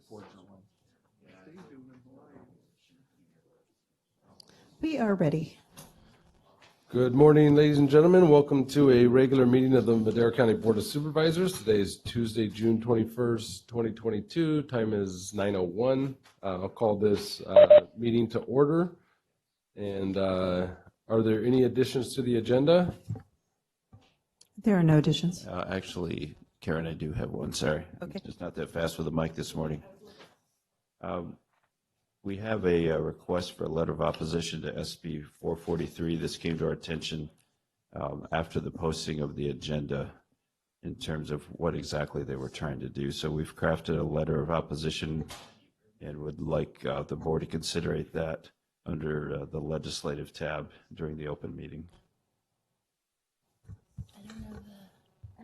unfortunately. We are ready. Good morning, ladies and gentlemen. Welcome to a regular meeting of the Madera County Board of Supervisors. Today is Tuesday, June 21st, 2022. Time is 9:01. I'll call this meeting to order. And are there any additions to the agenda? There are no additions. Actually, Karen, I do have one, sorry. Okay. Just not that fast with the mic this morning. We have a request for a letter of opposition to SB 443. This came to our attention after the posting of the agenda in terms of what exactly they were trying to do. So we've crafted a letter of opposition and would like the board to consider that under the legislative tab during the open meeting. I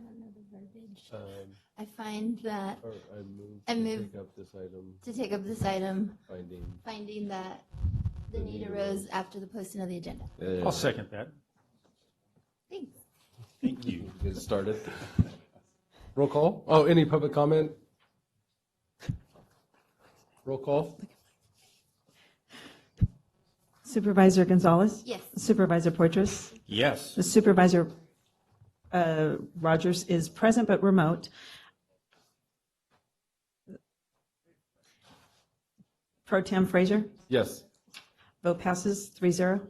don't know the verbiage. I find that I move to take up this item, to take up this item, finding that the need arose after the posting of the agenda. I'll second that. Thanks. Thank you. Get started. Roll call. Oh, any public comment? Roll call. Supervisor Gonzalez? Yes. Supervisor Poitras? Yes. The Supervisor Rogers is present but remote. Pro Tem Frazier? Yes. Vote passes 3-0.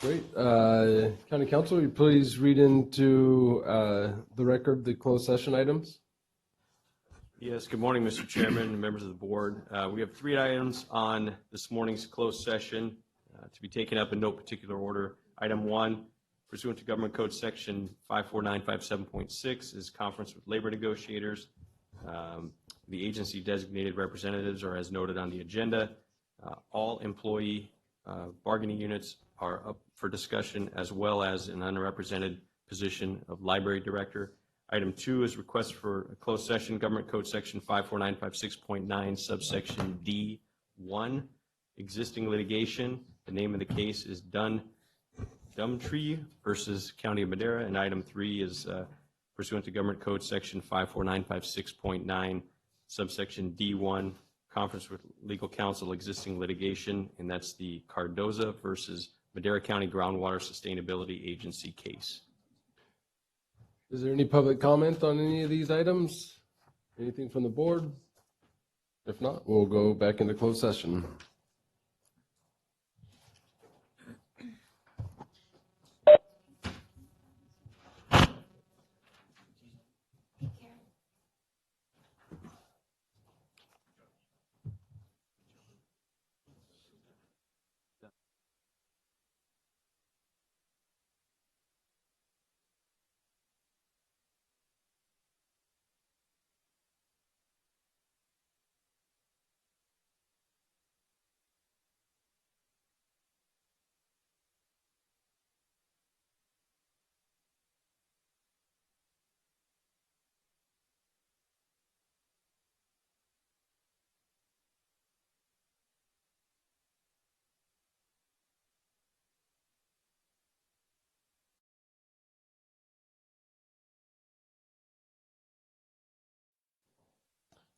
Great. County Council, will you please read into the record the closed session items? Yes, good morning, Mr. Chairman and members of the board. We have 3 items on this morning's closed session to be taken up in no particular order. Item 1, pursuant to Government Code Section 54957.6, is conference with labor negotiators. The agency designated representatives are as noted on the agenda. All employee bargaining units are up for discussion, as well as an unrepresented position of library director. Item 2 is request for a closed session, Government Code Section 54956.9, subsection D1, existing litigation. The name of the case is Dumtree versus County of Madera. And item 3 is pursuant to Government Code Section 54956.9, subsection D1, conference with legal counsel, existing litigation, and that's the Cardoza versus Madera County Groundwater Sustainability Agency case. Is there any public comment on any of these items? Anything from the board? If not, we'll go back into closed session.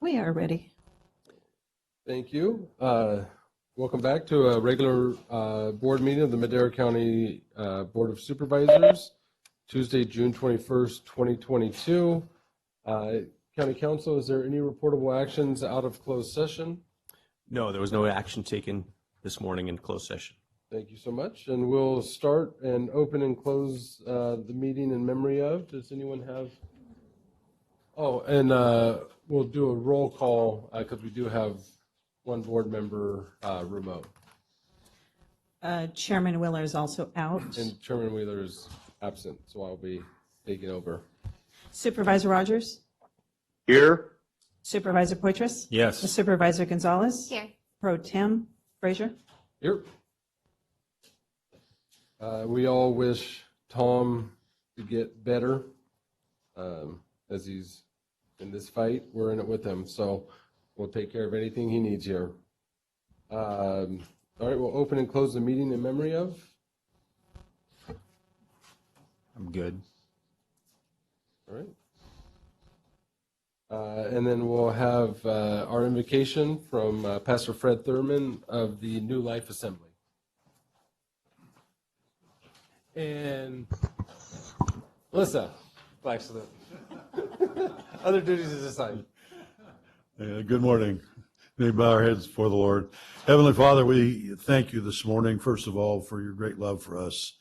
We are ready. Thank you. Welcome back to a regular board meeting of the Madera County Board of Supervisors, Tuesday, June 21st, 2022. County Council, is there any reportable actions out of closed session? No, there was no action taken this morning in closed session. Thank you so much. And we'll start and open and close the meeting in memory of. Does anyone have? Oh, and we'll do a roll call because we do have one board member remote. Chairman Wheeler is also out. And Chairman Wheeler is absent, so I'll be taking over. Supervisor Rogers? Here. Supervisor Poitras? Yes. Supervisor Gonzalez? Here. Pro Tem Frazier? Here. We all wish Tom to get better as he's in this fight. We're in it with him, so we'll take care of anything he needs here. All right, we'll open and close the meeting in memory of. I'm good. All right. And then we'll have our invocation from Pastor Fred Thurman of the New Life Assembly. And Melissa Blackslip. Other duties is assigned. Good morning. May we bow our heads before the Lord. Heavenly Father, we thank you this morning, first of all, for your great love for us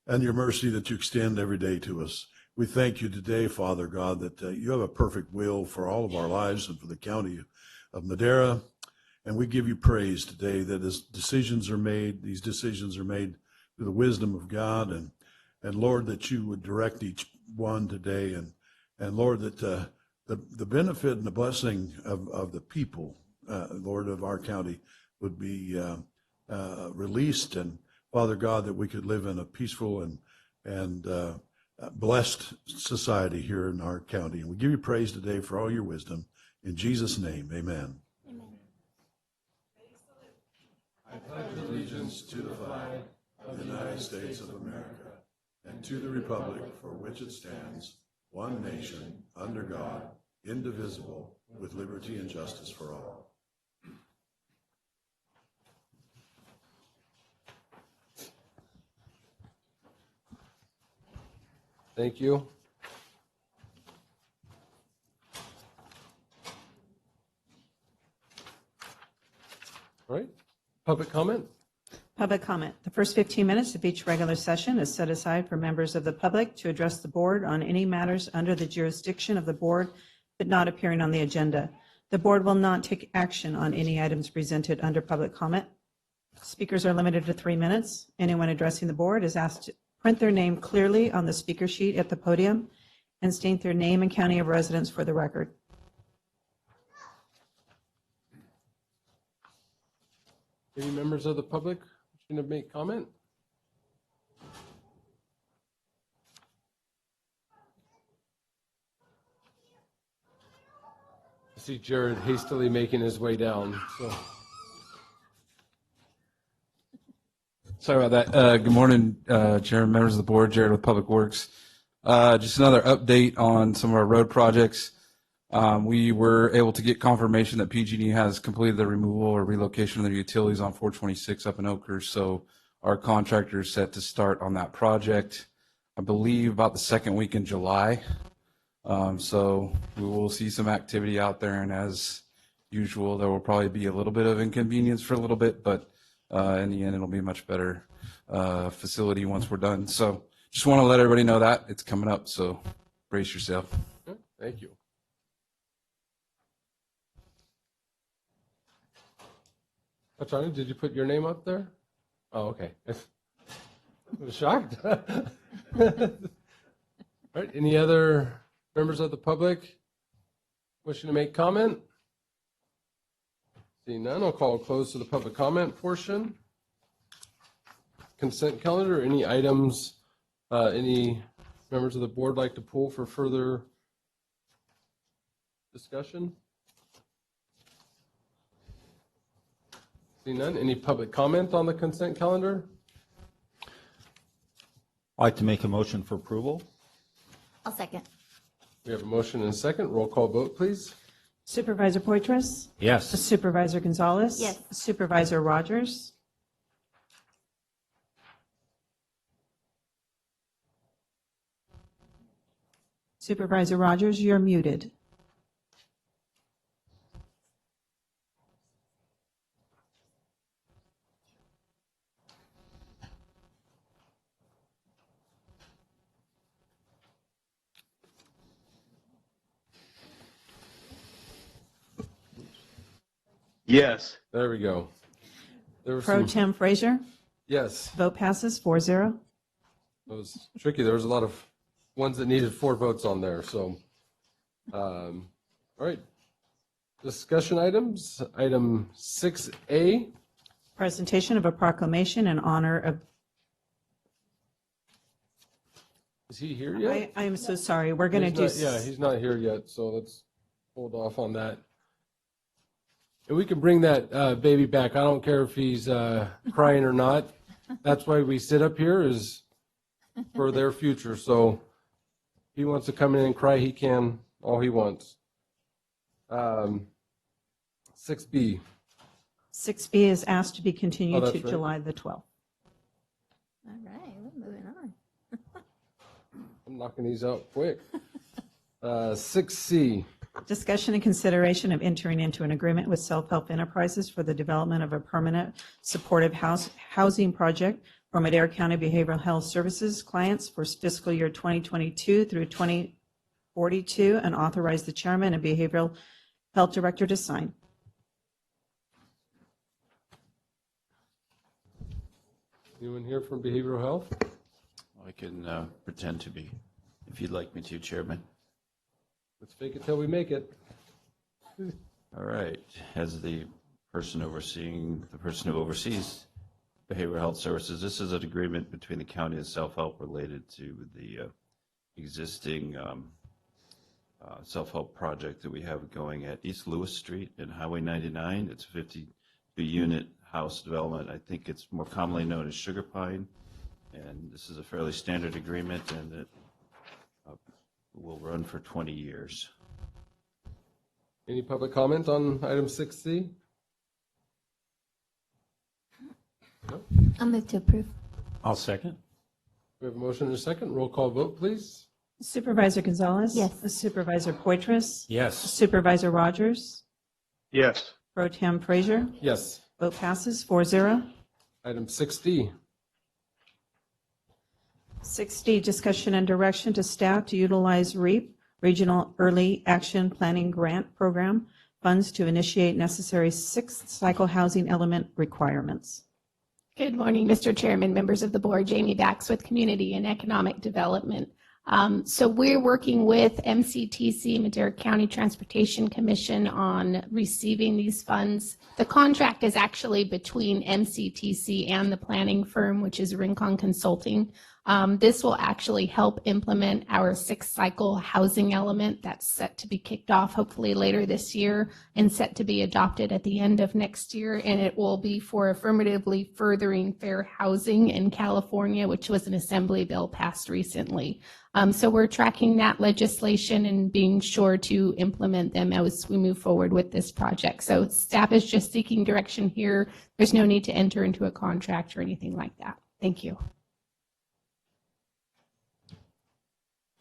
and your mercy that you extend every day to us. We thank you today, Father God, that you have a perfect will for all of our lives and for the county of Madera. And we give you praise today that as decisions are made, these decisions are made through the wisdom of God. And Lord, that you would direct each one today. And Lord, that the benefit and the blessing of the people, Lord, of our county would be released. And Father God, that we could live in a peaceful and blessed society here in our county. And we give you praise today for all your wisdom. In Jesus' name, amen. I pledge allegiance to the flag of the United States of America and to the republic for which it stands, one nation, under God, indivisible, with liberty and justice for all. Thank you. All right. Public comment? Public comment. The first 15 minutes of each regular session is set aside for members of the public to address the board on any matters under the jurisdiction of the board but not appearing on the agenda. The board will not take action on any items presented under public comment. Speakers are limited to 3 minutes. Anyone addressing the board is asked to print their name clearly on the speaker sheet at the podium and state their name and county of residence for the record. Any members of the public wishing to make comment? I see Jared hastily making his way down. So. Sorry about that. Good morning, Chairman, members of the board. Jared with Public Works. Just another update on some of our road projects. We were able to get confirmation that PG&E has completed the removal or relocation of their utilities on 426 up in Oakhurst. So our contractor is set to start on that project, I believe, about the second week in July. So we will see some activity out there, and as usual, there will probably be a little bit of inconvenience for a little bit, but in the end, it'll be a much better facility once we're done. So just want to let everybody know that it's coming up, so brace yourself. Thank you. Johnny, did you put your name up there? Oh, okay. I was shocked. All right, any other members of the public wishing to make comment? Seeing none, I'll call close to the public comment portion. Consent calendar, any items any members of the board like to pull for further discussion? Seeing none, any public comment on the consent calendar? I'd like to make a motion for approval. I'll second. We have a motion and a second. Roll call vote, please. Supervisor Poitras? Yes. Supervisor Gonzalez? Yes. Supervisor Rogers? Supervisor Rogers, you're muted. Yes. There we go. There was Pro some, Tem Frazier? yes, Vote passes 4-0. it was tricky. There was a lot of ones that needed 4 votes on there. So, all right. Discussion items. Item 6A. Presentation of a proclamation in honor of, Is he here yet? I am so sorry, we're going to do. He's not- Yeah, he's not here yet, so let's hold off on that. And we can bring that baby back. I don't care if he's crying or not. That's why we sit up here, is for their future. So he wants to come in and cry, he can, all he wants. 6B. 6B is asked to be continued Oh, to that's right. July the 12th. All right, we're moving on. I'm knocking these out quick. 6C. Discussion and consideration of entering into an agreement with Self-Help Enterprises for the development of a permanent supportive housing project for Madera County Behavioral Health Services clients for fiscal year 2022 through 2042, and authorize the chairman and behavioral health director to sign. Anyone here from behavioral health? I can pretend to be, if you'd like me to, Chairman. Let's fake it till we make it. All right. As the person who oversees behavioral health services, this is an agreement between the county and self-help related to the existing self-help project that we have going at East Lewis Street and Highway 99. It's a 52-unit house development. I think it's more commonly known as Sugar Pine. And this is a fairly standard agreement, and it will run for 20 years. Any public comment on item 6C? I'll move to approve. I'll second. We have a motion and a second. Roll call vote, please. Supervisor Gonzalez? Yes. Supervisor Poitras? Yes. Supervisor Rogers? Yes. Pro Tem Frazier? Yes. Vote passes 4-0. Item 6D. 6D, discussion and direction to staff to utilize REAP, Regional Early Action Planning Grant Program, funds to initiate necessary sixth cycle housing element requirements. Good morning, Mr. Chairman, members of the board. Jamie Bax with Community and Economic Development. So we're working with MCTC, Madera County Transportation Commission, on receiving these funds. The contract is actually between MCTC and the planning firm, which is Rincon Consulting. This will actually help implement our sixth cycle housing element that's set to be kicked off hopefully later this year and set to be adopted at the end of next year. And it will be for affirmatively furthering fair housing in California, which was an assembly bill passed recently. So we're tracking that legislation and being sure to implement them as we move forward with this project. So staff is just seeking direction here. There's no need to enter into a contract or anything like that. Thank you.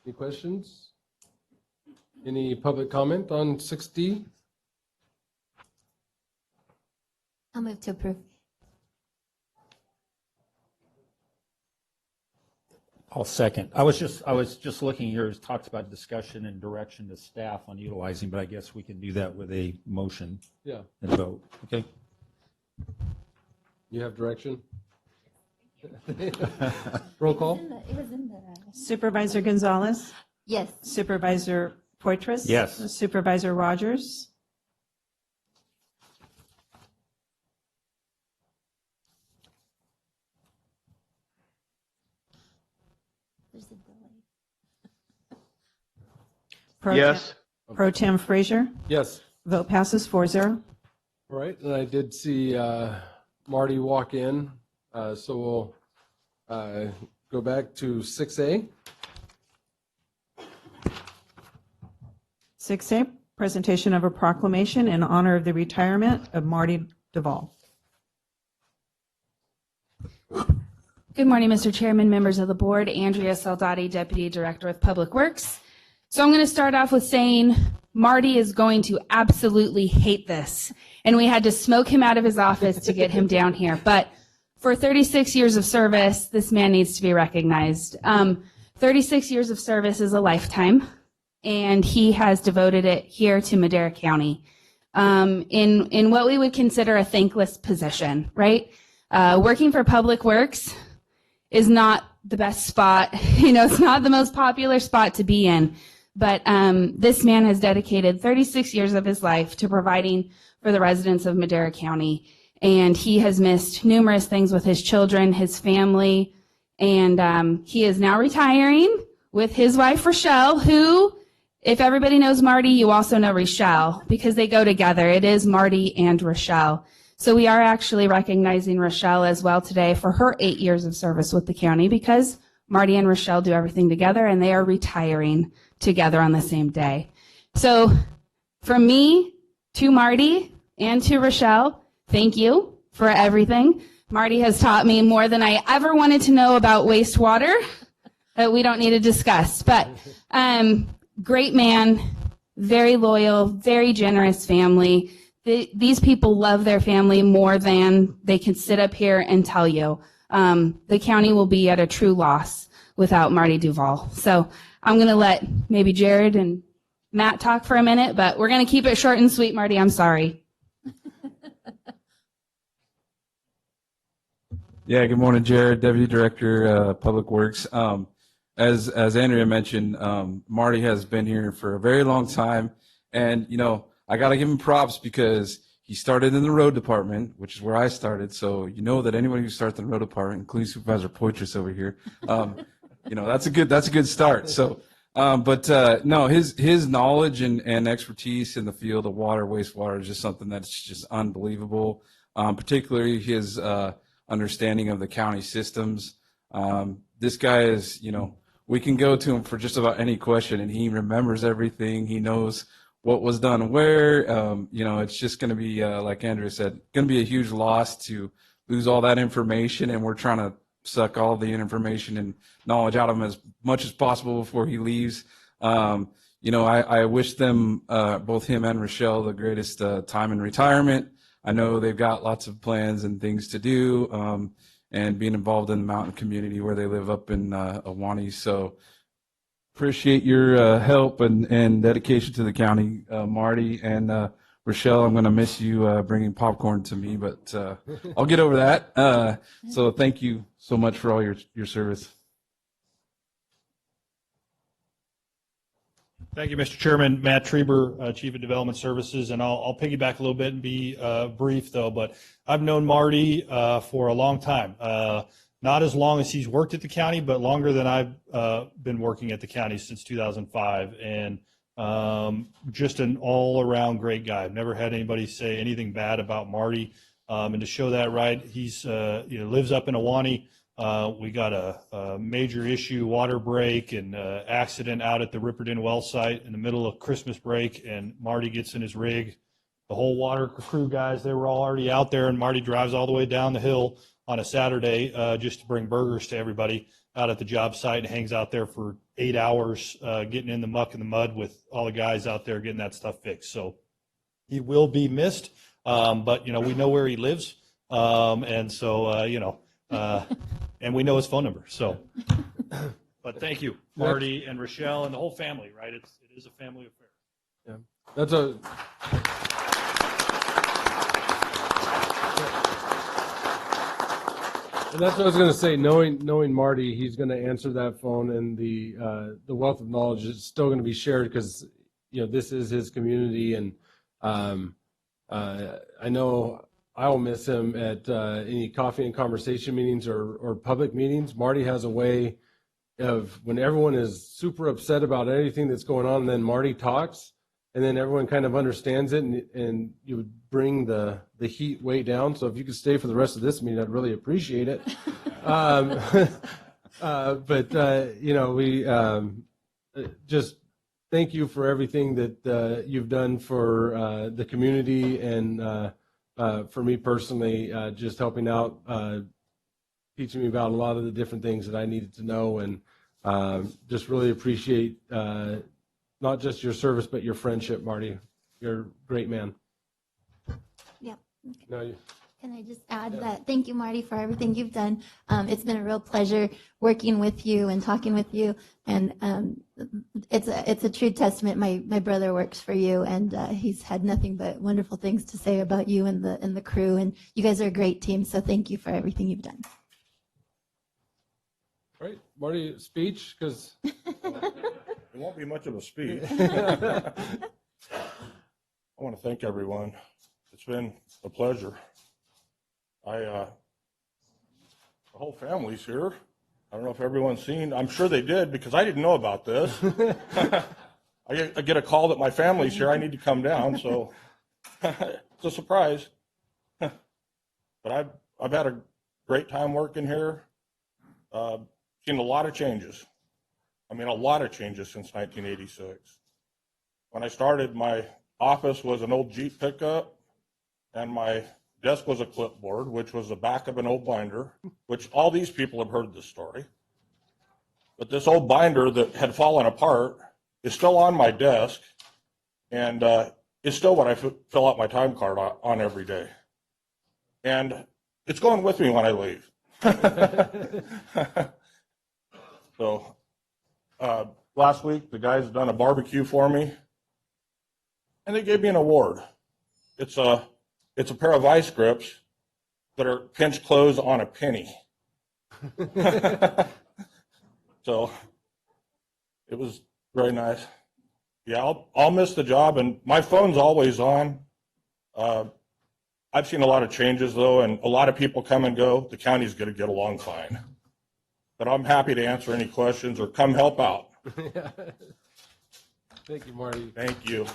Any questions? Any public comment on 6D? I'll move to approve. I'll second. I was just looking here, it talks about discussion and direction to staff on utilizing, but I guess we can do that with a motion Yeah. and vote. Okay? You have direction? Roll call? It was in the. Supervisor Gonzalez? Yes. Supervisor Poitras? Yes. Supervisor Rogers? There's a delay. Pro Tem Frazier? Yes. Vote passes 4-0. All right, and I did see Marty walk in, so we'll go back to 6A. 6A, presentation of a proclamation in honor of the retirement of Marty Duvall. Good morning, Mr. Chairman, members of the board. Andrea Saldati, Deputy Director of Public Works. So I'm going to start off with saying Marty is going to absolutely hate this. And we had to smoke him out of his office to get him down here. But for 36 years of service, this man needs to be recognized. 36 years of service is a lifetime, and he has devoted it here to Madera County in what we would consider a thankless position, right? Working for Public Works is not the best spot. It's not the most popular spot to be in. But this man has dedicated 36 years of his life to providing for the residents of Madera County. And he has missed numerous things with his children, his family. And he is now retiring with his wife, Rochelle, who, if everybody knows Marty, you also know Rochelle, because they go together. It is Marty and Rochelle. So we are actually recognizing Rochelle as well today for her 8 years of service with the county, because Marty and Rochelle do everything together, and they are retiring together on the same day. So From me to Marty and to Rochelle, thank you for everything. Marty has taught me more than I ever wanted to know about wastewater that we don't need to discuss. But great man, very loyal, very generous family. These people love their family more than they can sit up here and tell you. The county will be at a true loss without Marty Duval. So I'm going to let maybe Jared and Matt talk for a minute, but we're going to keep it short and sweet, Marty. I'm sorry. Yeah, good morning, Jared, Deputy Director, Public Works. As Andrea mentioned, Marty has been here for a very long time, and I got to give him props because he started in the road department, which is where I started. So that anybody who starts in the road department, including Supervisor Poitras over here, that's a good start. So, no, his knowledge and expertise in the field of water, wastewater is just something that's just unbelievable. Particularly his understanding of the county systems. This guy is, we can go to him for just about any question, and he remembers everything. He knows what was done where. It's just going to be, like Andrea said, going to be a huge loss to lose all that information, and we're trying to suck all the information and knowledge out of him as much as possible before he leaves. I wish them, both him and Rochelle, the greatest time in retirement. I know they've got lots of plans and things to do, and being involved in the mountain community where they live up in Ahwahnee. So appreciate your help and dedication to the county, Marty. And Rochelle, I'm going to miss you bringing popcorn to me, but I'll get over that. So thank you so much for all your service. Thank you, Mr. Chairman. Matt Treber, Chief of Development Services, and I'll piggyback a little bit and be brief, though. But I've known Marty for a long time. Not as long as he's worked at the county, but longer than I've been working at the county since 2005. And just an all-around great guy. I've never had anybody say anything bad about Marty. And to show that right, he's lives up in Ahwahnee. We got a major issue, water break and accident out at the Ripperton well site in the middle of Christmas break, and Marty gets in his rig. The whole water crew guys, they were all already out there, and Marty drives all the way down the hill on a Saturday just to bring burgers to everybody out at the job site, and hangs out there for 8 hours getting in the muck and the mud with all the guys out there getting that stuff fixed. So he will be missed, but we know where he lives, and so and we know his phone number. So, but thank you, Marty and Rochelle and the whole family. Right, it is a family affair. Yeah, that's a. And that's what I was going to say. Knowing Marty, he's going to answer that phone, and the wealth of knowledge is still going to be shared because this is his community, and I know I'll miss him at any coffee and conversation meetings or public meetings. Marty has a way of when everyone is super upset about anything that's going on, and then Marty talks, and then everyone kind of understands it, and you would bring the heat way down. So if you could stay for the rest of this meeting, I'd really appreciate it. We just thank you for everything that you've done for the community and for me personally, just helping out, teaching me about a lot of the different things that I needed to know, and just really appreciate not just your service, but your friendship, Marty. You're a great man. Yep. No, Can I just add that thank you, Marty, for everything you've done. It's been a real pleasure working with you and talking with you, and it's a true testament. My brother works for you, and he's had nothing but wonderful things to say about you and the crew, and you guys are a great team. So thank you for everything you've done. all right, Marty, speech, because It won't be much of a speech. I want to thank everyone. It's been a pleasure. The whole family's here. I don't know if everyone's seen. I'm sure they did because I didn't know about this. I get a call that my family's here. I need to come down, so it's a surprise. But I've had a great time working here. Seen a lot of changes. I mean, a lot of changes since 1986. When I started, my office was an old Jeep pickup, and my desk was a clipboard, which was the back of an old binder, which all these people have heard this story. But this old binder that had fallen apart is still on my desk, and is still what I fill out my time card on every day. And it's going with me when I leave. So last week, the guys done a barbecue for me, and they gave me an award. It's a pair of vice grips that are pinch closed on a penny. So it was very nice. Yeah, I'll miss the job, and my phone's always on. I've seen a lot of changes, though, and a lot of people come and go. The county's going to get along fine. But I'm happy to answer any questions or come help out. Thank you, Marty. Thank you.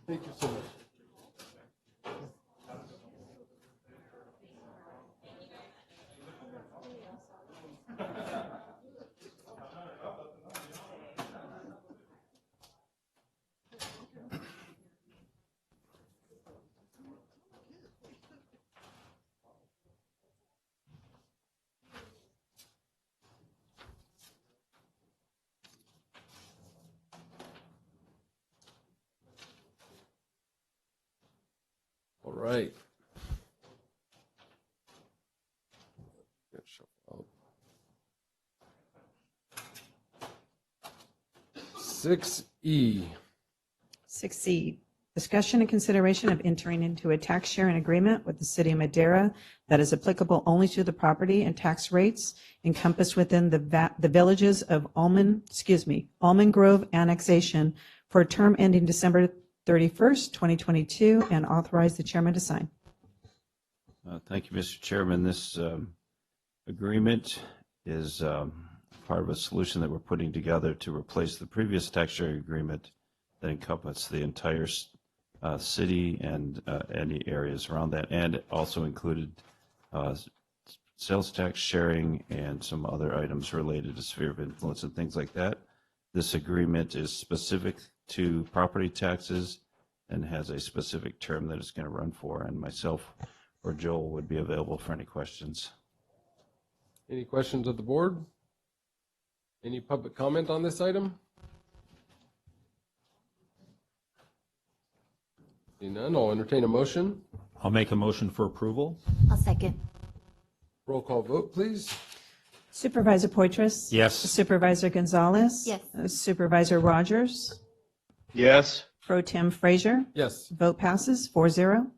Thank you so much. All right. 6E. 6C, discussion and consideration of entering into a tax sharing agreement with the city of Madera that is applicable only to the property and tax rates encompassed within the villages of Almond Grove annexation for a term ending December 31st, 2022, and authorize the chairman to sign. Thank you, Mr. Chairman. This agreement is part of a solution that we're putting together to replace the previous tax sharing agreement that encompassed the entire city and any areas around that, and it also included sales tax sharing and some other items related to sphere of influence and things like that. This agreement is specific to property taxes and has a specific term that it's going to run for, and myself or Joel would be available for any questions. Any questions of the board? Any public comment on this item? Seeing none, I'll entertain a motion. I'll make a motion for approval. I'll second. Roll call vote, please. Supervisor Poitras? Yes. Supervisor Gonzalez? Yes. Supervisor Rogers? Yes. Pro Tem Frazier? Yes. Vote passes 4-0.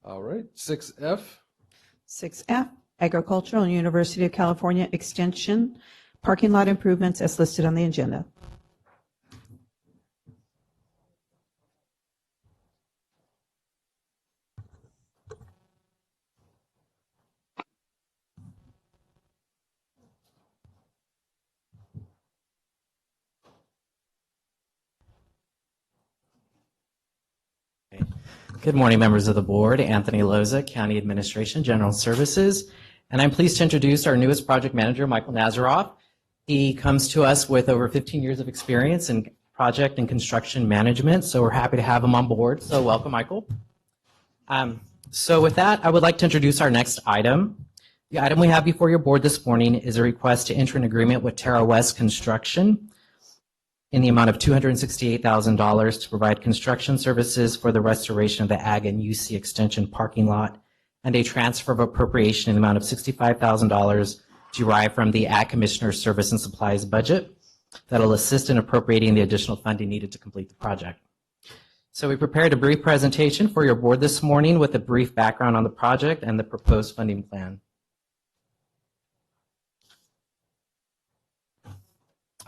All right, 6F. 6F, Agricultural and University of California Extension parking lot improvements as listed on the agenda. Good morning, members of the board. Anthony Loza, County Administration, General Services. And I'm pleased to introduce our newest project manager, Michael Nazaroff. He comes to us with over 15 years of experience in project and construction management, so we're happy to have him on board. So welcome, Michael. So with that, I would like to introduce our next item. The item we have before your board this morning is a request to enter an agreement with Terra West Construction in the amount of $268,000 to provide construction services for the restoration of the Ag and UC Extension parking lot, and a transfer of appropriation in the amount of $65,000 derived from the Ag Commissioner's Service and Supplies budget that will assist in appropriating the additional funding needed to complete the project. So we prepared a brief presentation for your board this morning with a brief background on the project and the proposed funding plan.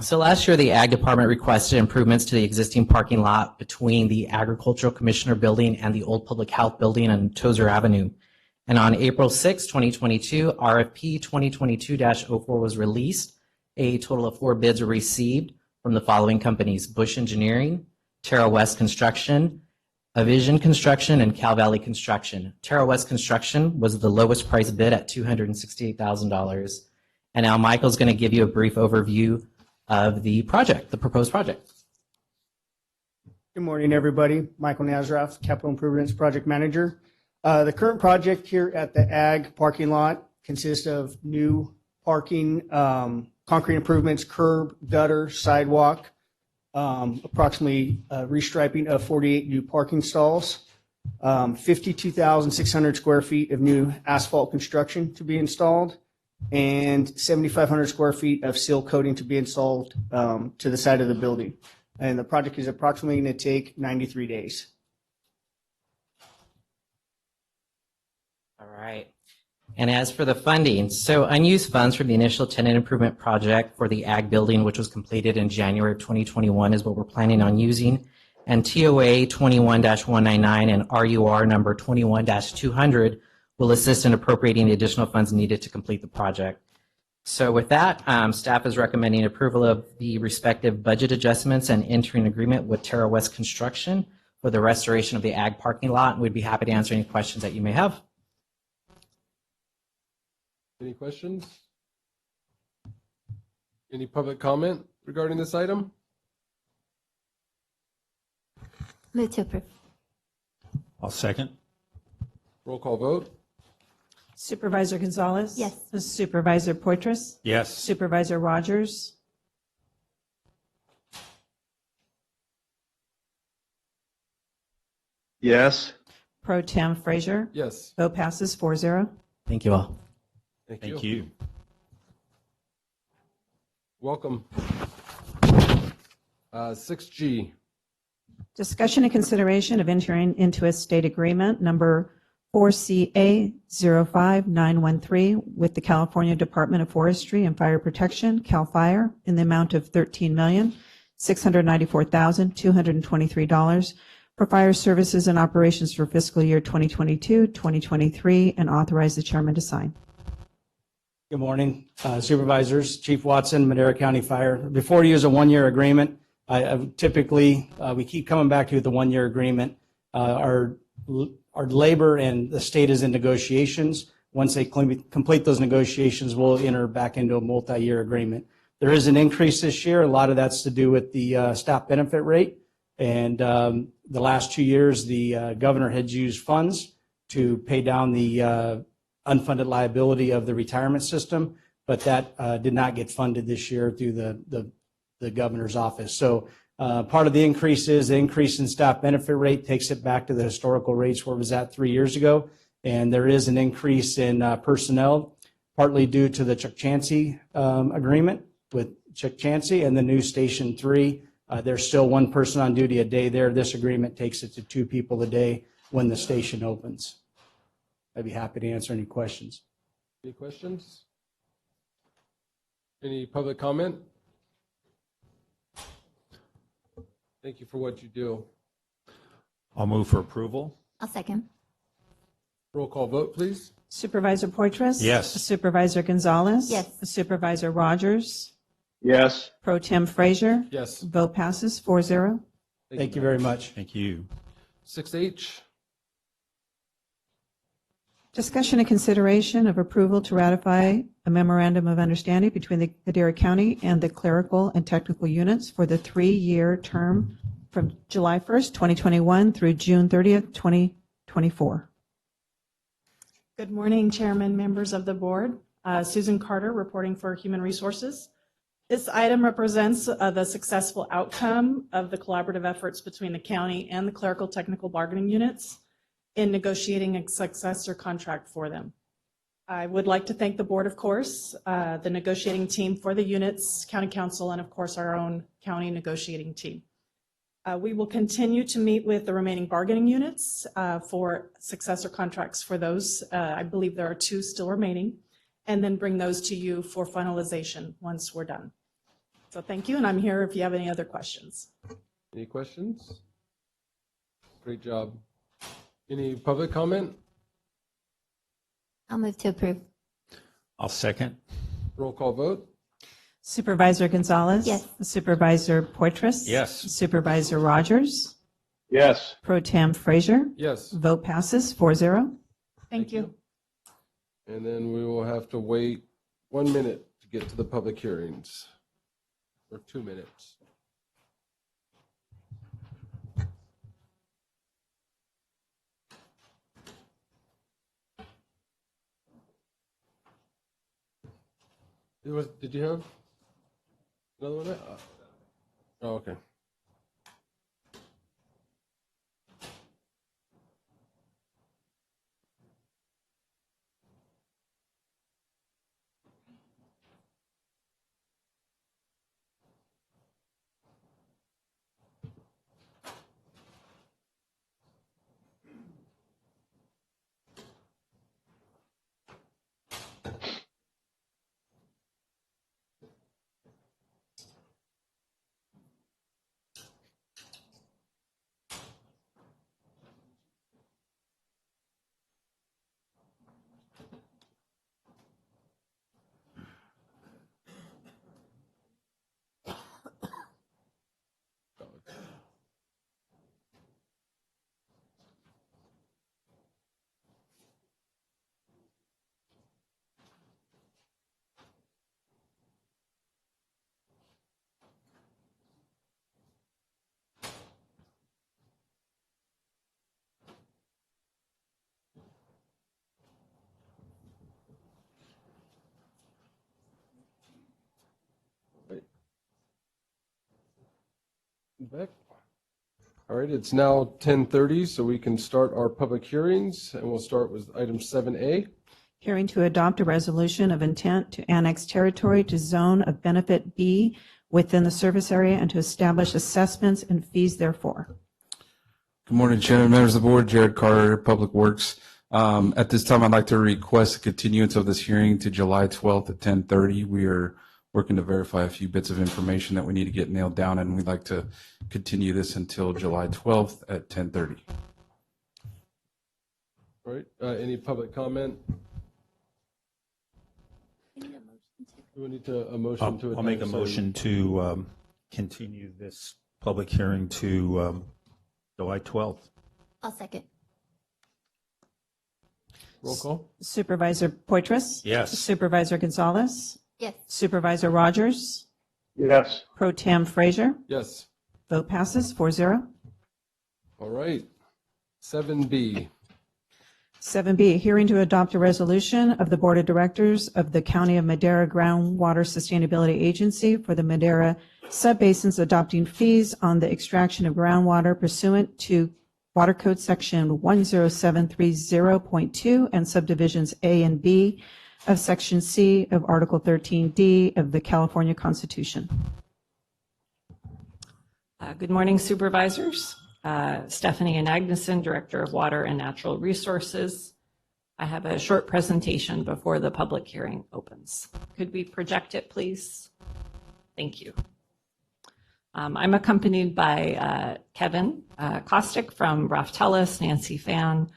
So last year, the Ag Department requested improvements to the existing parking lot between the Agricultural Commissioner Building and the Old Public Health Building on Tozer Avenue. And on April 6, 2022, RFP 2022-04 was released. A total of 4 bids were received from the following companies: Bush Engineering, Terra West Construction, Avision Construction, and Cal Valley Construction. Terra West Construction was the lowest price bid at $268,000. And now Michael's going to give you a brief overview of the project, the proposed project. Good morning, everybody. Michael Nazaroff, Capital Improvements Project Manager. The current project here at the Ag parking lot consists of new parking, concrete improvements, curb, gutter, sidewalk, approximately restriping of 48 new parking stalls, 52,600 square feet of new asphalt construction to be installed, and 7,500 square feet of seal coating to be installed to the side of the building. And the project is approximately going to take 93 days. All right. And as for the funding, so unused funds from the initial tenant improvement project for the Ag building, which was completed in January of 2021, is what we're planning on using. And TOA 21-199 and RUR number 21-200 will assist in appropriating the additional funds needed to complete the project. So with that, staff is recommending approval of the respective budget adjustments and entering agreement with Terra West Construction for the restoration of the Ag parking lot. We'd be happy to answer any questions that you may have. Any questions? Any public comment regarding this item? Move to approve. I'll second. Roll call vote. Supervisor Gonzalez? Yes. Supervisor Poitras? Yes. Supervisor Rogers? Yes. Pro Tem Frazier? Yes. Vote passes 4-0. Thank you all. Thank you. Welcome. 6G. Discussion and consideration of entering into a state agreement number 4CA 05913 with the California Department of Forestry and Fire Protection, CAL FIRE, in the amount of $13,694,223 for fire services and operations for fiscal year 2022, 2023, and authorize the chairman to sign. Good morning, Supervisors. Chief Watson, Madera County Fire. Before you use a one-year agreement, typically, we keep coming back to the one-year agreement. Our labor and the state is in negotiations. Once they complete those negotiations, we'll enter back into a multi-year agreement. There is an increase this year. A lot of that's to do with the staff benefit rate And the last 2 years, the governor had used funds to pay down the unfunded liability of the retirement system, but that did not get funded this year through the governor's office. So part of the increase is the increase in staff benefit rate takes it back to the historical rates where it was at 3 years ago. And there is an increase in personnel, partly due to the Chuck Chansey agreement with Chuck Chansey and the new Station 3. There's still one person on duty a day there. This agreement takes it to 2 people a day when the station opens. I'd be happy to answer any questions. Any questions? Any public comment? Thank you for what you do. I'll move for approval. I'll second. Roll call vote, please. Supervisor Poitras? Yes. Supervisor Gonzalez? Yes. Supervisor Rogers? Yes. Pro Tem Frazier? Yes. Vote passes 4-0. Thank you very much. Thank you. 6H. Discussion and consideration of approval to ratify a memorandum of understanding between the Madera County and the clerical and technical units for the 3-year term from July 1st, 2021 through June 30th, 2024. Good morning, Chairman, members of the board. Susan Carter, reporting for Human Resources. This item represents the successful outcome of the collaborative efforts between the county and the clerical technical bargaining units in negotiating a successor contract for them. I would like to thank the board, of course, the negotiating team for the units, county council, and of course our own county negotiating team. We will continue to meet with the remaining bargaining units for successor contracts for those. I believe there are 2 still remaining, and then bring those to you for finalization once we're done. So thank you, and I'm here if you have any other questions. Any questions? Great job. Any public comment? I'll move to approve. I'll second. Roll call vote. Supervisor Gonzalez? Yes. Supervisor Poitras? Yes. Supervisor Rogers? Yes. Pro Tem Frazier? Yes. Vote passes 4-0. Thank you. And then we will have to wait 1 minute to get to the public hearings, or 2 minutes. Did you have another one? Oh, okay. Back. All right, it's now 10:30, so we can start our public hearings, and we'll start with item 7A. Hearing to adopt a resolution of intent to annex territory to zone of benefit B within the service area and to establish assessments and fees therefore. Good morning, Chairman, members of the board. Jared Carter, Public Works. At this time, I'd like to request a continuance of this hearing to July 12th at 10:30. We are working to verify a few bits of information that we need to get nailed down, and we'd like to continue this until July 12th at 10:30. All right, any public comment? Do we need a motion to? I'll make a motion to continue this public hearing to July 12th. I'll second. Roll call. Supervisor Poitras? Yes. Supervisor Gonzalez? Yes. Supervisor Rogers? Yes. Pro Tem Frazier? Yes. Vote passes 4-0. All right. 7B. 7B, hearing to adopt a resolution of the Board of Directors of the County of Madera Groundwater Sustainability Agency for the Madera subbasins adopting fees on the extraction of groundwater pursuant to Water Code Section 10730.2 and subdivisions A and B of Section C of Article 13D of the California Constitution. Good morning, supervisors. Stephanie Agneson, Director of Water and Natural Resources. I have a short presentation before the public hearing opens. Could we project it, please? Thank you. I'm accompanied by Kevin Kostick from Raftellus, Nancy Fan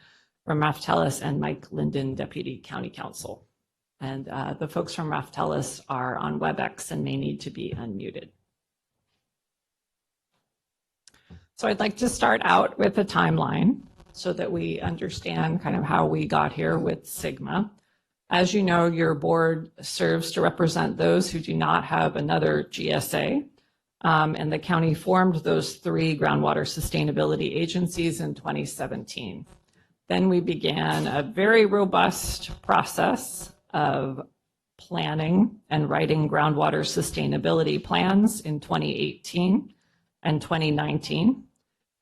from Raftellus, and Mike Linden, Deputy County Counsel. And the folks from Raftellus are on WebEx and may need to be unmuted. So I'd like to start out with a timeline so that we understand kind of how we got here with Sigma. As you know, your board serves to represent those who do not have another GSA, and the county formed those 3 groundwater sustainability agencies in 2017. Then we began a very robust process of planning and writing groundwater sustainability plans in 2018 and 2019.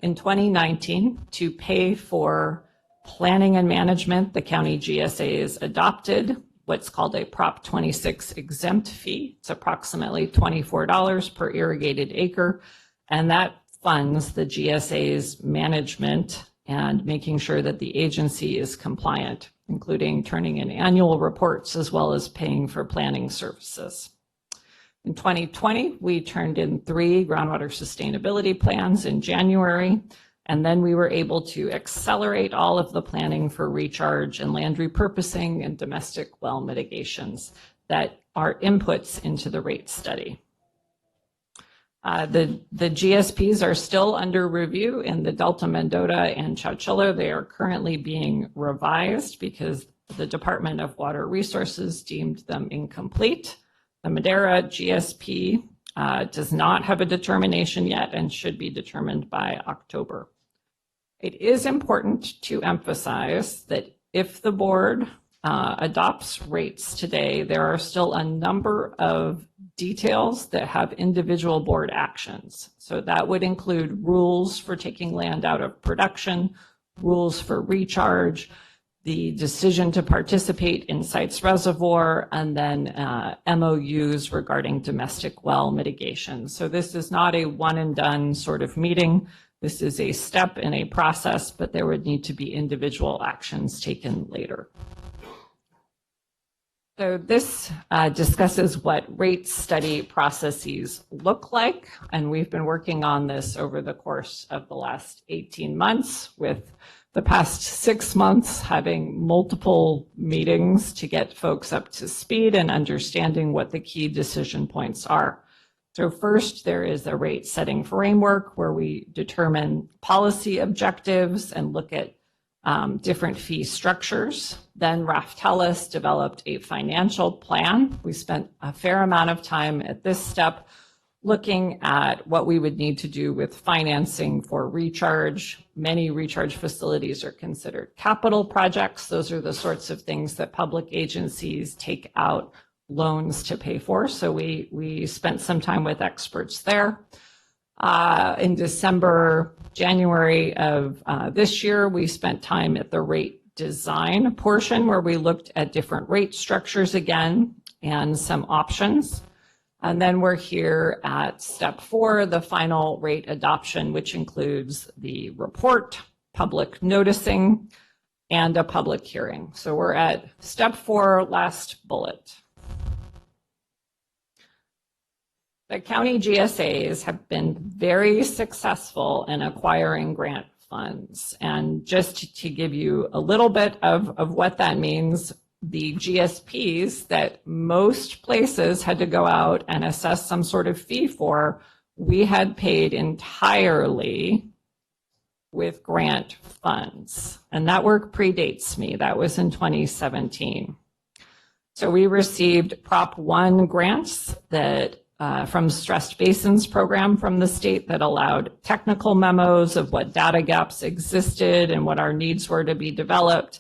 In 2019, to pay for planning and management, the county GSAs adopted what's called a Prop 26 exempt fee. It's approximately $24 per irrigated acre, and that funds the GSA's management and making sure that the agency is compliant, including turning in annual reports as well as paying for planning services. In 2020, we turned in 3 groundwater sustainability plans in January, and then we were able to accelerate all of the planning for recharge and land repurposing and domestic well mitigations that are inputs into the rate study. The GSPs are still under review in the Delta Mendota and Chowchilla. They are currently being revised because the Department of Water Resources deemed them incomplete. The Madera GSP does not have a determination yet and should be determined by October. It is important to emphasize that if the board adopts rates today, there are still a number of details that have individual board actions. So that would include rules for taking land out of production, rules for recharge, the decision to participate in sites reservoir, and then MOUs regarding domestic well mitigation. So this is not a one and done sort of meeting. This is a step in a process, but there would need to be individual actions taken later. So this discusses what rate study processes look like, and we've been working on this over the course of the last 18 months, with the past 6 months having multiple meetings to get folks up to speed and understanding what the key decision points are. So first, there is a rate setting framework where we determine policy objectives and look at different fee structures. Then Raftellus developed a financial plan. We spent a fair amount of time at this step looking at what we would need to do with financing for recharge. Many recharge facilities are considered capital projects. Those are the sorts of things that public agencies take out loans to pay for. So we spent some time with experts there. In January of this year, we spent time at the rate design portion where we looked at different rate structures again and some options. And then we're here at step 4, the final rate adoption, which includes the report, public noticing, and a public hearing. So we're at step 4, last bullet. The county GSAs have been very successful in acquiring grant funds. And just to give you a little bit of what that means, the GSPs that most places had to go out and assess some sort of fee for, we had paid entirely with grant funds. And that work predates me. That was in 2017. So we received Prop 1 grants that from Stressed Basins program from the state that allowed technical memos of what data gaps existed and what our needs were to be developed.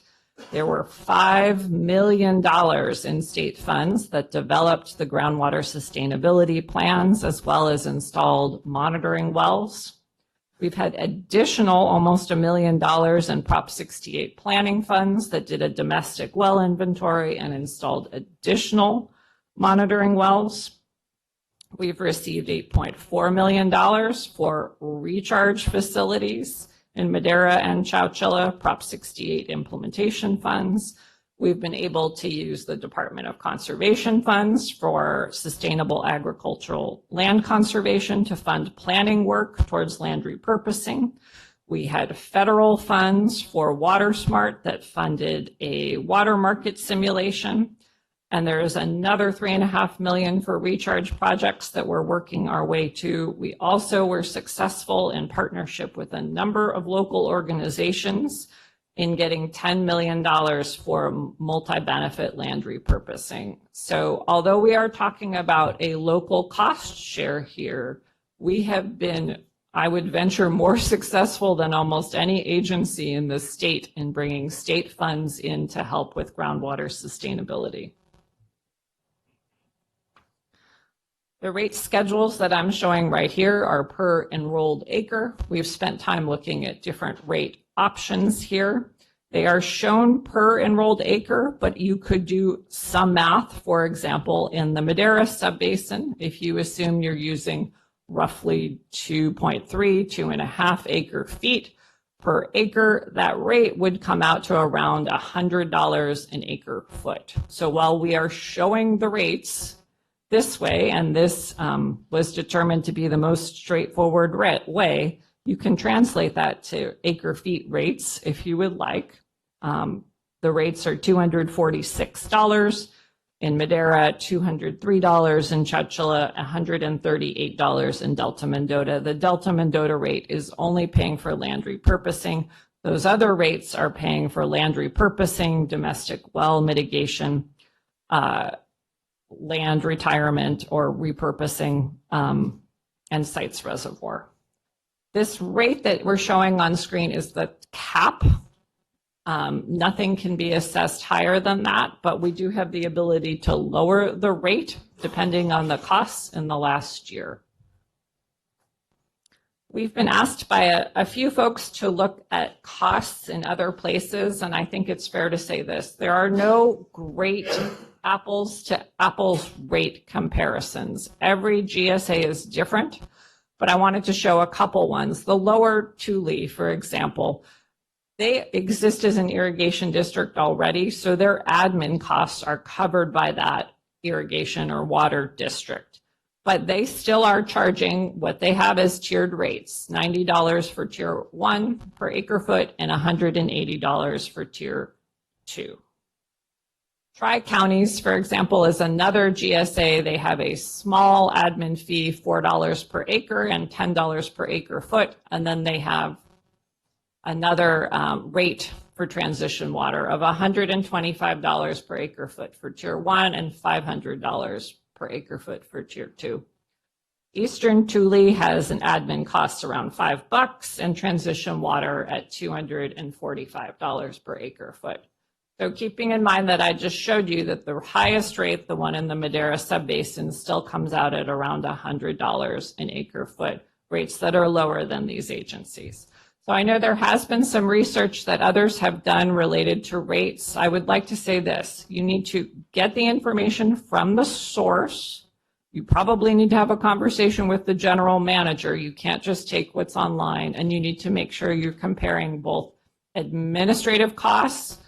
There were $5 million in state funds that developed the groundwater sustainability plans as well as installed monitoring wells. We've had additional almost $1 million in Prop 68 planning funds that did a domestic well inventory and installed additional monitoring wells. We've received $8.4 million for recharge facilities in Madera and Chowchilla, Prop 68 implementation funds. We've been able to use the Department of Conservation funds for sustainable agricultural land conservation to fund planning work towards land repurposing. We had federal funds for WaterSmart that funded a water market simulation. And there's another $3.5 million for recharge projects that we're working our way to. We also were successful in partnership with a number of local organizations in getting $10 million for multi-benefit land repurposing. So although we are talking about a local cost share here, we have been, I would venture, more successful than almost any agency in the state in bringing state funds in to help with groundwater sustainability. The rate schedules that I'm showing right here are per enrolled acre. We've spent time looking at different rate options here. They are shown per enrolled acre, but you could do some math. For example, in the Madera subbasin, if you assume you're using roughly 2.5 acre feet per acre, that rate would come out to around $100 an acre foot. So while we are showing the rates this way, and this was determined to be the most straightforward way, you can translate that to acre feet rates if you would like. The rates are $246 in Madera, $203 in Chowchilla, $138 in Delta Mendota. The Delta Mendota rate is only paying for land repurposing. Those other rates are paying for land repurposing, domestic well mitigation, land retirement or repurposing, and sites reservoir. This rate that we're showing on screen is the cap. Nothing can be assessed higher than that, but we do have the ability to lower the rate depending on the costs in the last year. We've been asked by a few folks to look at costs in other places, and I think it's fair to say this. There are no great apples to apples rate comparisons. Every GSA is different, but I wanted to show a couple ones. The lower Tule, for example, they exist as an irrigation district already, so their admin costs are covered by that irrigation or water district. But they still are charging what they have as tiered rates, $90 for tier 1 per acre foot and $180 for tier 2. Tri-Counties, for example, is another GSA. They have a small admin fee, $4 per acre and $10 per acre foot. And then they have another rate for transition water of $125 per acre foot for tier 1 and $500 per acre foot for tier 2. Eastern Tule has an admin cost around $5 and transition water at $245 per acre foot. So keeping in mind that I just showed you that the highest rate, the one in the Madera subbasin, still comes out at around $100 an acre foot, rates that are lower than these agencies. So I know there has been some research that others have done related to rates. I would like to say this: you need to get the information from the source. You probably need to have a conversation with the general manager. You can't just take what's online, and you need to make sure you're comparing both administrative costs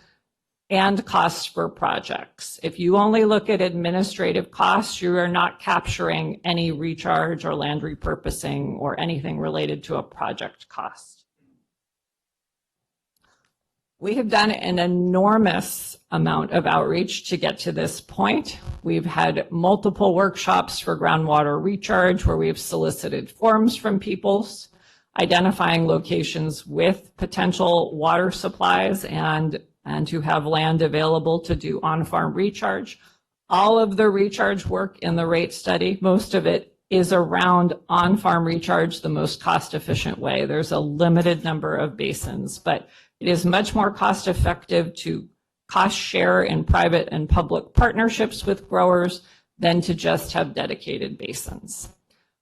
and costs for projects. If you only look at administrative costs, you are not capturing any recharge or land repurposing or anything related to a project cost. We have done an enormous amount of outreach to get to this point. We've had multiple workshops for groundwater recharge where we've solicited forms from peoples, identifying locations with potential water supplies and who have land available to do on-farm recharge. all of the recharge work in the rate study, most of it is around on-farm recharge, the most cost-efficient way. There's a limited number of basins, but it is much more cost-effective to cost share in private and public partnerships with growers than to just have dedicated basins.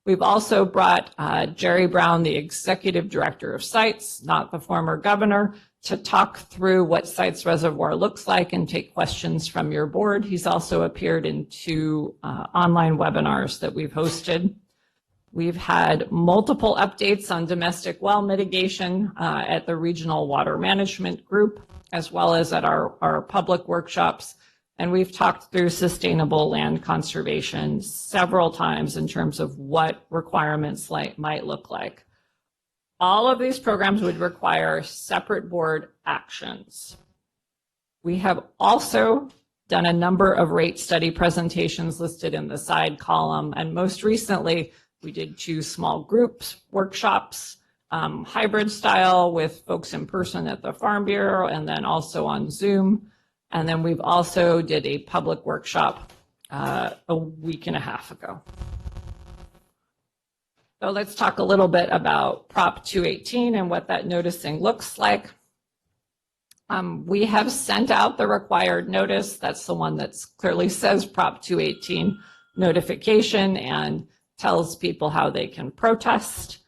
We've also brought Jerry Brown, the executive director of sites, not the former governor, to talk through what Sites Reservoir looks like and take questions from your board. He's also appeared in 2 online webinars that we've hosted. We've had multiple updates on domestic well mitigation at the Regional Water Management Group, as well as at our public workshops. And we've talked through sustainable land conservation several times in terms of what requirements might look like. All of these programs would require separate board actions. We have also done a number of rate study presentations listed in the side column, and most recently, we did 2 small groups workshops, hybrid style with folks in person at the Farm Bureau and then also on Zoom. And then we've also did a public workshop a week and a half ago. So let's talk a little bit about Prop 218 and what that noticing looks like. We have sent out the required notice. That's the one that clearly says Prop 218 notification and tells people how they can protest.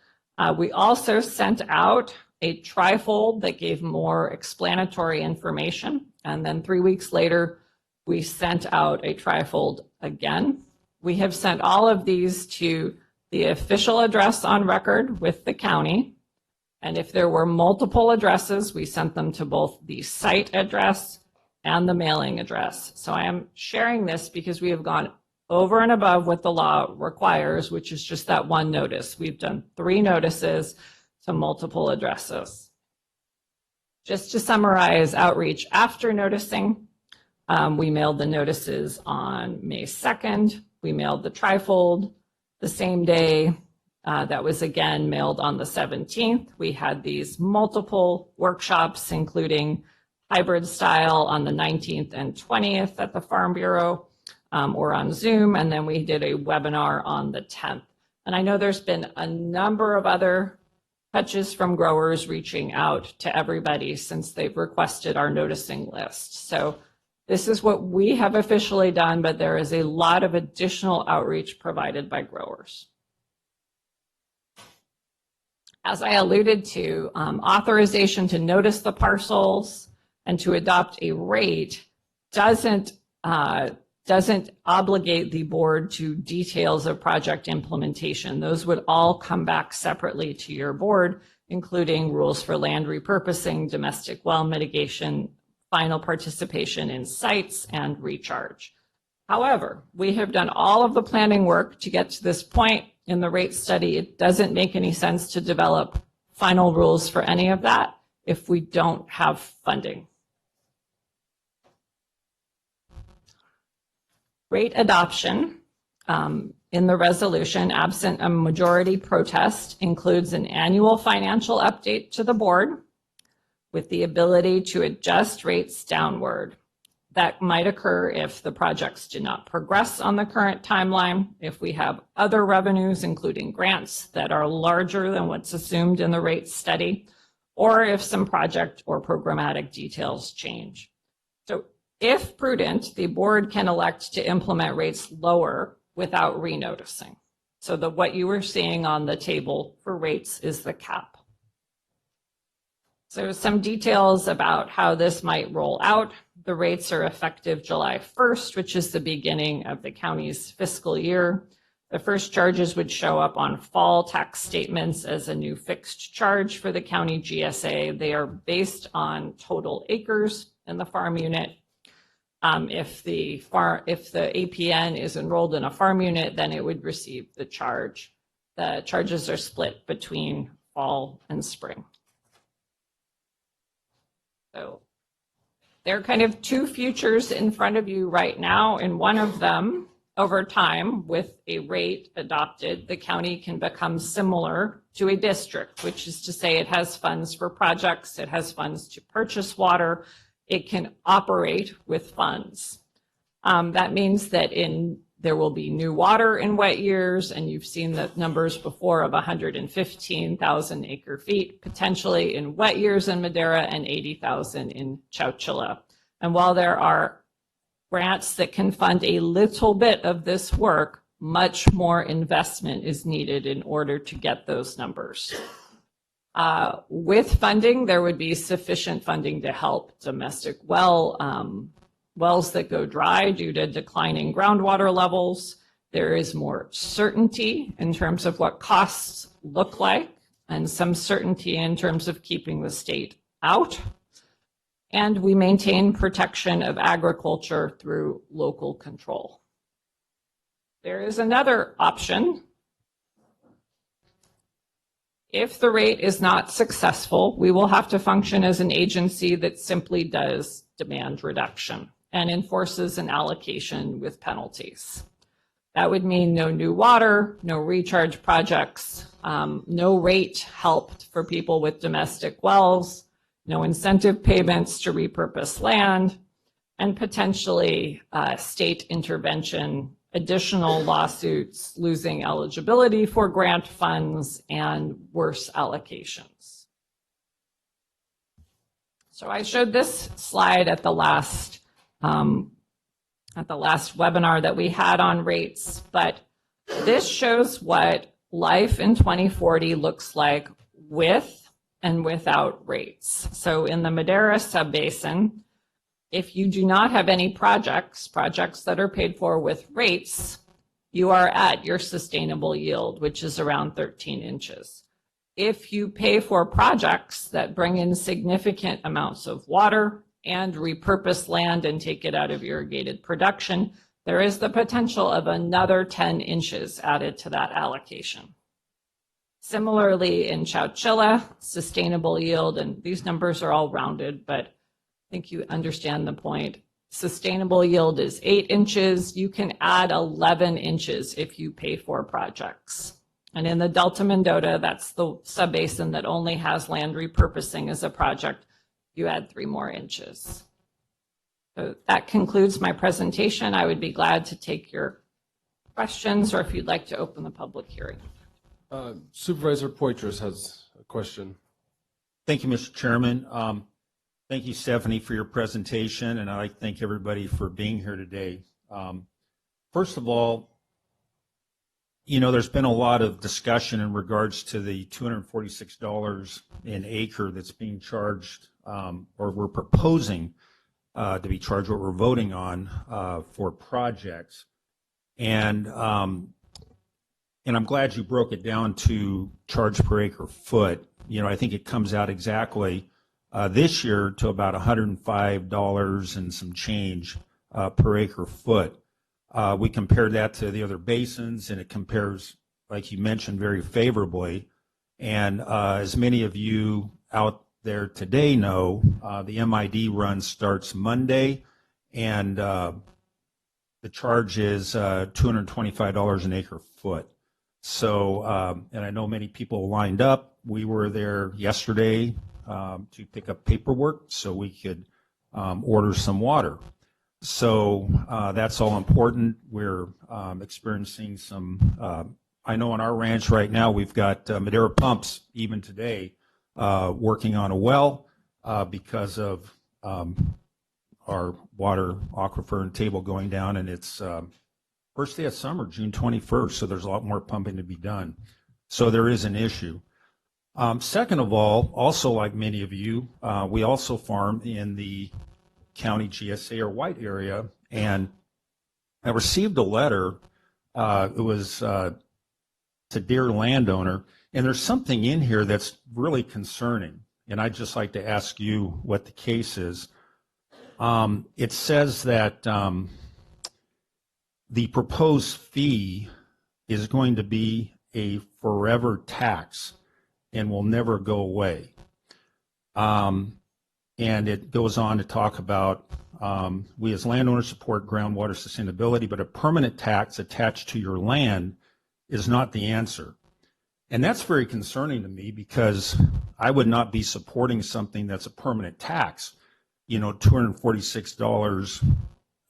We also sent out a trifold that gave more explanatory information. And then 3 weeks later, we sent out a trifold again. We have sent all of these to the official address on record with the county. And if there were multiple addresses, we sent them to both the site address and the mailing address. So I am sharing this because we have gone over and above what the law requires, which is just that one notice. We've done 3 notices to multiple addresses. Just to summarize outreach after noticing, we mailed the notices on May 2nd. We mailed the trifold the same day. That was again mailed on the 17th. We had these multiple workshops, including hybrid style on the 19th and 20th at the Farm Bureau or on Zoom. And then we did a webinar on the 10th. And I know there's been a number of other touches from growers reaching out to everybody since they've requested our noticing list. So this is what we have officially done, but there is a lot of additional outreach provided by growers. As I alluded to, authorization to notice the parcels and to adopt a rate doesn't obligate the board to details of project implementation. Those would all come back separately to your board, including rules for land repurposing, domestic well mitigation, final participation in sites, and recharge. However, we have done all of the planning work to get to this point in the rate study. It doesn't make any sense to develop final rules for any of that if we don't have funding. Rate adoption in the resolution, absent a majority protest, includes an annual financial update to the board with the ability to adjust rates downward. That might occur if the projects do not progress on the current timeline, if we have other revenues, including grants, that are larger than what's assumed in the rate study, or if some project or programmatic details change. So if prudent, the board can elect to implement rates lower without renoticing. So what you were seeing on the table for rates is the cap. So some details about how this might roll out. The rates are effective July 1st, which is the beginning of the county's fiscal year. The first charges would show up on fall tax statements as a new fixed charge for the county GSA. They are based on total acres in the farm unit. If the APN is enrolled in a farm unit, then it would receive the charge. The charges are split between fall and spring. So there are kind of 2 futures in front of you right now. And one of them, over time, with a rate adopted, the county can become similar to a district, which is to say it has funds for projects, it has funds to purchase water, it can operate with funds. That means that there will be new water in wet years, and you've seen the numbers before of 115,000 acre feet potentially in wet years in Madera and 80,000 in Chowchilla. And while there are grants that can fund a little bit of this work, much more investment is needed in order to get those numbers. With funding, there would be sufficient funding to help domestic wells that go dry due to declining groundwater levels. There is more certainty in terms of what costs look like, and some certainty in terms of keeping the state out. And we maintain protection of agriculture through local control. There is another option. If the rate is not successful, we will have to function as an agency that simply does demand reduction and enforces an allocation with penalties. That would mean no new water, no recharge projects, no rate help for people with domestic wells, no incentive payments to repurpose land, and potentially state intervention, additional lawsuits, losing eligibility for grant funds, and worse allocations. So I showed this slide at the last webinar that we had on rates, but this shows what life in 2040 looks like with and without rates. So in the Madera subbasin, if you do not have any projects that are paid for with rates, you are at your sustainable yield, which is around 13 inches. If you pay for projects that bring in significant amounts of water and repurpose land and take it out of irrigated production, there is the potential of another 10 inches added to that allocation. Similarly, in Chowchilla, sustainable yield, and these numbers are all rounded, but I think you understand the point. Sustainable yield is 8 inches. You can add 11 inches if you pay for projects. And in the Delta Mendota, that's the subbasin that only has land repurposing as a project, you add 3 more inches. So that concludes my presentation. I would be glad to take your questions or if you'd like to open the public hearing. Supervisor Poitras has a question. Thank you, Mr. Chairman. Thank you, Stephanie, for your presentation, and I'd like to thank everybody for being here today. First of all, you know, there's been a lot of discussion in regards to the $246 an acre that's being charged, or we're proposing to be charged, what we're voting on for projects. And I'm glad you broke it down to charge per acre foot. You know, I think it comes out exactly this year to about $105 and some change per acre foot. We compared that to the other basins, and it compares, like you mentioned, very favorably. And as many of you out there today know, the MID run starts Monday, and the charge is $225 an acre foot. So, and I know many people lined up. We were there yesterday to pick up paperwork so we could order some water. So that's all important. We're experiencing some, I know on our ranch right now, we've got Madera pumps even today working on a well because of our water aquifer and table going down, and it's first day of summer, June 21st, so there's a lot more pumping to be done. So there is an issue. Second of all, also like many of you, we also farm in the county GSA or white area, and I received a letter. It was to Dear Landowner, and there's something in here that's really concerning, and I'd just like to ask you what the case is. It says that the proposed fee is going to be a forever tax and will never go away. And it goes on to talk about we as landowners support groundwater sustainability, but a permanent tax attached to your land is not the answer. And that's very concerning to me because I would not be supporting something that's a permanent tax. You know, $246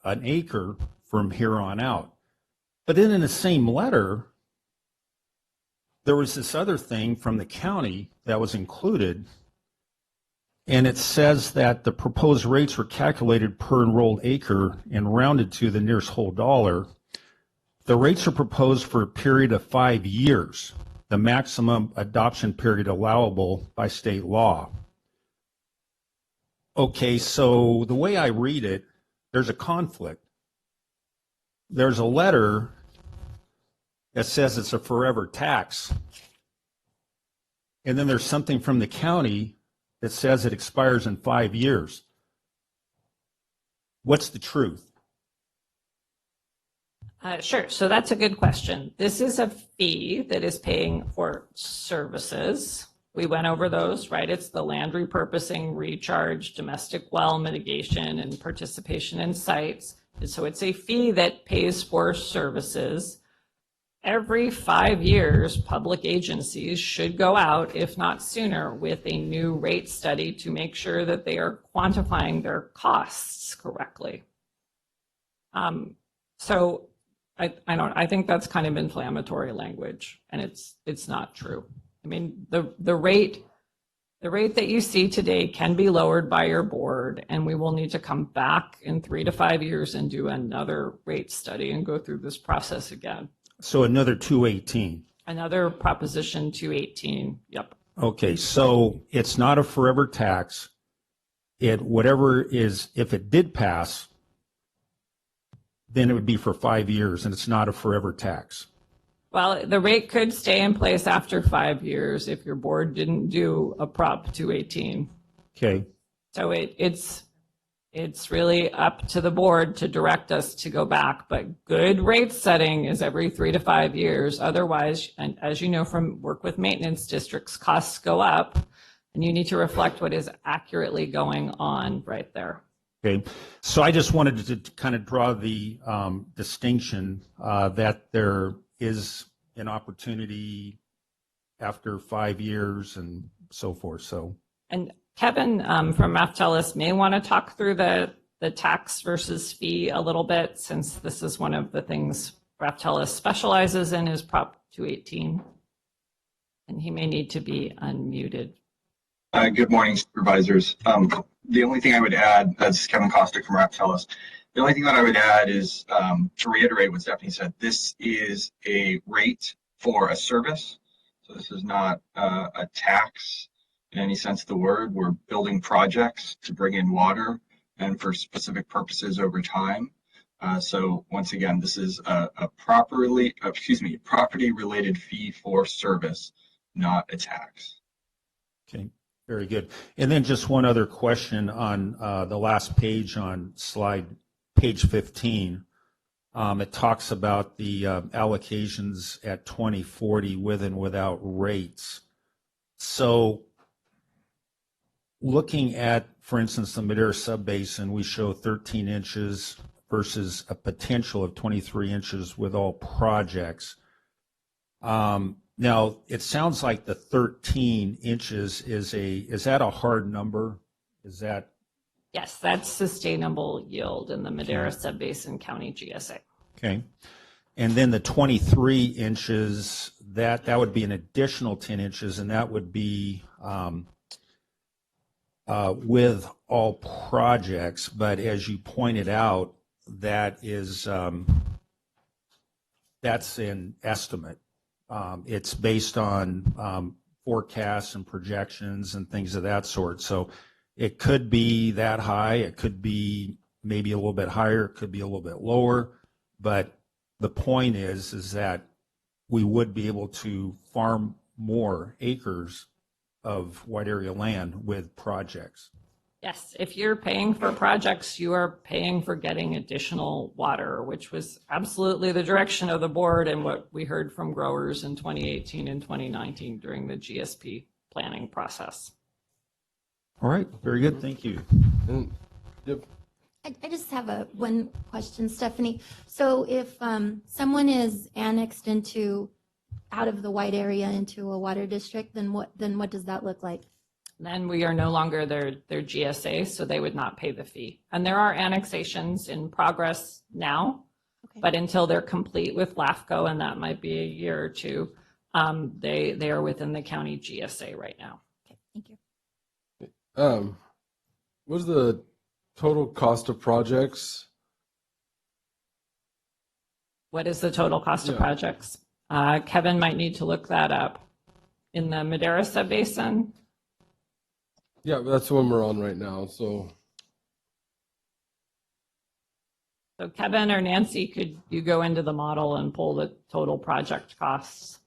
an acre from here on out. But then in the same letter, there was this other thing from the county that was included, and it says that the proposed rates were calculated per enrolled acre and rounded to the nearest whole dollar. The rates are proposed for a period of 5 years, the maximum adoption period allowable by state law. Okay, so the way I read it, there's a conflict. There's a letter that says it's a forever tax. And then there's something from the county that says it expires in 5 years. What's the truth? Sure. So that's a good question. This is a fee that is paying for services. We went over those, right? It's the land repurposing, recharge, domestic well mitigation, and participation in sites. And so it's a fee that pays for services. Every 5 years, public agencies should go out, if not sooner, with a new rate study to make sure that they are quantifying their costs correctly. So I think that's kind of inflammatory language, and it's not true. I mean, the rate that you see today can be lowered by your board, and we will need to come back in 3 to 5 years and do another rate study and go through this process again. So another 218. Another Proposition 218, yep. Okay, so it's not a forever tax. Whatever is, if it did pass, then it would be for 5 years, and it's not a forever tax. Well, the rate could stay in place after 5 years if your board didn't do a Prop 218. Okay. So it's really up to the board to direct us to go back, but good rate setting is every 3 to 5 years. Otherwise, and as you know from work with maintenance districts, costs go up, and you need to reflect what is accurately going on right there. Okay, so I just wanted to kind of draw the distinction that there is an opportunity after 5 years and so forth. So, and Kevin from Raftelis may want to talk through the tax versus fee a little bit, since this is one of the things Raftelis specializes in, is Prop 218, and he may need to be unmuted. Good morning, supervisors. The only thing I would add, that's Kevin Kostick from Raftelis. The only thing that I would add is to reiterate what Stephanie said. This is a rate for a service. So this is not a tax in any sense of the word. We're building projects to bring in water and for specific purposes over time. So once again, this is a property-related fee for service, not a tax. okay, very good. And then just one other question on the last page on page 15. It talks about the allocations at 2040 with and without rates. So looking at, for instance, the Madera Subbasin, we show 13 inches versus a potential of 23 inches with all projects. Now, it sounds like the 13 inches is that a hard number? Is that? Yes, that's sustainable yield in the Madera Subbasin County GSA. Okay. And then the 23 inches, that would be an additional 10 inches, and that would be with all projects. But as you pointed out, that's an estimate. It's based on forecasts and projections and things of that sort. So it could be that high. It could be maybe a little bit higher. It could be a little bit lower. But the point is that we would be able to farm more acres of wide area land with projects. Yes, if you're paying for projects, you are paying for getting additional water, which was absolutely the direction of the board and what we heard from growers in 2018 and 2019 during the GSP planning process. All right, very good, thank you. Yep. I just have one question, Stephanie. So if someone is annexed out of the white area into a water district, then what does that look like? Then we are no longer their GSA, so they would not pay the fee. And there are annexations in progress now, but until they're complete with LAFCO, and that might be a year or two, they are within the county GSA right now. Okay, thank you. What's the total cost of projects? What is the total cost of projects? Kevin might need to look that up. In the Madera Subbasin, Yeah, that's the one we're on right now. So Kevin or Nancy, could you go into the model and pull the total project costs?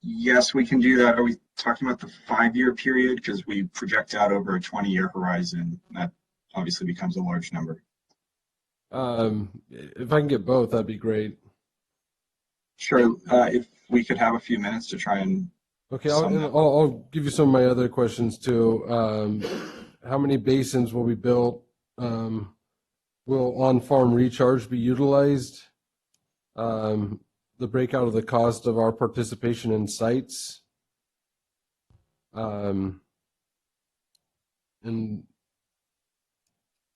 Yes, we can do that. Are we talking about the 5-year period? Because we project out over a 20-year horizon. That obviously becomes a large number. if I can get both, that'd be great. Sure. If we could have a few minutes to try and. Okay, I'll give you some of my other questions too. How many basins will be built? Will on-farm recharge be utilized? The breakout of the cost of our participation in sites. And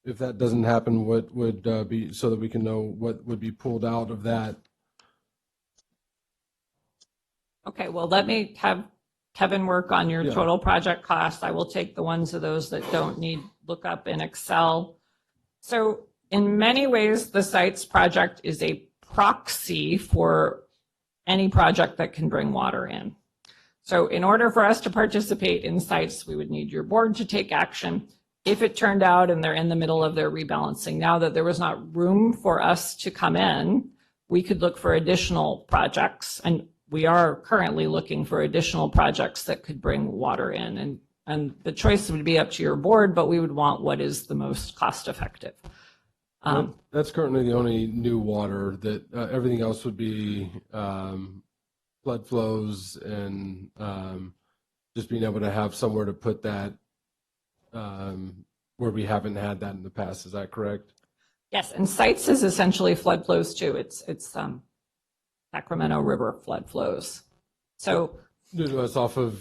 if that doesn't happen, what would be, so that we can know what would be pulled out of that? Okay, well, let me have Kevin work on your total project cost. I will take the ones of those that don't need lookup in Excel. So in many ways, the sites project is a proxy for any project that can bring water in. So in order for us to participate in sites, we would need your board to take action. If it turned out and they're in the middle of their rebalancing now that there was not room for us to come in, we could look for additional projects. And we are currently looking for additional projects that could bring water in. And the choice would be up to your board, but we would want what is the most cost effective. That's currently the only new water. That everything else would be flood flows and just being able to have somewhere to put that where we haven't had that in the past. Is that correct? Yes, and sites is essentially flood flows too. It's Sacramento River flood flows. So due to us off of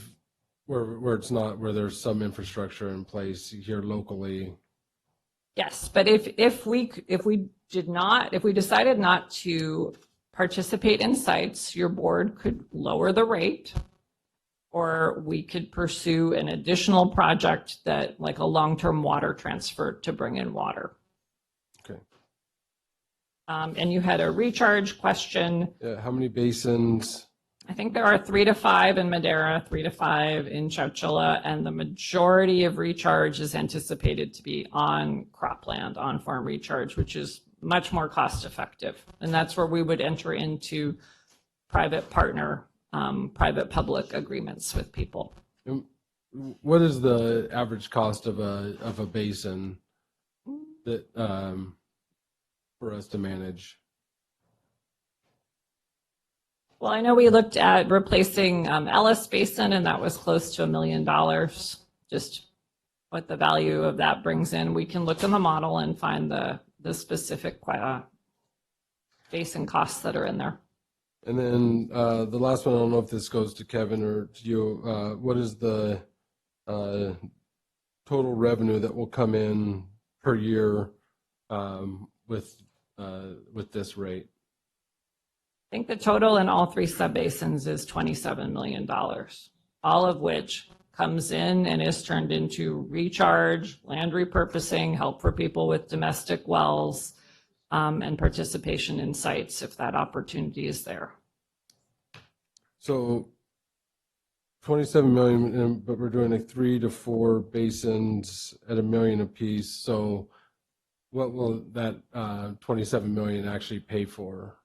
where it's not, where there's some infrastructure in place here locally. yes, but if we decided not to participate in sites, your board could lower the rate, or we could pursue an additional project that, like a long-term water transfer to bring in water. Okay. And you had a recharge question. Yeah, how many basins? I think there are 3 to 5 in Madera, 3 to 5 in Chowchilla, and the majority of recharge is anticipated to be on cropland, on farm recharge, which is much more cost effective. And that's where we would enter into private partner, private public agreements with people. What is the average cost of a basin that for us to manage? Well, I know we looked at replacing Ellis Basin, and that was close to $1 million. Just what the value of that brings in. We can look in the model and find the specific basin costs that are in there. And then the last one, I don't know if this goes to Kevin or to you. What is the total revenue that will come in per year with this rate? I think the total in all 3 subbasins is $27 million, all of which comes in and is turned into recharge, land repurposing, help for people with domestic wells, and participation in sites if that opportunity is there. So 27 million, but we're doing like 3 to 4 basins at $1 million apiece. So what will that 27 million actually pay for?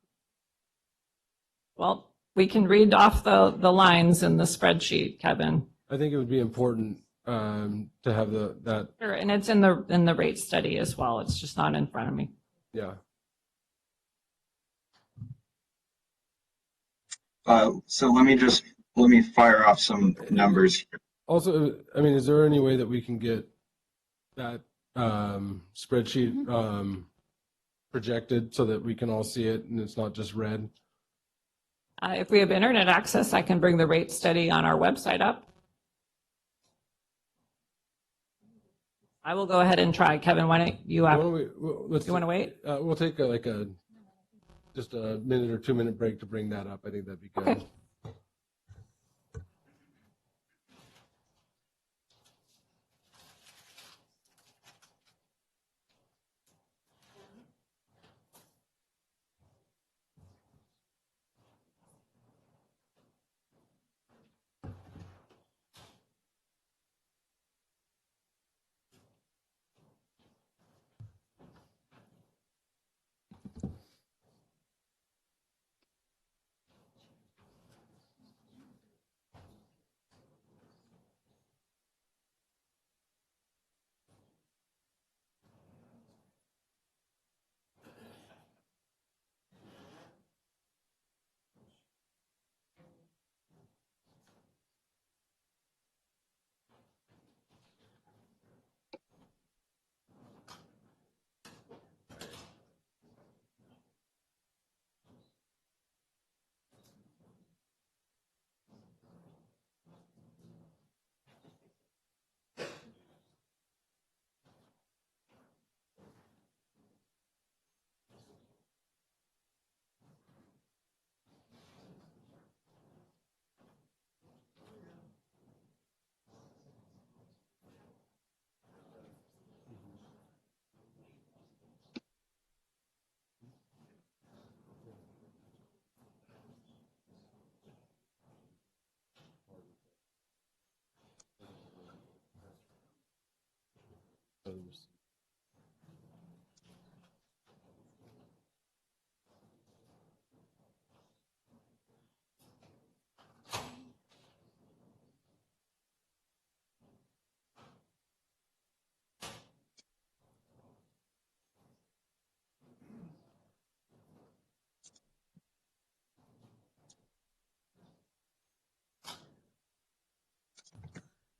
Well, we can read off the lines in the spreadsheet, Kevin. I think it would be important to have that. Sure, and it's in the rate study as well. It's just not in front of me. Yeah. So let me fire off some numbers. Also, I mean, is there any way that we can get that spreadsheet projected so that we can all see it and it's not just red? If we have internet access, I can bring the rate study on our website up. I will go ahead and try. Kevin, why don't you Why have, don't we, you want to wait? We'll take just a minute or 2 minute break to bring that up. I think that'd be good. Okay.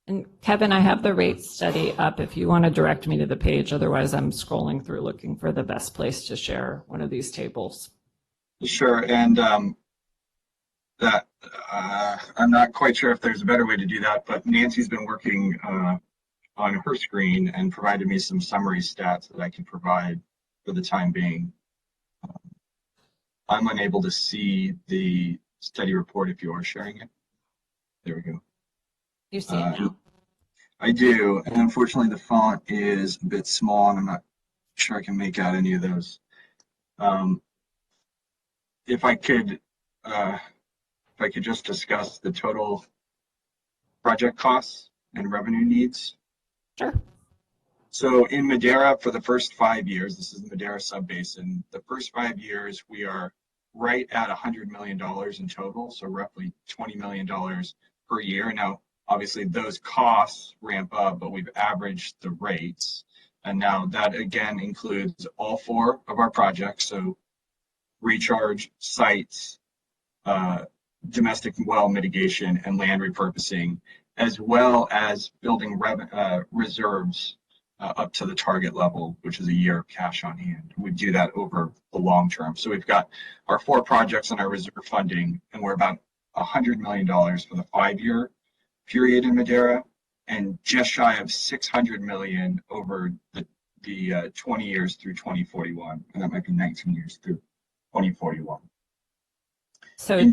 And Kevin, I have the rate study up if you want to direct me to the page. Otherwise, I'm scrolling through looking for the best place to share one of these tables. Sure, and that I'm not quite sure if there's a better way to do that, but Nancy's been working on her screen and provided me some summary stats that I can provide for the time being. I'm unable to see the study report if you are sharing it. There we go. You see it now? I do, and unfortunately the font is a bit small and I'm not sure I can make out any of those. If I could just discuss the total project costs and revenue needs. Sure. So in Madera, for the first 5 years, this is the Madera Subbasin, the first 5 years, we are right at $100 million in total, so roughly $20 million per year. Now, obviously, those costs ramp up, but we've averaged the rates. And now that, again, includes all 4 of our projects, so recharge, sites, domestic well mitigation, and land repurposing, as well as building reserves up to the target level, which is a year of cash on hand. We do that over the long term. So we've got our 4 projects in our reserve funding, and we're about $100 million for the 5-year period in Madera, and just shy of $600 million over the 20 years through 2041, and that might be 19 years through 2041. So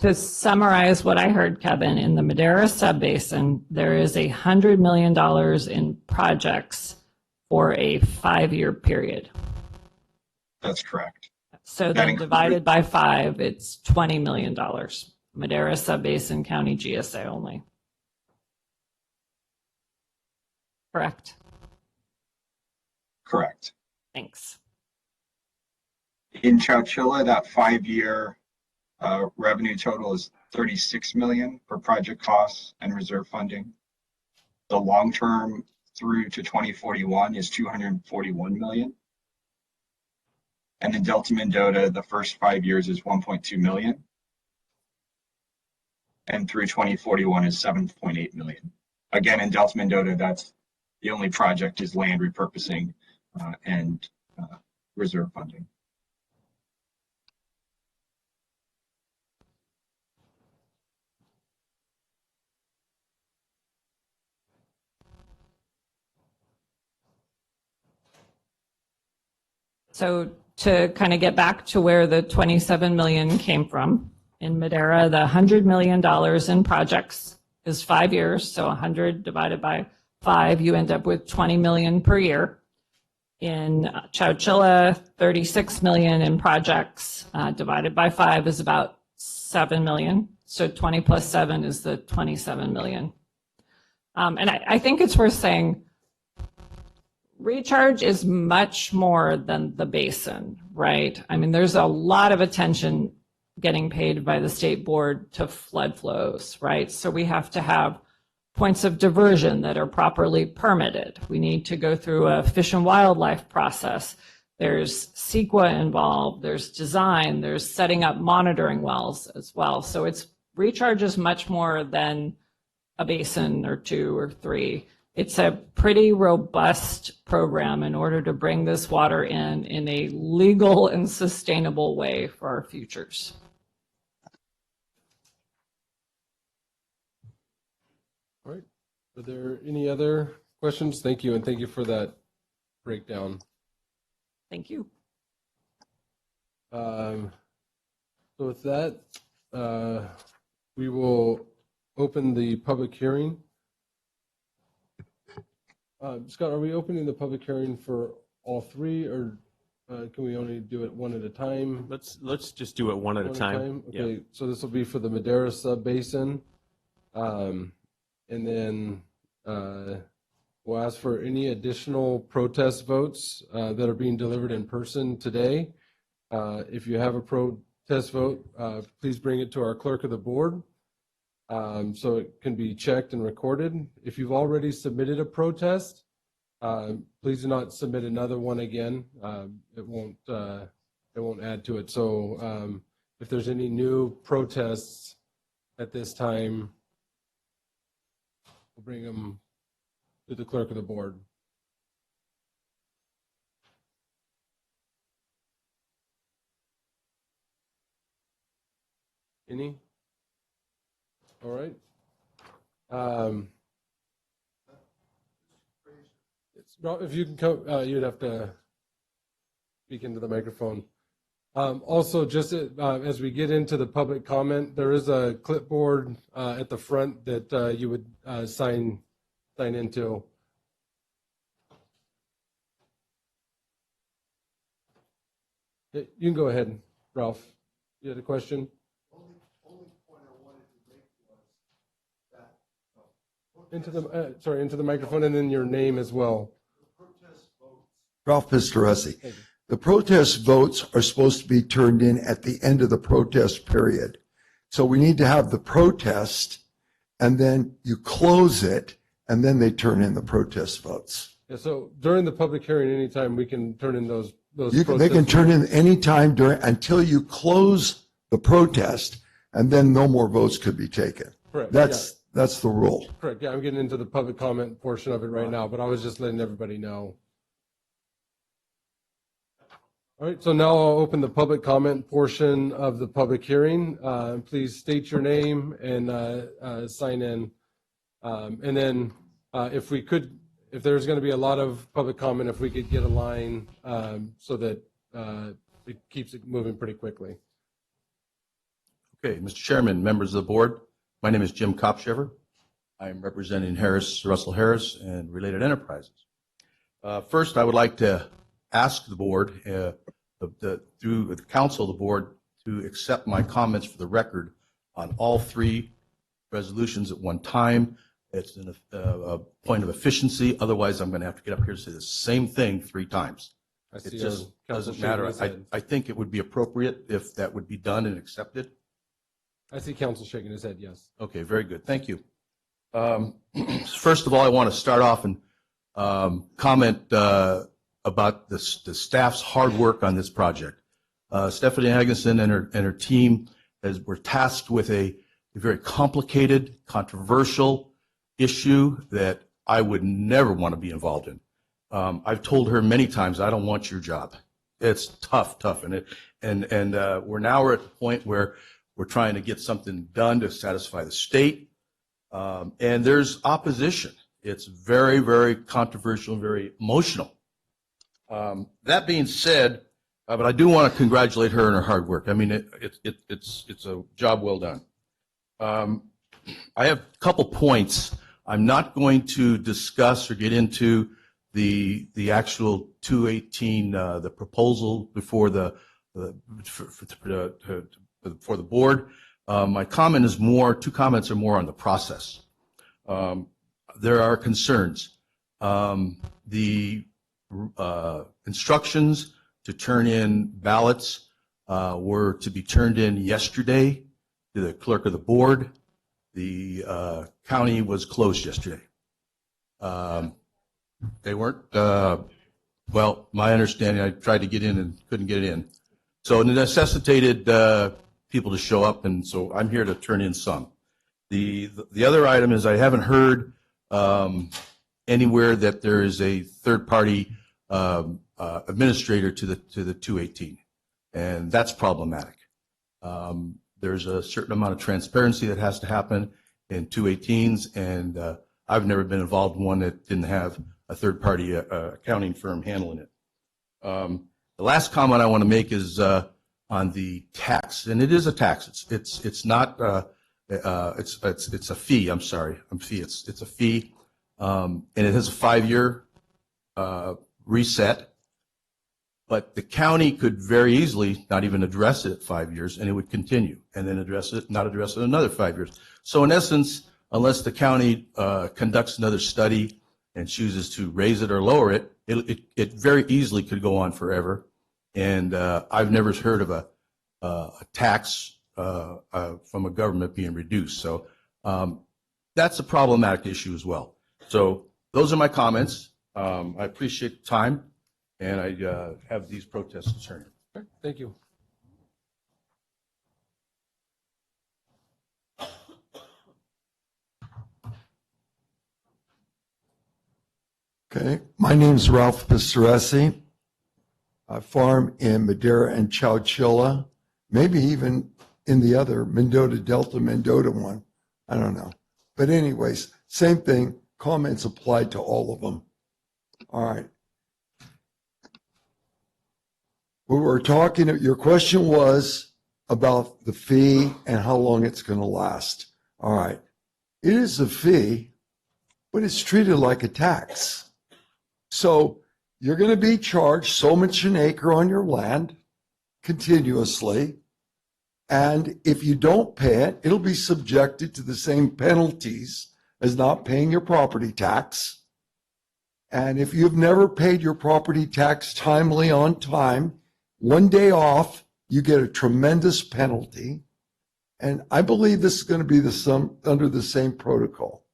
to summarize what I heard, Kevin, in the Madera Subbasin, there is $100 million in projects for a 5-year period. That's correct. So then divided by 5, it's $20 million. Madera Subbasin County GSA only. Correct? Correct. Thanks. In Chowchilla, that 5-year revenue total is $36 million for project costs and reserve funding. The long term through to 2041 is $241 million. And in Delta Mendota, the first 5 years is $1.2 million. And through 2041 is $7.8 million. Again, in Delta Mendota, that's the only project is land repurposing and reserve funding. So to kind of get back to where the 27 million came from, in Madera, the $100 million in projects is 5 years. So 100 divided by 5, you end up with 20 million per year. In Chowchilla, 36 million in projects divided by 5 is about 7 million. So 20 plus 7 is the 27 million. And I think it's worth saying recharge is much more than the basin, right? I mean, there's a lot of attention getting paid by the state board to flood flows, right? So we have to have points of diversion that are properly permitted. We need to go through a fish and wildlife process. There's CEQA involved, there's design, there's setting up monitoring wells as well. So it's recharge is much more than a basin or 2 or 3. It's a pretty robust program in order to bring this water in a legal and sustainable way for our futures. All right. Are there any other questions? Thank you, and thank you for that breakdown. Thank you. So with that, we will open the public hearing. Scott, are we opening the public hearing for all 3, or can we only do it one at a time? Let's just do it one at a time. Okay, Yeah. so this will be for the Madera sub-basin. And then we'll ask for any additional protest votes that are being delivered in person today. If you have a protest vote, please bring it to our clerk of the board so it can be checked and recorded. If you've already submitted a protest, please do not submit another one again. It won't add to it. So if there's any new protests at this time, we'll bring them to the clerk of the board. Any? All right. If you can come, you'd have to speak into the microphone. Also, just as we get into the public comment, there is a clipboard at the front that you would sign into. You can go ahead, Ralph. You had a question? Into the microphone, and then your name as well. Ralph Pistoresi. The protest votes are supposed to be turned in at the end of the protest period. So we need to have the protest, and then you close it, and then they turn in the protest votes. Yeah, so during the public hearing, anytime we can turn in those They can turn in any time until you close the protest, and then no more votes could be taken. Correct. That's the rule. Correct. Yeah, I'm getting into the public comment portion of it right now, but I was just letting everybody know. All right, so now I'll open the public comment portion of the public hearing. Please state your name and sign in. And then if there's going to be a lot of public comment, if we could get a line so that it keeps it moving pretty quickly. Okay, Mr. Chairman, members of the board, my name is Jim Kopshever. I am representing Russell Harris and Related Enterprises. First, I would like to ask the board, through the council of the board, to accept my comments for the record on all 3 resolutions at one time. It's a point of efficiency. Otherwise, I'm going to have to get up here and say the same thing 3 times. It just doesn't matter. I think it would be appropriate if that would be done and accepted. I see council shaking his head, yes. Okay, very good. Thank you. First of all, I want to start off and comment about the staff's hard work on this project. Stephanie Hagenson and her team were tasked with a very complicated, controversial issue that I would never want to be involved in. I've told her many times, I don't want your job. It's tough, and we're at the point where we're trying to get something done to satisfy the state, and there's opposition. It's very, very controversial and very emotional. That being said, But I do want to congratulate her on her hard work. I mean, it's a job well done. I have a couple points. I'm not going to discuss or get into the actual 218, the proposal before the board. My comment is more, two comments are more on the process. There are concerns. The instructions to turn in ballots were to be turned in yesterday to the clerk of the board. The county was closed yesterday. They weren't, well, my understanding, I tried to get in and couldn't get in. So it necessitated people to show up, and so I'm here to turn in some. The other item is I haven't heard anywhere that there is a third-party administrator to the 218, and that's problematic. There's a certain amount of transparency that has to happen in 218s, and I've never been involved in one that didn't have a third-party accounting firm handling it. The last comment I want to make is on the tax, and it is a tax. It's not it's a fee. I'm sorry, it's a fee, and it has a 5-year reset. But the county could very easily not even address it at 5 years, and it would continue, and then not address it another 5 years. So in essence, unless the county conducts another study and chooses to raise it or lower it, it very easily could go on forever. And I've never heard of a tax from a government being reduced. So that's a problematic issue as well. So those are my comments. I appreciate the time, and I have these protests concerning. Thank you. Okay, my name is Ralph Pistoresi. I farm in Madera and Chowchilla, maybe even in the other Mendota Delta, Mendota one. I don't know. But anyways, same thing. Comments apply to all of them. All right. We were talking, your question was about the fee and how long it's going to last. All right. It is a fee, but it's treated like a tax. So you're going to be charged so much an acre on your land continuously. And if you don't pay it, it'll be subjected to the same penalties as not paying your property tax. And if you've never paid your property tax timely on time, one day off, you get a tremendous penalty. And I believe this is going to be under the same protocol.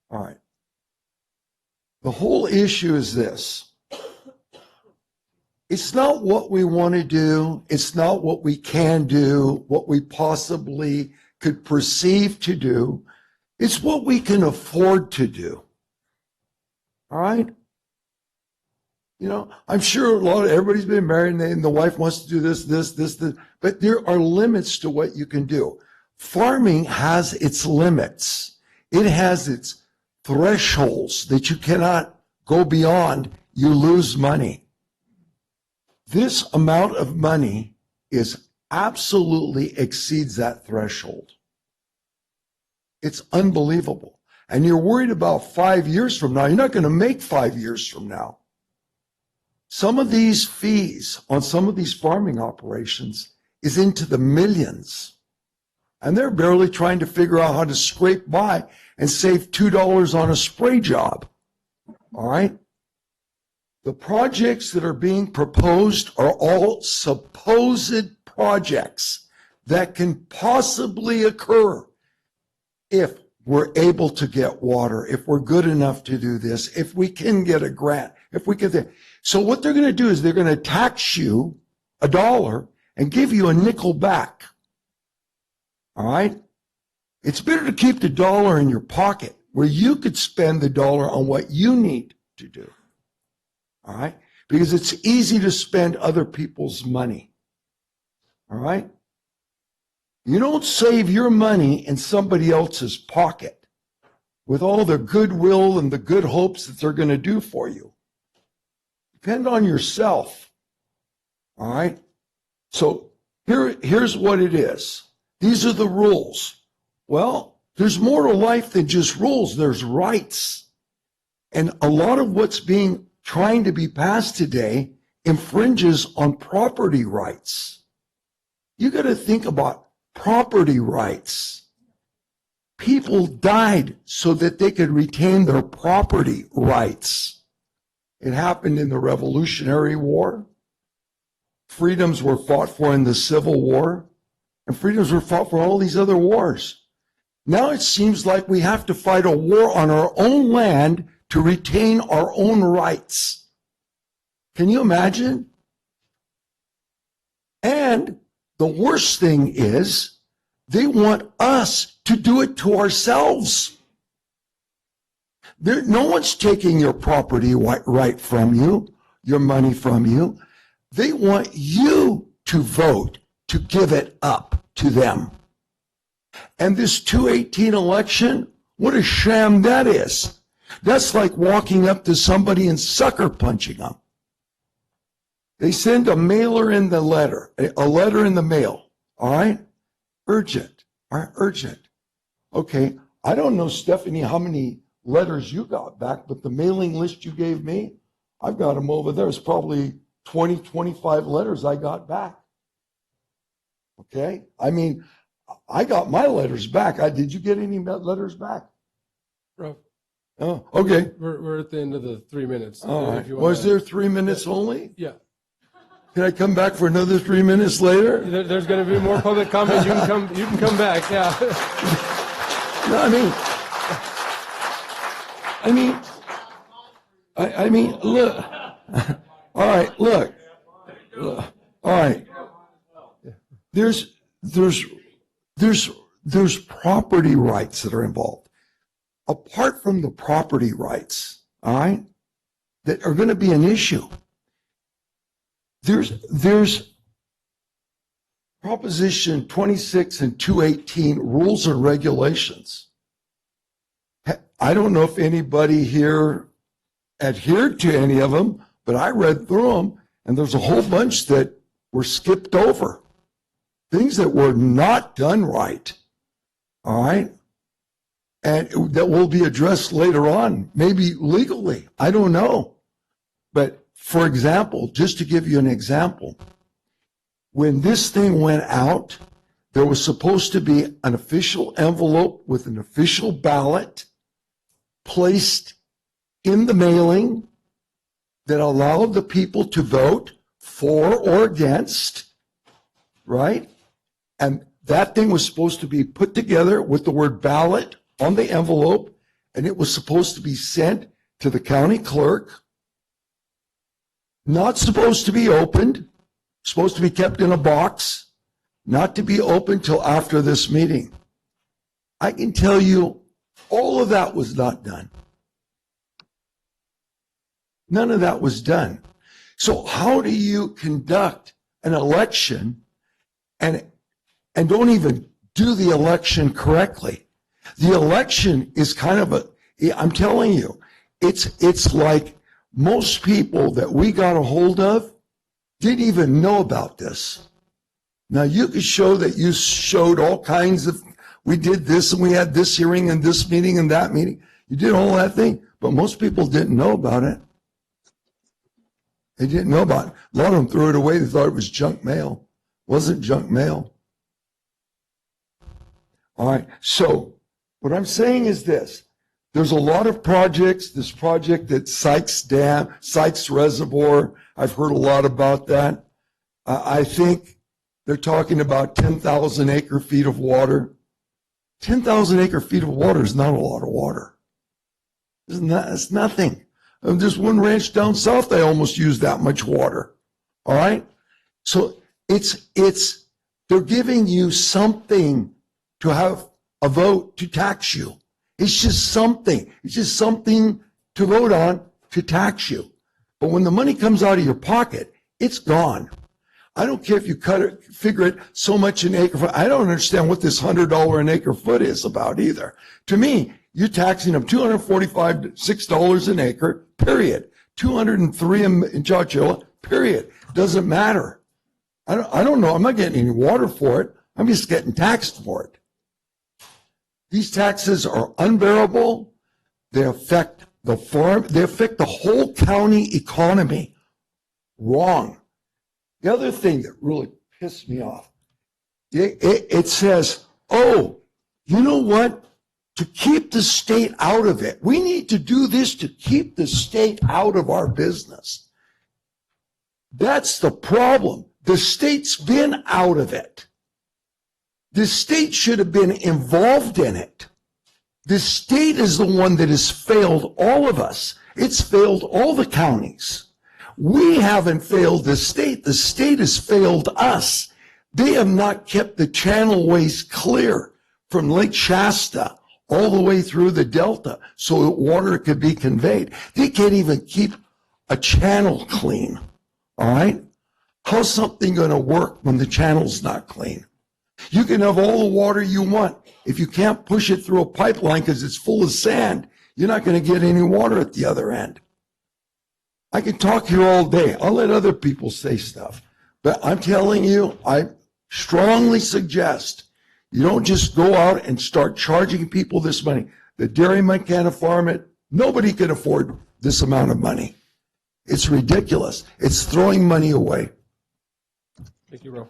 All right. The whole issue is this. It's not what we want to do. It's not what we can do, what we possibly could perceive to do. It's what we can afford to do. All right? You know, I'm sure everybody's been married and the wife wants to do this, but there are limits to what you can do. Farming has its limits. It has its thresholds that you cannot go beyond. You lose money. This amount of money absolutely exceeds that threshold. It's unbelievable. And you're worried about 5 years from now. You're not going to make 5 years from now. Some of these fees on some of these farming operations is into the millions. And they're barely trying to figure out how to scrape by and save $2 on a spray job. All right? The projects that are being proposed are all supposed projects that can possibly occur if we're able to get water, if we're good enough to do this, if we can get a grant, if we can. So what they're going to do is they're going to tax you $1 and give you a nickel back. All right? It's better to keep the $1 in your pocket where you could spend the $1 on what you need to do. All right? Because it's easy to spend other people's money. All right? You don't save your money in somebody else's pocket with all the goodwill and the good hopes that they're going to do for you. Depend on yourself. All right? So here's what it is. These are the rules. Well, there's more to life than just rules. There's rights. And a lot of what's trying to be passed today infringes on property rights. You got to think about property rights. People died so that they could retain their property rights. It happened in the Revolutionary War. Freedoms were fought for in the Civil War, and freedoms were fought for all these other wars. Now it seems like we have to fight a war on our own land to retain our own rights. Can you imagine? And the worst thing is, they want us to do it to ourselves. No one's taking your property right from you, your money from you. They want you to vote to give it up to them. And this 218 election, what a sham that is. That's like walking up to somebody and sucker punching them. They send a mailer in the letter, a letter in the mail, all right? Urgent, all right, urgent. Okay, I don't know, Stephanie, how many letters you got back, but the mailing list you gave me, I've got them over there. It's probably 20, 25 letters I got back. Okay, I mean, I got my letters back. Did you get any letters back? Rough. Oh, okay. We're at the end of the 3 minutes. All right. If you Was wanna- there 3 minutes only? Yeah. Can I come back for another 3 minutes later? There's going to be more public comment. You can come back. Yeah. No, I mean, look. All right, look. All right. There's property rights that are involved. Apart from the property rights, all right, that are going to be an issue. There's Proposition 26 and 218 rules and regulations. I don't know if anybody here adhered to any of them, but I read through them, and there's a whole bunch that were skipped over. Things that were not done right, all right? And that will be addressed later on, maybe legally, I don't know. But for example, just to give you an example, when this thing went out, there was supposed to be an official envelope with an official ballot placed in the mailing that allowed the people to vote for or against, right? And that thing was supposed to be put together with the word ballot on the envelope, and it was supposed to be sent to the county clerk. Not supposed to be opened, supposed to be kept in a box, not to be opened till after this meeting. I can tell you all of that was not done. None of that was done. So how do you conduct an election and don't even do the election correctly? The election is kind of I'm telling you, it's like most people that we got a hold of didn't even know about this. Now you could show that you showed all kinds of, we did this and we had this hearing and this meeting and that meeting. You did all that thing, but most people didn't know about it. They didn't know about it. A lot of them threw it away. They thought it was junk mail. It wasn't junk mail. All right. So what I'm saying is this. There's a lot of projects. This project at Sykes Dam, Sykes Reservoir, I've heard a lot about that. I think they're talking about 10,000 acre feet of water. 10,000 acre feet of water is not a lot of water. It's nothing. There's one ranch down south, they almost use that much water. All right? So they're giving you something to have a vote to tax you. It's just something. It's just something to vote on to tax you. But when the money comes out of your pocket, it's gone. I don't care if you figure it so much an acre foot. I don't understand what this $100 an acre foot is about either. To me, you're taxing them $246 an acre, period. $203 in Chowchilla, period. Doesn't matter. I don't know. I'm not getting any water for it. I'm just getting taxed for it. These taxes are unbearable. They affect the farm. They affect the whole county economy. Wrong. The other thing that really pissed me off, it says, oh, you know what? To keep the state out of it, we need to do this to keep the state out of our business. That's the problem. The state's been out of it. The state should have been involved in it. The state is the one that has failed all of us. It's failed all the counties. We haven't failed the state. The state has failed us. They have not kept the channelways clear from Lake Shasta all the way through the Delta so that water could be conveyed. They can't even keep a channel clean. All right? How's something going to work when the channel's not clean? You can have all the water you want. If you can't push it through a pipeline because it's full of sand, you're not going to get any water at the other end. I can talk here all day. I'll let other people say stuff. But I'm telling you, I strongly suggest you don't just go out and start charging people this money. The dairyman can't afford it. Nobody can afford this amount of money. It's ridiculous. It's throwing money away. Thank you, Ro.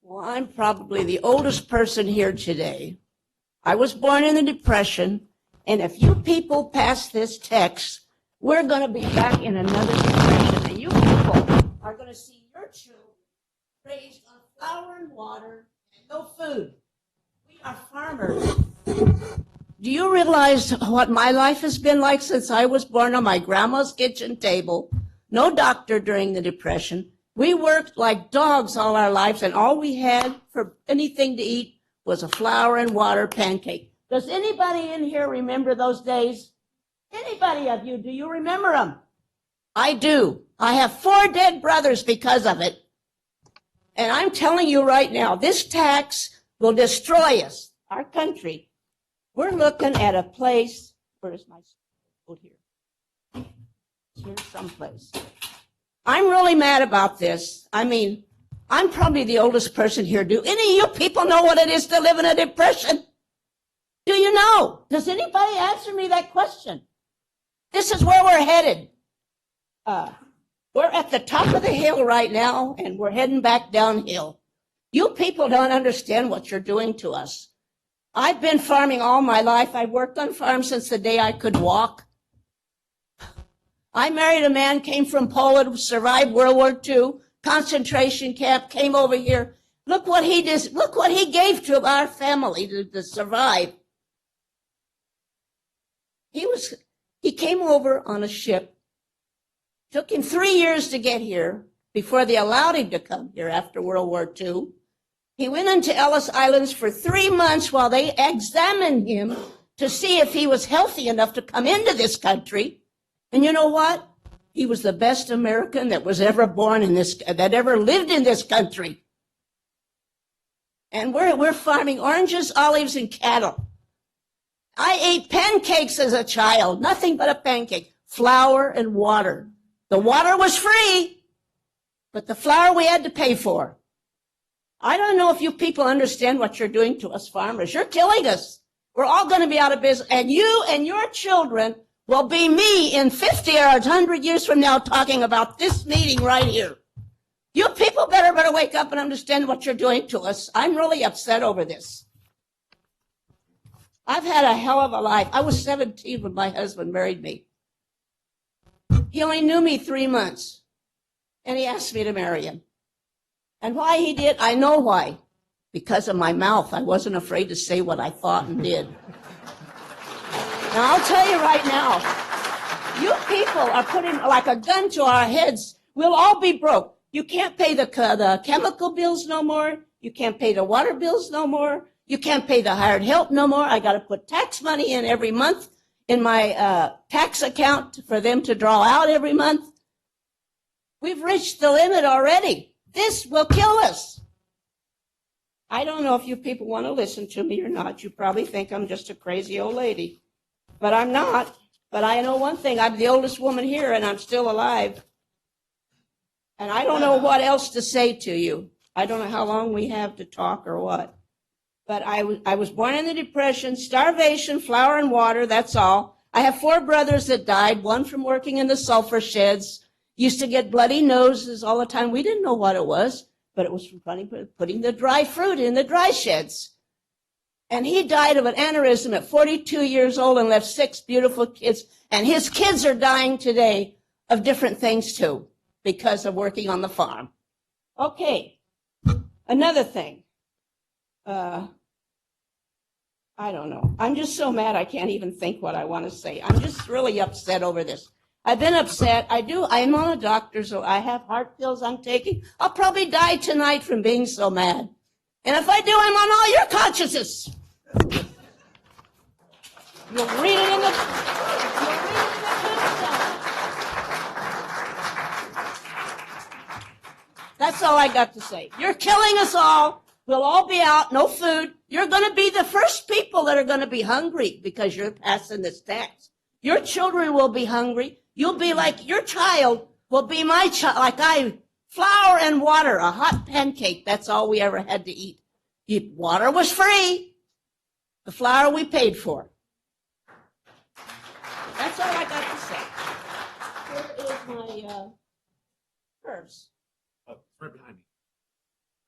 Well, I'm probably the oldest person here today. I was born in the Depression, and if you people pass this text, we're going to be back in another depression, and you people are going to see your children raised on flour and water and no food. We are farmers. Do you realize what my life has been like since I was born on my grandma's kitchen table? No doctor during the Depression. We worked like dogs all our lives, and all we had for anything to eat was a flour and water pancake. Does anybody in here remember those days? Anybody of you, do you remember them? I do. I have 4 dead brothers because of it. And I'm telling you right now, this tax will destroy us, our country. We're looking at a place, where's my quote here? Here's someplace. I'm really mad about this. I mean, I'm probably the oldest person here. Do any of you people know what it is to live in a depression? Do you know? Does anybody answer me that question? This is where we're headed. We're at the top of the hill right now, and we're heading back downhill. You people don't understand what you're doing to us. I've been farming all my life. I've worked on farms since the day I could walk. I married a man, came from Poland, survived World War II, concentration camp, came over here. Look what he did. Look what he gave to our family to survive. He came over on a ship. Took him 3 years to get here before they allowed him to come here after World War II. He went into Ellis Islands for 3 months while they examined him to see if he was healthy enough to come into this country. And you know what? He was the best American that was ever born in this, that ever lived in this country. And we're farming oranges, olives, and cattle. I ate pancakes as a child, nothing but a pancake, flour and water. The water was free, but the flour we had to pay for. I don't know if you people understand what you're doing to us farmers. You're killing us. We're all going to be out of business, and you and your children will be me in 50 or 100 years from now talking about this meeting right here. You people better wake up and understand what you're doing to us. I'm really upset over this. I've had a hell of a life. I was 17 when my husband married me. He only knew me 3 months, and he asked me to marry him. And why he did, I know why. Because of my mouth. I wasn't afraid to say what I thought and did. Now, I'll tell you right now, you people are putting like a gun to our heads. We'll all be broke. You can't pay the chemical bills no more. You can't pay the water bills no more. You can't pay the hired help no more. I got to put tax money in every month in my tax account for them to draw out every month. We've reached the limit already. This will kill us. I don't know if you people want to listen to me or not. You probably think I'm just a crazy old lady, but I'm not. But I know one thing. I'm the oldest woman here, and I'm still alive. And I don't know what else to say to you. I don't know how long we have to talk or what. But I was born in the Depression, starvation, flour and water, that's all. I have 4 brothers that died, one from working in the sulfur sheds. Used to get bloody noses all the time. We didn't know what it was, but it was from putting the dry fruit in the dry sheds. And he died of an aneurysm at 42 years old and left 6 beautiful kids. And his kids are dying today of different things too, because of working on the farm. Okay, another thing. I don't know. I'm just so mad I can't even think what I want to say. I'm just really upset over this. I've been upset. I'm on a doctor's. I have heart pills I'm taking. I'll probably die tonight from being so mad. And if I do, I'm on all your consciences. You'll read it in the. That's all I got to say. You're killing us all. We'll all be out, no food. You're going to be the first people that are going to be hungry because you're passing this tax. Your children will be hungry. You'll be like, your child will be my child, flour and water, a hot pancake. That's all we ever had to eat. Water was free. The flour we paid for. That's all I got to say. Here is my purse. Right behind me.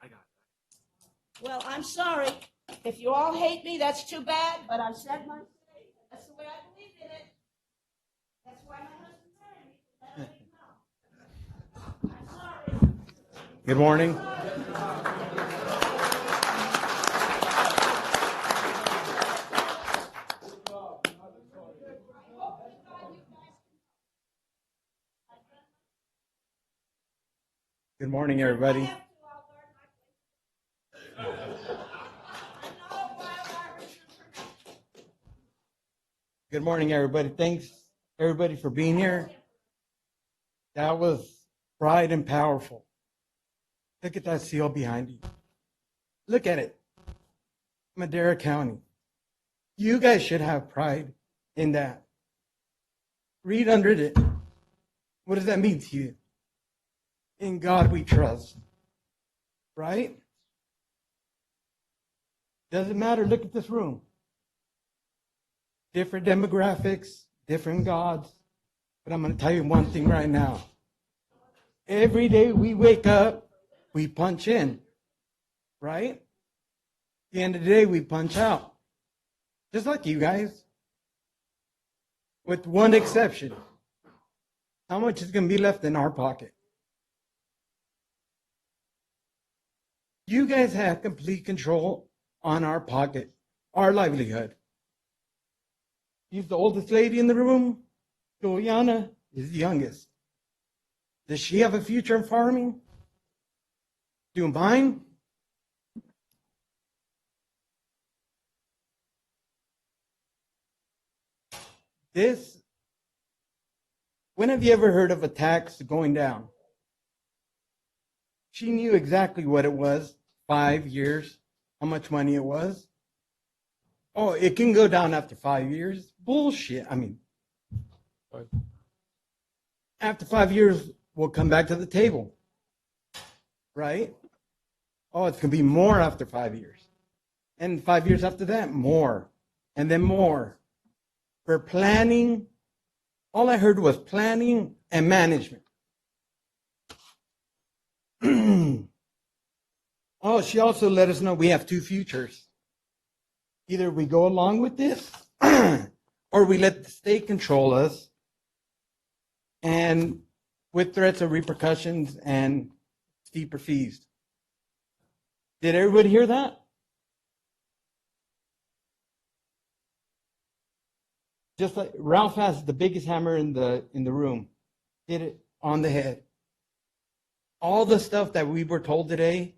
I got it. Well, I'm sorry. If you all hate me, that's too bad, but I've said my say. That's the way I believe in it. That's why my husband's married me. I'm sorry. Good morning. Good morning, everybody. Good morning, everybody. Thanks, everybody, for being here. That was bright and powerful. Look at that seal behind you. Look at it. Madera County. You guys should have pride in that. Read under it. What does that mean to you? In God we trust. Right? Doesn't matter. Look at this room. Different demographics, different gods. But I'm going to tell you one thing right now. Every day we wake up, we punch in. Right? At the end of the day, we punch out. Just like you guys. With one exception. How much is going to be left in our pocket? You guys have complete control on our pocket, our livelihood. She's the oldest lady in the room. Juliana is the youngest. Does she have a future in farming? Do mine? When have you ever heard of a tax going down? She knew exactly what it was, 5 years, how much money it was. Oh, it can go down after 5 years. Bullshit. After 5 years, we'll come back to the table. Right? Oh, it's going to be more after 5 years. And 5 years after that, more. And then more. For planning, all I heard was planning and management. Oh, she also let us know we have 2 futures. Either we go along with this or we let the state control us and with threats of repercussions and steeper fees. Did everybody hear that? Just like Ralph has the biggest hammer in the room. Hit it on the head. All the stuff that we were told today,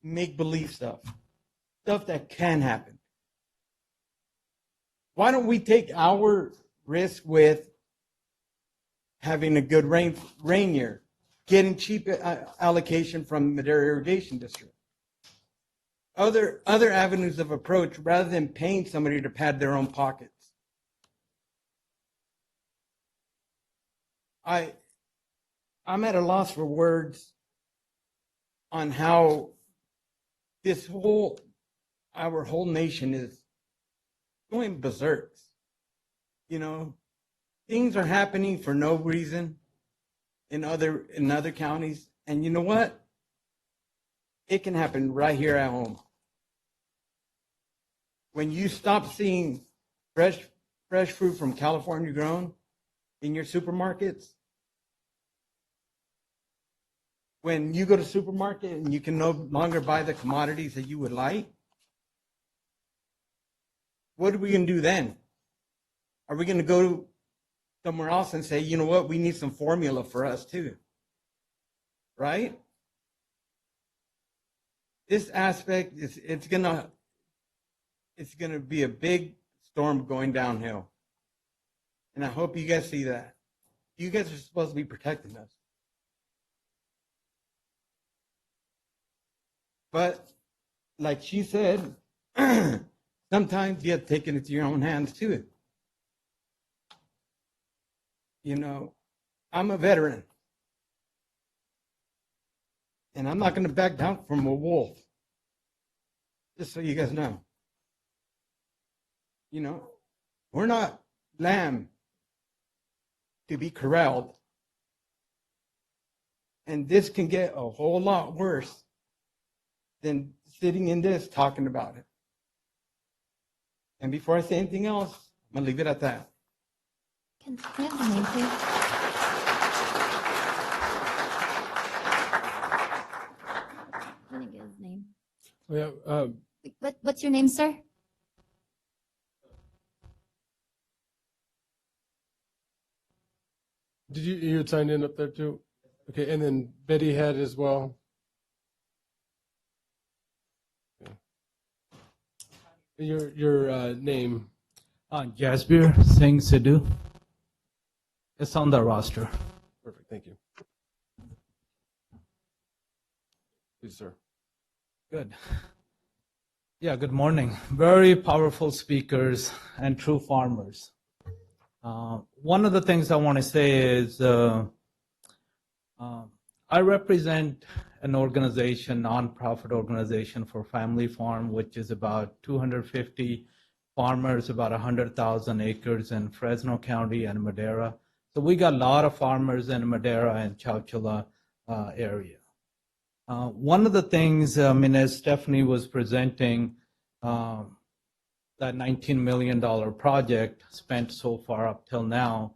make-believe stuff. Stuff that can happen. Why don't we take our risk with having a good rain year, getting cheap allocation from Madera Irrigation District. Other avenues of approach rather than paying somebody to pad their own pockets. I'm at a loss for words on how our whole nation is going berserk. You know, things are happening for no reason in other counties, and you know what? It can happen right here at home. When you stop seeing fresh fruit from California grown in your supermarkets, when you go to supermarket and you can no longer buy the commodities that you would like, what are we going to do then? Are we going to go somewhere else and say, you know what, we need some formula for us too? Right? This aspect it's gonna be a big storm going downhill. And I hope you guys see that. You guys are supposed to be protecting us. But like she said, sometimes you have to take it into your own hands too. You know, I'm a veteran. And I'm not going to back down from a wolf. Just so you guys know. You know, we're not lamb to be corralled. And this can get a whole lot worse than sitting in this talking about it. And before I say anything else, I'm going to leave it at that. Can I have the name, please? I didn't get his name. Yeah, What's your name, sir? did you had signed in up there too? Okay, and then Betty had as well. Okay. Your name. Jasbir Singh Sidhu. It's on the roster. Perfect, thank you. Please, sir. Good. Yeah, good morning. Very powerful speakers and true farmers. One of the things I want to say is I represent an organization, nonprofit organization for family farm, which is about 250 farmers, about 100,000 acres in Fresno County and Madera. So we got a lot of farmers in Madera and Chowchilla area. One of the things, as Stephanie was presenting, that $19 million project spent so far up till now,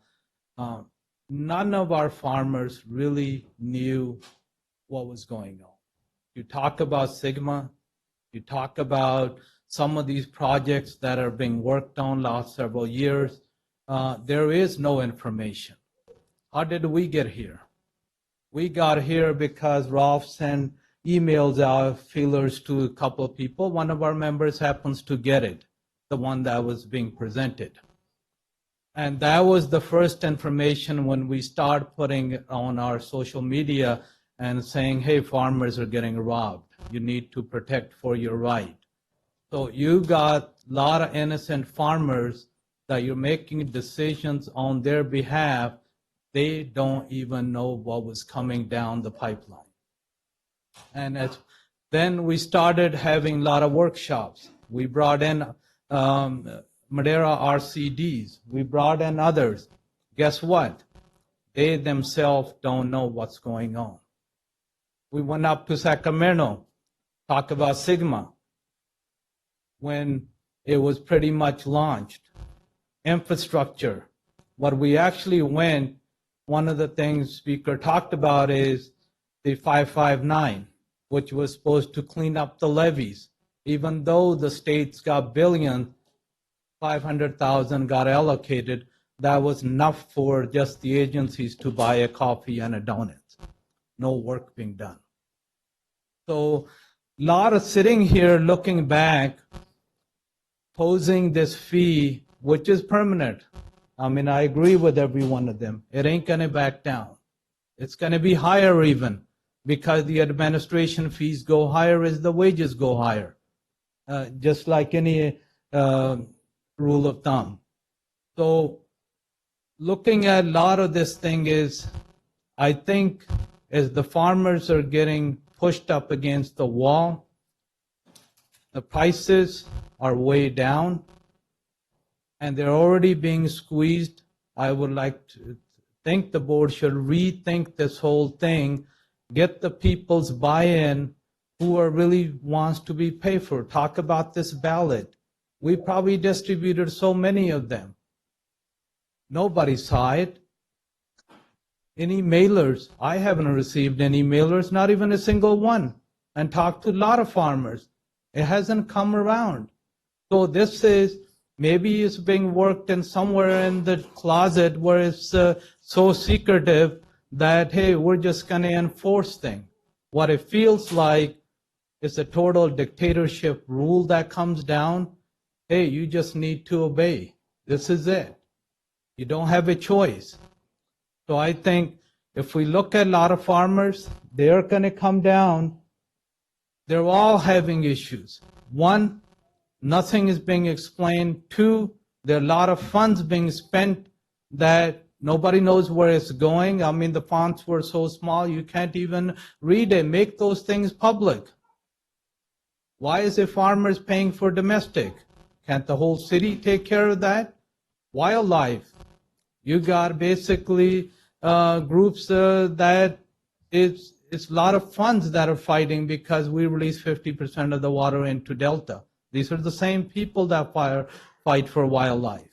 none of our farmers really knew what was going on. You talk about Sigma, you talk about some of these projects that are being worked on last several years, there is no information. How did we get here? We got here because Rolf sent emails out, feelers to a couple of people. One of our members happens to get it, the one that was being presented. And that was the first information when we start putting it on our social media and saying, hey, farmers are getting robbed. You need to protect for your right. So you got a lot of innocent farmers that you're making decisions on their behalf. They don't even know what was coming down the pipeline. And then we started having a lot of workshops. We brought in Madera RCDs. We brought in others. Guess what? They themselves don't know what's going on. We went up to Sacramento, talk about Sigma, when it was pretty much launched. Infrastructure. What we actually went, one of the things speaker talked about is the 559, which was supposed to clean up the levees. Even though the states got billions, 500,000 got allocated, that was enough for just the agencies to buy a coffee and a donut. No work being done. So a lot of sitting here looking back, posing this fee, which is permanent. I mean, I agree with every one of them. It ain't going to back down. It's going to be higher even because the administration fees go higher as the wages go higher, just like any rule of thumb. So looking at a lot of this thing is, I think as the farmers are getting pushed up against the wall, the prices are way down and they're already being squeezed. I would like to think the board should rethink this whole thing, get the people's buy-in who are really wants to be paid for. Talk about this ballot. We probably distributed so many of them. Nobody saw it. Any mailers? I haven't received any mailers, not even a single one, and talked to a lot of farmers. It hasn't come around. So this is, maybe it's being worked in somewhere in the closet where it's so secretive that, hey, we're just going to enforce things. What it feels like is a total dictatorship rule that comes down. Hey, you just need to obey. This is it. You don't have a choice. So I think if we look at a lot of farmers, they're going to come down. They're all having issues. One, nothing is being explained. Two, there are a lot of funds being spent that nobody knows where it's going. I mean, the fonts were so small you can't even read it. Make those things public. Why is the farmers paying for domestic? Can't the whole city take care of that? Wildlife. You got basically groups that it's a lot of funds that are fighting because we release 50% of the water into Delta. These are the same people that fight for wildlife.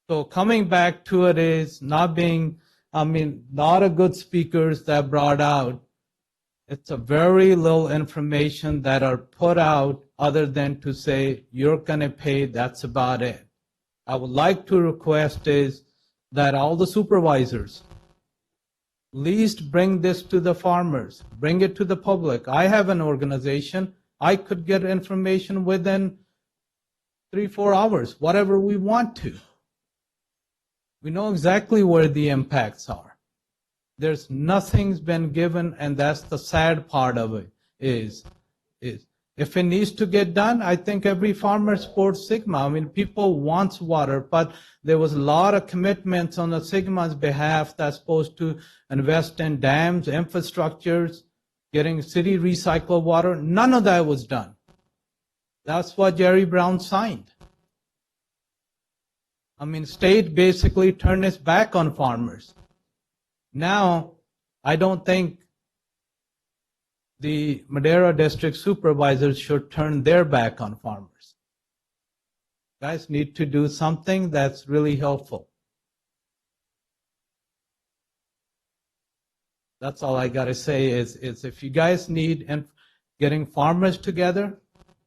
So coming back to it is not being, I mean, a lot of good speakers that brought out. It's a very little information that are put out other than to say, you're going to pay, that's about it. I would like to request is that all the supervisors least bring this to the farmers, bring it to the public. I have an organization. I could get information within 3-4 hours, whatever we want to. We know exactly where the impacts are. There's nothing's been given, and that's the sad part of it is if it needs to get done, I think every farmer supports Sigma. I mean, people want water, but there was a lot of commitments on the Sigma's behalf that's supposed to invest in dams, infrastructures, getting city recycled water. None of that was done. That's what Jerry Brown signed. I mean, state basically turned its back on farmers. Now, I don't think the Madera district supervisors should turn their back on farmers. Guys need to do something that's really helpful. That's all I got to say is if you guys need getting farmers together,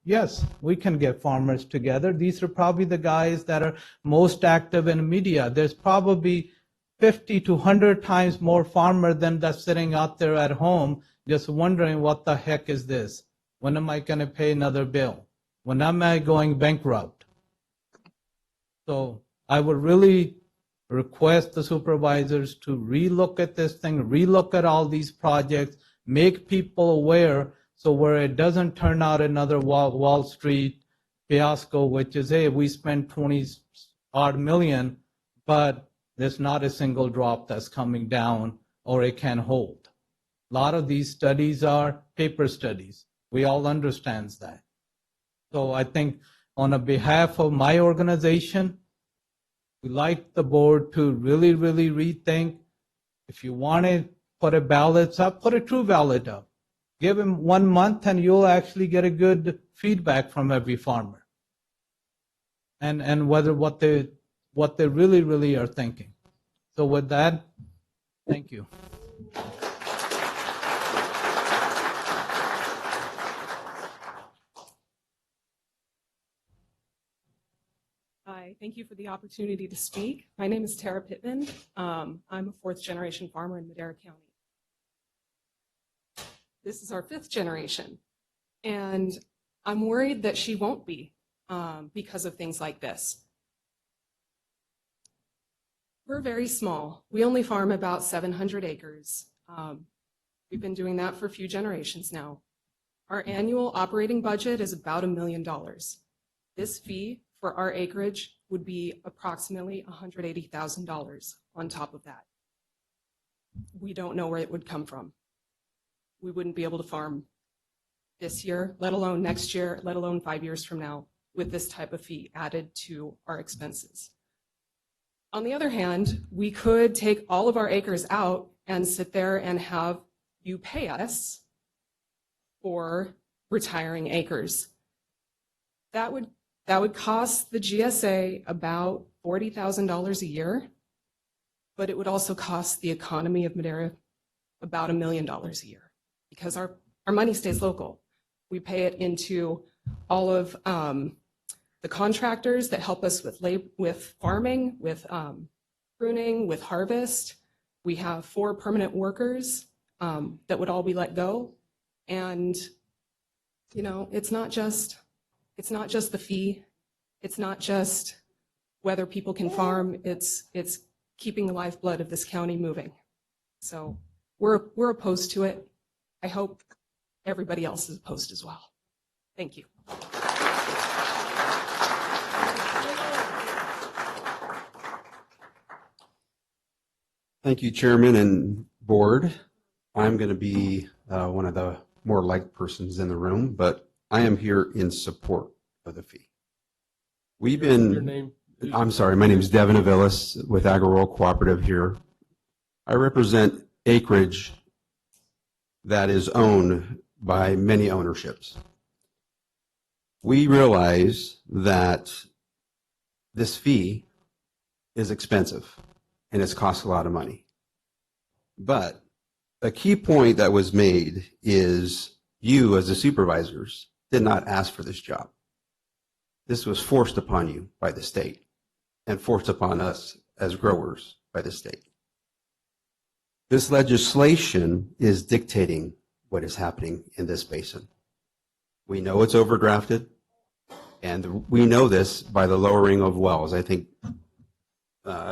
yes, we can get farmers together. These are probably the guys that are most active in media. There's probably 50 to 100 times more farmer than that's sitting out there at home just wondering what the heck is this? When am I going to pay another bill? When am I going bankrupt? So I would really request the supervisors to relook at this thing, relook at all these projects, make people aware so where it doesn't turn out another Wall Street fiasco, which is, hey, we spent 20-odd million, but there's not a single drop that's coming down or it can hold. A lot of these studies are paper studies. We all understand that. So I think on a behalf of my organization, we like the board to really, really rethink. If you want to put a ballot up, put a true ballot up. Give them 1 month and you'll actually get a good feedback from every farmer. And whether what they really, really are thinking. So with that, thank you. Hi, thank you for the opportunity to speak. My name is Tara Pittman. I'm a fourth-generation farmer in Madera County. This is our fifth generation, and I'm worried that she won't be because of things like this. We're very small. We only farm about 700 acres. We've been doing that for a few generations now. Our annual operating budget is about $1 million. This fee for our acreage would be approximately $180,000 on top of that. We don't know where it would come from. We wouldn't be able to farm this year, let alone next year, let alone 5 years from now, with this type of fee added to our expenses. On the other hand, we could take all of our acres out and sit there and have you pay us for retiring acres. That would cost the GSA about $40,000 a year, but it would also cost the economy of Madera about $1 million a year because our money stays local. We pay it into all of the contractors that help us with farming, with pruning, with harvest. We have 4 permanent workers that would all be let go. And, you know, it's not just the fee. It's not just whether people can farm. It's keeping the lifeblood of this county moving. So we're opposed to it. I hope everybody else is opposed as well. Thank you. Thank you, Chairman and Board. I'm going to be one of the more liked persons in the room, but I am here in support of the fee. We've been, Your name, please. I'm sorry, my name is Devin Avilis with Agri-Rural Cooperative here. I represent acreage that is owned by many ownerships. We realize that this fee is expensive and it's cost a lot of money. But a key point that was made is you as the supervisors did not ask for this job. This was forced upon you by the state and forced upon us as growers by the state. This legislation is dictating what is happening in this basin. We know it's overdrafted, and we know this by the lowering of wells. I think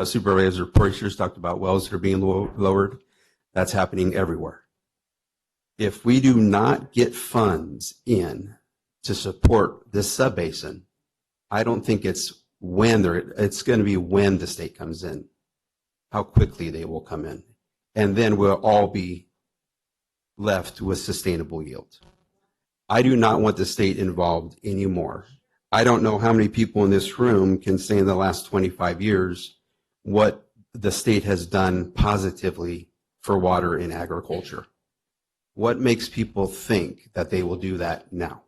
Supervisor Poitras talked about wells that are being lowered. That's happening everywhere. If we do not get funds in to support this subbasin, I don't think it's going to be when the state comes in, how quickly they will come in. And then we'll all be left with sustainable yield. I do not want the state involved anymore. I don't know how many people in this room can say in the last 25 years what the state has done positively for water in agriculture. What makes people think that they will do that now?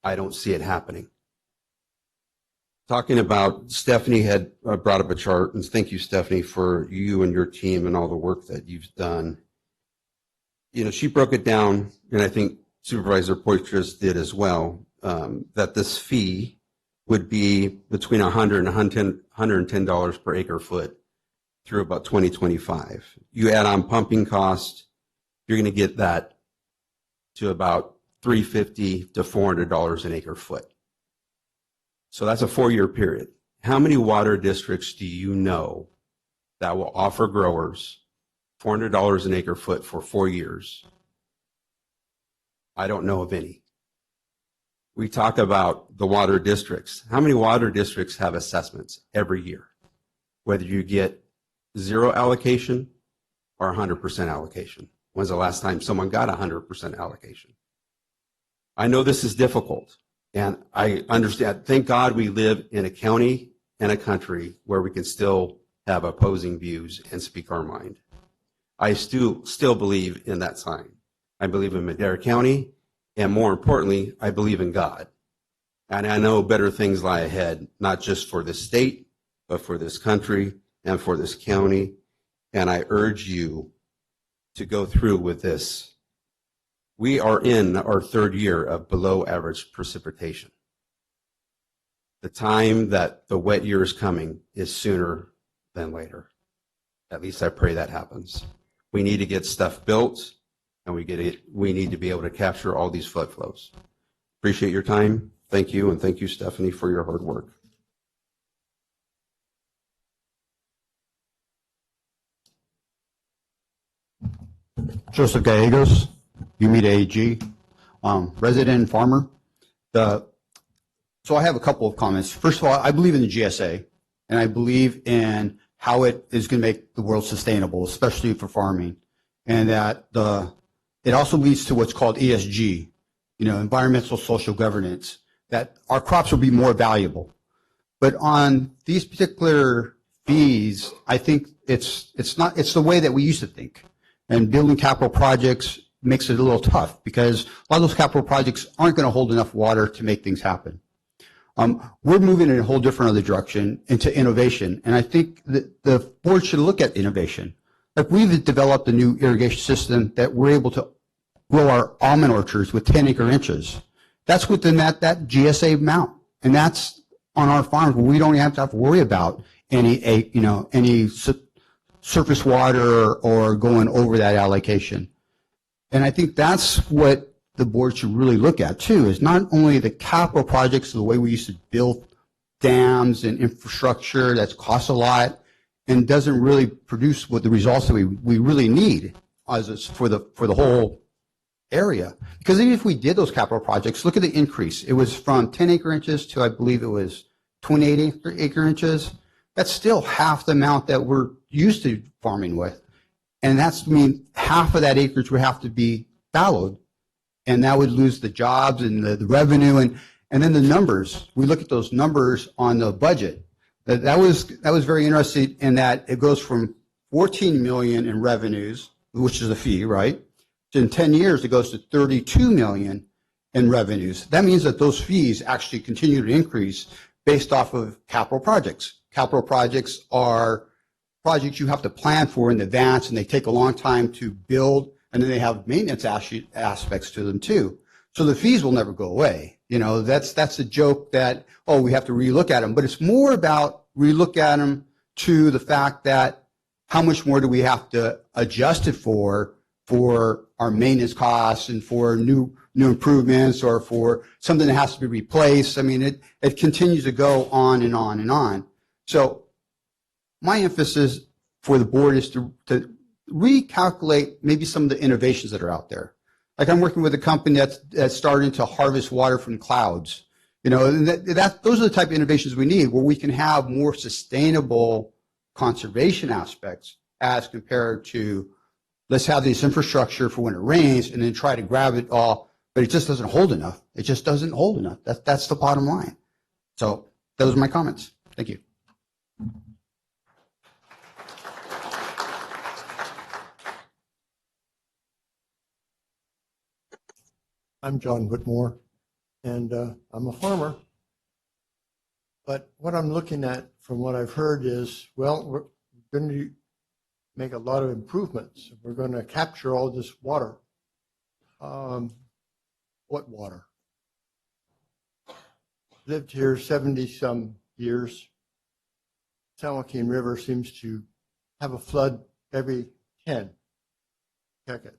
I don't see it happening. Talking about, Stephanie had brought up a chart, and thank you, Stephanie, for you and your team and all the work that you've done. You know, she broke it down, and I think Supervisor Poitras did as well, that this fee would be between $100 and $110 per acre foot through about 2025. You add on pumping cost, you're going to get that to about $350 to $400 an acre foot. So that's a 4-year period. How many water districts do you know that will offer growers $400 an acre foot for 4 years? I don't know of any. We talk about the water districts. How many water districts have assessments every year? Whether you get 0 allocation or 100% allocation. When's the last time someone got 100% allocation? I know this is difficult, and I understand. Thank God we live in a county and a country where we can still have opposing views and speak our mind. I still believe in that sign. I believe in Madera County, and more importantly, I believe in God. And I know better things lie ahead, not just for this state, but for this country and for this county. And I urge you to go through with this. We are in our 3rd year of below average precipitation. The time that the wet year is coming is sooner than later. At least I pray that happens. We need to get stuff built, and we need to be able to capture all these flood flows. Appreciate your time. Thank you, and thank you, Stephanie, for your hard work. Joseph Gallegos, UMITA AG, resident farmer. So I have a couple of comments. First of all, I believe in the GSA, and I believe in how it is going to make the world sustainable, especially for farming, and that it also leads to what's called ESG, environmental social governance, that our crops will be more valuable. But on these particular fees, I think it's the way that we used to think. And building capital projects makes it a little tough because a lot of those capital projects aren't going to hold enough water to make things happen. We're moving in a whole different other direction into innovation, and I think that the board should look at innovation. Like we've developed a new irrigation system that we're able to grow our almond orchards with 10-acre inches. That's within that GSA amount, and that's on our farms where we don't have to worry about any surface water or going over that allocation. And I think that's what the board should really look at too, is not only the capital projects, the way we used to build dams and infrastructure that's cost a lot and doesn't really produce what the results that we really need for the whole area. Because even if we did those capital projects, look at the increase. It was from 10-acre inches to I believe it was 28-acre inches. That's still half the amount that we're used to farming with. And that's half of that acreage would have to be fallowed. And that would lose the jobs and the revenue and then the numbers. We look at those numbers on the budget. That was very interesting in that it goes from 14 million in revenues, which is a fee, right? In 10 years, it goes to 32 million in revenues. That means that those fees actually continue to increase based off of capital projects. Capital projects are projects you have to plan for in advance, and they take a long time to build, and then they have maintenance aspects to them too. So the fees will never go away. That's a joke that, we have to relook at them, but it's more about relook at them to the fact that how much more do we have to adjust it for our maintenance costs and for new improvements or for something that has to be replaced. I mean, it continues to go on and on and on. So my emphasis for the board is to recalculate maybe some of the innovations that are out there. Like I'm working with a company that's starting to harvest water from clouds. Those are the type of innovations we need, where we can have more sustainable conservation aspects as compared to let's have this infrastructure for when it rains and then try to grab it all, but it just doesn't hold enough. It just doesn't hold enough. That's the bottom line. So those are my comments. Thank you. I'm John Whitmore, and I'm a farmer. But what I'm looking at from what I've heard is, we're going to make a lot of improvements. We're going to capture all this water. What water? Lived here 70-some years. San Joaquin River seems to have a flood every 10. Check it.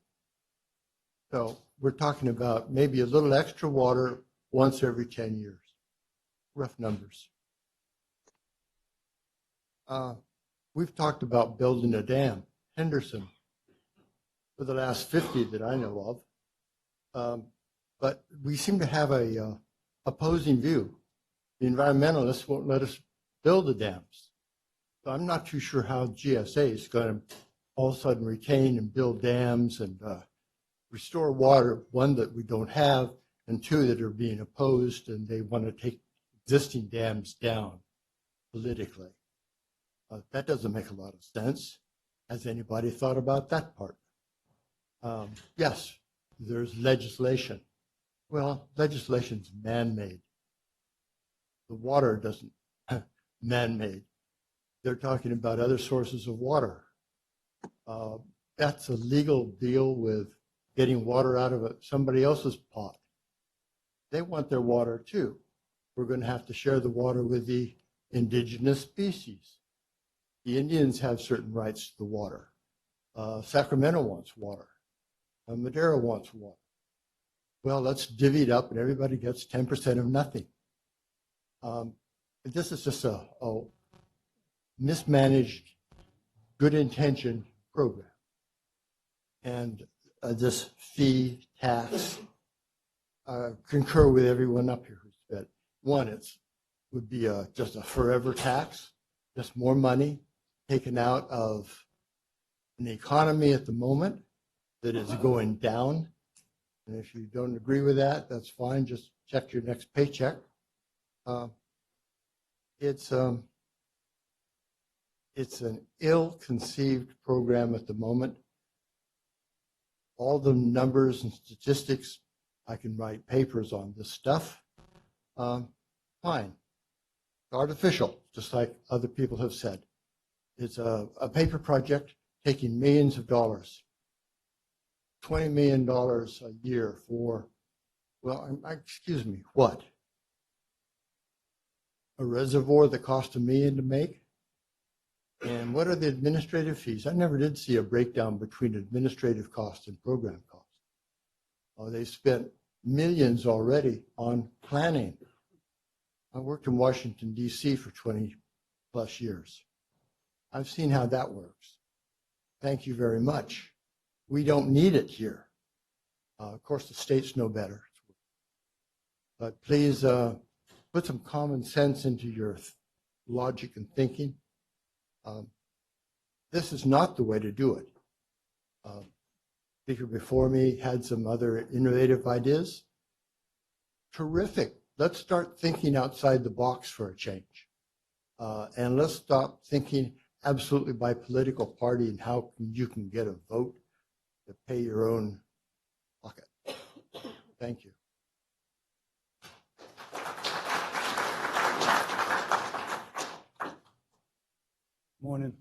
So we're talking about maybe a little extra water once every 10 years. Rough numbers. We've talked about building a dam, Henderson, for the last 50 that I know of. But we seem to have a opposing view. The environmentalists won't let us build the dams. So I'm not too sure how GSA is going to all of a sudden retain and build dams and restore water, one, that we don't have, and two, that are being opposed, and they want to take existing dams down politically. That doesn't make a lot of sense. Has anybody thought about that part? Yes, there's legislation. Well, legislation's man-made. The water doesn't man-made. They're talking about other sources of water. That's a legal deal with getting water out of somebody else's pot. They want their water too. We're going to have to share the water with the indigenous species. The Indians have certain rights to the water. Sacramento wants water. Madera wants water. Well, let's divvy it up and everybody gets 10% of nothing. This is just a mismanaged, good intentioned program. And this fee tax, concur with everyone up here who said, one, would be just a forever tax, just more money taken out of an economy at the moment that is going down. And if you don't agree with that, that's fine. Just check your next paycheck. It's an ill-conceived program at the moment. All the numbers and statistics, I can write papers on this stuff. Fine. It's artificial, just like other people have said. It's a paper project taking millions of dollars. $20 million a year for, well, excuse me, what? A reservoir that cost $1 million to make? And what are the administrative fees? I never did see a breakdown between administrative costs and program costs. Oh, they spent millions already on planning. I worked in Washington, D.C. for 20 plus years. I've seen how that works. Thank you very much. We don't need it here. Of course, the states know better. But please put some common sense into your logic and thinking. This is not the way to do it. Speaker before me had some other innovative ideas. Terrific. Let's start thinking outside the box for a change. And let's stop thinking absolutely by political party and how you can get a vote to pay your own pocket. Thank you. Morning.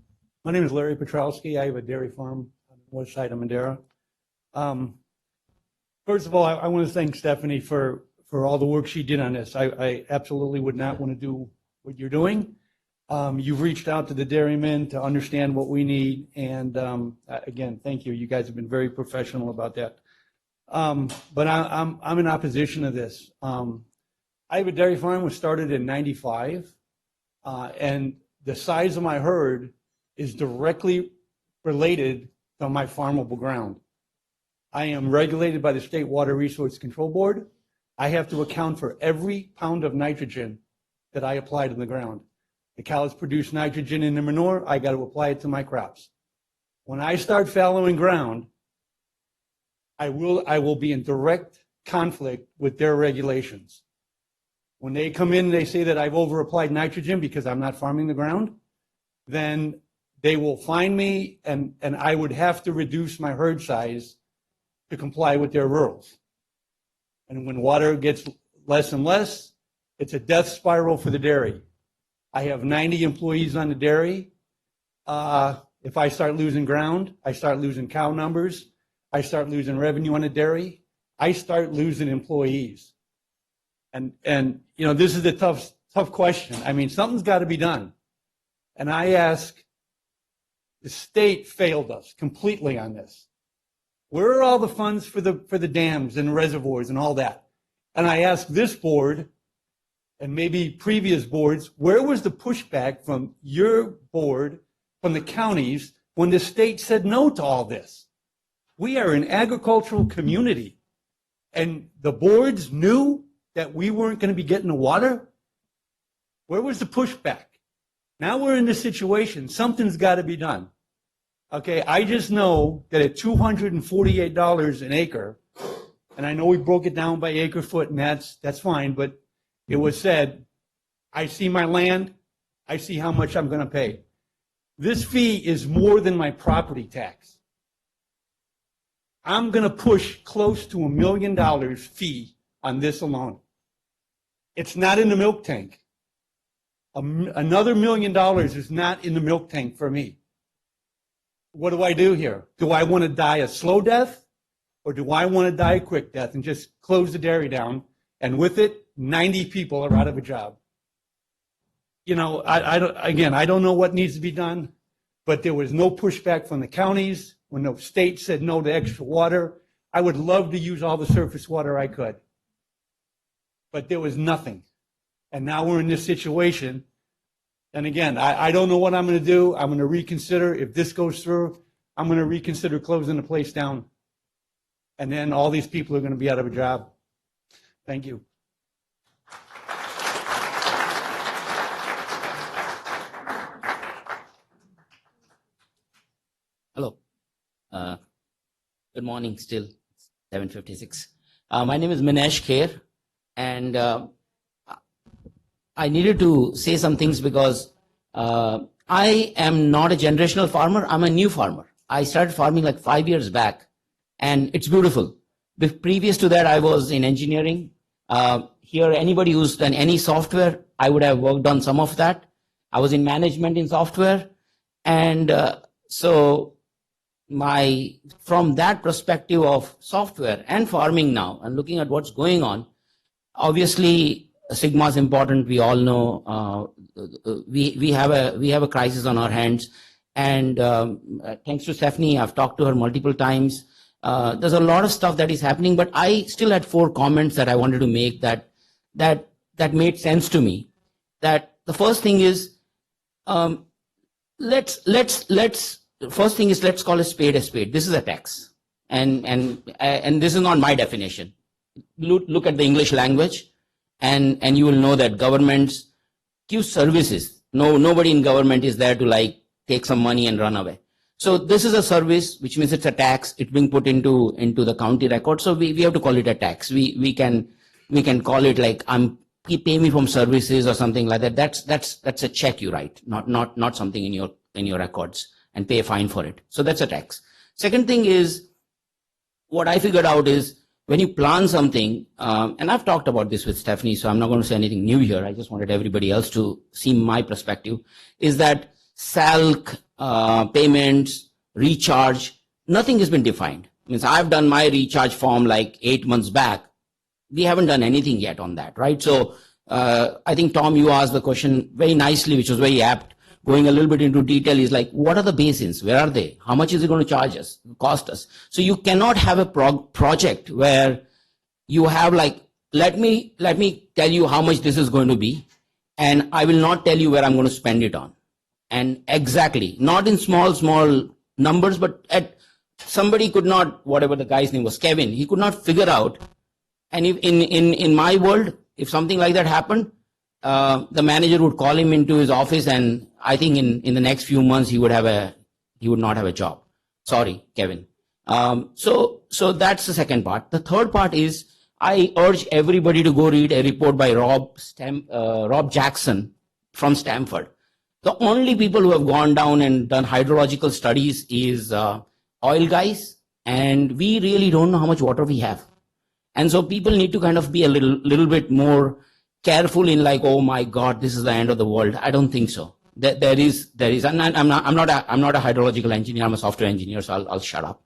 My name is Larry Petrowski. I have a dairy farm on the west side of Madera. First of all, I want to thank Stephanie for all the work she did on this. I absolutely would not want to do what you're doing. You've reached out to the dairymen to understand what we need. And again, thank you. You guys have been very professional about that. But I'm in opposition to this. I have a dairy farm was started in '95. And the size of my herd is directly related to my farmable ground. I am regulated by the State Water Resource Control Board. I have to account for every pound of nitrogen that I apply to the ground. The cows produce nitrogen in the manure, I got to apply it to my crops. When I start fallowing ground, I will be in direct conflict with their regulations. When they come in and they say that I've over-applied nitrogen because I'm not farming the ground, then they will fine me and I would have to reduce my herd size to comply with their rules. And when water gets less and less, it's a death spiral for the dairy. I have 90 employees on the dairy. If I start losing ground, I start losing cow numbers, I start losing revenue on the dairy, I start losing employees. And you know, this is a tough question. I mean, something's got to be done. And I ask, the state failed us completely on this. Where are all the funds for the dams and reservoirs and all that? And I ask this board and maybe previous boards, where was the pushback from your board, from the counties, when the state said no to all this? We are an agricultural community, and the boards knew that we weren't going to be getting the water? Where was the pushback? Now we're in this situation. Something's got to be done. Okay, I just know that at $248 an acre, and I know we broke it down by acre foot, and that's fine, but it was said, I see my land, I see how much I'm going to pay. This fee is more than my property tax. I'm going to push close to $1 million fee on this alone. It's not in the milk tank. Another $1 million is not in the milk tank for me. What do I do here? Do I want to die a slow death, or do I want to die a quick death and just close the dairy down, and with it, 90 people are out of a job? You know, I don't know what needs to be done, but there was no pushback from the counties when the state said no to extra water. I would love to use all the surface water I could, but there was nothing. And now we're in this situation. And again, I don't know what I'm going to do. I'm going to reconsider. If this goes through, I'm going to reconsider closing the place down. And then all these people are going to be out of a job. Thank you. Hello. Good morning still, 7:56. My name is Minesh Kher, and I needed to say some things because I am not a generational farmer. I'm a new farmer. I started farming like 5 years back, and it's beautiful. Previous to that, I was in engineering. Here, anybody who's done any software, I would have worked on some of that. I was in management in software, and so from that perspective of software and farming now, and looking at what's going on, obviously Sigma is important. We all know we have a crisis on our hands, and thanks to Stephanie, I've talked to her multiple times. There's a lot of stuff that is happening, but I still had 4 comments that I wanted to make that made sense to me. That the first thing is, first thing is, let's call a spade a spade. This is a tax, and this is not my definition. Look at the English language, and you will know that governments give services. Nobody in government is there to like take some money and run away. So this is a service, which means it's a tax. It's being put into the county record. So we have to call it a tax. We can call it like you pay me from services or something like that. That's a check you write, not something in your records, and pay a fine for it. So that's a tax. Second thing is, what I figured out is when you plan something, and I've talked about this with Stephanie, so I'm not going to say anything new here. I just wanted everybody else to see my perspective, is that SALC, payments, recharge, nothing has been defined. Means I've done my recharge form like 8 months back. We haven't done anything yet on that, right? So I think, Tom, you asked the question very nicely, which was very apt. Going a little bit into detail is like, what are the basins? Where are they? How much is it going to charge us, cost us? So you cannot have a project where you have like, let me tell you how much this is going to be, and I will not tell you where I'm going to spend it on. And exactly, not in small numbers, but somebody could not, whatever the guy's name was, Kevin, he could not figure out. And if in my world, if something like that happened, the manager would call him into his office, and I think in the next few months he would not have a job. Sorry, Kevin. So that's the second part. The third part is, I urge everybody to go read a report by Rob Jackson from Stanford. The only people who have gone down and done hydrological studies is oil guys, and we really don't know how much water we have. And so people need to kind of be a little bit more careful in like, oh my God, this is the end of the world. I don't think so. There is, and I'm not a hydrological engineer. I'm a software engineer, so I'll shut up.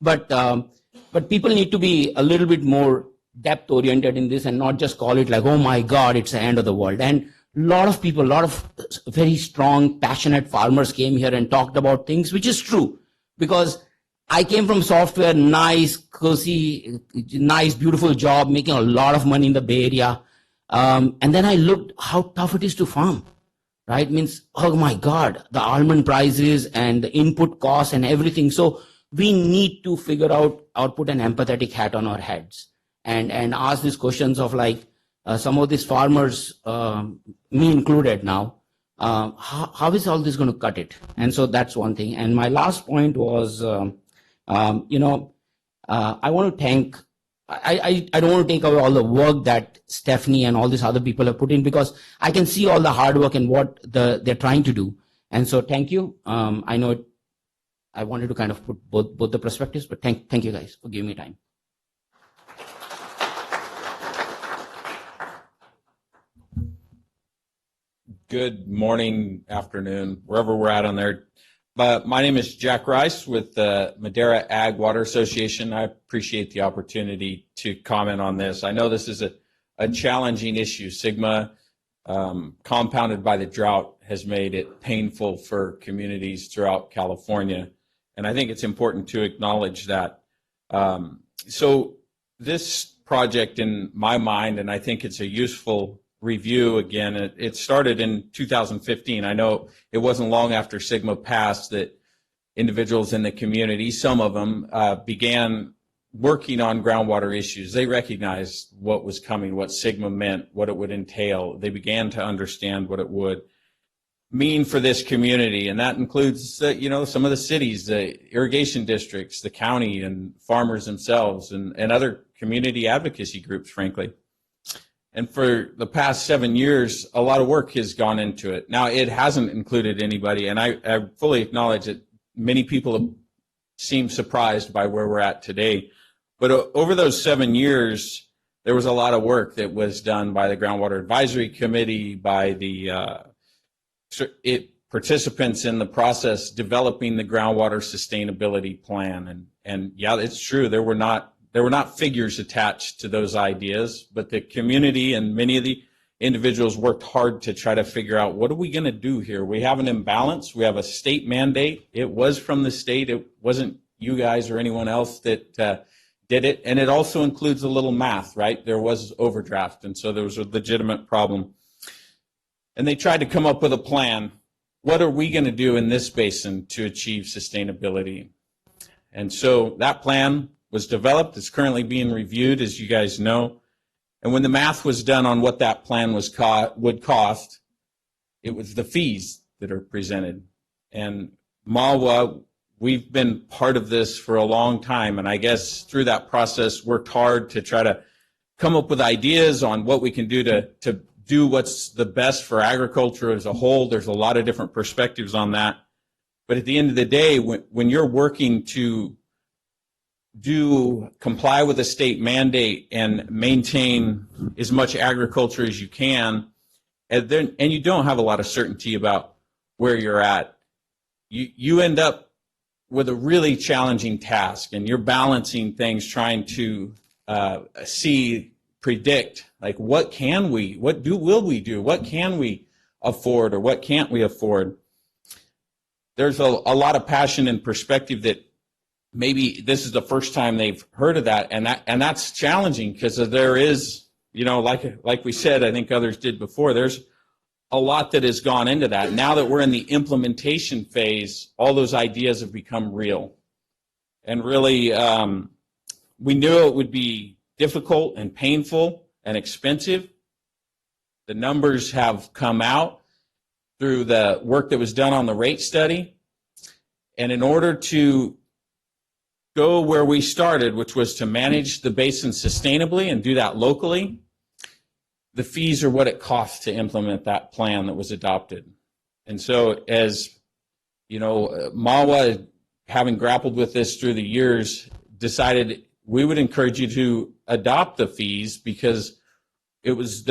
But people need to be a little bit more depth oriented in this, and not just call it like, oh my God, it's the end of the world. And a lot of very strong, passionate farmers came here and talked about things, which is true, because I came from software, nice, cozy, nice, beautiful job, making a lot of money in the Bay Area. And then I looked how tough it is to farm, right? Means, oh my God, the almond prices and the input costs and everything. So we need to figure out, put an empathetic hat on our heads and ask these questions of like, some of these farmers, me included now, how is all this going to cut it? And so that's one thing. And my last point was, I want to thank, I don't want to take away all the work that Stephanie and all these other people have put in, because I can see all the hard work and what they're trying to do. And so thank you. I know I wanted to kind of put both the perspectives, but thank you guys for giving me time. Good morning, afternoon, wherever we're at on there. But my name is Jack Rice with the Madera Ag Water Association. I appreciate the opportunity to comment on this. I know this is a challenging issue. Sigma, compounded by the drought, has made it painful for communities throughout California. And I think it's important to acknowledge that. So this project, in my mind, and I think it's a useful review again, it started in 2015. I know it wasn't long after Sigma passed that individuals in the community, some of them, began working on groundwater issues. They recognized what was coming, what Sigma meant, what it would entail. They began to understand what it would mean for this community, and that includes, some of the cities, the irrigation districts, the county, and farmers themselves, and other community advocacy groups, frankly. And for the past 7 years, a lot of work has gone into it. Now, it hasn't included anybody, and I fully acknowledge that many people seem surprised by where we're at today. But over those 7 years, there was a lot of work that was done by the Groundwater Advisory Committee, by the participants in the process developing the groundwater sustainability plan. And yeah, it's true, there were not figures attached to those ideas, but the community and many of the individuals worked hard to try to figure out, what are we going to do here? We have an imbalance. We have a state mandate. It was from the state. It wasn't you guys or anyone else that did it. And it also includes a little math, right? There was overdraft, and so there was a legitimate problem. And they tried to come up with a plan. What are we going to do in this basin to achieve sustainability? And so that plan was developed. It's currently being reviewed, as you guys know. And when the math was done on what that plan would cost, it was the fees that are presented. And MAWA, we've been part of this for a long time, and I guess through that process worked hard to try to come up with ideas on what we can do to do what's the best for agriculture as a whole. There's a lot of different perspectives on that. But at the end of the day, when you're working to comply with a state mandate and maintain as much agriculture as you can, and you don't have a lot of certainty about where you're at, you end up with a really challenging task, and you're balancing things, trying to predict, like, what can we, will we do, what can we afford, or what can't we afford. There's a lot of passion and perspective that maybe this is the first time they've heard of that, and that's challenging, because there is, like we said, I think others did before, there's a lot that has gone into that. Now that we're in the implementation phase, all those ideas have become real. And really, we knew it would be difficult and painful and expensive. The numbers have come out through the work that was done on the rate study. And in order to go where we started, which was to manage the basin sustainably and do that locally, the fees are what it costs to implement that plan that was adopted. And so, as you know, MAWA, having grappled with this through the years, decided we would encourage you to adopt the fees, because it was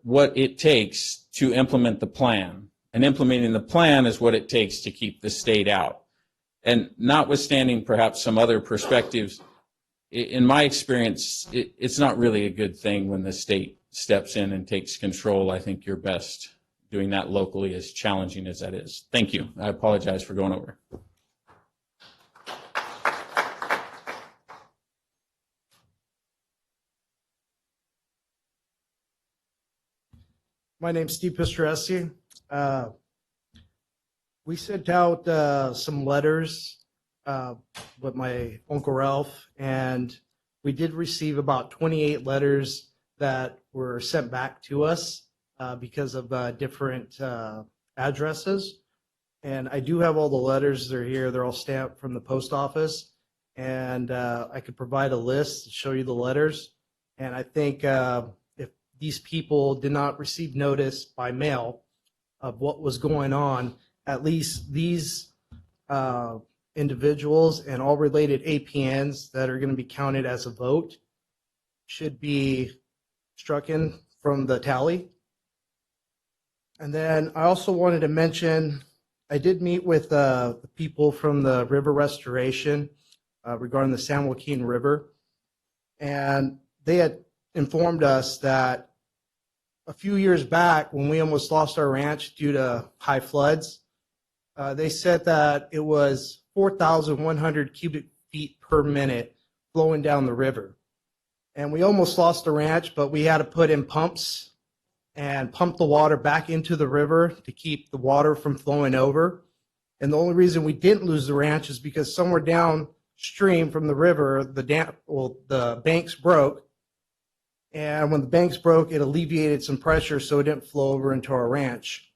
what it takes to implement the plan. And implementing the plan is what it takes to keep the state out. And notwithstanding perhaps some other perspectives, in my experience, it's not really a good thing when the state steps in and takes control. I think you're best doing that locally, as challenging as that is. Thank you. I apologize for going over. My name's Steve Pistoresi. We sent out some letters with my Uncle Ralph, and we did receive about 28 letters that were sent back to us because of different addresses. And I do have all the letters. They're here. They're all stamped from the post office. And I could provide a list to show you the letters. And I think if these people did not receive notice by mail of what was going on, at least these individuals and all related APNs that are going to be counted as a vote should be strucken from the tally. And then I also wanted to mention, I did meet with the people from the river restoration regarding the San Joaquin River, and they had informed us that a few years back, when we almost lost our ranch due to high floods, they said that it was 4,100 cubic feet per minute flowing down the river. And we almost lost the ranch, but we had to put in pumps and pump the water back into the river to keep the water from flowing over. And the only reason we didn't lose the ranch is because somewhere downstream from the river, the banks broke. And when the banks broke, it alleviated some pressure so it didn't flow over into our ranch.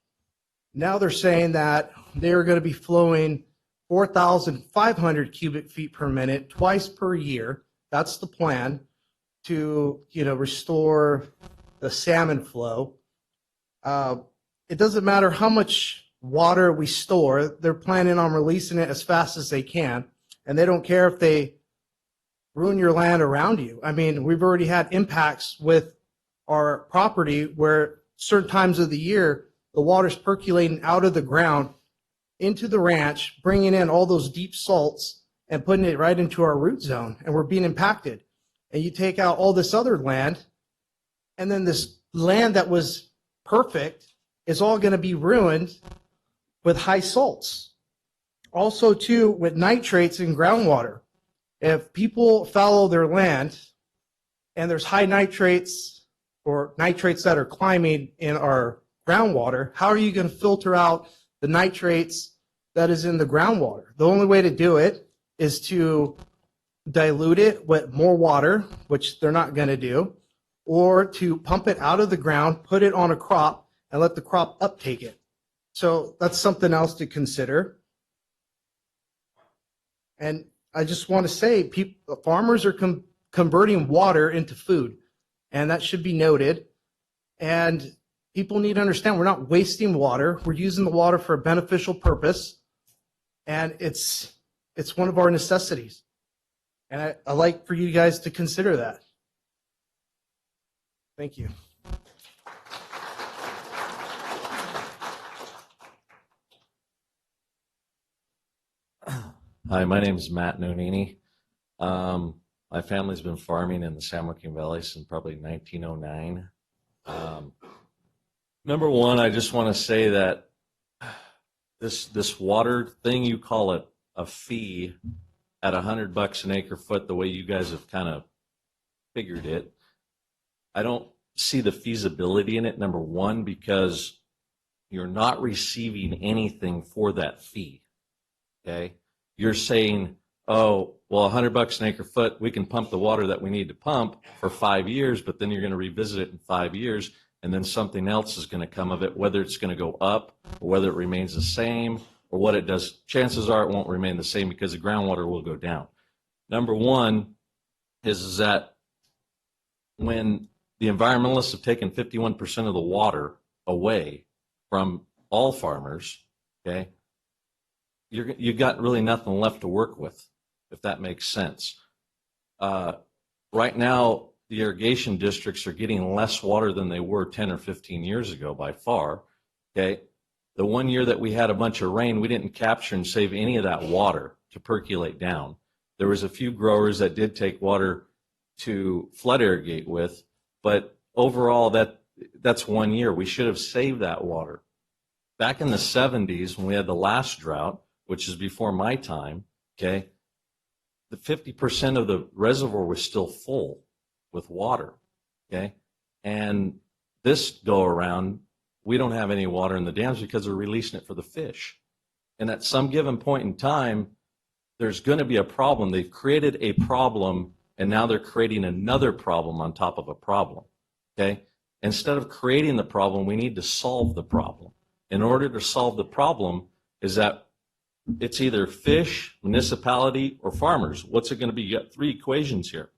Now they're saying that they're going to be flowing 4,500 cubic feet per minute twice per year. That's the plan to, restore the salmon flow. It doesn't matter how much water we store. They're planning on releasing it as fast as they can. And they don't care if they ruin your land around you. I mean, we've already had impacts with our property where certain times of the year, the water's percolating out of the ground into the ranch, bringing in all those deep salts and putting it right into our root zone, and we're being impacted. And you take out all this other land, and then this land that was perfect is all going to be ruined with high salts. Also, too, with nitrates in groundwater. If people fallow their land and there's high nitrates or nitrates that are climbing in our groundwater, how are you going to filter out the nitrates that is in the groundwater? The only way to do it is to dilute it with more water, which they're not going to do, or to pump it out of the ground, put it on a crop, and let the crop uptake it. So that's something else to consider. And I just want to say, farmers are converting water into food, and that should be noted. And people need to understand we're not wasting water. We're using the water for a beneficial purpose, and it's one of our necessities. And I like for you guys to consider that. Thank you. Hi, my name is Matt Nonini. My family's been farming in the San Joaquin Valley since probably 1909. Number one, I just want to say that this water thing, you call it a fee at $100 an acre foot, the way you guys have kind of figured it, I don't see the feasibility in it, number one, because you're not receiving anything for that fee, okay? You're saying, oh, well, $100 an acre foot, we can pump the water that we need to pump for 5 years, but then you're going to revisit it in 5 years, and then something else is going to come of it, whether it's going to go up or whether it remains the same or what it does. Chances are it won't remain the same because the groundwater will go down. Number one is that when the environmentalists have taken 51% of the water away from all farmers, okay, you've got really nothing left to work with, if that makes sense. Right now, the irrigation districts are getting less water than they were 10 or 15 years ago by far, okay? The 1 year that we had a bunch of rain, we didn't capture and save any of that water to percolate down. There was a few growers that did take water to flood irrigate with, but overall that's 1 year. We should have saved that water. Back in the 70s, when we had the last drought, which is before my time, okay, the 50% of the reservoir was still full with water, okay? And this go around, we don't have any water in the dams because they're releasing it for the fish. And at some given point in time, there's going to be a problem. They've created a problem, and now they're creating another problem on top of a problem, okay? Instead of creating the problem, we need to solve the problem. In order to solve the problem is that it's either fish, municipality, or farmers. What's it going to be? You got three equations here.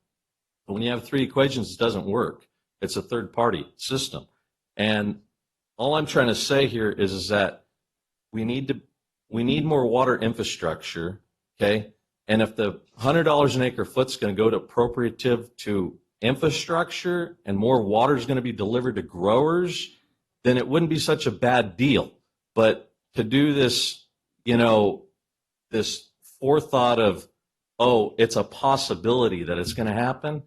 But when you have three equations, it doesn't work. It's a third-party system. And all I'm trying to say here is that we need more water infrastructure, okay? And if the $100 an acre foot is going to go to appropriative to infrastructure and more water is going to be delivered to growers, then it wouldn't be such a bad deal. But to do this, this forethought of, oh, it's a possibility that it's going to happen.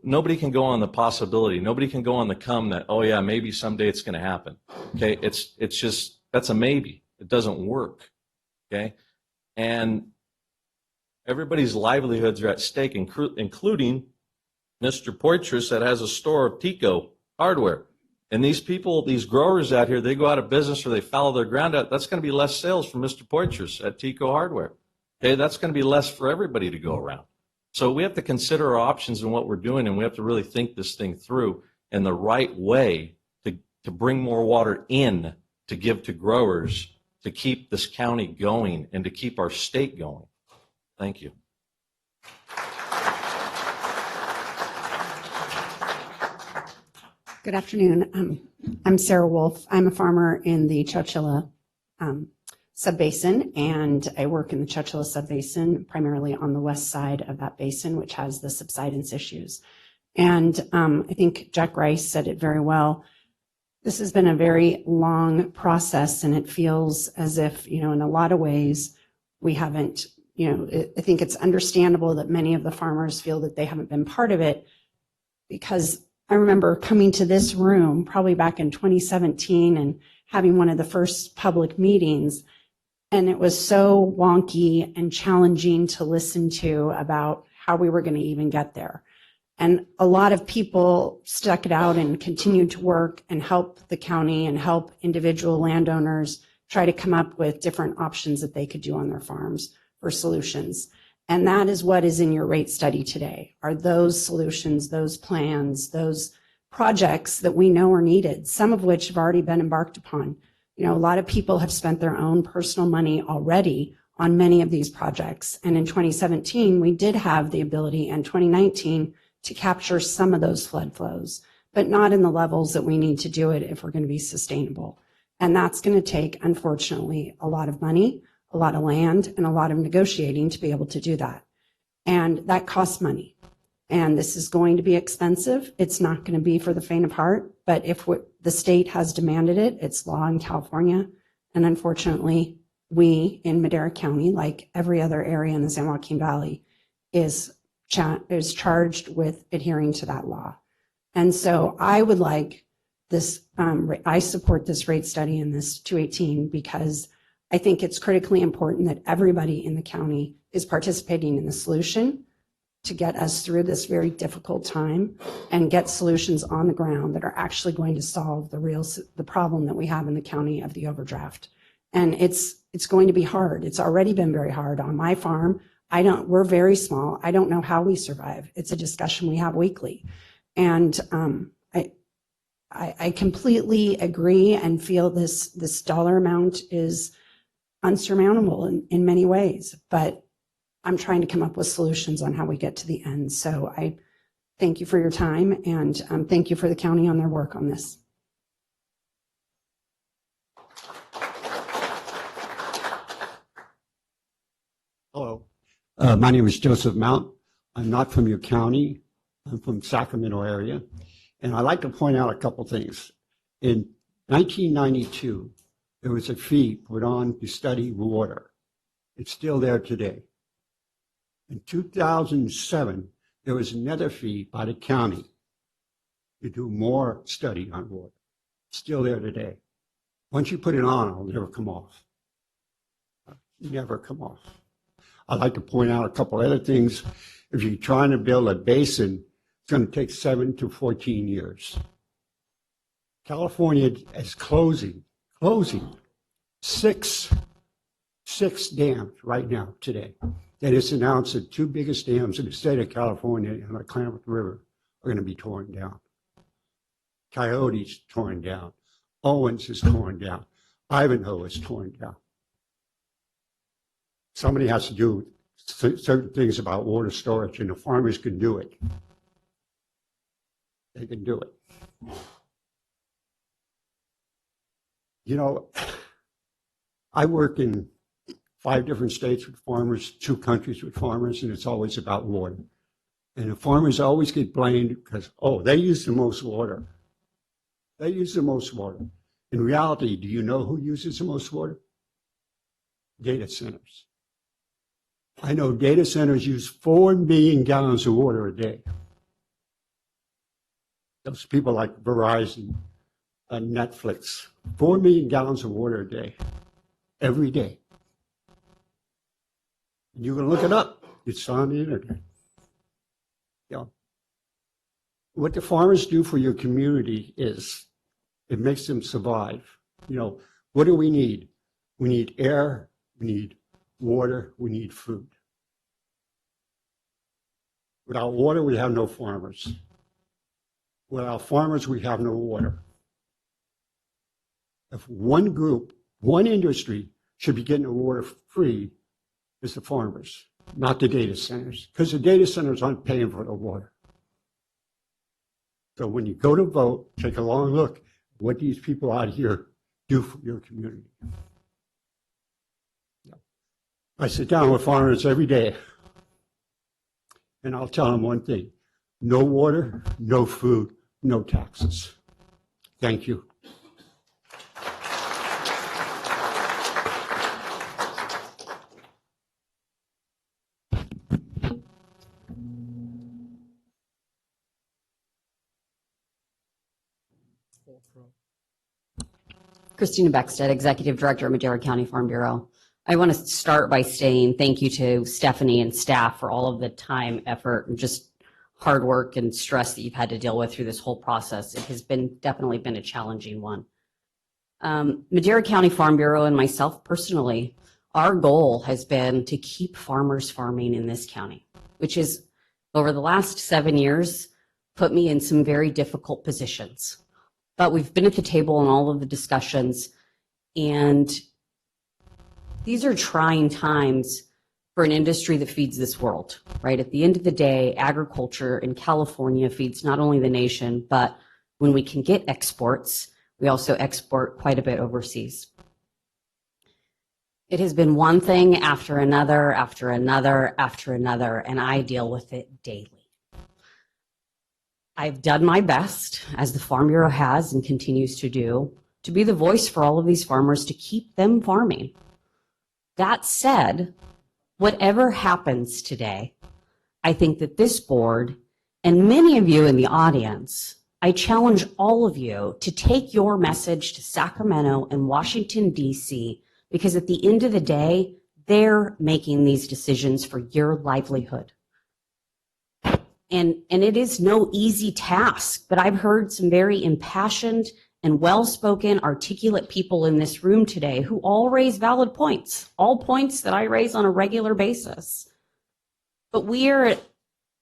Nobody can go on the possibility. Nobody can go on the come that, oh yeah, maybe someday it's going to happen. Okay, it's just, that's a maybe. It doesn't work. Okay, and everybody's livelihoods are at stake, including Mr. Poitras that has a store of Tico hardware. And these people, these growers out here, they go out of business or they follow their ground out. That's going to be less sales for Mr. Poitras at Tico Hardware. Okay, that's going to be less for everybody to go around. So we have to consider our options and what we're doing, and we have to really think this thing through in the right way to bring more water in to give to growers to keep this county going and to keep our state going. Thank you. Good afternoon. I'm Sarah Wolf. I'm a farmer in the Chowchilla subbasin, and I work in the Chowchilla subbasin primarily on the west side of that basin, which has the subsidence issues. And I think Jack Rice said it very well. This has been a very long process, and it feels as if, in a lot of ways, we haven't, I think it's understandable that many of the farmers feel that they haven't been part of it, because I remember coming to this room probably back in 2017 and having one of the first public meetings, and it was so wonky and challenging to listen to about how we were going to even get there. And a lot of people stuck it out and continued to work and help the county and help individual landowners try to come up with different options that they could do on their farms for solutions. And that is what is in your rate study today, are those solutions, those plans, those projects that we know are needed, some of which have already been embarked upon. A lot of people have spent their own personal money already on many of these projects. And in 2017, we did have the ability, and 2019, to capture some of those flood flows, but not in the levels that we need to do it if we're going to be sustainable. And that's going to take, unfortunately, a lot of money, a lot of land, and a lot of negotiating to be able to do that. And that costs money. And this is going to be expensive. It's not going to be for the faint of heart, but if the state has demanded it, it's law in California. And unfortunately, we in Madera County, like every other area in the San Joaquin Valley, is charged with adhering to that law. And so I would like this, I support this rate study in this 218 because I think it's critically important that everybody in the county is participating in the solution to get us through this very difficult time and get solutions on the ground that are actually going to solve the problem that we have in the county of the overdraft. And it's going to be hard. It's already been very hard on my farm. We're very small. I don't know how we survive. It's a discussion we have weekly. And I completely agree and feel this dollar amount is unsurmountable in many ways, but I'm trying to come up with solutions on how we get to the end. So I thank you for your time, and thank you for the county on their work on this. Hello. My name is Joseph Mount. I'm not from your county. I'm from Sacramento area. And I'd like to point out a couple things. In 1992, there was a fee put on to study water. It's still there today. In 2007, there was another fee by the county to do more study on water. It's still there today. Once you put it on, it'll never come off. Never come off. I'd like to point out a couple other things. If you're trying to build a basin, it's going to take 7 to 14 years. California is closing six dams right now today. They just announced the two biggest dams in the state of California and the Klamath River are going to be torn down. Coyote's torn down. Owens is torn down. Ivanhoe is torn down. Somebody has to do certain things about water storage, and the farmers can do it. They can do it. I work in 5 different states with farmers, 2 countries with farmers, and it's always about water. And the farmers always get blamed because, they use the most water. They use the most water. In reality, do you know who uses the most water? Data centers. I know data centers use 4 million gallons of water a day. Those people like Verizon and Netflix, 4 million gallons of water a day, every day. You can look it up. It's on the internet. What the farmers do for your community is It makes them survive. You know, what do we need? We need air, we need water, we need food. Without water, we have no farmers. Without farmers, we have no water. If one group, one industry should be getting the water free, it's the farmers, not the data centers, because the data centers aren't paying for the water. So when you go to vote, take a long look at what these people out here do for your community. I sit down with farmers every day, and I'll tell them one thing: no water, no food, no taxes. Thank you. Christina Beckstead, Executive Director of Madera County Farm Bureau. I want to start by saying thank you to Stephanie and staff for all of the time, effort, and just hard work and stress that you've had to deal with through this whole process. It has definitely been a challenging one. Madera County Farm Bureau and myself personally, our goal has been to keep farmers farming in this county, which is, over the last 7 years, put me in some very difficult positions. But we've been at the table in all of the discussions, and these are trying times for an industry that feeds this world, right? At the end of the day, agriculture in California feeds not only the nation, but when we can get exports, we also export quite a bit overseas. It has been one thing after another, after another, after another, and I deal with it daily. I've done my best, as the Farm Bureau has and continues to do, to be the voice for all of these farmers to keep them farming. That said, whatever happens today, I think that this board and many of you in the audience, I challenge all of you to take your message to Sacramento and Washington, D.C., because at the end of the day, they're making these decisions for your livelihood. And it is no easy task, but I've heard some very impassioned and well-spoken, articulate people in this room today who all raise valid points, all points that I raise on a regular basis. But we are at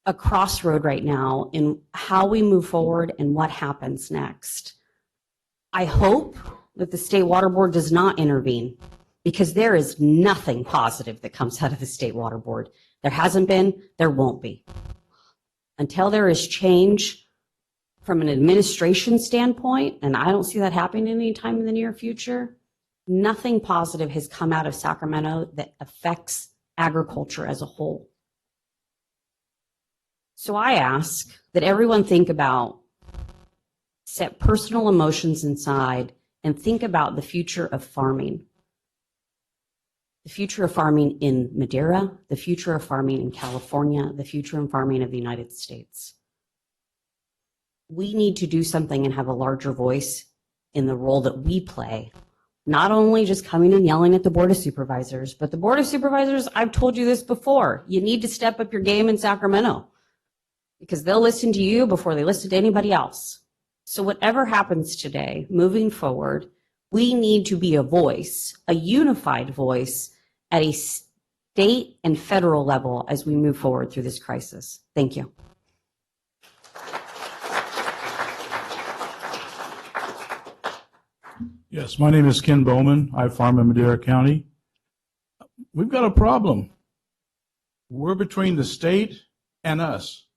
a crossroad right now in how we move forward and what happens next. I hope that the State Water Board does not intervene, because there is nothing positive that comes out of the State Water Board. There hasn't been, there won't be. Until there is change from an administration standpoint, and I don't see that happening anytime in the near future, nothing positive has come out of Sacramento that affects agriculture as a whole. So I ask that everyone think about, set personal emotions aside, and think about the future of farming. The future of farming in Madera, the future of farming in California, the future of farming of the United States. We need to do something and have a larger voice in the role that we play, not only just coming and yelling at the Board of Supervisors, but the Board of Supervisors, I've told you this before, you need to step up your game in Sacramento, because they'll listen to you before they listen to anybody else. So whatever happens today, moving forward, we need to be a voice, a unified voice, at a state and federal level as we move forward through this crisis. Thank you. Yes, my name is Ken Bowman. I farm in Madera County. We've got a problem. We're between the state and us.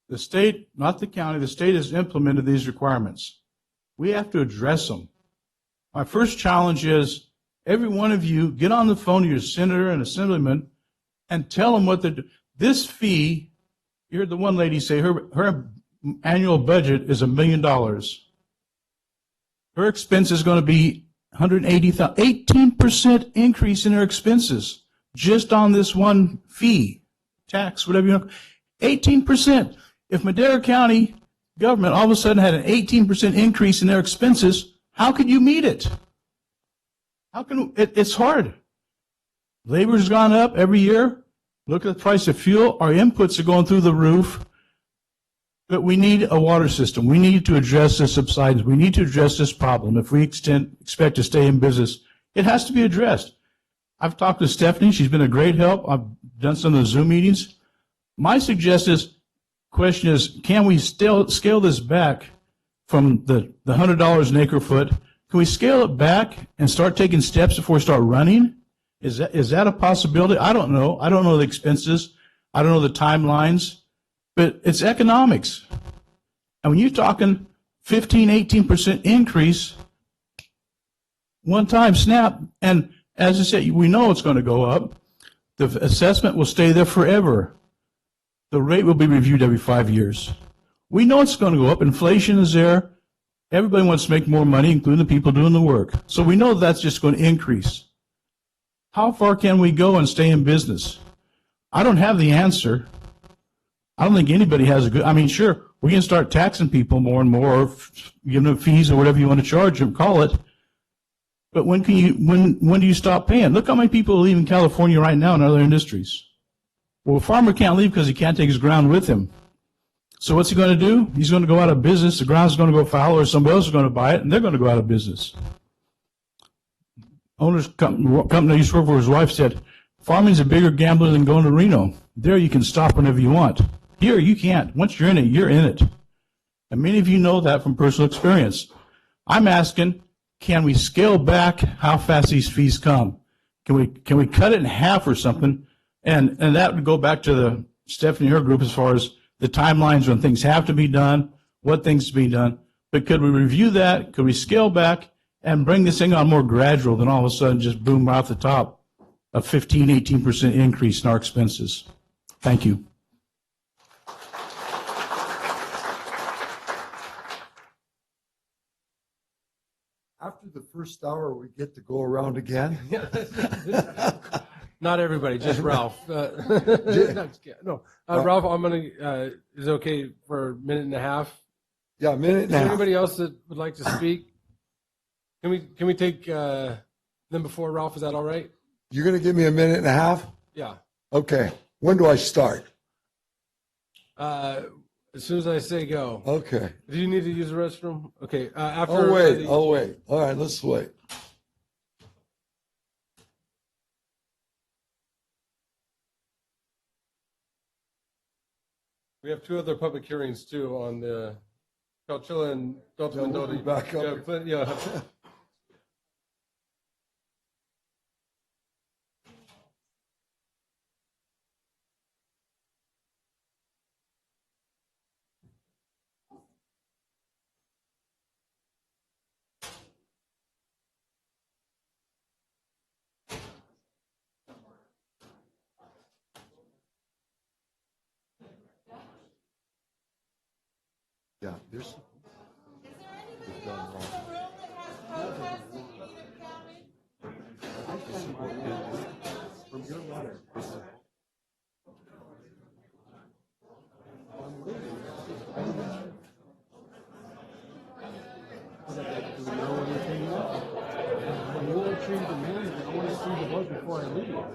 The state, not the county, the state has implemented these requirements. We have to address them. My first challenge is, every one of you get on the phone to your senator and assemblyman and tell them what this fee, you heard the one lady say her annual budget is $1 million. Her expense is going to be $180,000, 18% increase in her expenses just on this one fee, tax, whatever you know, 18%. If Madera County government all of a sudden had an 18% increase in their expenses, how could you meet it? How can it's hard. Labor's gone up every year. Look at the price of fuel. Our inputs are going through the roof. But we need a water system. We need to address this subsidence. We need to address this problem. If we expect to stay in business, it has to be addressed. I've talked to Stephanie. She's been a great help. I've done some of the Zoom meetings. My question is, can we still scale this back from the $100 an acre foot? Can we scale it back and start taking steps before we start running? Is that a possibility? I don't know. I don't know the expenses. I don't know the timelines, but it's economics. And when you're talking 15, 18% increase, one time snap, and as I said, we know it's going to go up. The assessment will stay there forever. The rate will be reviewed every 5 years. We know it's going to go up. Inflation is there. Everybody wants to make more money, including the people doing the work. So we know that's just going to increase. How far can we go and stay in business? I don't have the answer. I don't think anybody has a good, I mean, sure, we can start taxing people more and more, or giving them fees or whatever you want to charge them, call it. But when do you stop paying? Look how many people are leaving California right now in other industries. Well, a farmer can't leave because he can't take his ground with him. So what's he going to do? He's going to go out of business. The ground's going to go fallow, or somebody else is going to buy it, and they're going to go out of business. Owner's company I used to work for, his wife said, farming's a bigger gambler than going to Reno. There you can stop whenever you want. Here you can't. Once you're in it, you're in it. And many of you know that from personal experience. I'm asking, can we scale back how fast these fees come? Can we cut it in half or something? And that would go back to the Stephanie and her group as far as the timelines when things have to be done, what things to be done. But could we review that? Could we scale back and bring this thing on more gradual than all of a sudden just boom right off the top, a 15, 18% increase in our expenses? Thank you. After the first hour, we get to go around again. Not everybody, just Ralph. No, Ralph, I'm gonna. Is it okay for a minute and a half? Yeah, a minute and a Is there half. anybody else that would like to speak? Can we take them before Ralph? Is that all right? You're going to give me a minute and a half? Yeah. Okay. When do I start? As soon as I say go. Okay. Do you need to use the restroom? Okay. After. Oh, wait. Oh, wait. All right. Let's wait. We have two other public hearings too on the Chowchilla and Delta Yeah, we'll Mendota. be back up. Yeah, but, yeah. Yeah, there's. From your letter.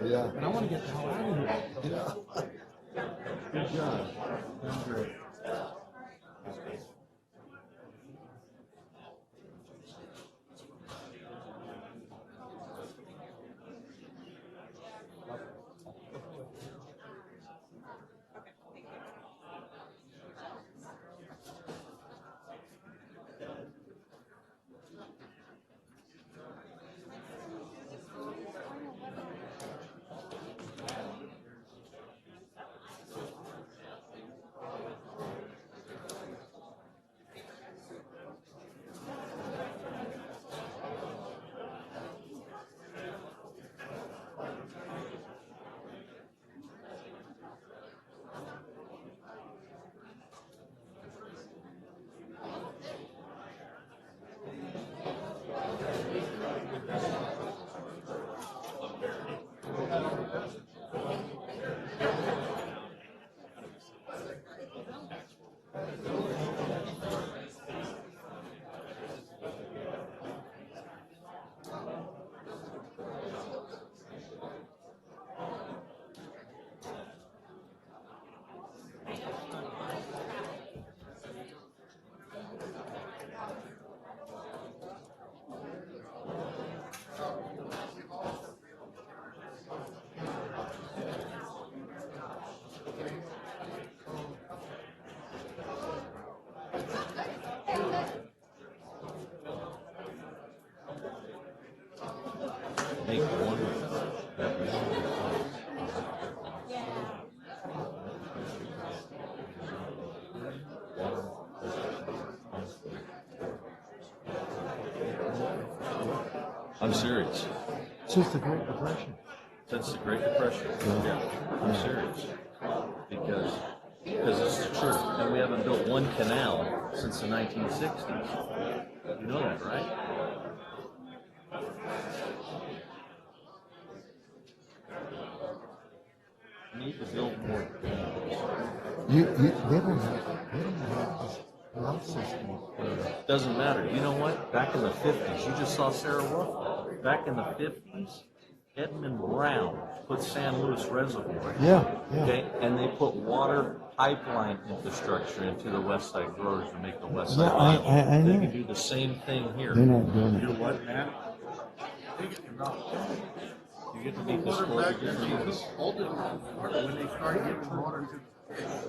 Yeah. And I want to get the hell out of here. Yeah. Good job. That's great. I'm serious. Since the Great Depression. Since the Great Depression. Yeah, I'm serious. Because it's the truth. And we haven't built one canal since the 1960s. You know that, right? We need to build more canals. They don't have this canal system. Doesn't matter. You know what? Back in the 50s, you just saw Sarah Wolf. Back in the 50s, Edmund Brown put San Luis Reservoir. Yeah, yeah. Okay, and they put water pipeline infrastructure into the West Side Growers to make the West Side. Yeah, I They know. can do the same thing here. They're not doing it. You know what, Matt? You get to meet this board again.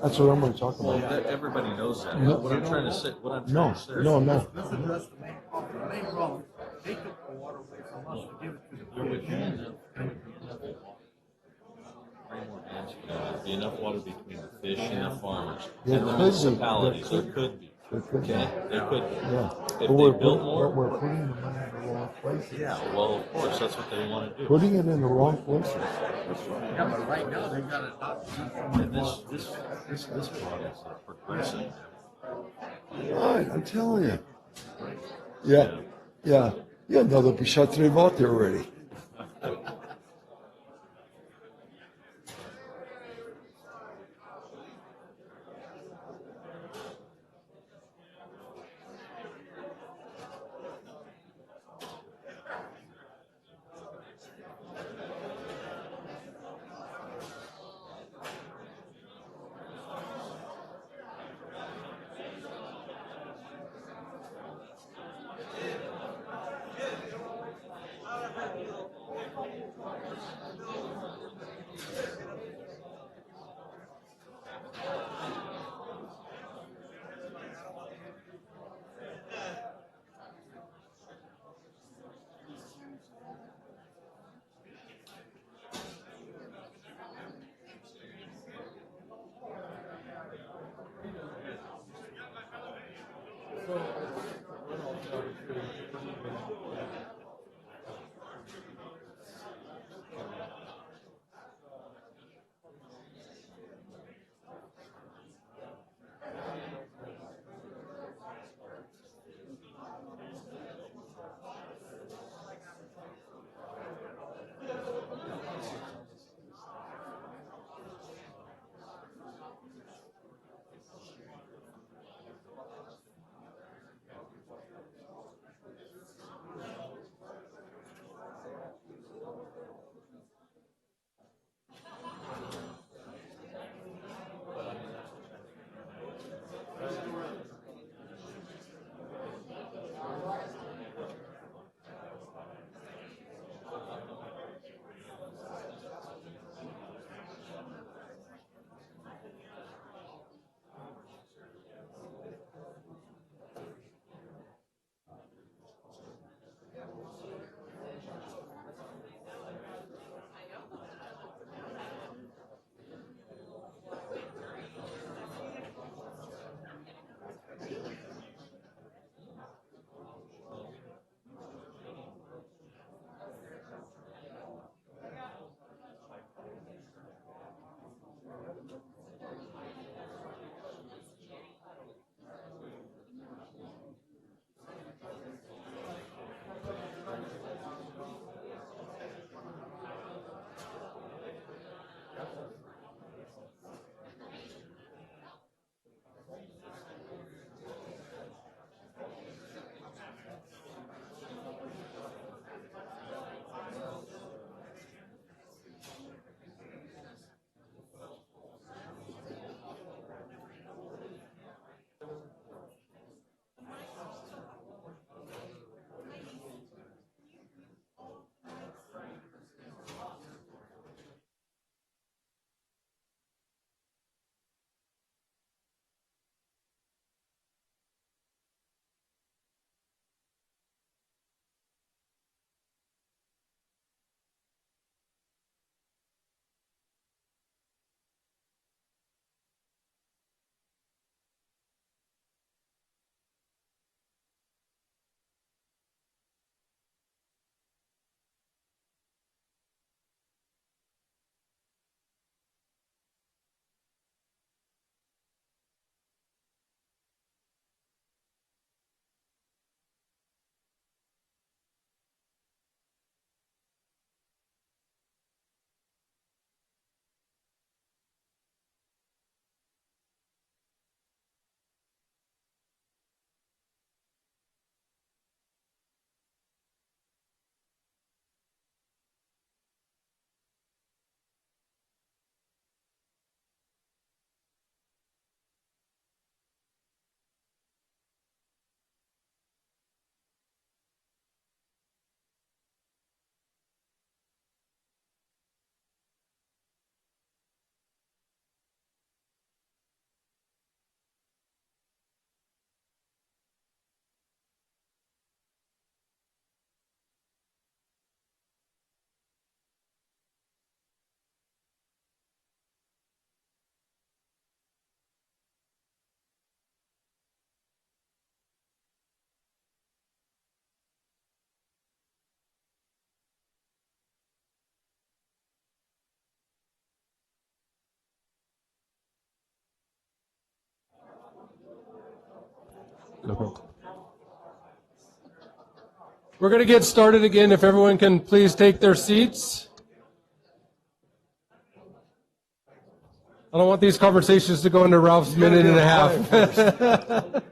That's what I'm going to talk Well, about. everybody knows that. No, What I'm trying to say. What I'm No, trying to say. no, no. Let's address the main problem. The main problem, they took the water away from us to give it to the There would be enough there'd be enough water between the fish and the farmers There and the could be. municipalities. There There could. could be. There could be. Okay, they could be. Yeah. If But they we're built more, we're putting the money in the wrong places. yeah. Well, of course, that's what they want to do. Putting it in the wrong places. Yeah, but right now they got it not. And this project's a progressive. Right, I'm telling you. Yeah, yeah. Yeah, no, they'll be shut to them out there already. No problem. We're going to get started again. If everyone can please take their seats. I don't want these conversations to go into Ralph's minute and a half.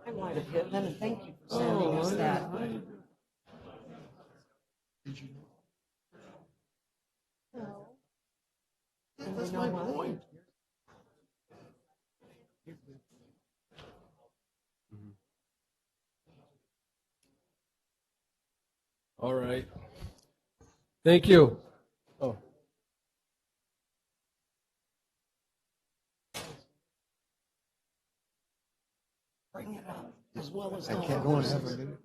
I might have hit them. Thank you for sending us that. That's my point. All right. Thank you. Oh. Bring it up as well as I can't go and have a minute.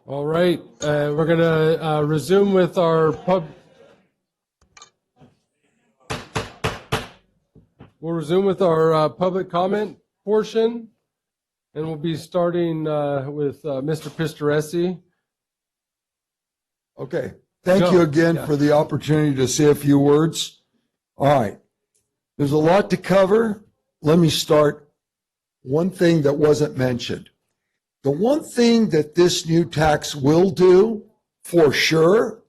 All right. We're going to resume with our We'll resume with our public comment portion, and we'll be starting with Mr. Pistoresi. Okay. Thank you again Yeah. for the opportunity to say a few words. All right. There's a lot to cover. Let me start. One thing that wasn't mentioned. The one thing that this new tax will do, for sure,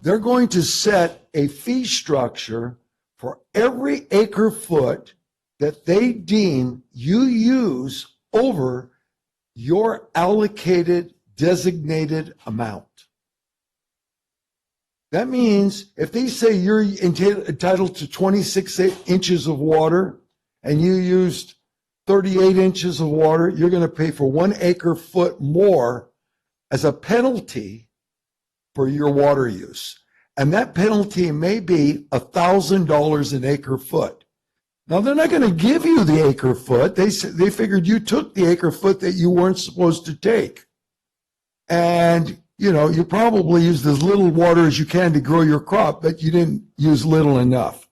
they're going to set a fee structure for every acre foot that they deem you use over your allocated designated amount. That means if they say you're entitled to 26 inches of water and you used 38 inches of water, you're going to pay for 1 acre foot more as a penalty for your water use. And that penalty may be $1,000 an acre foot. Now, they're not going to give you the acre foot. They figured you took the acre foot that you weren't supposed to take. And, you know, you probably used as little water as you can to grow your crop, but you didn't use little enough.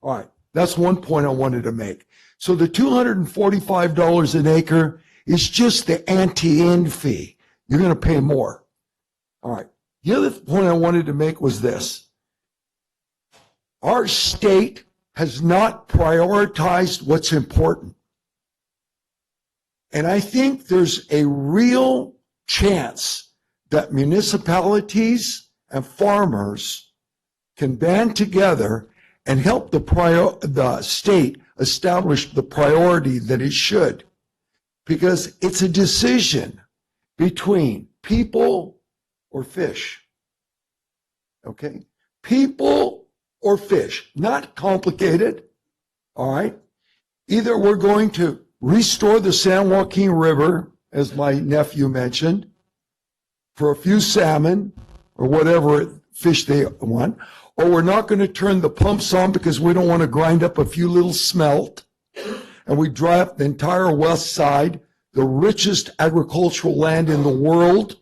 All right. That's one point I wanted to make. So the $245 an acre is just the ante-in fee. You're going to pay more. All right. The other point I wanted to make was this. Our state has not prioritized what's important. And I think there's a real chance that municipalities and farmers can band together and help the state establish the priority that it should. Because it's a decision between people or fish. Okay? People or fish. Not complicated. All right? Either we're going to restore the San Joaquin River, as my nephew mentioned, for a few salmon or whatever fish they want, or we're not going to turn the pumps on because we don't want to grind up a few little smelt, and we dry up the entire west side, the richest agricultural land in the world,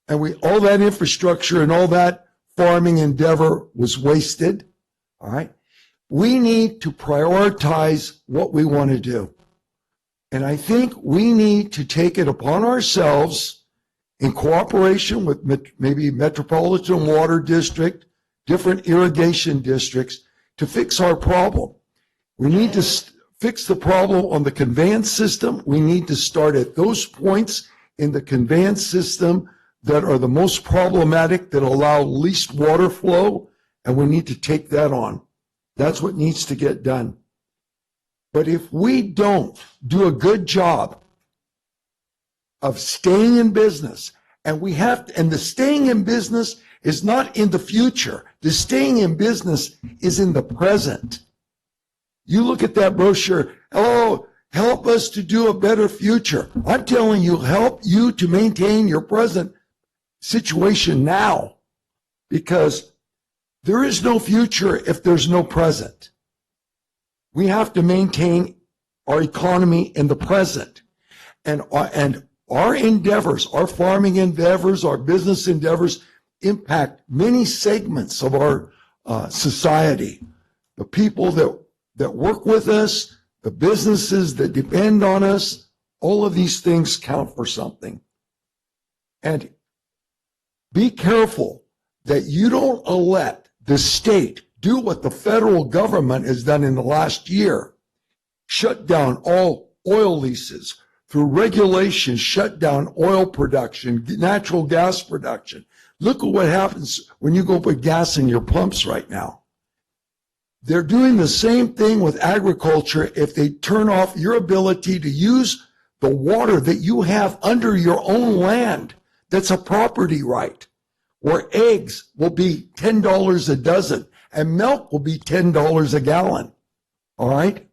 and all that infrastructure and all that farming endeavor was wasted. All right. We need to prioritize what we want to do. And I think we need to take it upon ourselves in cooperation with maybe Metropolitan Water District, different irrigation districts, to fix our problem. We need to fix the problem on the conveyance system. We need to start at those points in the conveyance system that are the most problematic, that allow least water flow, and we need to take that on. That's what needs to get done. But if we don't do a good job of staying in business, and the staying in business is not in the future. The staying in business is in the present. You look at that brochure, oh, help us to do a better future. I'm telling you, help you to maintain your present situation now, because there is no future if there's no present. We have to maintain our economy in the present. And our endeavors, our farming endeavors, our business endeavors impact many segments of our society. The people that work with us, the businesses that depend on us, all of these things count for something. And be careful that you don't let the state do what the federal government has done in the last year. Shut down all oil leases, through regulations, shut down oil production, natural gas production. Look at what happens when you go put gas in your pumps right now. They're doing the same thing with agriculture if they turn off your ability to use the water that you have under your own land. That's a property right, where eggs will be $10 a dozen and milk will be $10 a gallon. All right?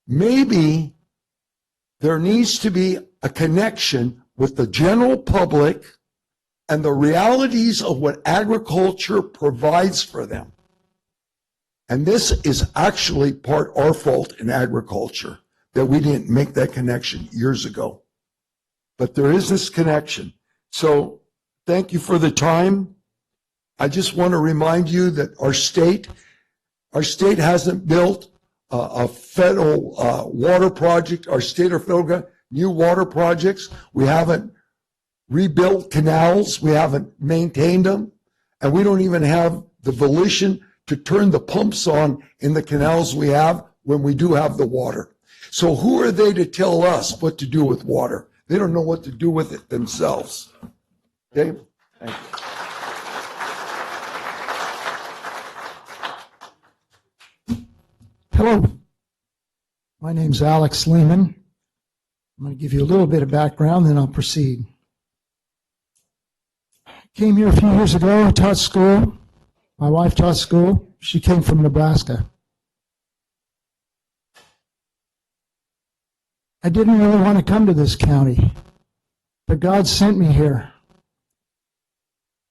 Maybe there needs to be a connection with the general public and the realities of what agriculture provides for them. And this is actually part our fault in agriculture, that we didn't make that connection years ago. But there is this connection. So thank you for the time. I just want to remind you that our state hasn't built a federal water project, our state or federal new water projects. We haven't rebuilt canals. We haven't maintained them. And we don't even have the volition to turn the pumps on in the canals we have when we do have the water. So who are they to tell us what to do with water? They don't know what to do with it themselves. Okay? Thank you. Hello, my name's Alex Lehman. I'm going to give you a little bit of background, then I'll proceed. Came here a few years ago, taught school. My wife taught school. She came from Nebraska. I didn't really want to come to this county, but God sent me here.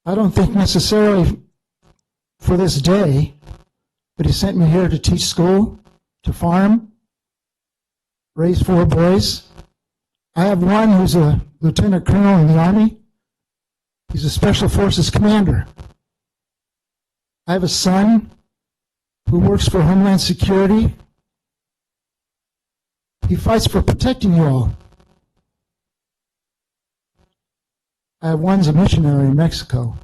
I don't think necessarily for this day, but He sent me here to teach school, to farm, raise 4 boys. I have one who's a lieutenant colonel in the Army. He's a Special Forces commander. I have a son who works for Homeland Security. He fights for protecting you all. I have one's a missionary in Mexico.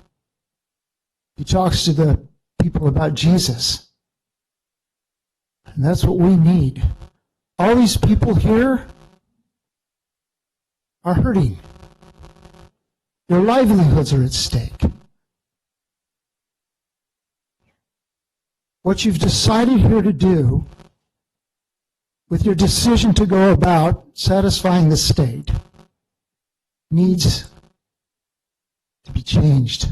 He talks to the people about Jesus. And that's what we need. All these people here are hurting. Their livelihoods are at stake. What you've decided here to do with your decision to go about satisfying the state needs to be changed.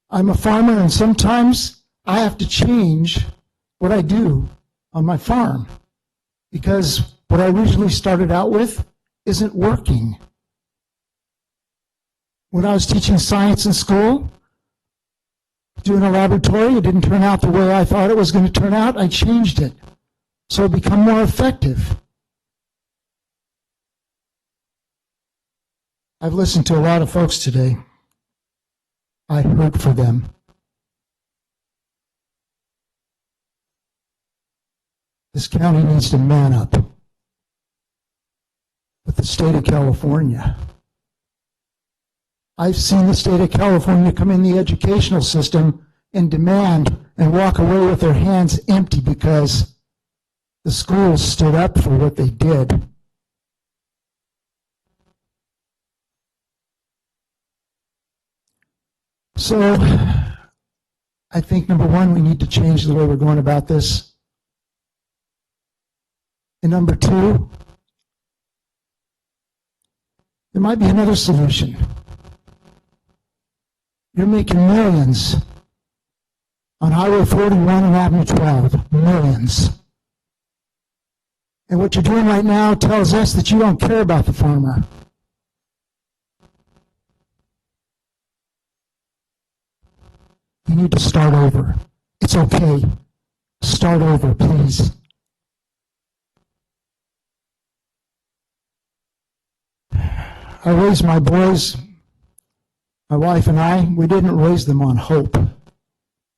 I'm a farmer, and sometimes I have to change what I do on my farm because what I originally started out with isn't working. When I was teaching science in school, doing a laboratory, it didn't turn out the way I thought it was going to turn out. I changed it so it become more effective. I've listened to a lot of folks today. I hurt for them. This county needs to man up with the state of California. I've seen the state of California come in the educational system and demand and walk away with their hands empty because the schools stood up for what they did. So I think, number one, we need to change the way we're going about this. And number two, there might be another solution. You're making millions on Highway 41 and Avenue 12. Millions. And what you're doing right now tells us that you don't care about the farmer. You need to start over. It's okay. Start over, please. I raised my boys, my wife and I, we didn't raise them on hope.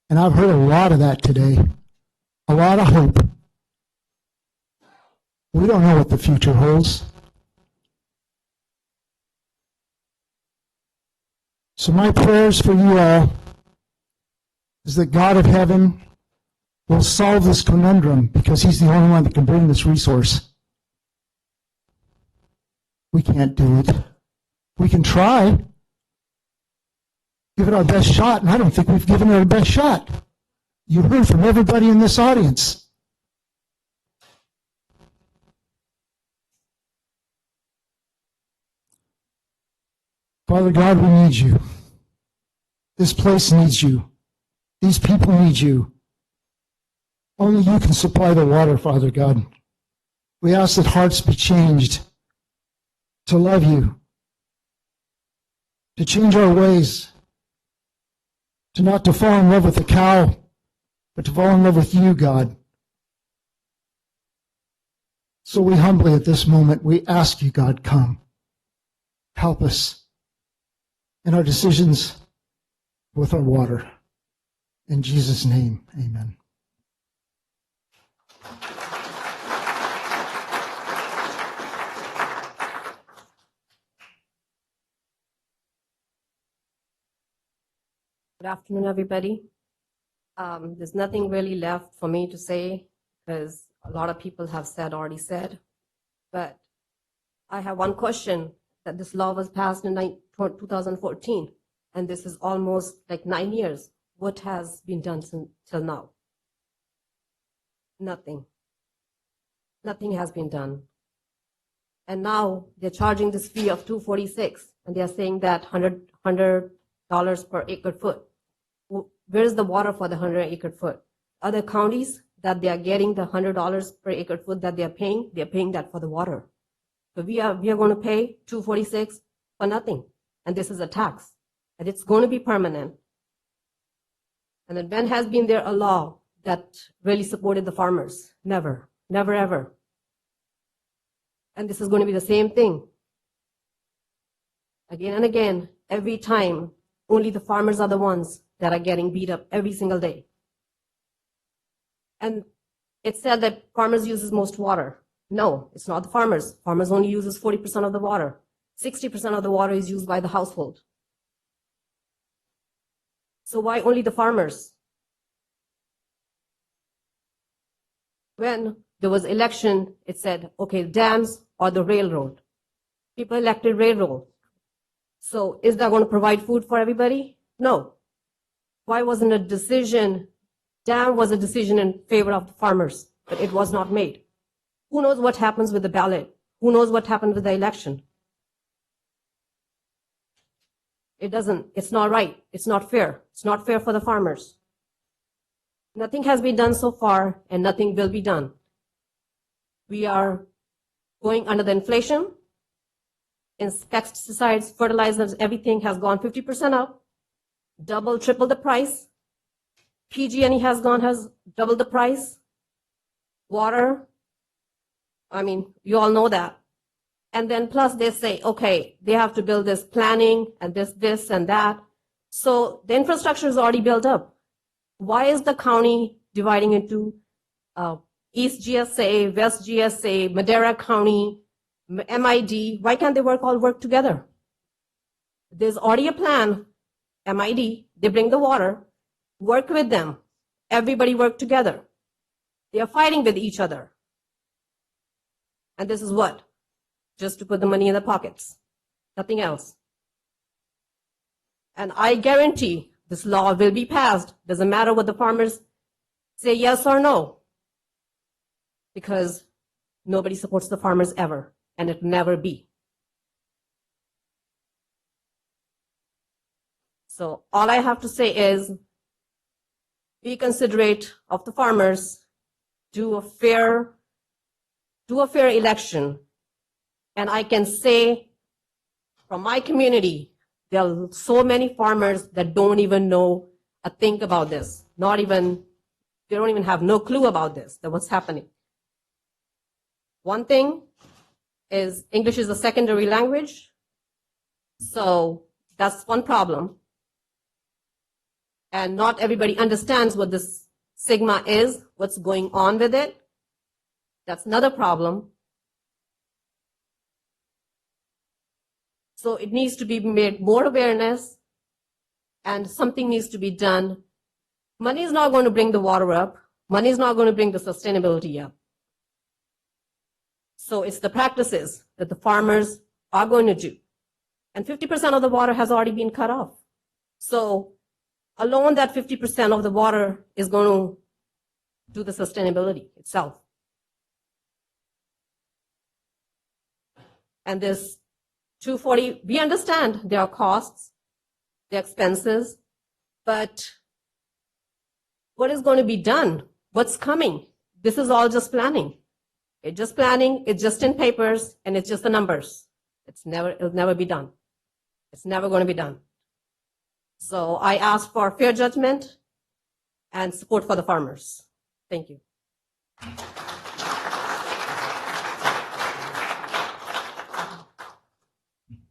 And I've heard a lot of that today. A lot of hope. We don't know what the future holds. So my prayers for you all is that God of heaven will solve this conundrum, because he's the only one that can bring this resource. We can't do it. We can try. Give it our best shot, and I don't think we've given it our best shot. You heard from everybody in this audience. Father God, we need you. This place needs you. These people need you. Only you can supply the water, Father God. We ask that hearts be changed to love you, to change our ways, to not to fall in love with the cow, but to fall in love with you, God. So we humbly at this moment, we ask you, God, come. Help us in our decisions with our water. In Jesus' name, amen. Good afternoon, everybody. There's nothing really left for me to say because a lot of people have already said. But I have one question, that this law was passed in 2014, and this is almost like 9 years. What has been done till now? Nothing. Nothing has been done. And now they're charging this fee of $246, and they're saying that $100 per acre foot. Where is the water for the 100-acre foot? Other counties that they are getting the $100 per acre foot that they're paying that for the water. So we are going to pay $246 for nothing, and this is a tax, and it's going to be permanent. And then when has been there a law that really supported the farmers? Never, never, ever. And this is going to be the same thing. Again and again, every time, only the farmers are the ones that are getting beat up every single day. And it said that farmers uses most water. No, it's not the farmers. Farmers only uses 40% of the water. 60% of the water is used by the household. So why only the farmers? When there was election, it said, okay, dams or the railroad. People elected railroad. So is that going to provide food for everybody? No. Why wasn't a decision, dam was a decision in favor of the farmers, but it was not made. Who knows what happens with the ballot? Who knows what happened with the election? It's not right. It's not fair. It's not fair for the farmers. Nothing has been done so far, and nothing will be done. We are going under the inflation. Pesticides, fertilizers, everything has gone 50% up, double, triple the price. PG&E has doubled the price. Water, you all know that. And then plus they say, okay, they have to build this planning and this and that. So the infrastructure is already built up. Why is the county dividing into East GSA, West GSA, Madera County, MID? Why can't they all work together? There's already a plan, MID, they bring the water, work with them. Everybody work together. They are fighting with each other. And this is what? Just to put the money in the pockets. Nothing else. And I guarantee this law will be passed. Doesn't matter what the farmers say yes or no. Because nobody supports the farmers ever. And it will never be. So all I have to say is be considerate of the farmers, do a fair election. And I can say from my community, there are so many farmers that don't even know a thing about this. They don't even have no clue about this, that what's happening. One thing is English is a secondary language. So that's one problem. And not everybody understands what this sigma is, what's going on with it. That's another problem. So it needs to be made more awareness and something needs to be done. Money is not going to bring the water up. Money is not going to bring the sustainability up. So it's the practices that the farmers are going to do. And 50% of the water has already been cut off. So alone that 50% of the water is going to do the sustainability itself. And this 240, we understand there are costs, there are expenses, but what is going to be done? What's coming? This is all just planning. It's just planning, it's just in papers, and it's just the numbers. It'll never be done. It's never going to be done. So I ask for fair judgment and support for the farmers. Thank you.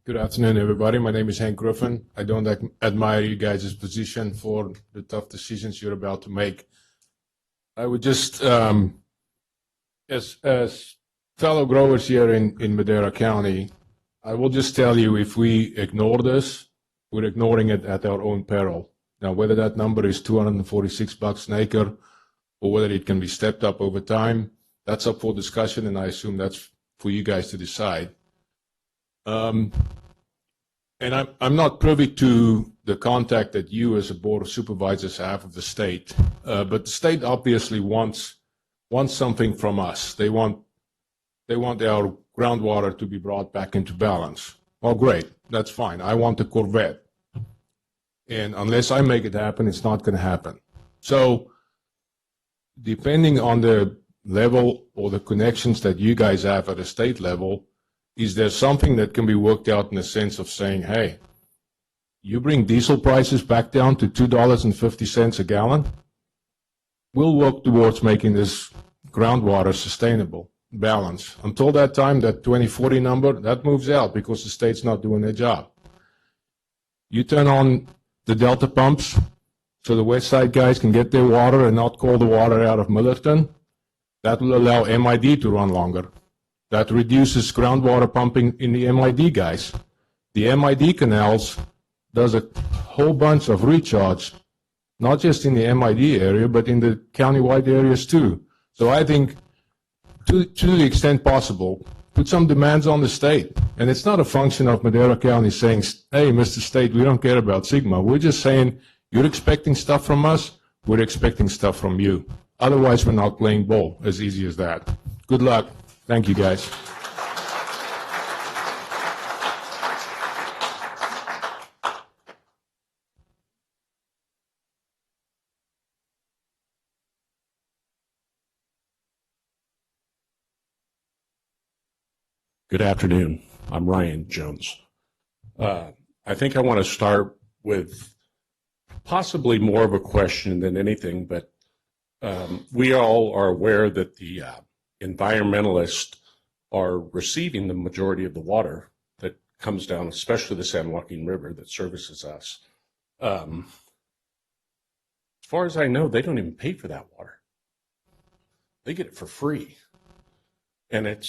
Good afternoon, everybody. My name is Hank Griffin. I don't admire you guys' position for the tough decisions you're about to make. I would just, as fellow growers here in Madera County, I will just tell you, if we ignore this, we're ignoring it at our own peril. Now, whether that number is $246 an acre or whether it can be stepped up over time, that's up for discussion, and I assume that's for you guys to decide. And I'm not privy to the contact that you as a board of supervisors have of the state, but the state obviously wants something from us. They want our groundwater to be brought back into balance. Well, great, that's fine. I want a Corvette, and unless I make it happen, it's not going to happen. So, depending on the level or the connections that you guys have at a state level, is there something that can be worked out in the sense of saying, hey, you bring diesel prices back down to $2.50 a gallon, we'll work towards making this groundwater sustainable, balance. Until that time, that 2040 number, that moves out because the state's not doing their job. You turn on the Delta pumps so the West Side guys can get their water and not call the water out of Millerton. That will allow MID to run longer. That reduces groundwater pumping in the MID guys. The MID canals does a whole bunch of recharge, not just in the MID area, but in the countywide areas too. So I think to the extent possible, put some demands on the state. And it's not a function of Madera County saying, hey, Mr. State, we don't care about Sigma. We're just saying, you're expecting stuff from us, we're expecting stuff from you. Otherwise, we're not playing ball, as easy as that. Good luck. Thank you, guys. Good afternoon. I'm Ryan Jones. I think I want to start with possibly more of a question than anything, but we all are aware that the environmentalists are receiving the majority of the water that comes down, especially the San Joaquin River that services us. As far as I know, they don't even pay for that water. They get it for free. And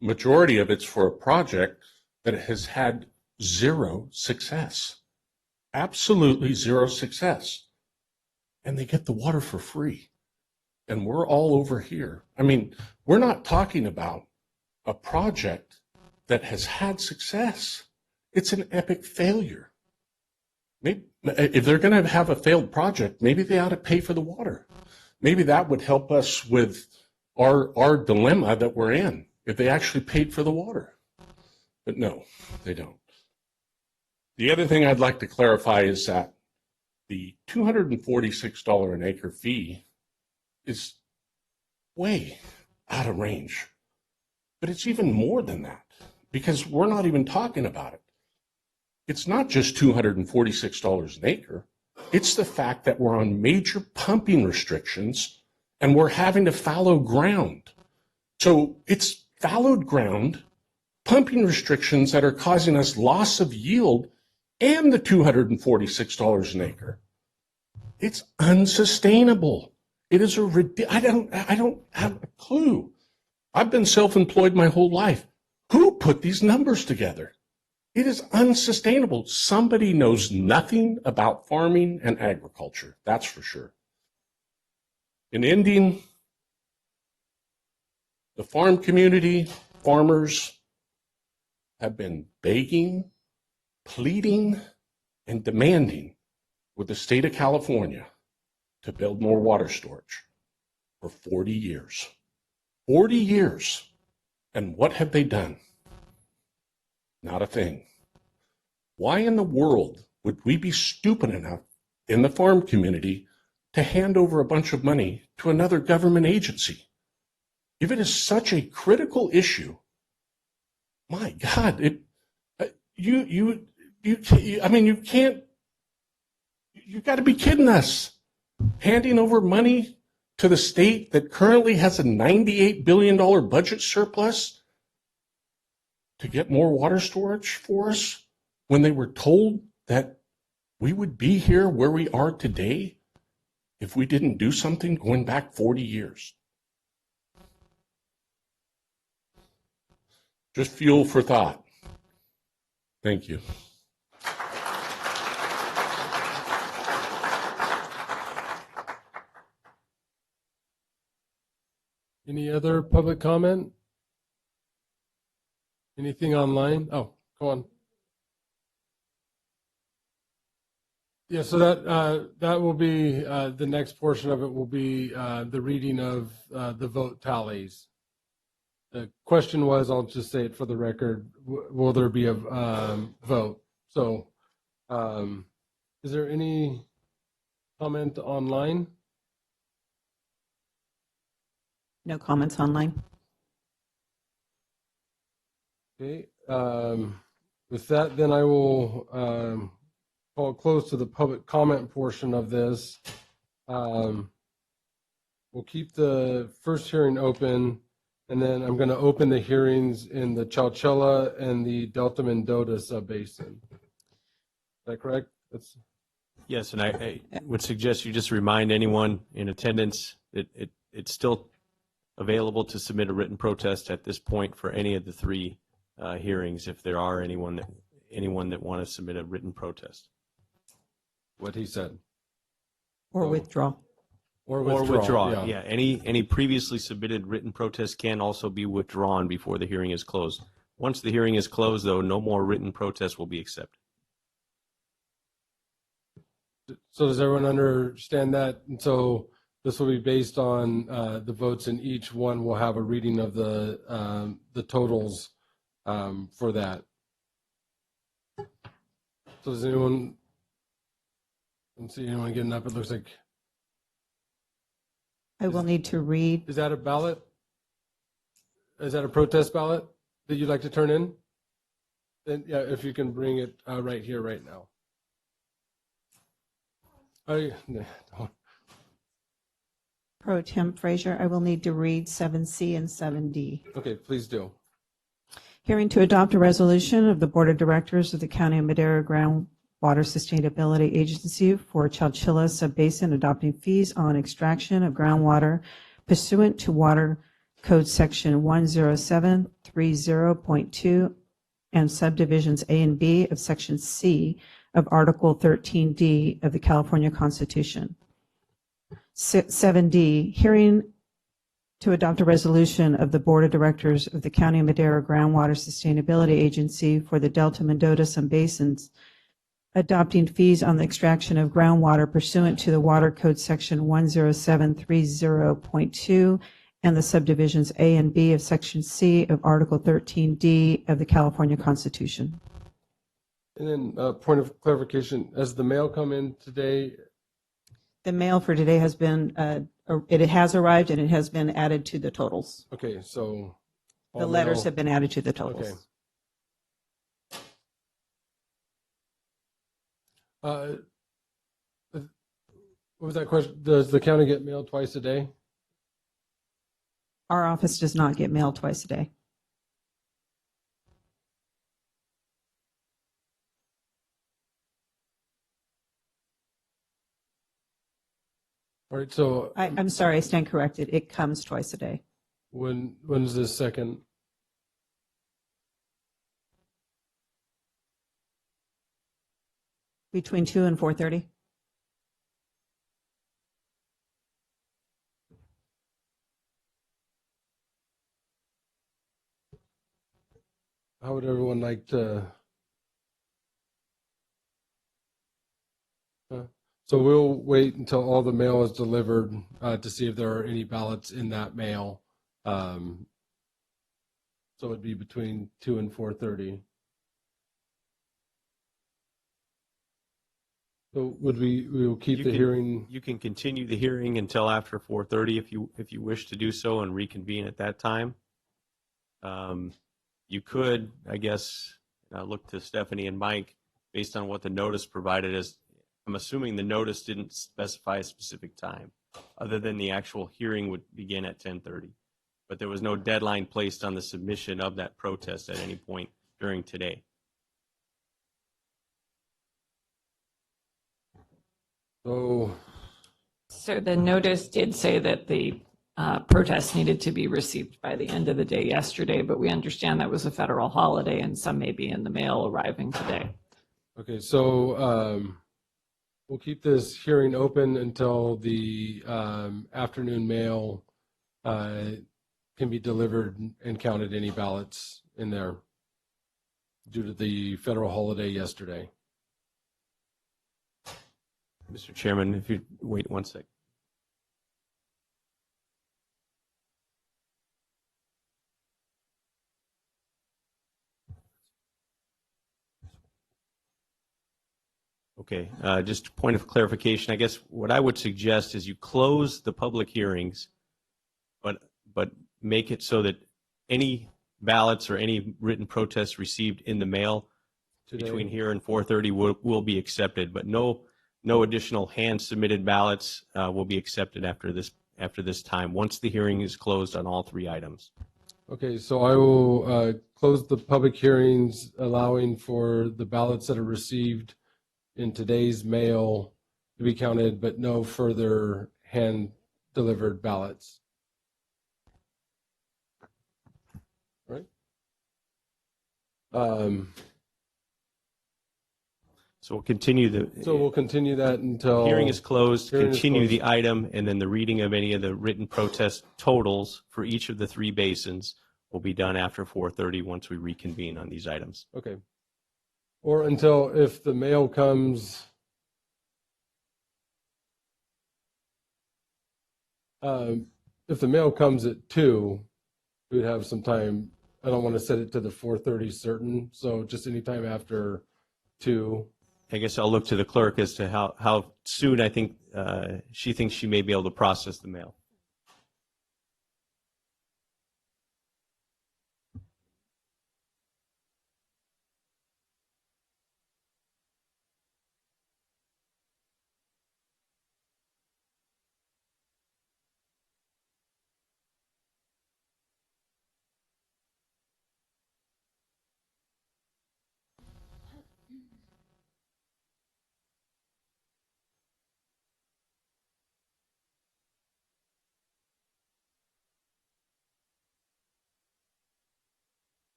majority of it's for a project that has had zero success. Absolutely zero success. And they get the water for free. And we're all over here. I mean, we're not talking about a project that has had success. It's an epic failure. Maybe, if they're going to have a failed project, maybe they ought to pay for the water. Maybe that would help us with our dilemma that we're in, if they actually paid for the water. But no, they don't. The other thing I'd like to clarify is that the $246 an acre fee is way out of range. But it's even more than that, because we're not even talking about it. It's not just $246 an acre. It's the fact that we're on major pumping restrictions and we're having to fallow ground. So it's fallowed ground pumping restrictions that are causing us loss of yield and the $246 an acre. It's unsustainable. It is I don't have a clue. I've been self-employed my whole life. Who put these numbers together? It is unsustainable. Somebody knows nothing about farming and agriculture, that's for sure. In ending, the farm community, farmers have been begging, pleading, and demanding with the state of California to build more water storage for 40 years. 40 years. And what have they done? Not a thing. Why in the world would we be stupid enough in the farm community to hand over a bunch of money to another government agency? If it is such a critical issue, my God, you can't, you've got to be kidding us. Handing over money to the state that currently has a $98 billion budget surplus to get more water storage for us when they were told that we would be here where we are today if we didn't do something going back 40 years. Just fuel for thought. Thank you. Any other public comment? Anything online? Oh, go on. Yeah, so that will be the next portion of it will be the reading of the vote tallies. The question was, I'll just say it for the record, will there be a vote? So is there any comment online? No comments online. Okay. With that, then I will call close to the public comment portion of this. We'll keep the first hearing open, and then I'm going to open the hearings in the Chowchilla and the Delta Mendota subbasin. Is that correct? Yes, and I would suggest you just remind anyone in attendance that it's still available to submit a written protest at this point for any of the three hearings if there are anyone that want to submit a written protest. What he said. Or withdraw. Or withdraw. Yeah. Any previously submitted written protest can also be withdrawn before the hearing is closed. Once the hearing is closed, though, no more written protests will be accepted. So does everyone understand that? And so this will be based on the votes, and each one will have a reading of the totals for that. So does anyone? Let's see, anyone getting up? It looks like. I will need to read. Is that a ballot? Is that a protest ballot that you'd like to turn in? Then yeah, if you can bring it right here, right now. Pro Tem Frazier, I will need to read 7C and 7D. Okay, please do. Hearing to adopt a resolution of the Board of Directors of the County of Madera Groundwater Sustainability Agency for Chowchilla Subbasin adopting fees on extraction of groundwater pursuant to Water Code Section 10730.2 and subdivisions A and B of Section C of Article 13D of the California Constitution. 7D, hearing to adopt a resolution of the Board of Directors of the County of Madera Groundwater Sustainability Agency for the Delta Mendota Subbasins adopting fees on the extraction of groundwater pursuant to the Water Code Section 10730.2 and the subdivisions A and B of Section C of Article 13D of the California Constitution. And then point of clarification, has the mail come in today? The mail for today has been, it has arrived and it has been added to the totals. Okay, so. The letters have been added to the totals. Okay. What was that question? Does the county get mail twice a day? Our office does not get mail twice a day. All right, so I'm sorry, I stand corrected. It comes twice a day. when's the second? Between 2 and 4:30. How would everyone like to? So we'll wait until all the mail is delivered to see if there are any ballots in that mail. So it'd be between 2 and 4:30. So we will keep You the can- hearing. You can continue the hearing until after 4:30 if you wish to do so and reconvene at that time. You could, I guess, look to Stephanie and Mike based on what the notice provided is. I'm assuming the notice didn't specify a specific time, other than the actual hearing would begin at 10:30. But there was no deadline placed on the submission of that protest at any point during today. So the notice did say that the protest needed to be received by the end of the day yesterday, but we understand that was a federal holiday and some may be in the mail arriving today. Okay, so we'll keep this hearing open until the afternoon mail can be delivered and counted any ballots in there due to the federal holiday yesterday. Mr. Chairman, if you wait one sec. Okay, just a point of clarification. I guess what I would suggest is you close the public hearings, but make it so that any ballots or any written protests received in the mail Today. between here and 4:30 will be accepted, but no additional hand-submitted ballots will be accepted after this time, once the hearing is closed on all three items. Okay, so I will close the public hearings, allowing for the ballots that are received in today's mail to be counted, but no further hand-delivered ballots. Right? So we'll continue we'll continue that until hearing is closed, hearing is continue closed. the item, and then the reading of any of the written protest totals for each of the three basins will be done after 4:30 once we reconvene on these items. Okay. Or until, if the mail comes, if the mail comes at 2, we would have some time. I don't want to set it to the 4:30 certain, so just anytime after 2. I guess I'll look to the clerk as to how soon I think she thinks she may be able to process the mail.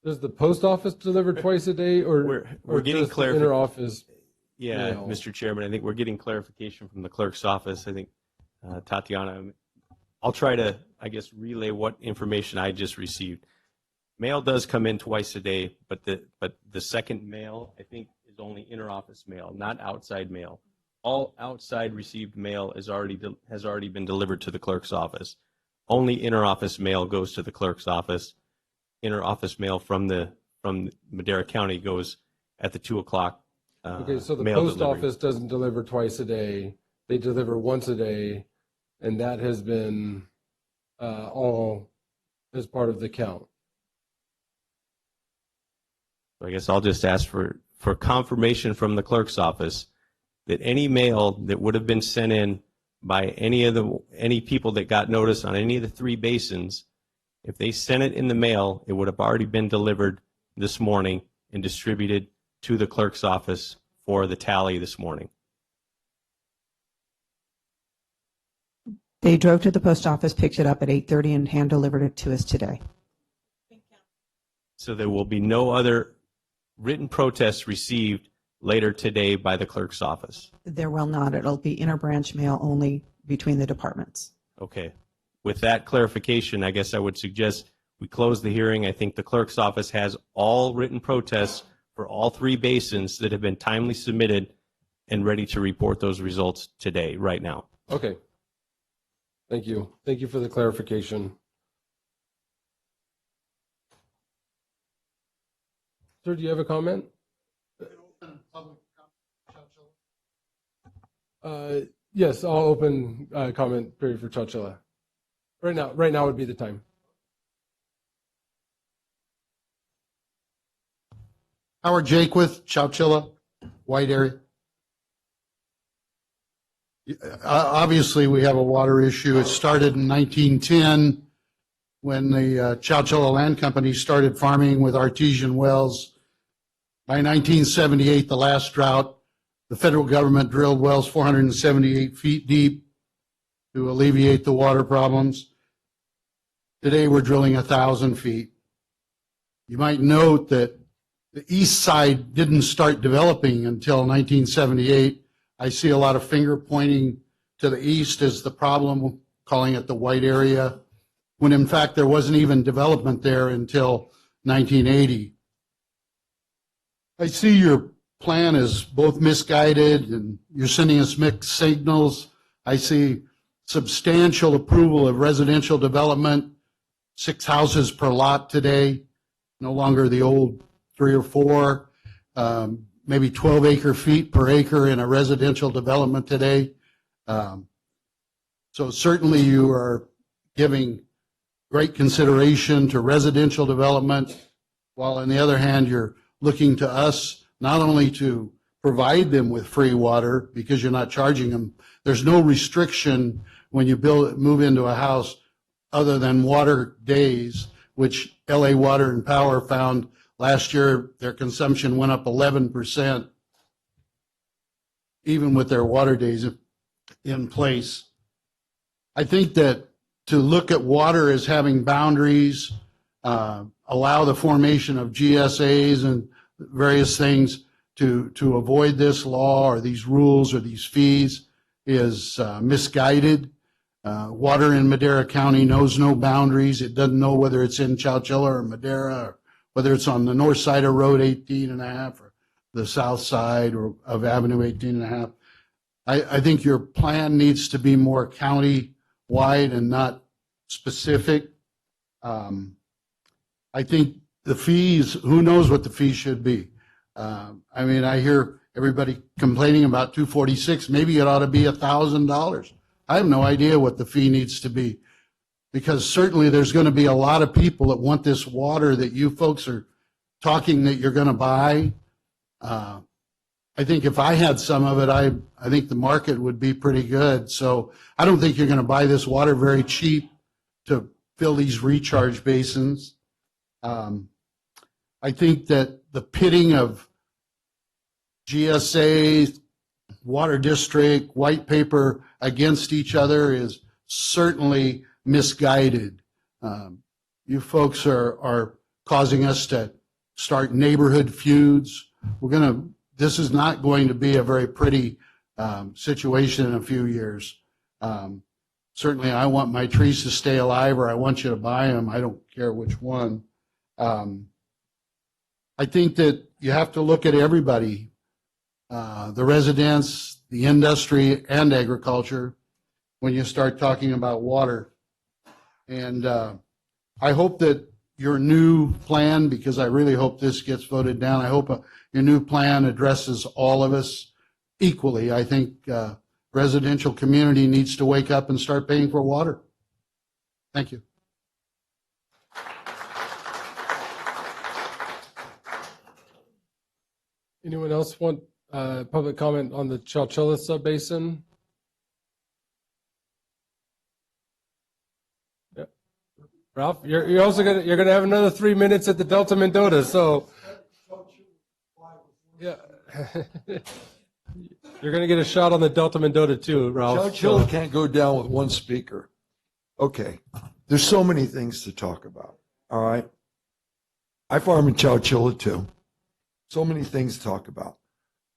Does the post office deliver twice a day, or We're getting just the inter-office? Yeah, mail? Mr. Chairman, I think we're getting clarification from the clerk's office. I think Tatiana, I'll try to, I guess, relay what information I just received. Mail does come in twice a day, but the second mail, I think, is only inter-office mail, not outside mail. All outside received mail has already been delivered to the clerk's office. Only inter-office mail goes to the clerk's office. Inter-office mail from Madera County goes at the 2 o'clock. Okay, so the mail post delivery. office doesn't deliver twice a day. They deliver once a day, and that has been all as part of the count. I guess I'll just ask for confirmation from the clerk's office that any mail that would have been sent in by any people that got notice on any of the three basins, if they sent it in the mail, it would have already been delivered this morning and distributed to the clerk's office for the tally this morning. They drove to the post office, picked it up at 8:30, and hand-delivered it to us today. So there will be no other written protests received later today by the clerk's office. There will not. It'll be interbranch mail only between the departments. Okay. With that clarification, I guess I would suggest we close the hearing. I think the clerk's office has all written protests for all three basins that have been timely submitted and ready to report those results today, right now. Okay. Thank you. Thank you for the clarification. Sir, do you have a comment? Yes, I'll open comment period for Chowchilla. Right now would be the time. Howard Jakewith, Chowchilla, White area. Obviously, we have a water issue. It started in 1910 when the Chowchilla Land Company started farming with artesian wells. By 1978, the last drought, the federal government drilled wells 478 feet deep to alleviate the water problems. Today, we're drilling 1,000 feet. You might note that the east side didn't start developing until 1978. I see a lot of finger pointing to the east as the problem, calling it the white area, when in fact there wasn't even development there until 1980. I see your plan is both misguided and you're sending us mixed signals. I see substantial approval of residential development, 6 houses per lot today, no longer the old 3 or 4, maybe 12 acre feet per acre in a residential development today. So certainly you are giving great consideration to residential development, while on the other hand, you're looking to us not only to provide them with free water because you're not charging them. There's no restriction when you move into a house other than water days, which LA Water and Power found last year their consumption went up 11%, even with their water days in place. I think that to look at water as having boundaries, allow the formation of GSAs and various things to avoid this law or these rules or these fees is misguided. Water in Madera County knows no boundaries. It doesn't know whether it's in Chowchilla or Madera, or whether it's on the north side of Road 18.5 or the south side or of Avenue 18.5. I think your plan needs to be more county-wide and not specific. I think the fees, who knows what the fees should be? I mean, I hear everybody complaining about 246. Maybe it ought to be $1,000. I have no idea what the fee needs to be, because certainly there's going to be a lot of people that want this water that you folks are talking that you're going to buy. I think if I had some of it, I think the market would be pretty good. So I don't think you're going to buy this water very cheap to fill these recharge basins. I think that the pitting of GSA, Water District, White Paper against each other is certainly misguided. You folks are causing us to start neighborhood feuds. This is not going to be a very pretty situation in a few years. Certainly I want my trees to stay alive, or I want you to buy them. I don't care which one. I think that you have to look at everybody, the residents, the industry, and agriculture when you start talking about water. And I hope that your new plan, because I really hope this gets voted down, I hope your new plan addresses all of us equally. I think residential community needs to wake up and start paying for water. Thank you. Anyone else want public comment on the Chowchilla subbasin? Yeah. Ralph, you're also gonna have another 3 minutes at the Delta Mendota, so yeah. You're going to get a shot on the Delta Mendota too, Ralph. Chowchilla can't go down with one speaker. Okay, there's so many things to talk about, all right? I farm in Chowchilla too. So many things to talk about.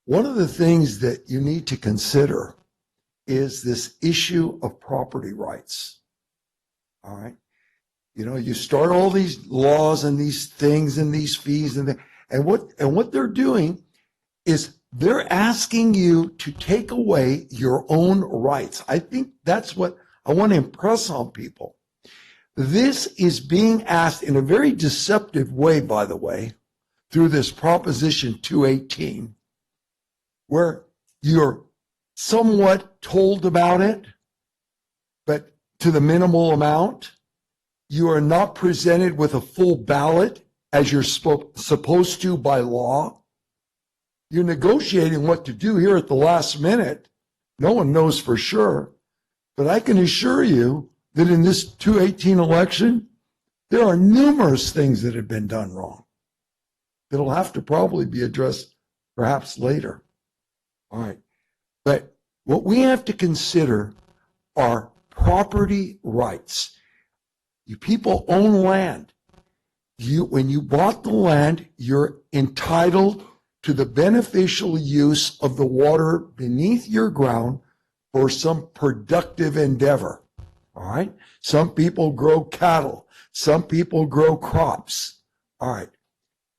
One of the things that you need to consider is this issue of property rights, all right? You know, you start all these laws and these things and these fees and what they're doing is they're asking you to take away your own rights. I think that's what I want to impress on people. This is being asked in a very deceptive way, by the way, through this Proposition 218, where you're somewhat told about it, but to the minimal amount. You are not presented with a full ballot as you're supposed to by law. You're negotiating what to do here at the last minute. No one knows for sure. But I can assure you that in this 218 election, there are numerous things that have been done wrong that'll have to probably be addressed perhaps later. All right. But what we have to consider are property rights. You people own land. When you bought the land, you're entitled to the beneficial use of the water beneath your ground for some productive endeavor. All right. Some people grow cattle. Some people grow crops. All right.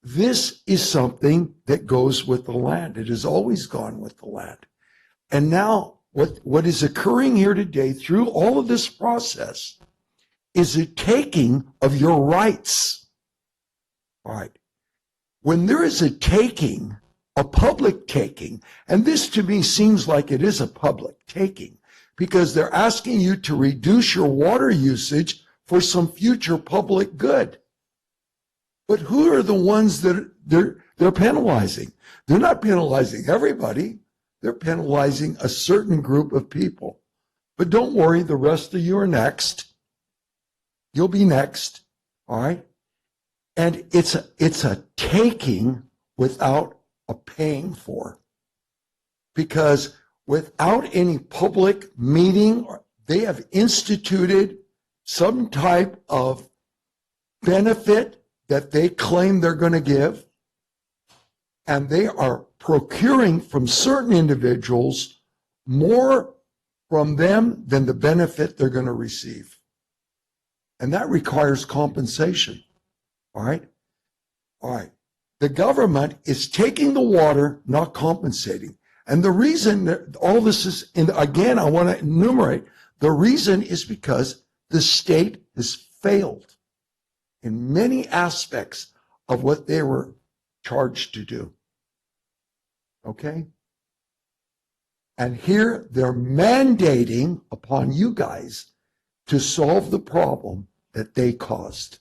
This is something that goes with the land. It has always gone with the land. And now what is occurring here today through all of this process is a taking of your rights. All right. When there is a taking, a public taking, and this to me seems like it is a public taking, because they're asking you to reduce your water usage for some future public good. But who are the ones that they're penalizing? They're not penalizing everybody. They're penalizing a certain group of people. But don't worry, the rest of you are next. You'll be next, all right? And it's a taking without a paying for. Because without any public meeting, they have instituted some type of benefit that they claim they're going to give, and they are procuring from certain individuals more from them than the benefit they're going to receive. And that requires compensation. All right? All right. The government is taking the water, not compensating. And the reason that all this is, and again, I want to enumerate, the reason is because the state has failed in many aspects of what they were charged to do. Okay? And here they're mandating upon you guys to solve the problem that they caused.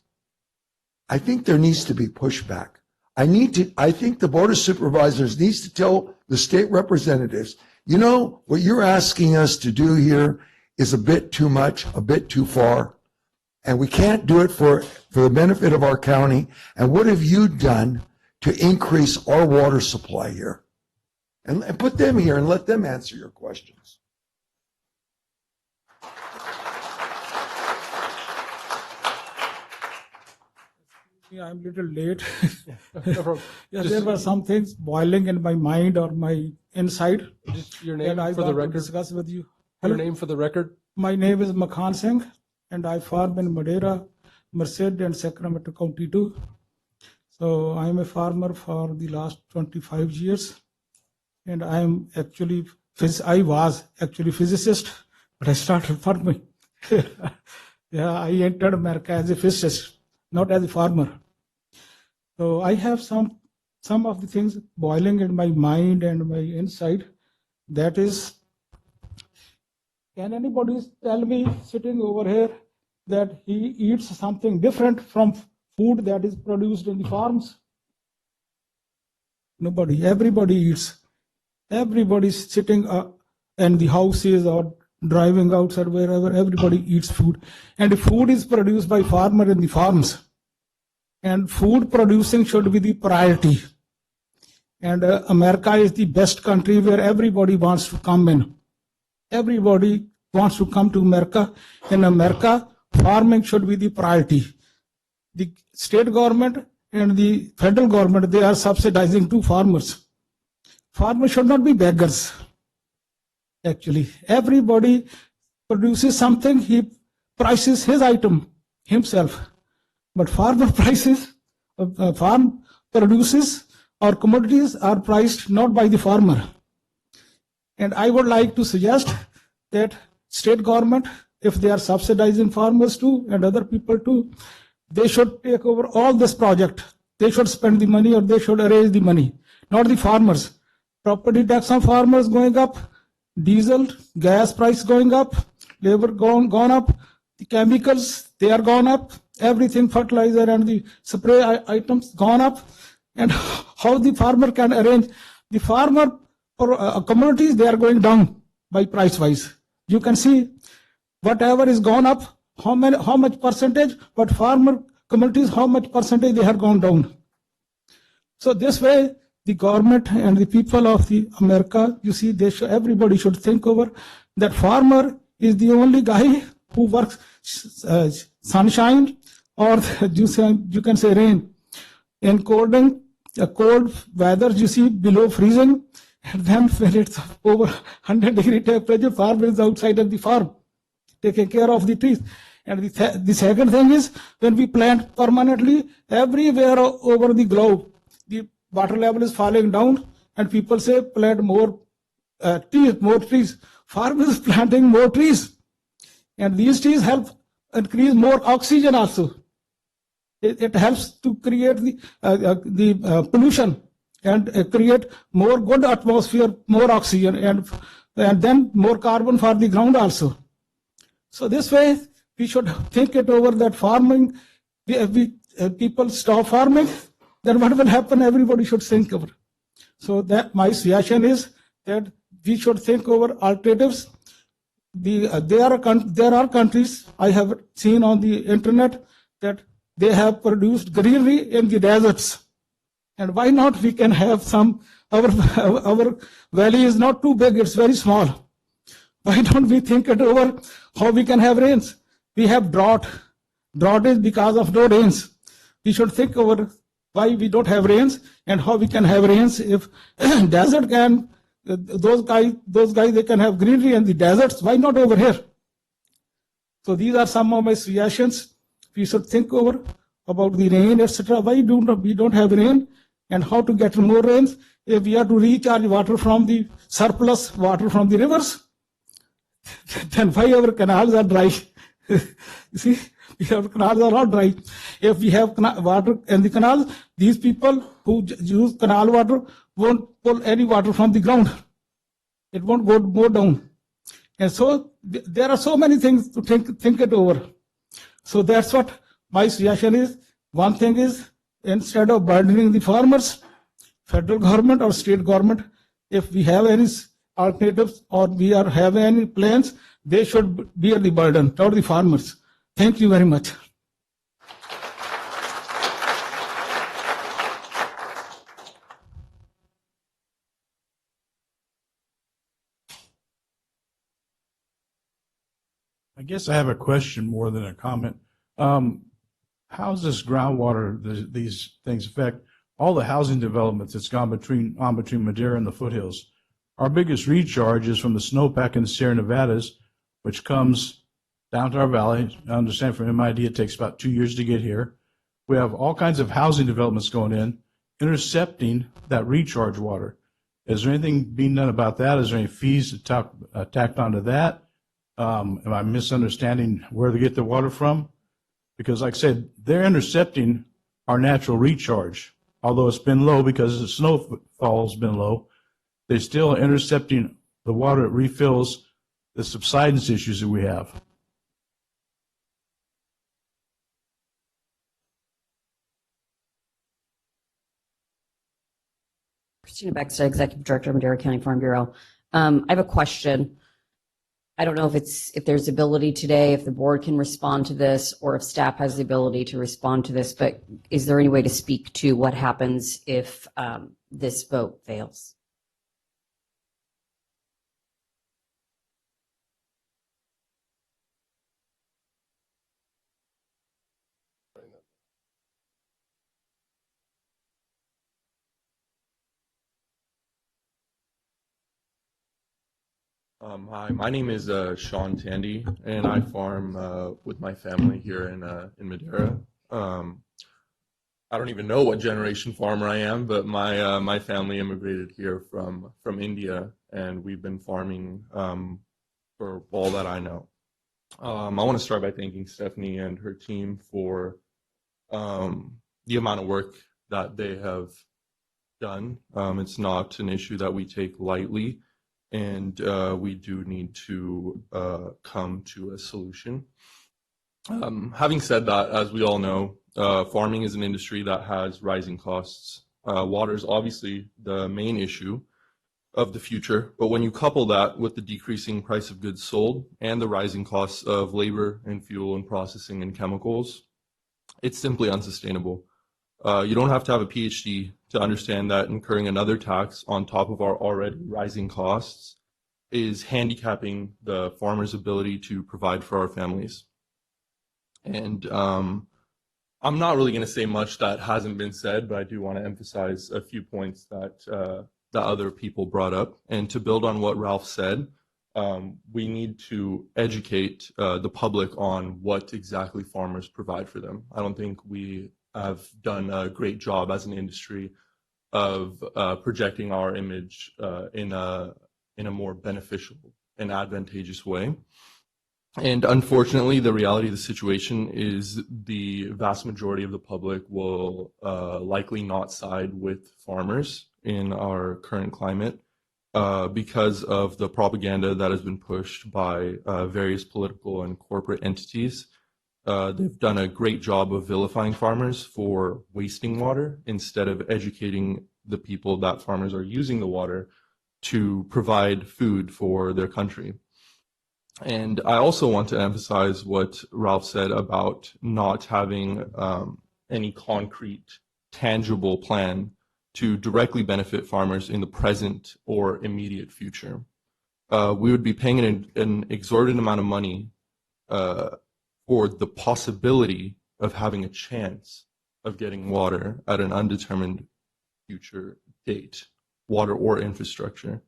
I think there needs to be pushback. I think the Board of Supervisors needs to tell the state representatives, you know, what you're asking us to do here is a bit too much, a bit too far, and we can't do it for the benefit of our county. And what have you done to increase our water supply here? And put them here and let them answer your questions. Yeah, I'm a little late. Yeah, there were some things boiling in my mind or my inside. Just your name that I for the want to record. discuss with you. Your name for the record. My name is Makhan Singh, and I farm in Madeira, Merced, and Sacramento County too. So I'm a farmer for the last 25 years, and I was actually physicist, but I started farming. Yeah, I entered America as a physicist, not as a farmer. So I have some of the things boiling in my mind and my inside. That is, can anybody tell me sitting over here that he eats something different from food that is produced in the farms? Nobody. Everybody eats. Everybody's sitting in the houses or driving outside, wherever. Everybody eats food. And food is produced by farmer in the farms. And food producing should be the priority. And America is the best country where everybody wants to come in. Everybody wants to come to America. In America, farming should be the priority. The state government and the federal government, they are subsidizing to farmers. Farmers should not be beggars. Actually, everybody produces something, he prices his item himself. But farmer prices, farm produces or commodities are priced not by the farmer. And I would like to suggest that state government, if they are subsidizing farmers too and other people too, they should take over all this project. They should spend the money or they should arrange the money, not the farmers. Property tax on farmers going up, diesel, gas price going up, labor gone up, the chemicals, they are gone up, everything, fertilizer and the spray items gone up. And how the farmer can arrange? The farmer or commodities, they are going down by price wise. You can see whatever is gone up, how much percentage, but farmer commodities, how much percentage they have gone down. So this way, the government and the people of the America, you see, everybody should think over that farmer is the only guy who works sunshine or you can say rain. In cold weather, you see below freezing, and then when it's over 100-degree temperature, farmer is outside of the farm, taking care of the trees. And the second thing is when we plant permanently everywhere over the globe, the water level is falling down, and people say plant more trees. Farmers is planting more trees, and these trees help increase more oxygen also. It helps to create the pollution and create more good atmosphere, more oxygen, and then more carbon for the ground also. So this way, we should think it over that farming, if people stop farming, then what will happen? Everybody should think over. So that my suggestion is that we should think over alternatives. There are countries I have seen on the internet that they have produced greenery in the deserts. And why not we can have some, our valley is not too big, it's very small. Why don't we think it over how we can have rains? We have drought. Drought is because of no rains. We should think over why we don't have rains and how we can have rains. If desert can, those guys, they can have greenery in the deserts. Why not over here? So these are some of my suggestions. We should think over about the rain, etc. Why we don't have rain and how to get more rains? If we have to recharge water from the surplus water from the rivers, then why our canals are dry? You see, our canals are not dry. If we have water in the canals, these people who use canal water won't pull any water from the ground. It won't go down. And so there are so many things to think it over. So that's what my suggestion is. One thing is, instead of burdening the farmers, federal government or state government, if we have any alternatives or have any plans, they should bear the burden, not the farmers. Thank you very much. I guess I have a question more than a comment. How's this groundwater, these things affect all the housing developments that's gone between Madera and the foothills? Our biggest recharge is from the snowpack in the Sierra Nevadas, which comes down to our valley. I understand from MID it takes about 2 years to get here. We have all kinds of housing developments going in, intercepting that recharge water. Is there anything being done about that? Is there any fees tacked onto that? Am I misunderstanding where they get the water from? Because like I said, they're intercepting our natural recharge. Although it's been low because the snowfall has been low, they're still intercepting the water that refills the subsidence issues that we have. Christina Beckstead, Executive Director, Madera County Farm Bureau. I have a question. I don't know if there's ability today, if the board can respond to this, or if staff has the ability to respond to this, but is there any way to speak to what happens if this vote fails? Hi, my name is Sean Tandy, and I farm with my family here in Madera. I don't even know what generation farmer I am, but my family immigrated here from India, and we've been farming for all that I know. I want to start by thanking Stephanie and her team for the amount of work that they have done. It's not an issue that we take lightly, and we do need to come to a solution. Having said that, as we all know, farming is an industry that has rising costs. Water is obviously the main issue of the future, but when you couple that with the decreasing price of goods sold and the rising costs of labor and fuel and processing and chemicals, it's simply unsustainable. You don't have to have a PhD to understand that incurring another tax on top of our already rising costs is handicapping the farmer's ability to provide for our families. And I'm not really going to say much that hasn't been said, but I do want to emphasize a few points that other people brought up. And to build on what Ralph said, we need to educate the public on what exactly farmers provide for them. I don't think we have done a great job as an industry of projecting our image in a more beneficial and advantageous way. And unfortunately, the reality of the situation is the vast majority of the public will likely not side with farmers in our current climate because of the propaganda that has been pushed by various political and corporate entities. They've done a great job of vilifying farmers for wasting water instead of educating the people that farmers are using the water to provide food for their country. And I also want to emphasize what Ralph said about not having any concrete, tangible plan to directly benefit farmers in the present or immediate future. We would be paying an exorbitant amount of money for the possibility of having a chance of getting water at an undetermined future date, water or infrastructure.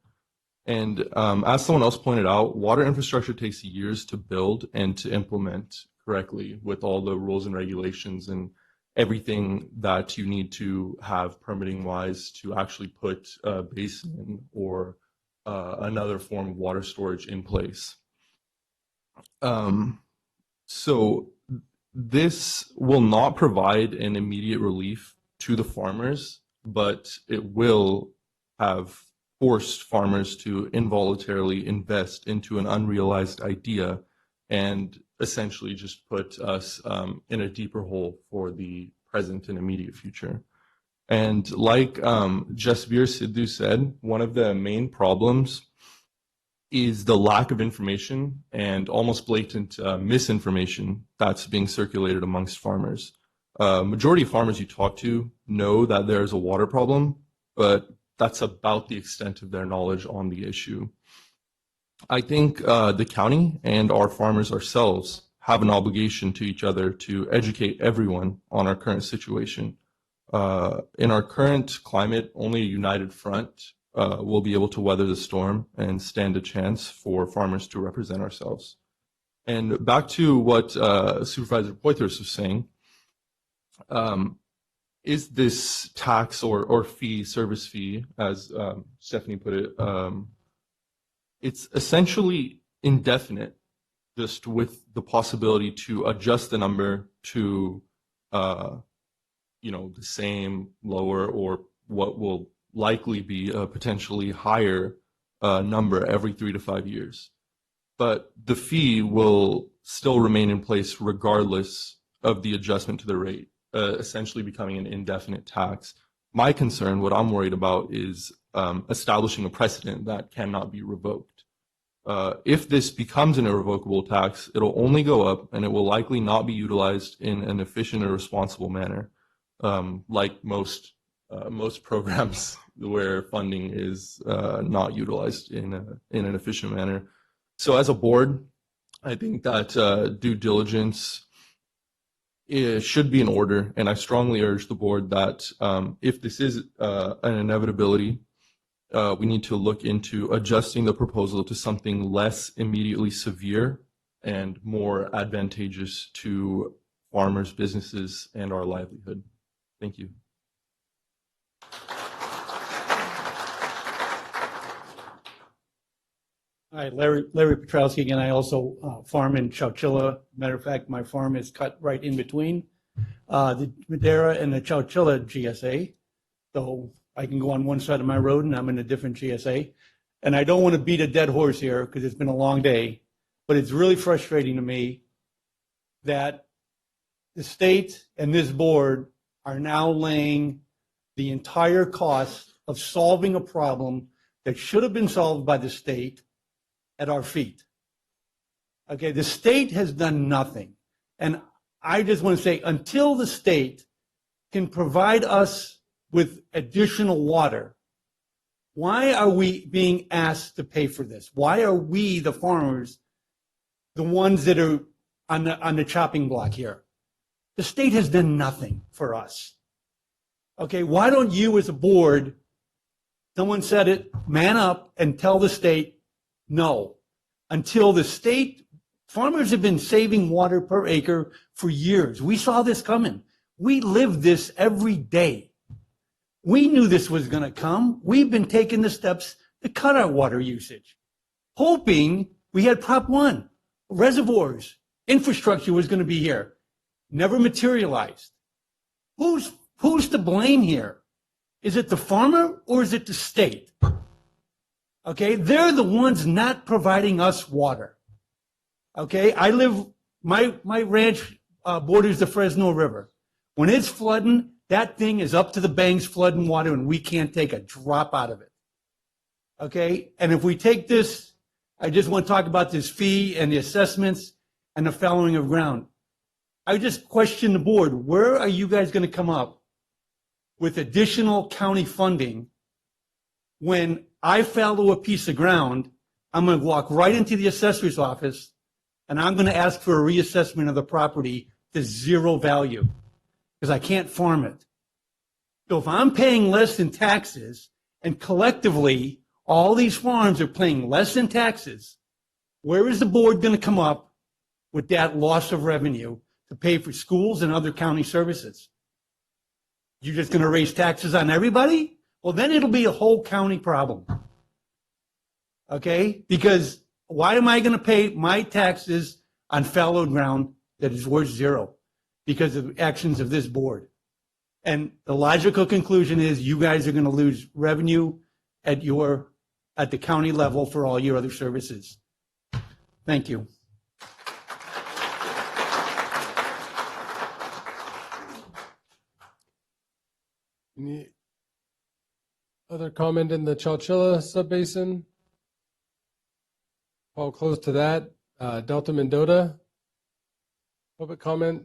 And as someone else pointed out, water infrastructure takes years to build and to implement correctly with all the rules and regulations and everything that you need to have permitting wise to actually put a basin or another form of water storage in place. So this will not provide an immediate relief to the farmers, but it will have forced farmers to involuntarily invest into an unrealized idea and essentially just put us in a deeper hole for the present and immediate future. And like Jasbir Sidhu said, one of the main problems is the lack of information and almost blatant misinformation that's being circulated amongst farmers. Majority of farmers you talk to know that there's a water problem, but that's about the extent of their knowledge on the issue. I think the county and our farmers ourselves have an obligation to each other to educate everyone on our current situation. In our current climate, only a united front will be able to weather the storm and stand a chance for farmers to represent ourselves. And back to what Supervisor Poitras was saying, is this tax or fee, service fee, as Stephanie put it, it's essentially indefinite, just with the possibility to adjust the number to, the same, lower, or what will likely be a potentially higher number every 3 to 5 years. But the fee will still remain in place regardless of the adjustment to the rate, essentially becoming an indefinite tax. My concern, what I'm worried about, is establishing a precedent that cannot be revoked. if this becomes an irrevocable tax, it'll only go up and it will likely not be utilized in an efficient or responsible manner, like most programs where funding is not utilized in an efficient manner. So as a board, I think that due diligence should be in order, and I strongly urge the board that if this is an inevitability, we need to look into adjusting the proposal to something less immediately severe and more advantageous to farmers, businesses, and our livelihood. Thank you. Hi, Larry Petrowski again. I also farm in Chowchilla. Matter of fact, my farm is cut right in between the Madera and the Chowchilla GSA. So I can go on one side of my road and I'm in a different GSA. And I don't want to beat a dead horse here because it's been a long day, but it's really frustrating to me that the state and this board are now laying the entire cost of solving a problem that should have been solved by the state at our feet. Okay, the state has done nothing. And I just want to say, until the state can provide us with additional water, why are we being asked to pay for this? Why are we, the farmers, the ones that are on the chopping block here? The state has done nothing for us. Okay, why don't you as a board, someone said it, man up and tell the state, no, until the state, farmers have been saving water per acre for years. We saw this coming. We live this every day. We knew this was going to come. We've been taking the steps to cut our water usage, hoping we had Prop 1, reservoirs, infrastructure was going to be here. Never materialized. Who's to blame here? Is it the farmer or is it the state? Okay, they're the ones not providing us water. Okay, my ranch borders the Fresno River. When it's flooding, that thing is up to the banks flooding water and we can't take a drop out of it. Okay, and if we take this, I just want to talk about this fee and the assessments and the fallowing of ground. I just question the board, where are you guys going to come up with additional county funding when I fallow a piece of ground? I'm going to walk right into the assessor's office and I'm going to ask for a reassessment of the property to zero value because I can't farm it. So if I'm paying less in taxes and collectively all these farms are paying less in taxes, where is the board going to come up with that loss of revenue to pay for schools and other county services? You're just going to raise taxes on everybody? Well, then it'll be a whole county problem. Okay? Because why am I going to pay my taxes on fallowed ground that is worth zero? Because of actions of this board. And the logical conclusion is you guys are going to lose revenue at the county level for all your other services. Thank you. Any other comment in the Chowchilla subbasin? Call close to that. Delta Mendota, public comment.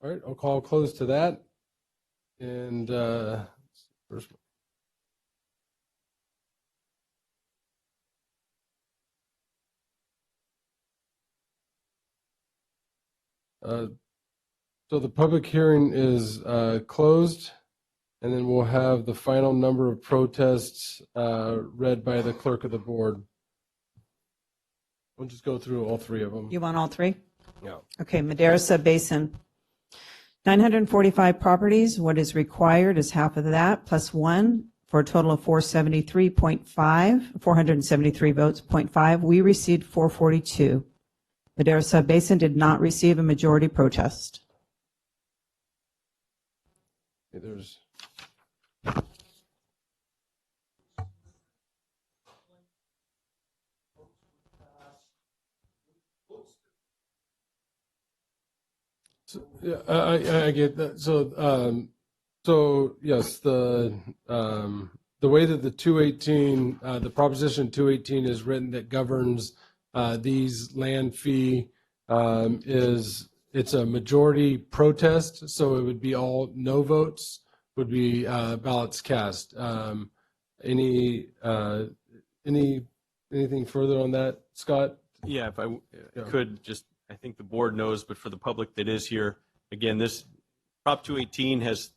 All right, I'll call close to that. And first. So the public hearing is closed, and then we'll have the final number of protests read by the clerk of the board. We'll just go through all three of them. You want all three? Yeah. Okay, Madera Subbasin, 945 properties. What is required is half of that plus one for a total of 473 votes, 0.5. We received 442. Madera Subbasin did not receive a majority protest. Okay, there's so, yeah, I get that. So yes, the the way that the 218, the Proposition 218 is written that governs these land fee is it's a majority protest, so it would be all no votes would be ballots cast. Anything further on that, Scott? Yeah, if I could just, I think the board knows, but for the public that is here, again, this Prop 218 has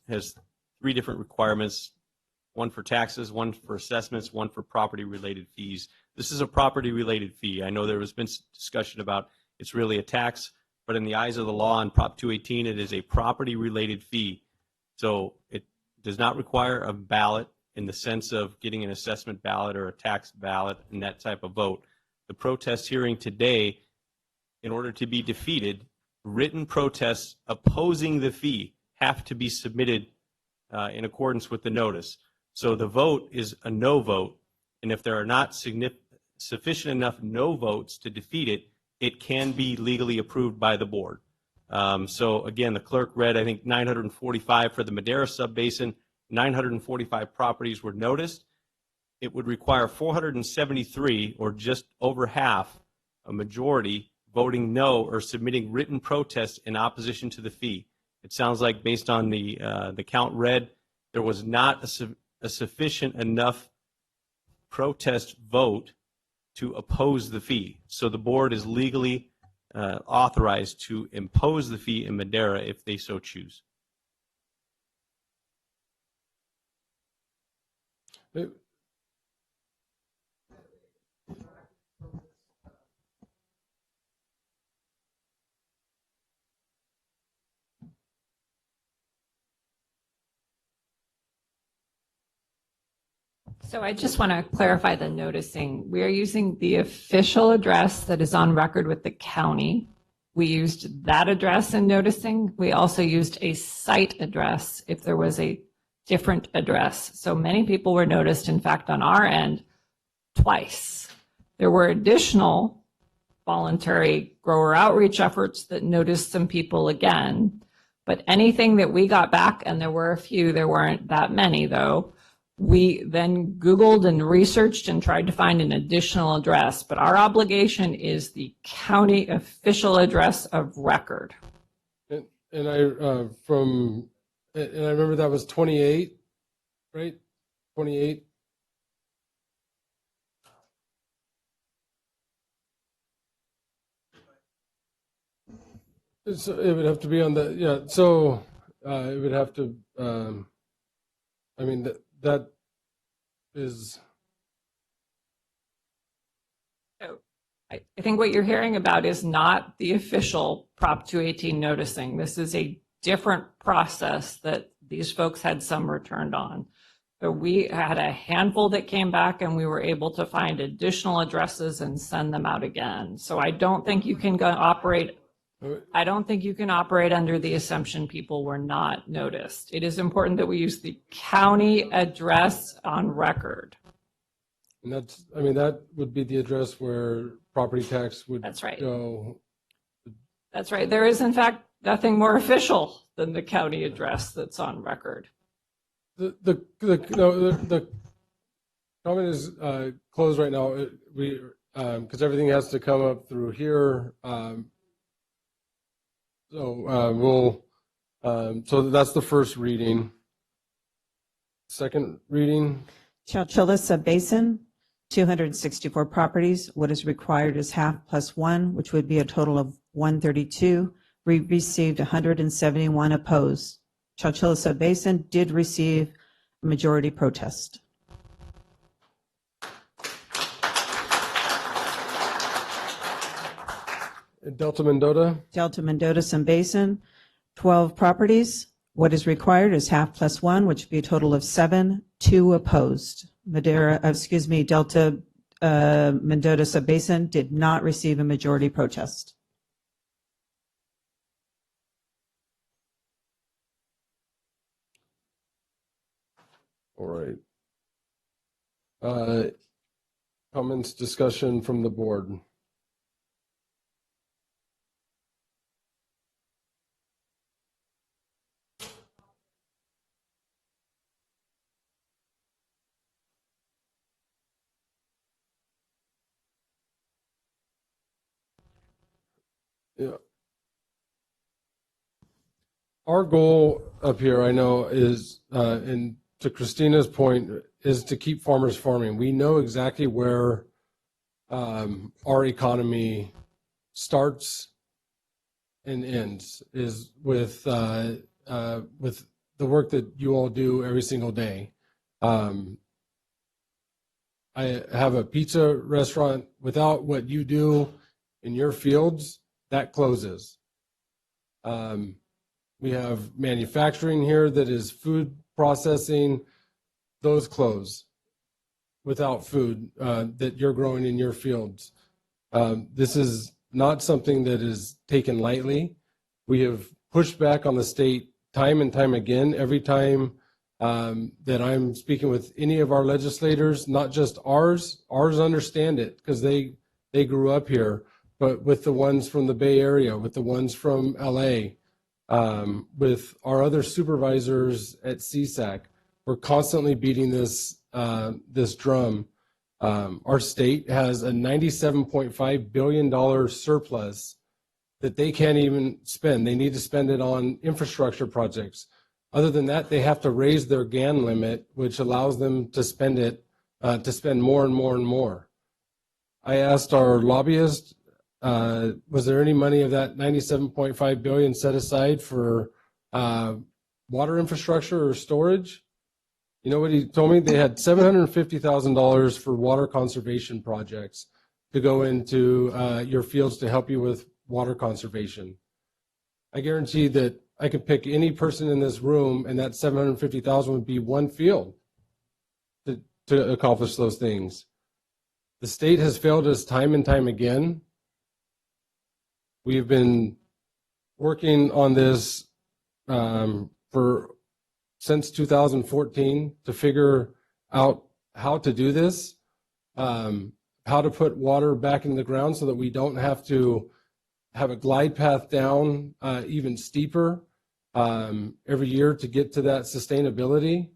three different requirements, one for taxes, one for assessments, one for property-related fees. This is a property-related fee. I know there has been discussion about it's really a tax, but in the eyes of the law on Prop 218, it is a property-related fee. So it does not require a ballot in the sense of getting an assessment ballot or a tax ballot and that type of vote. The protest hearing today, in order to be defeated, written protests opposing the fee have to be submitted in accordance with the notice. So the vote is a no vote, and if there are not sufficient enough no votes to defeat it, it can be legally approved by the board. So again, the clerk read, I think, 945 for the Madera Subbasin, 945 properties were noticed. It would require 473, or just over half, a majority, voting no or submitting written protests in opposition to the fee. It sounds like, based on the count read, there was not a sufficient enough protest vote to oppose the fee. So the board is legally authorized to impose the fee in Madera if they so choose. So I just want to clarify the noticing. We are using the official address that is on record with the county. We used that address in noticing. We also used a site address if there was a different address. So many people were noticed, in fact, on our end, twice. There were additional voluntary grower outreach efforts that noticed some people again. But anything that we got back, and there were a few, there weren't that many though, we then Googled and researched and tried to find an additional address, but our obligation is the county official address of record. And I remember that was 28, right? 28. So it would have to be on the, yeah, so it would have to, I mean, that is. So I think what you're hearing about is not the official Prop 218 noticing. This is a different process that these folks had some returned on. So we had a handful that came back, and we were able to find additional addresses and send them out again. So I don't think you can operate under the assumption people were not noticed. It is important that we use the county address on record. And that's, I mean, that would be the address where property tax would That's right. go. That's right. There is, in fact, nothing more official than the county address that's on record. The comment is closed right now. Because everything has to come up through here. So that's the first reading. Second reading. Chowchilla Subbasin, 264 properties. What is required is half plus one, which would be a total of 132. We received 171 opposed. Chowchilla Subbasin did receive a majority protest. Delta Mendota. Delta Mendota Subbasin, 12 properties. What is required is half plus one, which would be a total of 7, 2 opposed. Delta Mendota Subbasin did not receive a majority protest. All right. Comments, discussion from the board. Yeah. Our goal up here, I know, is, and to Christina's point, is to keep farmers farming. We know exactly where our economy starts and ends, is with the work that you all do every single day. I have a pizza restaurant. Without what you do in your fields, that closes. We have manufacturing here that is food processing. Those close without food that you're growing in your fields. This is not something that is taken lightly. We have pushed back on the state time and time again. Every time that I'm speaking with any of our legislators, not just ours understand it because they grew up here, but with the ones from the Bay Area, with the ones from LA, with our other supervisors at CSAC, we're constantly beating this drum. Our state has a $97.5 billion surplus that they can't even spend. They need to spend it on infrastructure projects. Other than that, they have to raise their GAN limit, which allows them to spend it, to spend more and more and more. I asked our lobbyist, was there any money of that $97.5 billion set aside for water infrastructure or storage? You know what he told me? They had $750,000 for water conservation projects to go into your fields to help you with water conservation. I guarantee that I could pick any person in this room and that $750,000 would be one field to accomplish those things. The state has failed us time and time again. We've been working on this since 2014 to figure out how to do this, how to put water back in the ground so that we don't have to have a glide path down even steeper every year to get to that sustainability.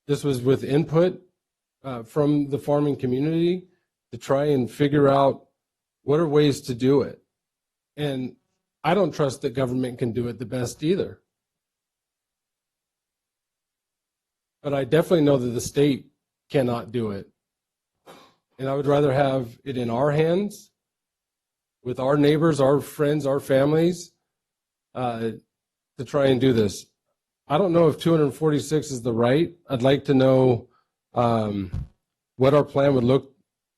This was with input from the farming community to try and figure out what are ways to do it. And I don't trust that government can do it the best either. But I definitely know that the state cannot do it. And I would rather have it in our hands, with our neighbors, our friends, our families, to try and do this. I don't know if 246 is the right. I'd like to know what our plan would look,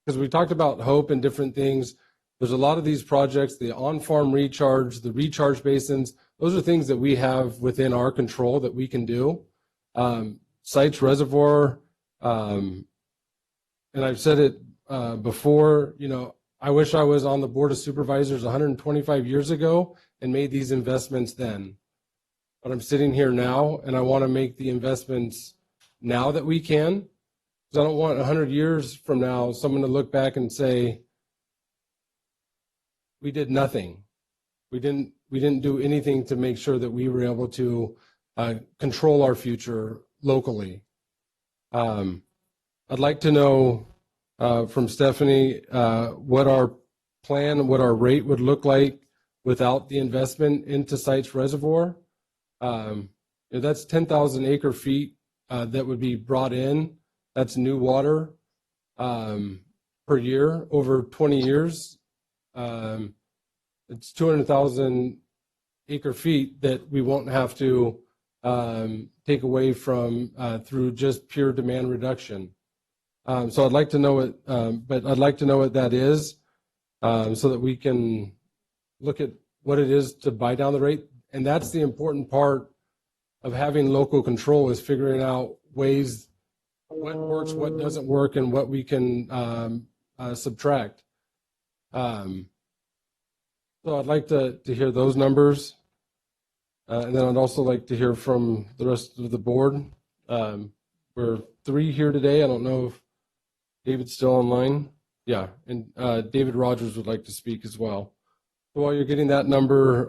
because we talked about hope and different things. There's a lot of these projects, the on-farm recharge, the recharge basins. Those are things that we have within our control that we can do. Sites Reservoir, and I've said it before, you know, I wish I was on the Board of Supervisors 125 years ago and made these investments then. But I'm sitting here now and I want to make the investments now that we can. Because I don't want 100 years from now someone to look back and say, we did nothing. We didn't do anything to make sure that we were able to control our future locally. I'd like to know from Stephanie what our plan, what our rate would look like without the investment into Sites Reservoir. That's 10,000 acre feet that would be brought in. That's new water per year over 20 years. It's 200,000 acre feet that we won't have to take away from through just pure demand reduction. So I'd like to know what, but I'd like to know what that is so that we can look at what it is to buy down the rate. And that's the important part of having local control, is figuring out ways, what works, what doesn't work, and what we can subtract. So I'd like to hear those numbers. And then I'd also like to hear from the rest of the board. We're 3 here today. I don't know if David's still online. Yeah, and David Rogers would like to speak as well. So while you're getting that number,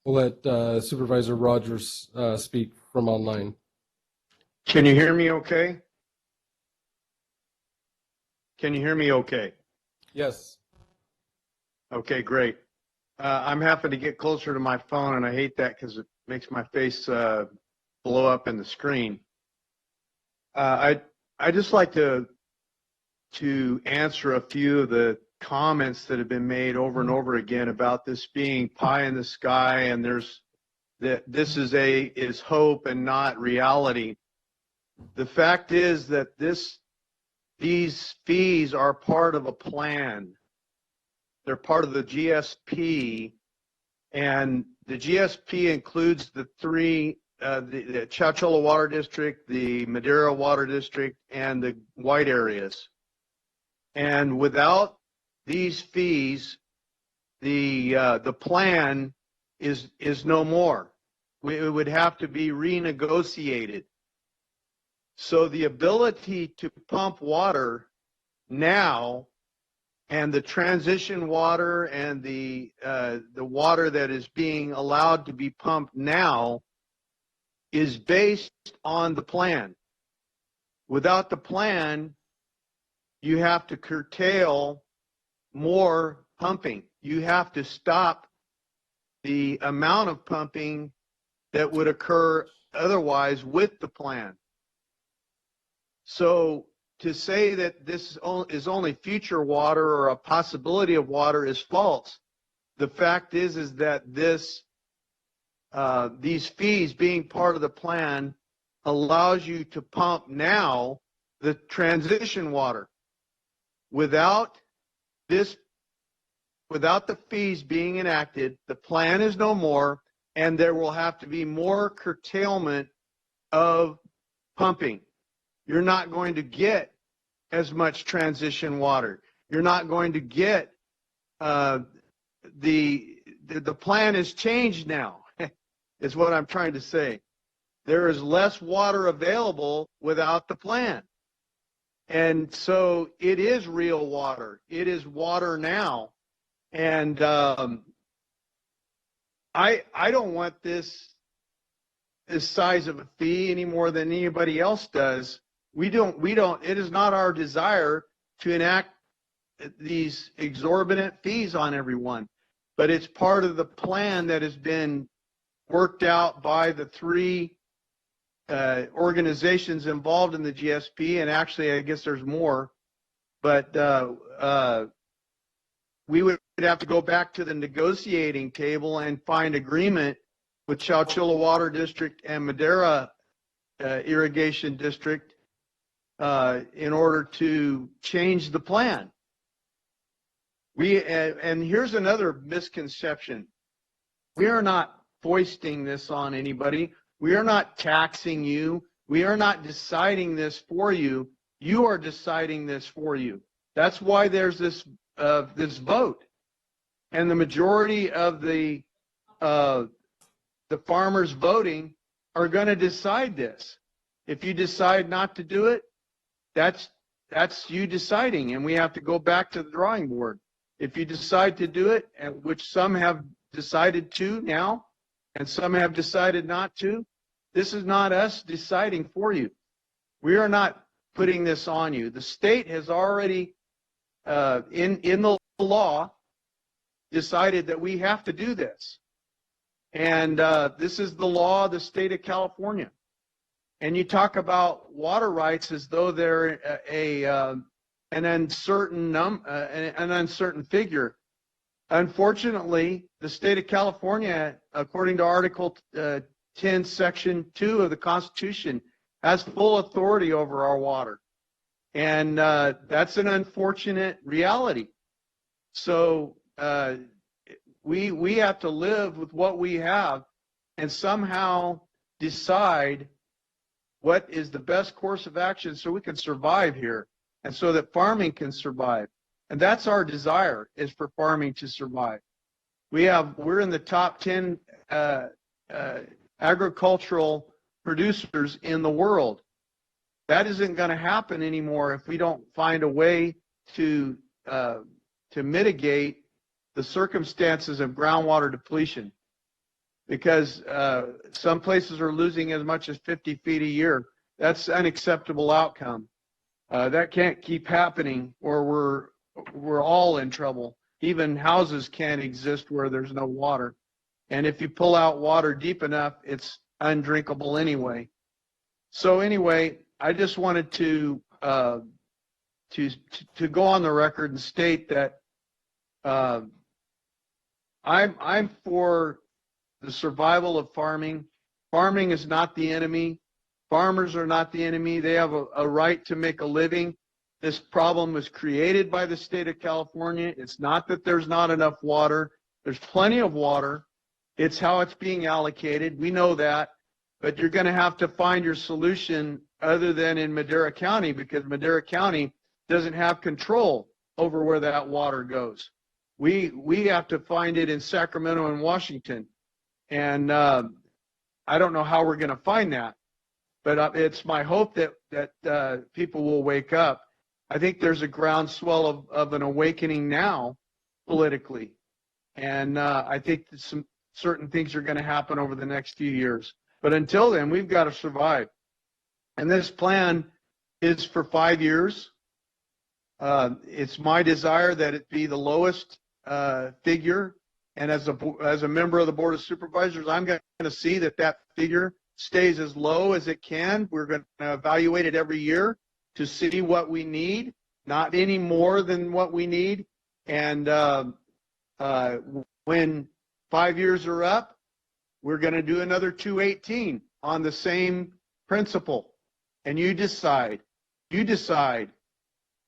we'll let Supervisor Rogers speak from online. Can you hear me okay? Can you hear me okay? Yes. Okay, great. I'm having to get closer to my phone, and I hate that because it makes my face blow up in the screen. I just like to answer a few of the comments that have been made over and over again about this being pie in the sky, and this is hope and not reality. The fact is that these fees are part of a plan. They're part of the GSP, and the GSP includes the three, the Chowchilla Water District, the Madera Water District, and the white areas. And without these fees, the plan is no more. It would have to be renegotiated. So the ability to pump water now, and the transition water and the water that is being allowed to be pumped now, is based on the plan. Without the plan, you have to curtail more pumping. You have to stop the amount of pumping that would occur otherwise with the plan. So to say that this is only future water or a possibility of water is false. The fact is that these fees being part of the plan allows you to pump now the transition water. Without the fees being enacted, the plan is no more, and there will have to be more curtailment of pumping. You're not going to get as much transition water. You're not going to get the plan has changed now, is what I'm trying to say. There is less water available without the plan. And so it is real water. It is water now. And I don't want this size of a fee any more than anybody else does. It is not our desire to enact these exorbitant fees on everyone, but it's part of the plan that has been worked out by the three organizations involved in the GSP, and actually I guess there's more, but we would have to go back to the negotiating table and find agreement with Chowchilla Water District and Madera Irrigation District in order to change the plan. And here's another misconception. We are not foisting this on anybody. We are not taxing you. We are not deciding this for you. You are deciding this for you. That's why there's this vote. And the majority of the farmers voting are going to decide this. If you decide not to do it, that's you deciding, and we have to go back to the drawing board. If you decide to do it, and which some have decided to now, and some have decided not to, this is not us deciding for you. We are not putting this on you. The state has already, in the law, decided that we have to do this. And this is the law of the state of California. And you talk about water rights as though they're an uncertain figure. Unfortunately, the state of California, according to Article 10, Section 2 of the Constitution, has full authority over our water. And that's an unfortunate reality. So we have to live with what we have and somehow decide what is the best course of action so we can survive here and so that farming can survive. And that's our desire, is for farming to survive. We're in the top 10 agricultural producers in the world. That isn't going to happen anymore if we don't find a way to mitigate the circumstances of groundwater depletion, because some places are losing as much as 50 feet a year. That's an unacceptable outcome. That can't keep happening, or we're all in trouble. even houses can't exist where there's no water. And if you pull out water deep enough, it's undrinkable anyway. So anyway, I just wanted to go on the record and state that I'm for the survival of farming. Farming is not the enemy. Farmers are not the enemy. They have a right to make a living. This problem was created by the state of California. It's not that there's not enough water. There's plenty of water. It's how it's being allocated. We know that. But you're going to have to find your solution other than in Madera County, because Madera County doesn't have control over where that water goes. We have to find it in Sacramento and Washington. And I don't know how we're going to find that. But it's my hope that people will wake up. I think there's a groundswell of an awakening now politically. And I think that some certain things are going to happen over the next few years. But until then, we've got to survive. And this plan is for 5 years. It's my desire that it be the lowest figure. And as a member of the Board of Supervisors, I'm going to see that figure stays as low as it can. We're going to evaluate it every year to see what we need, not any more than what we need. And when 5 years are up, we're going to do another 218 on the same principle. And you decide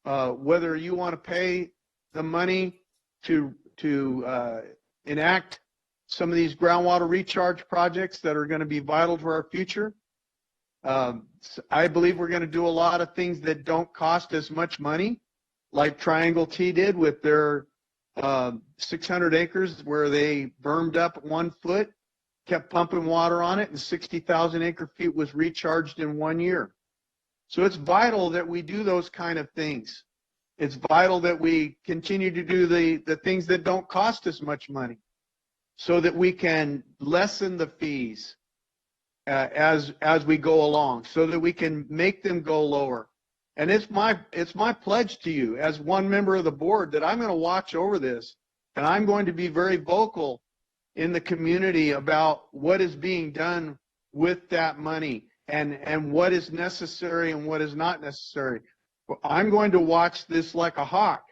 whether you want to pay the money to enact some of these groundwater recharge projects that are going to be vital to our future. I believe we're going to do a lot of things that don't cost as much money, like Triangle T did with their 600 acres where they bermed up 1 foot, kept pumping water on it, and 60,000 acre feet was recharged in 1 year. So it's vital that we do those kind of things. It's vital that we continue to do the things that don't cost us much money, so that we can lessen the fees as we go along, so that we can make them go lower. And it's my pledge to you as one member of the board that I'm going to watch over this, and I'm going to be very vocal in the community about what is being done with that money and what is necessary and what is not necessary. I'm going to watch this like a hawk,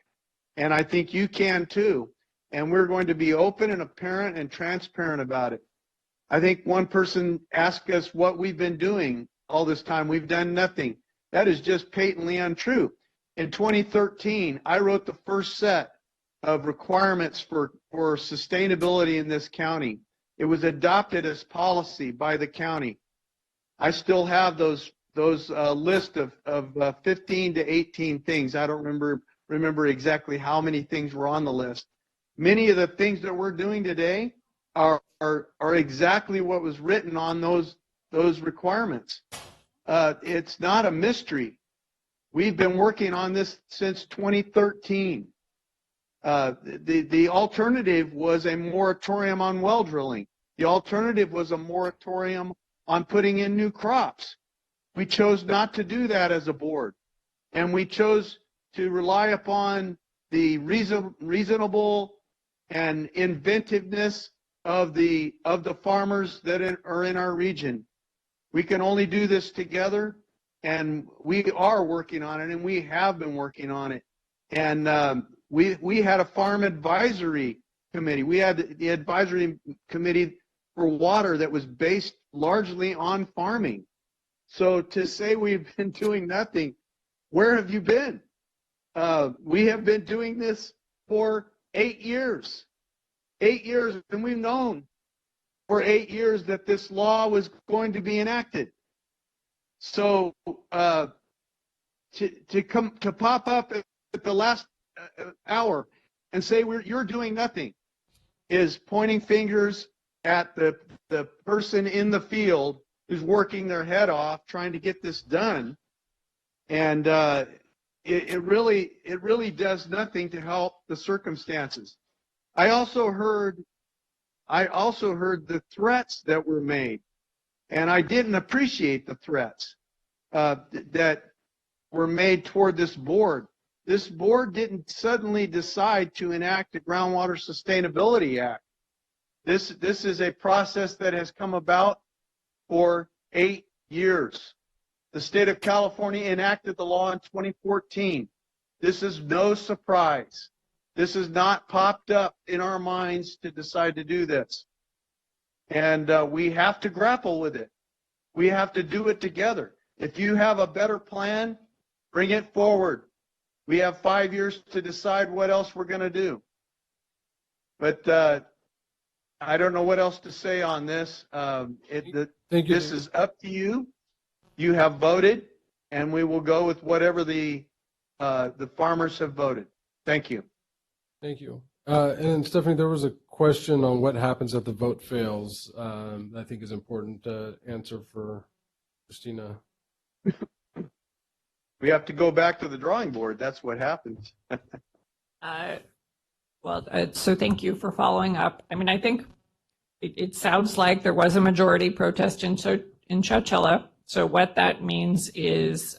and I think you can too. And we're going to be open and apparent and transparent about it. I think one person asked us what we've been doing all this time. We've done nothing. That is just patently untrue. In 2013, I wrote the first set of requirements for sustainability in this county. It was adopted as policy by the county. I still have those list of 15 to 18 things. I don't remember exactly how many things were on the list. Many of the things that we're doing today are exactly what was written on those requirements. It's not a mystery. We've been working on this since 2013. The alternative was a moratorium on well drilling. The alternative was a moratorium on putting in new crops. We chose not to do that as a board, and we chose to rely upon the reasonable and inventiveness of the farmers that are in our region. We can only do this together, and we are working on it, and we have been working on it. And we had a farm advisory committee. We had the advisory committee for water that was based largely on farming. So to say we've been doing nothing, where have you been? We have been doing this for 8 years. 8 years, and we've known for 8 years that this law was going to be enacted. So to pop up at the last hour and say you're doing nothing is pointing fingers at the person in the field who's working their head off trying to get this done, and it really does nothing to help the circumstances. I also heard the threats that were made, and I didn't appreciate the threats that were made toward this board. This board didn't suddenly decide to enact a Groundwater Sustainability Act. This is a process that has come about for 8 years. The state of California enacted the law in 2014. This is no surprise. This has not popped up in our minds to decide to do this. And we have to grapple with it. We have to do it together. If you have a better plan, bring it forward. We have 5 years to decide what else we're going to do. But I don't know what else to say on this. Thank you. This is up to you. You have voted, and we will go with whatever the farmers have voted. Thank you. Thank you. And Stephanie, there was a question on what happens if the vote fails. I think is important to answer for Christina. We have to go back to the drawing board. That's what happens. So thank you for following up. I mean, I think it sounds like there was a majority protest in Chowchilla. So what that means is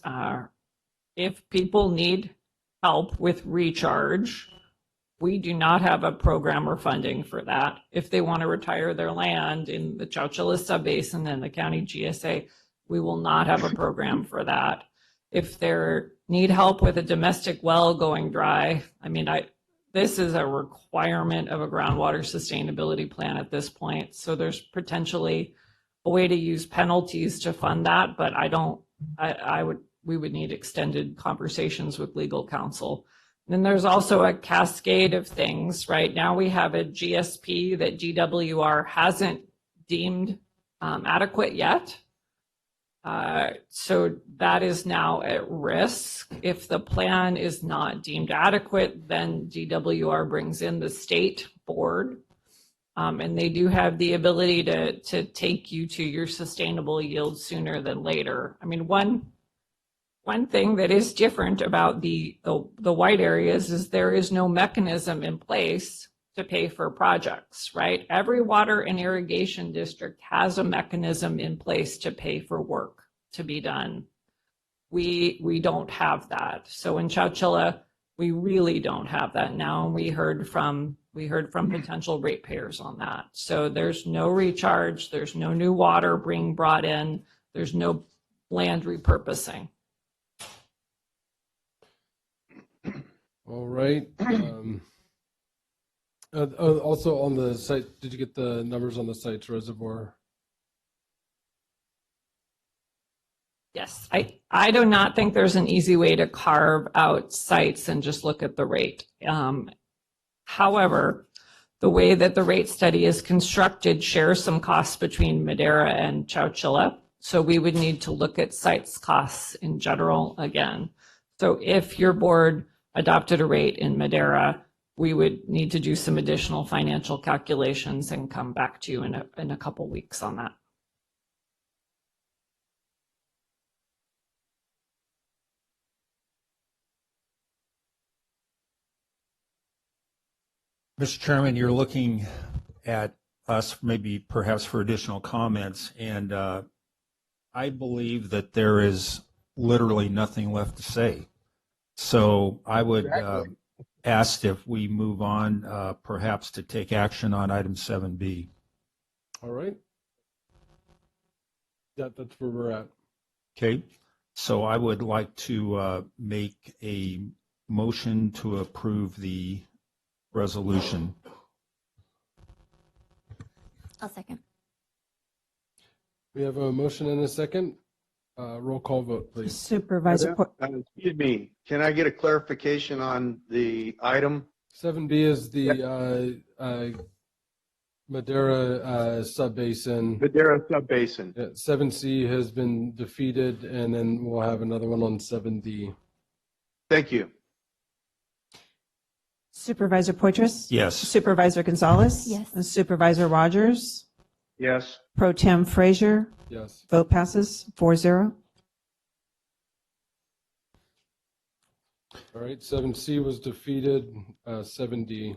if people need help with recharge, we do not have a program or funding for that. If they want to retire their land in the Chowchilla Subbasin and the county GSA, we will not have a program for that. If they need help with a domestic well going dry, I mean, this is a requirement of a groundwater sustainability plan at this point. So there's potentially a way to use penalties to fund that, but we would need extended conversations with legal counsel. Then there's also a cascade of things. Right now we have a GSP that GWR hasn't deemed adequate yet. So that is now at risk. If the plan is not deemed adequate, then GWR brings in the state board. And they do have the ability to take you to your sustainable yield sooner than later. I mean, one thing that is different about the white areas is there is no mechanism in place to pay for projects, right? Every water and irrigation district has a mechanism in place to pay for work to be done. We don't have that. So in Chowchilla, we really don't have that now. And we heard from potential ratepayers on that. So there's no recharge, there's no new water being brought in, there's no land repurposing. All right. Also on the site, did you get the numbers on the site's reservoir? Yes, I do not think there's an easy way to carve out sites and just look at the rate. However, the way that the rate study is constructed shares some costs between Madera and Chowchilla. So we would need to look at sites costs in general again. So if your board adopted a rate in Madera, we would need to do some additional financial calculations and come back to you in a couple weeks on that. Mr. Chairman, you're looking at us maybe perhaps for additional comments, and I believe that there is literally nothing left to say. So I would ask if we move on perhaps to take action on item 7B. All right. That's where we're at. Okay. So I would like to make a motion to approve the resolution. I'll second. We have a motion and a second. Roll call vote, please. Supervisor. Excuse me. Can I get a clarification on the item? 7B is the Madera Subbasin. Madera Subbasin. 7C has been defeated, and then we'll have another one on 7D. Thank you. Supervisor Poitras? Yes. Supervisor Gonzalez? Yes. And Supervisor Rogers? Yes. Pro Tem Frazier? Yes. Vote passes 4-0. All right, 7C was defeated. 7D.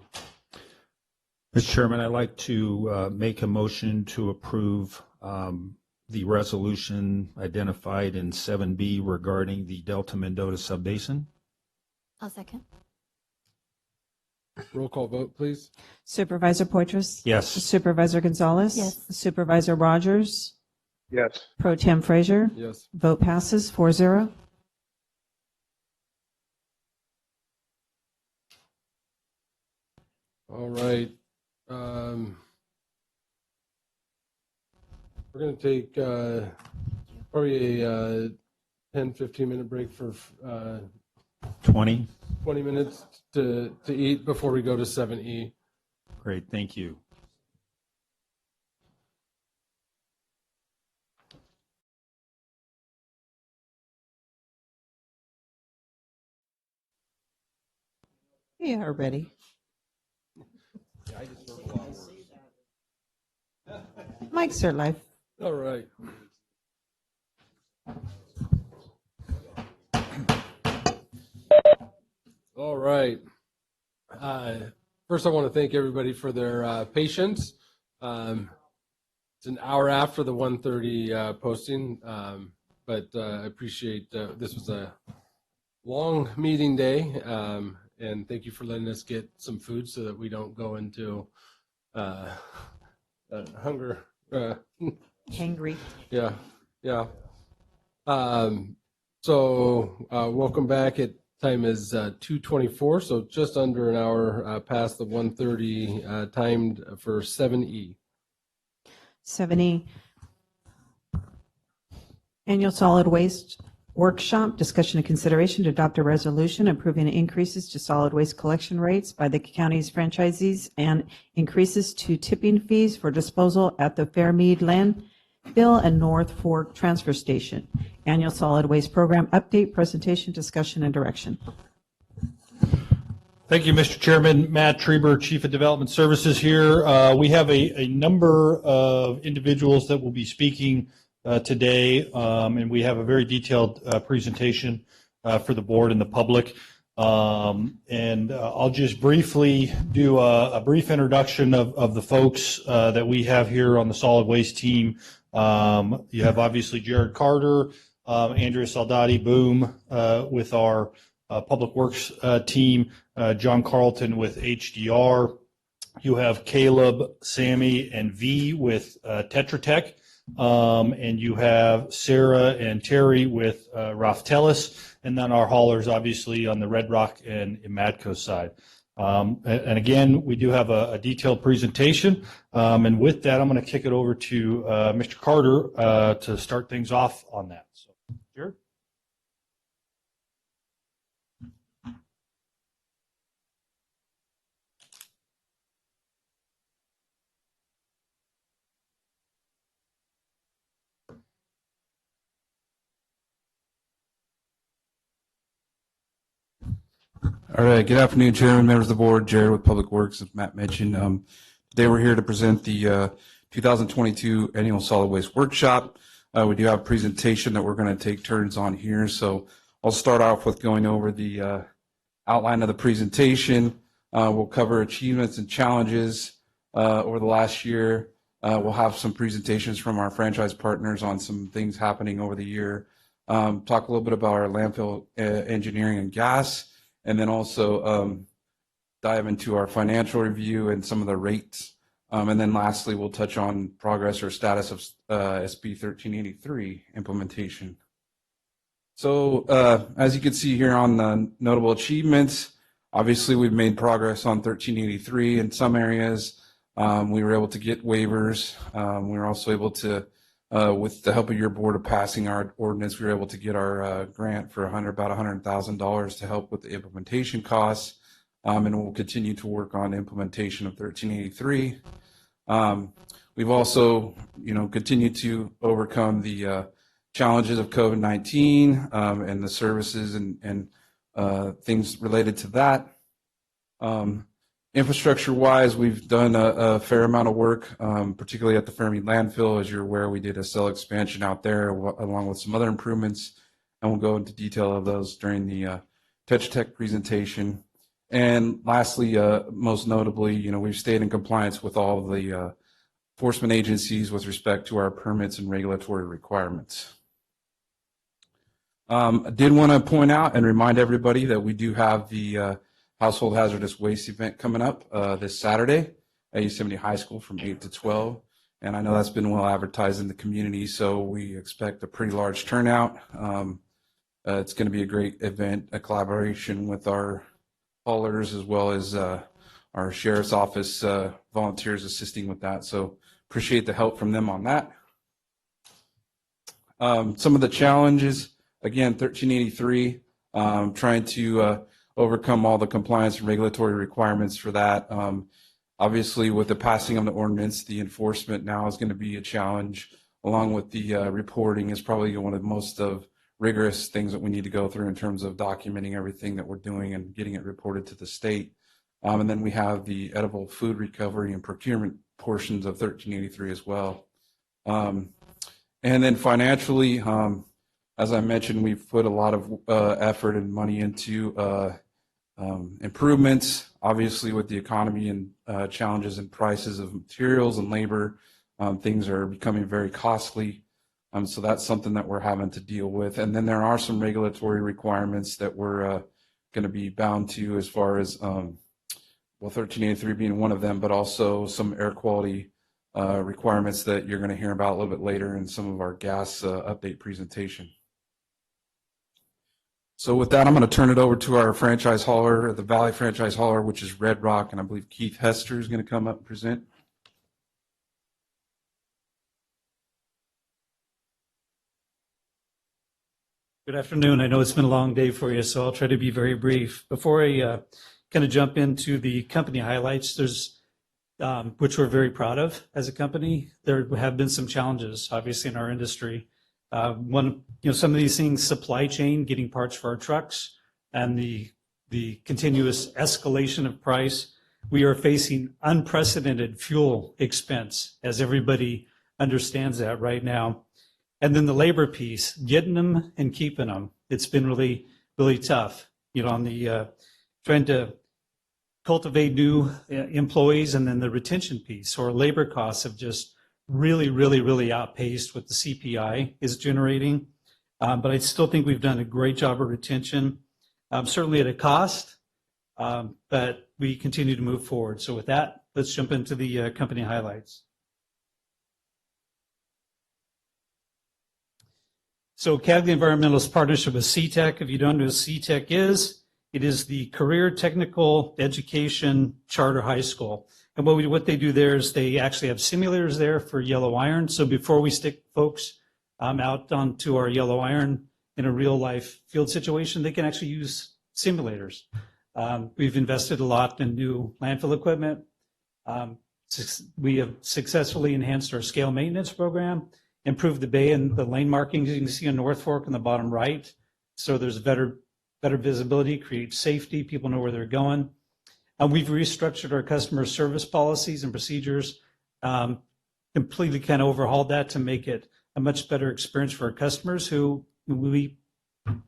Mr. Chairman, I'd like to make a motion to approve the resolution identified in 7B regarding the Delta Mendota Subbasin. I'll second. Roll call vote, please. Supervisor Poitras? Yes. Supervisor Gonzalez? Yes. Supervisor Rogers? Yes. Pro Tem Frazier? Yes. Vote passes 4-0. All right. We're going to take probably a 10, 15-minute break for 20. 20 minutes to eat before we go to 7E. Great, thank you. We are ready. Mics are live. All right. All right. First, I want to thank everybody for their patience. It's an hour after the 1:30 posting, but I appreciate this was a long meeting day, and thank you for letting us get some food so that we don't go into hunger. Hangry. Yeah, yeah. Welcome back. Time is 2:24, so just under an hour past the 1:30 timed for 7E. 7E, Annual Solid Waste Workshop, discussion and consideration to adopt a resolution approving increases to solid waste collection rates by the county's franchisees and increases to tipping fees for disposal at the Fairmead Landfill and North Fork Transfer Station. Annual Solid Waste Program update, presentation, discussion, and direction. Thank you, Mr. Chairman. Matt Treber, Chief of Development Services here. We have a number of individuals that will be speaking today, and we have a very detailed presentation for the board and the public. I'll just briefly do a brief introduction of the folks that we have here on the solid waste team. You have obviously Jared Carter, Andrea Saldati Boom with our Public Works team, John Carlton with HDR. You have Caleb, Sammy, and V with Tetra Tech. And you have Sarah and Terry with Raftelis, and then our haulers obviously on the Red Rock and Imadco side. And again, we do have a detailed presentation. And with that, I'm going to kick it over to Mr. Carter to start things off on that. So, Jared? All right. Good afternoon, Chairman, members of the board. Jared with Public Works, as Matt mentioned. Today we're here to present the 2022 Annual Solid Waste Workshop. We do have a presentation that we're going to take turns on here. So I'll start off with going over the outline of the presentation. We'll cover achievements and challenges over the last year. We'll have some presentations from our franchise partners on some things happening over the year. Talk a little bit about our landfill engineering and gas. And then also dive into our financial review and some of the rates. And then lastly, we'll touch on progress or status of SB 1383 implementation. So as you can see here on the notable achievements, obviously we've made progress on 1383 in some areas. We were able to get waivers. We were also able to, with the help of your board of passing our ordinance, we were able to get our grant for about $100,000 to help with the implementation costs. And we'll continue to work on implementation of 1383. We've also, continued to overcome the challenges of COVID-19 and the services and things related to that. Infrastructure-wise, we've done a fair amount of work, particularly at the Fairmead landfill. As you're aware, we did a cell expansion out there along with some other improvements, and we'll go into detail of those during the Tetra Tech presentation. And lastly, most notably, we've stayed in compliance with all of the enforcement agencies with respect to our permits and regulatory requirements. I did want to point out and remind everybody that we do have the Household Hazardous Waste event coming up this Saturday at Yosemite High School from 8 to 12. And I know that's been well advertised in the community, so we expect a pretty large turnout. It's going to be a great event, a collaboration with our haulers as well as our sheriff's office volunteers assisting with that. So appreciate the help from them on that. Some of the challenges, again, 1383, trying to overcome all the compliance and regulatory requirements for that. Obviously, with the passing of the ordinance, the enforcement now is going to be a challenge, along with the reporting is probably one of the most rigorous things that we need to go through in terms of documenting everything that we're doing and getting it reported to the state. And then we have the edible food recovery and procurement portions of 1383 as well. And then financially, as I mentioned, we've put a lot of effort and money into improvements. Obviously, with the economy and challenges and prices of materials and labor, things are becoming very costly. So that's something that we're having to deal with. And then there are some regulatory requirements that we're going to be bound to as far as, well, 1383 being one of them, but also some air quality requirements that you're going to hear about a little bit later in some of our gas update presentation. So with that, I'm going to turn it over to our franchise hauler, the Valley franchise hauler, which is Red Rock, and I believe Keith Hester is going to come up and present. Good afternoon. I know it's been a long day for you, so I'll try to be very brief. Before I kind of jump into the company highlights, there's which we're very proud of as a company. There have been some challenges, obviously, in our industry. Some of these things, supply chain, getting parts for our trucks, and the continuous escalation of price. We are facing unprecedented fuel expense, as everybody understands that right now. And then the labor piece, getting them and keeping them. It's been really, really tough, on the trying to cultivate new employees, and then the retention piece. So our labor costs have just really, really, really outpaced what the CPI is generating. But I still think we've done a great job of retention, certainly at a cost, but we continue to move forward. So with that, let's jump into the company highlights. So Cadley Environmental's partnership with CTEC, if you don't know what CTEC is, it is the Career Technical Education Charter High School. And what they do there is they actually have simulators there for yellow iron. So before we stick folks out onto our yellow iron in a real life field situation, they can actually use simulators. We've invested a lot in new landfill equipment. We have successfully enhanced our scale maintenance program, improved the bay and the lane markings you can see on North Fork in the bottom right. So there's better visibility, creates safety, people know where they're going. We've restructured our customer service policies and procedures, completely kind of overhauled that to make it a much better experience for our customers who we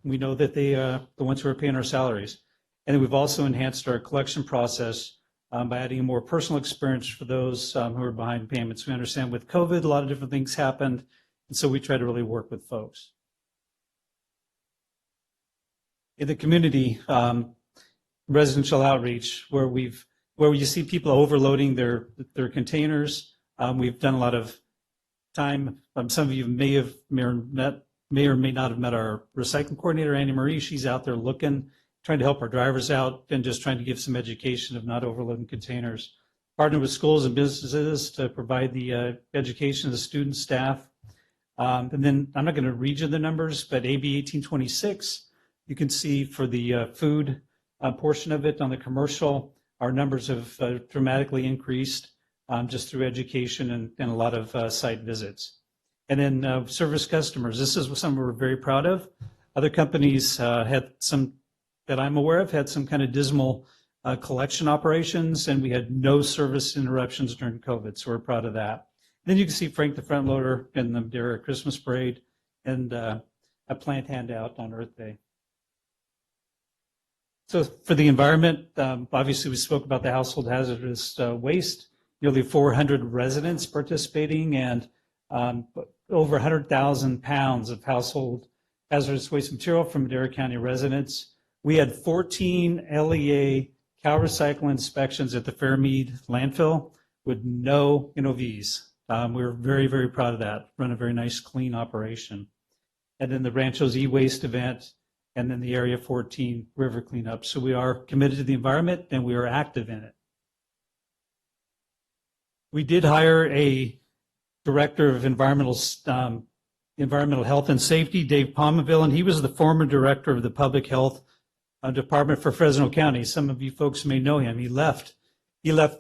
know that they are the ones who are paying our salaries. And then we've also enhanced our collection process by adding a more personal experience for those who are behind payments. We understand with COVID, a lot of different things happened, and so we try to really work with folks. In the community, residential outreach, where you see people overloading their containers, we've done a lot of time. Some of you may or may not have met our recycling coordinator, Annie Marie. She's out there looking, trying to help our drivers out, and just trying to give some education of not overloading containers. Partner with schools and businesses to provide the education to the students, staff. And then I'm not going to read you the numbers, but AB 1826, you can see for the food portion of it on the commercial, our numbers have dramatically increased just through education and a lot of site visits. And then service customers, this is something we're very proud of. Other companies had some, that I'm aware of, had some kind of dismal collection operations, and we had no service interruptions during COVID, so we're proud of that. Then you can see Frank the Front Loader in the Madera Christmas Parade and a plant handout on Earth Day. So for the environment, obviously we spoke about the household hazardous waste, nearly 400 residents participating, and over 100,000 pounds of household hazardous waste material from Madera County residents. We had 14 LEA cow recycle inspections at the Fairmead landfill with no NOVs. We were very, very proud of that. Run a very nice, clean operation. And then the Rancho's e-waste event, and then the Area 14 river cleanup. So we are committed to the environment and we are active in it. We did hire a director of environmental health and safety, Dave Palmaville, and he was the former director of the public health department for Fresno County. Some of you folks may know him. He left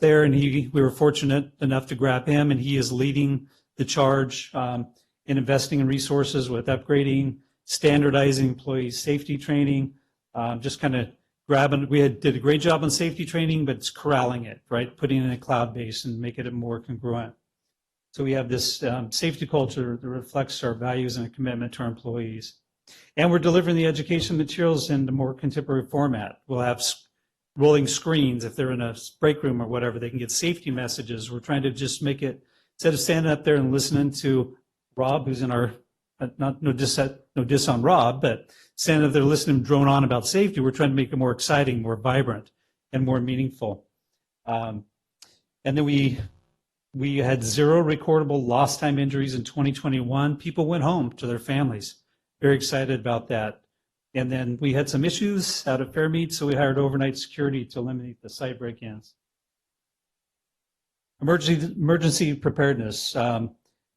there, and we were fortunate enough to grab him, and he is leading the charge in investing in resources with upgrading, standardizing employee safety training, just kind of grabbing. Did a great job on safety training, but it's corralling it, right? Putting it in a cloud base and making it more congruent. So we have this safety culture that reflects our values and a commitment to our employees. And we're delivering the education materials in a more contemporary format. We'll have rolling screens. If they're in a break room or whatever, they can get safety messages. We're trying to just make it, instead of standing up there and listening to Rob, who's in our, no diss on Rob, but standing up there listening drone on about safety, we're trying to make it more exciting, more vibrant, and more meaningful. And then we had 0 recordable lost time injuries in 2021. People went home to their families. Very excited about that. And then we had some issues out at Fairmead, so we hired overnight security to eliminate the site break-ins. Emergency preparedness.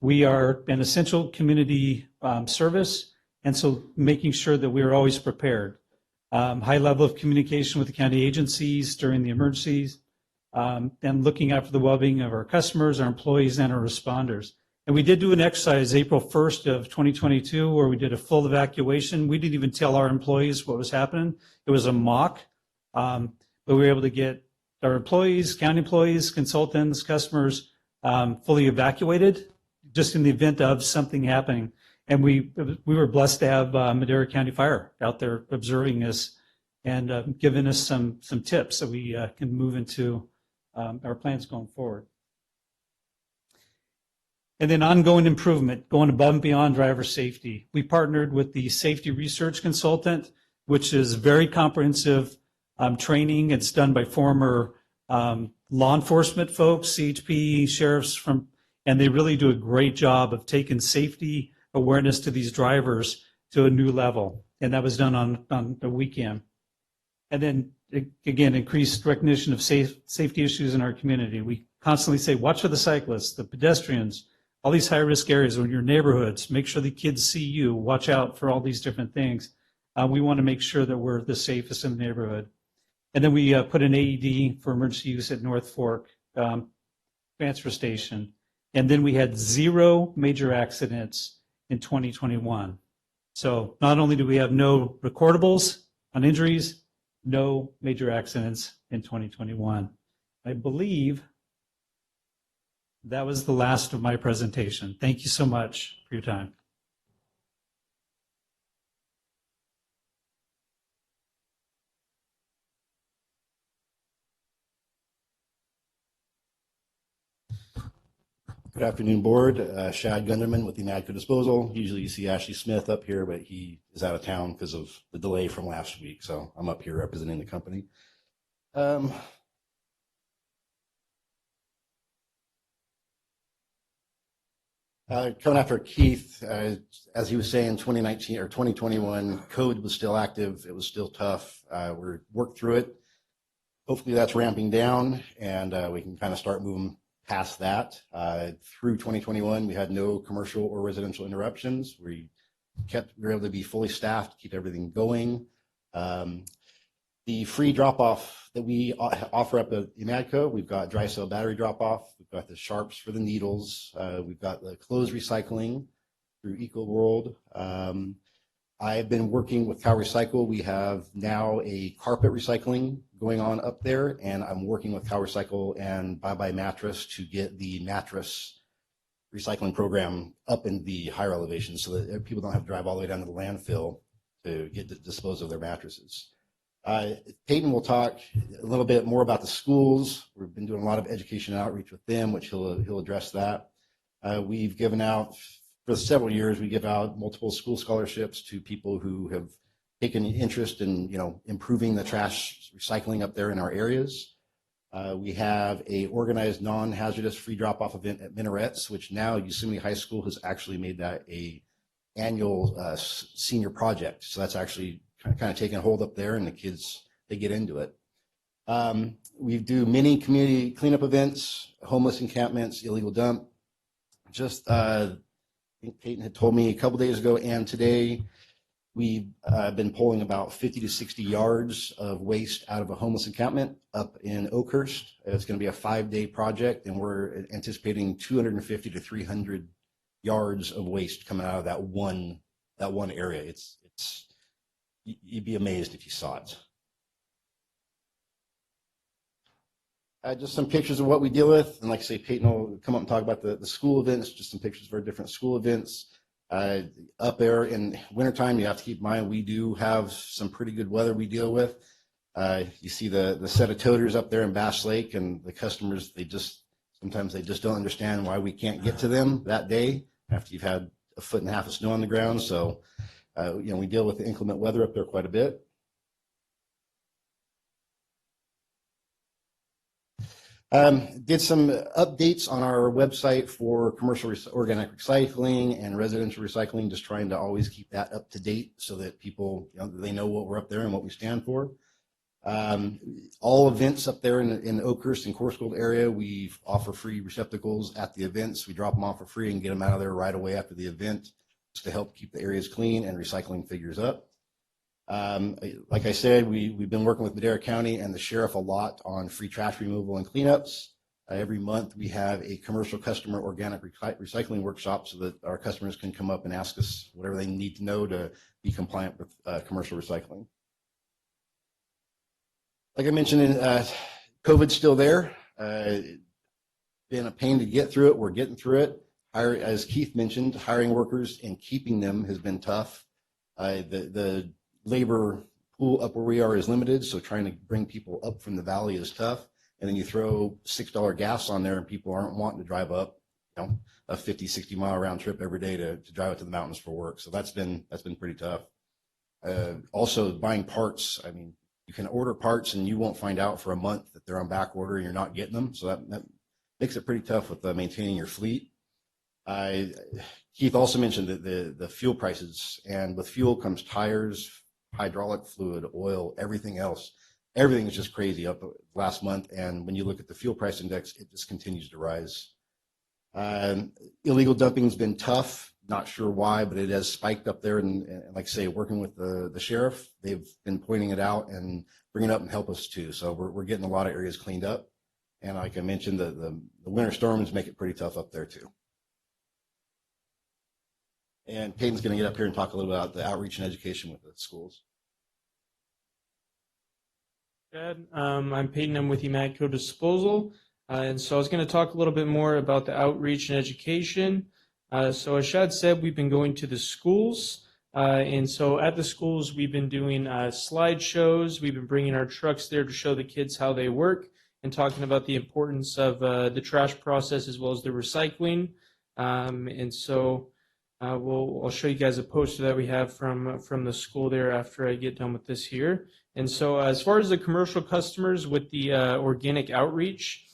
We are an essential community service, and so making sure that we are always prepared. High level of communication with the county agencies during the emergencies, and looking after the well-being of our customers, our employees, and our responders. And we did do an exercise April 1st of 2022 where we did a full evacuation. We didn't even tell our employees what was happening. It was a mock, but we were able to get our employees, county employees, consultants, customers fully evacuated just in the event of something happening. And we were blessed to have Madera County Fire out there observing us and giving us some tips that we can move into our plans going forward. And then ongoing improvement, going above and beyond driver safety. We partnered with the safety research consultant, which is very comprehensive training. It's done by former law enforcement folks, CHP, sheriffs, and they really do a great job of taking safety awareness to these drivers to a new level. And that was done on the weekend. And then, again, increased recognition of safety issues in our community. We constantly say, watch for the cyclists, the pedestrians, all these high-risk areas in your neighborhoods. Make sure the kids see you. Watch out for all these different things. We want to make sure that we're the safest in the neighborhood. And then we put an AED for emergency use at North Fork transfer station. And then we had 0 major accidents in 2021. So not only do we have no recordables on injuries, no major accidents in 2021. I believe that was the last of my presentation. Thank you so much for your time. Good afternoon, Board. Shad Gunderman with the NADCO Disposal. Usually you see Ashley Smith up here, but he is out of town because of the delay from last week. So I'm up here representing the company. Coming after Keith, as he was saying, 2019 or 2021, code was still active. It was still tough. We worked through it. Hopefully that's ramping down and we can kind of start moving past that. Through 2021, we had no commercial or residential interruptions. We were able to be fully staffed, keep everything going. The free drop-off that we offer up at NADCO, we've got dry cell battery drop-off, we've got the sharps for the needles, we've got the clothes recycling through EcoWorld. I've been working with Cal Recycle. We have now a carpet recycling going on up there, and I'm working with Cal Recycle and Bye Bye Mattress to get the mattress recycling program up in the higher elevations so that people don't have to drive all the way down to the landfill to get to dispose of their mattresses. Peyton will talk a little bit more about the schools. We've been doing a lot of education and outreach with them, which he'll address that. We've given out for several years, we give out multiple school scholarships to people who have taken interest in, improving the trash recycling up there in our areas. We have a organized non-hazardous free drop-off event at Minarets, which now Yosemite High School has actually made that a annual senior project. So that's actually kind of taking hold up there, and the kids, they get into it. We do many community cleanup events, homeless encampments, illegal dump. Just, I think Peyton had told me a couple days ago and today, we've been pulling about 50 to 60 yards of waste out of a homeless encampment up in Oakhurst. It's going to be a 5-day project, and we're anticipating 250 to 300 yards of waste coming out of that one area. You'd be amazed if you saw it. Just some pictures of what we deal with. And like I say, Peyton will come up and talk about the school events, just some pictures of our different school events. Up there in wintertime, you have to keep in mind, we do have some pretty good weather we deal with. You see the set of toters up there in Bass Lake, and the customers, sometimes they just don't understand why we can't get to them that day after you've had 1.5 feet of snow on the ground. So, we deal with the inclement weather up there quite a bit. Did some updates on our website for commercial organic recycling and residential recycling, just trying to always keep that up to date so that people, they know what we're up there and what we stand for. All events up there in Oakhurst and Coarsegold area, we offer free receptacles at the events. We drop them off for free and get them out of there right away after the event, just to help keep the areas clean and recycling figures up. Like I said, we've been working with Madera County and the sheriff a lot on free trash removal and cleanups. Every month we have a commercial customer organic recycling workshop so that our customers can come up and ask us whatever they need to know to be compliant with commercial recycling. Like I mentioned, COVID's still there. Been a pain to get through it. We're getting through it. As Keith mentioned, hiring workers and keeping them has been tough. The labor pool up where we are is limited, so trying to bring people up from the valley is tough. And then you throw $6 gas on there, and people aren't wanting to drive up, a 50, 60 mile round trip every day to drive up to the mountains for work. So that's been pretty tough. Also buying parts. I mean, you can order parts and you won't find out for a month that they're on back order and you're not getting them. So that makes it pretty tough with maintaining your fleet. Keith also mentioned that the fuel prices, and with fuel comes tires, hydraulic fluid, oil, everything else. Everything is just crazy up last month. And when you look at the fuel price index, it just continues to rise. Illegal dumping has been tough. Not sure why, but it has spiked up there. And like I say, working with the sheriff, they've been pointing it out and bringing it up and help us too. So we're getting a lot of areas cleaned up. And like I mentioned, the winter storms make it pretty tough up there too. And Peyton's going to get up here and talk a little about the outreach and education with the schools. Chad, I'm Peyton. I'm with Emadco Disposal. And so I was going to talk a little bit more about the outreach and education. So as Shad said, we've been going to the schools. And so at the schools, we've been doing slideshows. We've been bringing our trucks there to show the kids how they work and talking about the importance of the trash process as well as the recycling. And so I'll show you guys a poster that we have from the school there after I get done with this here. And so as far as the commercial customers with the organic outreach,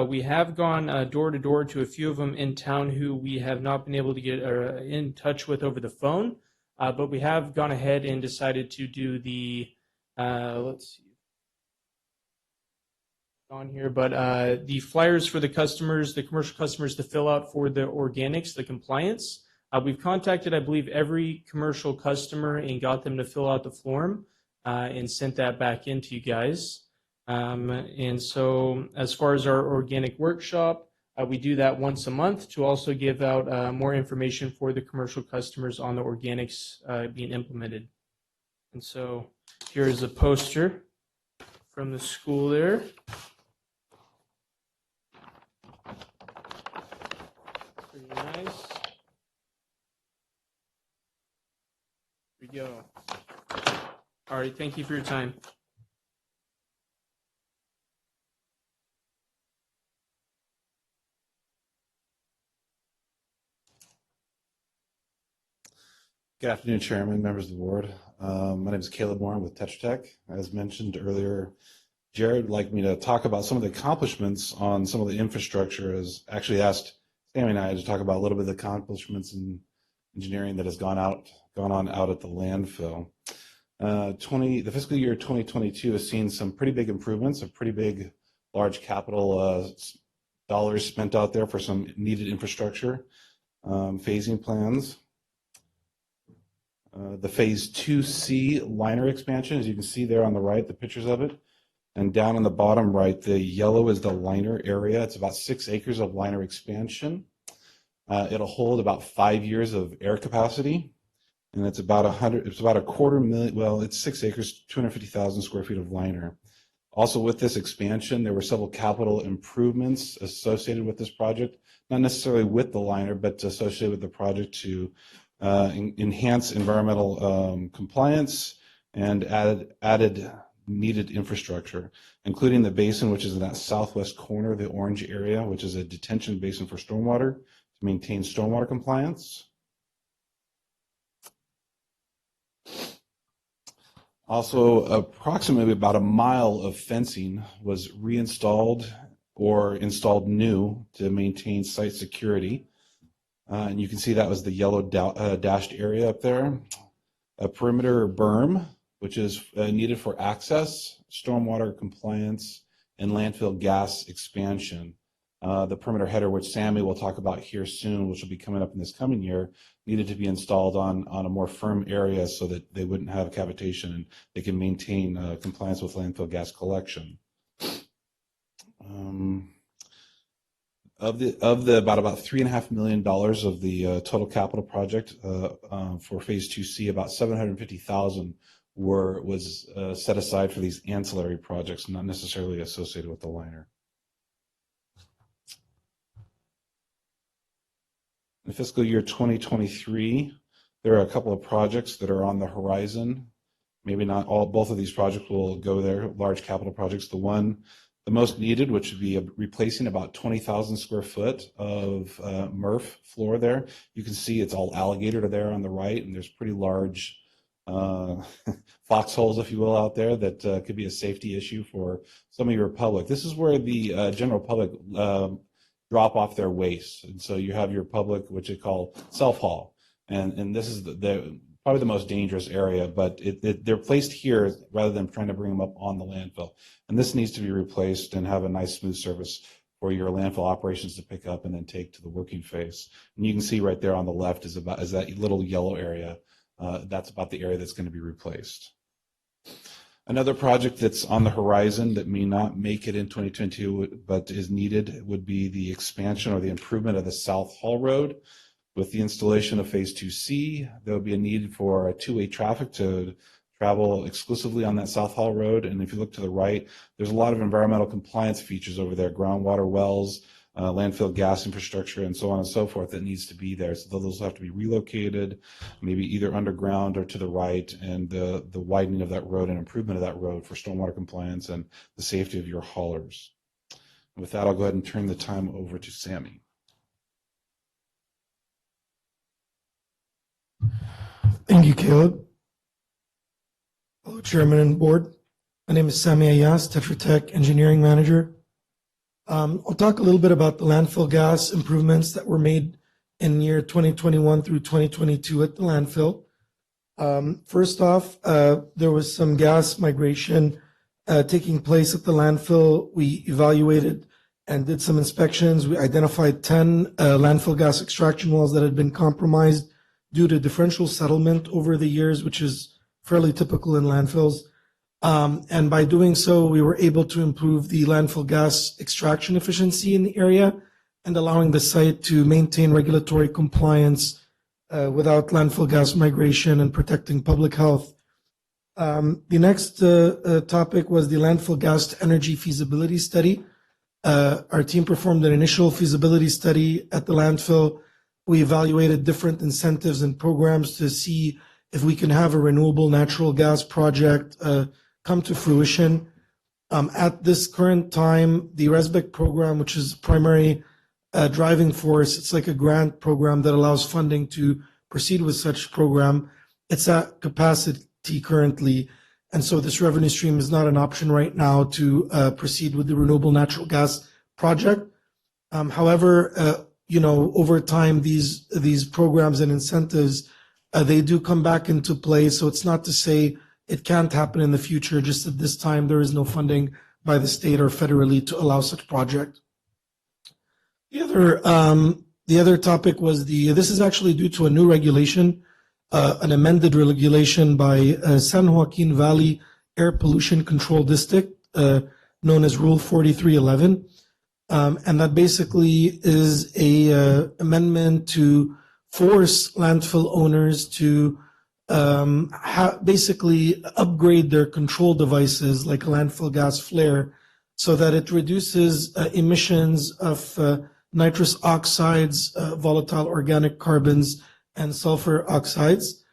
we have gone door to door to a few of them in town who we have not been able to get in touch with over the phone. But we have gone ahead and decided to do the, let's see, on here, but the flyers for the customers, the commercial customers to fill out for the organics, the compliance. We've contacted, I believe, every commercial customer and got them to fill out the form and sent that back into you guys. And so as far as our organic workshop, we do that once a month to also give out more information for the commercial customers on the organics being implemented. And so here is a poster from the school there. Pretty nice. Here we go. All right, thank you for your time. Good afternoon, Chairman, members of the board. My name is Caleb Warren with Tetra Tech. As mentioned earlier, Jared would like me to talk about some of the accomplishments on some of the infrastructure. Has actually asked Sammy and I to talk about a little bit of the accomplishments in engineering that has gone on out at the landfill. The fiscal year 2022 has seen some pretty big improvements, a pretty big, large capital dollars spent out there for some needed infrastructure phasing plans. The Phase 2C liner expansion, as you can see there on the right, the pictures of it. And down on the bottom right, the yellow is the liner area. It's about 6 acres of liner expansion. It'll hold about 5 years of air capacity. And it's about a quarter million, well, it's 6 acres, 250,000 square feet of liner. Also with this expansion, there were several capital improvements associated with this project, not necessarily with the liner, but associated with the project to enhance environmental compliance and added needed infrastructure, including the basin, which is in that southwest corner of the orange area, which is a detention basin for stormwater to maintain stormwater compliance. Also, approximately about a mile of fencing was reinstalled or installed new to maintain site security. And you can see that was the yellow dashed area up there. A perimeter berm, which is needed for access, stormwater compliance, and landfill gas expansion. The perimeter header, which Sammy will talk about here soon, which will be coming up in this coming year, needed to be installed on a more firm area so that they wouldn't have cavitation and they can maintain compliance with landfill gas collection. Of the about $3.5 million of the total capital project for Phase 2C, about $750,000 was set aside for these ancillary projects, not necessarily associated with the liner. In fiscal year 2023, there are a couple of projects that are on the horizon. Maybe not all, both of these projects will go there, large capital projects. The most needed, which would be replacing about 20,000 square foot of MRF floor there. You can see it's all alligator there on the right, and there's pretty large foxholes, if you will, out there that could be a safety issue for some of your public. This is where the general public drop off their waste. And so you have your public, which they call self-haul. And this is probably the most dangerous area, but they're placed here rather than trying to bring them up on the landfill. And this needs to be replaced and have a nice smooth surface for your landfill operations to pick up and then take to the working phase. And you can see right there on the left is that little yellow area. That's about the area that's going to be replaced. Another project that's on the horizon that may not make it in 2022 but is needed would be the expansion or the improvement of the South Hall Road. With the installation of Phase 2C, there will be a need for a two-way traffic to travel exclusively on that South Hall Road. And if you look to the right, there's a lot of environmental compliance features over there, groundwater wells, landfill gas infrastructure, and so on and so forth that needs to be there. So those will have to be relocated, maybe either underground or to the right, and the widening of that road and improvement of that road for stormwater compliance and the safety of your haulers. And with that, I'll go ahead and turn the time over to Sammy. Thank you, Caleb. Hello, Chairman and Board. My name is Sami Ayas, Tetra Tech Engineering Manager. I'll talk a little bit about the landfill gas improvements that were made in year 2021 through 2022 at the landfill. First off, there was some gas migration taking place at the landfill. We evaluated and did some inspections. We identified 10 landfill gas extraction wells that had been compromised due to differential settlement over the years, which is fairly typical in landfills. And by doing so, we were able to improve the landfill gas extraction efficiency in the area and allowing the site to maintain regulatory compliance without landfill gas migration and protecting public health. The next topic was the landfill gas to energy feasibility study. Our team performed an initial feasibility study at the landfill. We evaluated different incentives and programs to see if we can have a renewable natural gas project come to fruition. At this current time, the RESBEC program, which is primary driving force, it's like a grant program that allows funding to proceed with such program. It's at capacity currently, and so this revenue stream is not an option right now to proceed with the renewable natural gas project. However, over time, these programs and incentives, they do come back into play. So it's not to say it can't happen in the future. Just at this time, there is no funding by the state or federally to allow such project. The other topic was this is actually due to a new regulation, an amended regulation by San Joaquin Valley Air Pollution Control District, known as Rule 4311. And that basically is a amendment to force landfill owners to basically upgrade their control devices like a landfill gas flare so that it reduces emissions of nitrous oxides, volatile organic carbons, and sulfur oxides.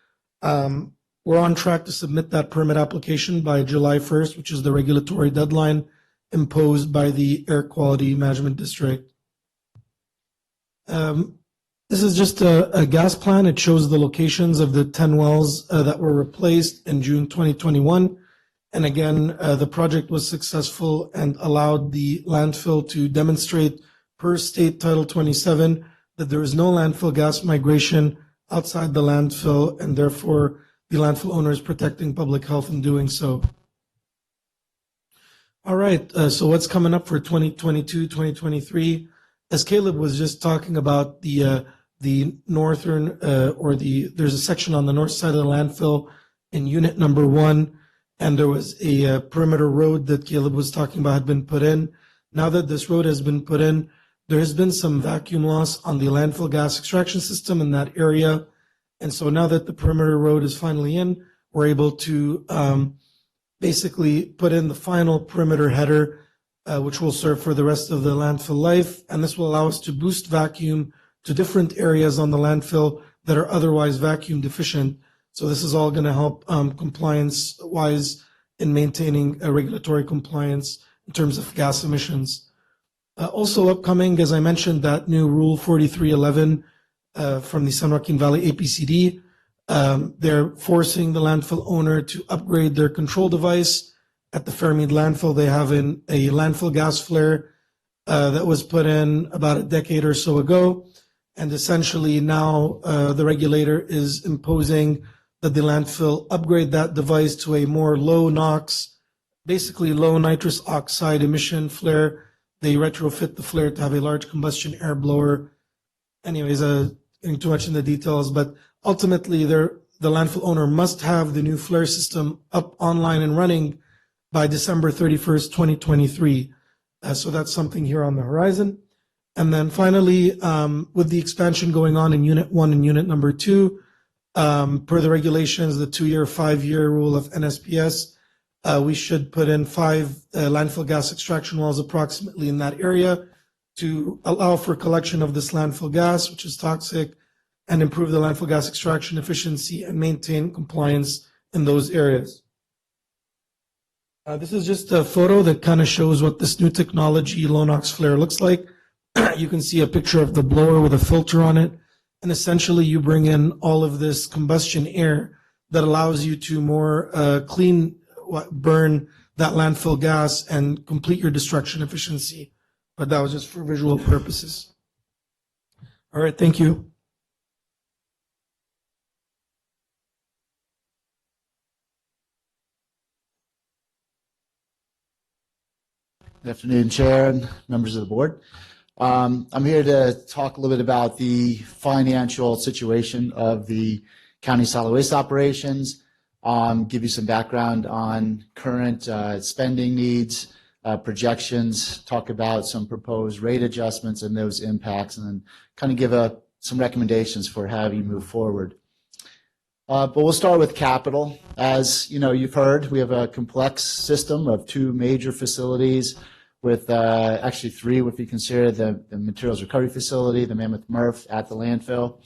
We're on track to submit that permit application by July 1st, which is the regulatory deadline imposed by the Air Quality Management District. This is just a gas plan. It shows the locations of the 10 wells that were replaced in June 2021. And again, the project was successful and allowed the landfill to demonstrate per state Title 27 that there is no landfill gas migration outside the landfill, and therefore the landfill owner is protecting public health in doing so. All right, so what's coming up for 2022, 2023? As Caleb was just talking about the northern, there's a section on the north side of the landfill in unit number 1, and there was a perimeter road that Caleb was talking about had been put in. Now that this road has been put in, there has been some vacuum loss on the landfill gas extraction system in that area. And so now that the perimeter road is finally in, we're able to basically put in the final perimeter header, which will serve for the rest of the landfill life. And this will allow us to boost vacuum to different areas on the landfill that are otherwise vacuum deficient. So this is all going to help compliance-wise in maintaining a regulatory compliance in terms of gas emissions. Also upcoming, as I mentioned, that new Rule 4311 from the San Joaquin Valley APCD. They're forcing the landfill owner to upgrade their control device. At the Fairmead landfill, they have a landfill gas flare that was put in about a decade or so ago. And essentially now the regulator is imposing that the landfill upgrade that device to a more low NOx, basically low nitrous oxide emission flare. They retrofit the flare to have a large combustion air blower. Anyways, getting too much in the details, but ultimately the landfill owner must have the new flare system up online and running by December 31st, 2023. So that's something here on the horizon. And then finally, with the expansion going on in Unit 1 and Unit number 2, per the regulations, the 2-year, 5-year rule of NSPS, we should put in 5 landfill gas extraction wells approximately in that area to allow for collection of this landfill gas, which is toxic, and improve the landfill gas extraction efficiency and maintain compliance in those areas. This is just a photo that kind of shows what this new technology low NOx flare looks like. You can see a picture of the blower with a filter on it, and essentially you bring in all of this combustion air that allows you to more clean burn that landfill gas and complete your destruction efficiency. But that was just for visual purposes. All right, thank you. Good afternoon, Chair and members of the board. I'm here to talk a little bit about the financial situation of the county solid waste operations, give you some background on current spending needs, projections, talk about some proposed rate adjustments and those impacts, and then kind of give some recommendations for how you move forward. But we'll start with capital. As you know, you've heard, we have a complex system of 2 major facilities with actually 3 if you consider the materials recovery facility, the Mammoth MRF at the landfill.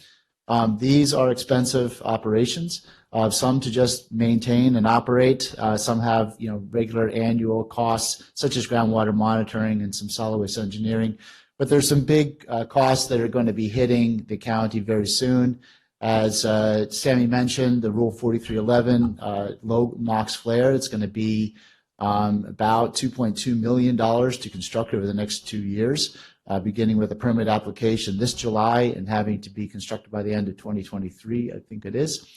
These are expensive operations. Some to just maintain and operate. Some have regular annual costs such as groundwater monitoring and some solid waste engineering. But there's some big costs that are going to be hitting the county very soon. As Sammy mentioned, the Rule 4311 low NOx flare, it's going to be about $2.2 million to construct over the next 2 years, beginning with a permit application this July and having to be constructed by the end of 2023, I think it is.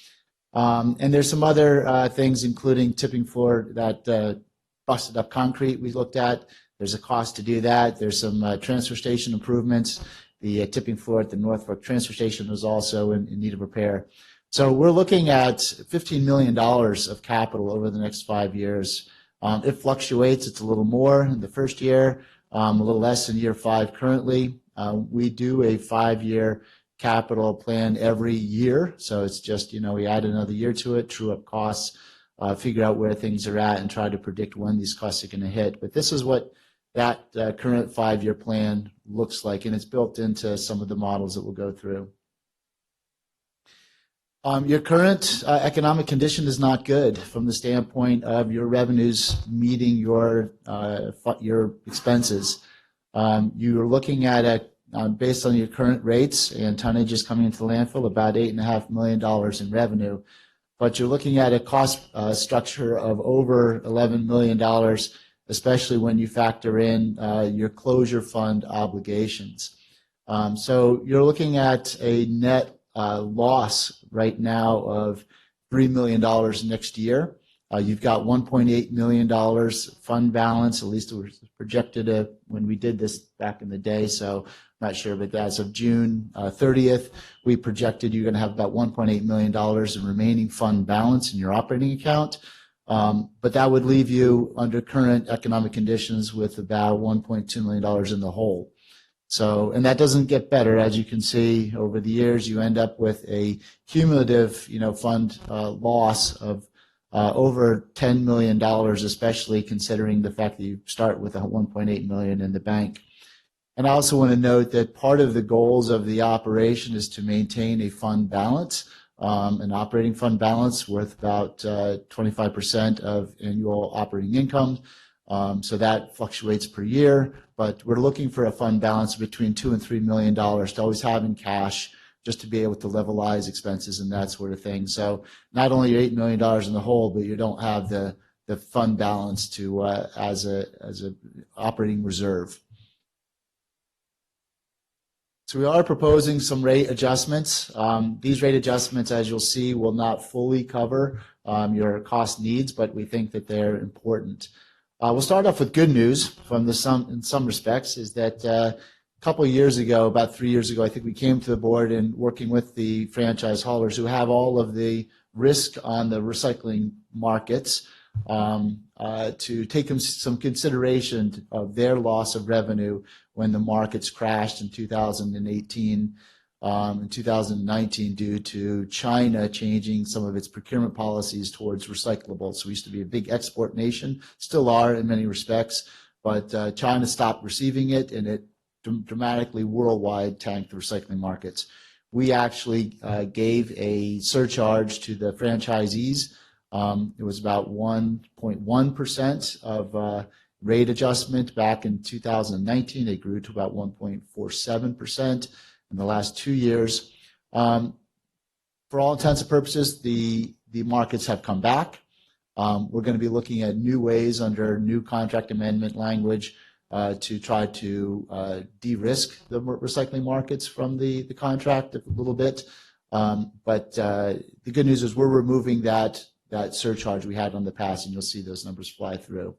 And there's some other things, including tipping floor, that busted up concrete we looked at. There's a cost to do that. There's some transfer station improvements. The tipping floor at the Northbrook transfer station was also in need of repair. So we're looking at $15 million of capital over the next 5 years. It fluctuates. It's a little more in the first year, a little less in year 5 currently. We do a 5-year capital plan every year. So it's just, we add another year to it, true up costs, figure out where things are at, and try to predict when these costs are going to hit. But this is what that current 5-year plan looks like, and it's built into some of the models that we'll go through. Your current economic condition is not good from the standpoint of your revenues meeting your expenses. You're looking at based on your current rates and tonnages coming into the landfill, about $8.5 million in revenue. But you're looking at a cost structure of over $11 million, especially when you factor in your closure fund obligations. So you're looking at a net loss right now of $3 million next year. You've got $1.8 million fund balance, at least it was projected when we did this back in the day, so I'm not sure, but as of June 30th, we projected you're going to have about $1.8 million in remaining fund balance in your operating account. But that would leave you under current economic conditions with about $1.2 million in the hole. So, and that doesn't get better. As you can see, over the years, you end up with a cumulative, fund loss of over $10 million, especially considering the fact that you start with a $1.8 million in the bank. And I also want to note that part of the goals of the operation is to maintain a fund balance, an operating fund balance worth about 25% of annual operating income. So that fluctuates per year, but we're looking for a fund balance between $2 and $3 million to always have in cash, just to be able to levelize expenses and that sort of thing. So not only $8 million in the hole, but you don't have the fund balance to as a operating reserve. So we are proposing some rate adjustments. These rate adjustments, as you'll see, will not fully cover your cost needs, but we think that they're important. We'll start off with good news in some respects, is that a couple of years ago, about 3 years ago, I think we came to the board and working with the franchise haulers who have all of the risk on the recycling markets to take some consideration of their loss of revenue when the markets crashed in 2018 and 2019 due to China changing some of its procurement policies towards recyclables. So we used to be a big export nation, still are in many respects, but China stopped receiving it, and it dramatically worldwide tanked the recycling markets. We actually gave a surcharge to the franchisees. It was about 1.1% of rate adjustment back in 2019. It grew to about 1.47% in the last 2 years. For all intents and purposes, the markets have come back. We're going to be looking at new ways under new contract amendment language to try to de-risk the recycling markets from the contract a little bit. But the good news is we're removing that surcharge we had on the past, and you'll see those numbers fly through.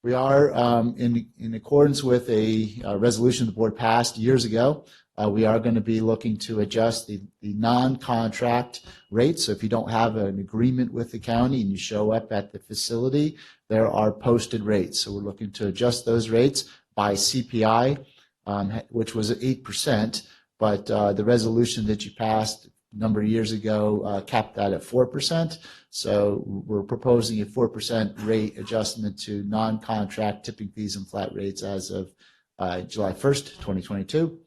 We are, in accordance with a resolution the board passed years ago, we are going to be looking to adjust the non-contract rates. So if you don't have an agreement with the county and you show up at the facility, there are posted rates. So we're looking to adjust those rates by CPI, which was at 8%, but the resolution that you passed a number of years ago capped that at 4%. So we're proposing a 4% rate adjustment to non-contract tipping fees and flat rates as of July 1st, 2022.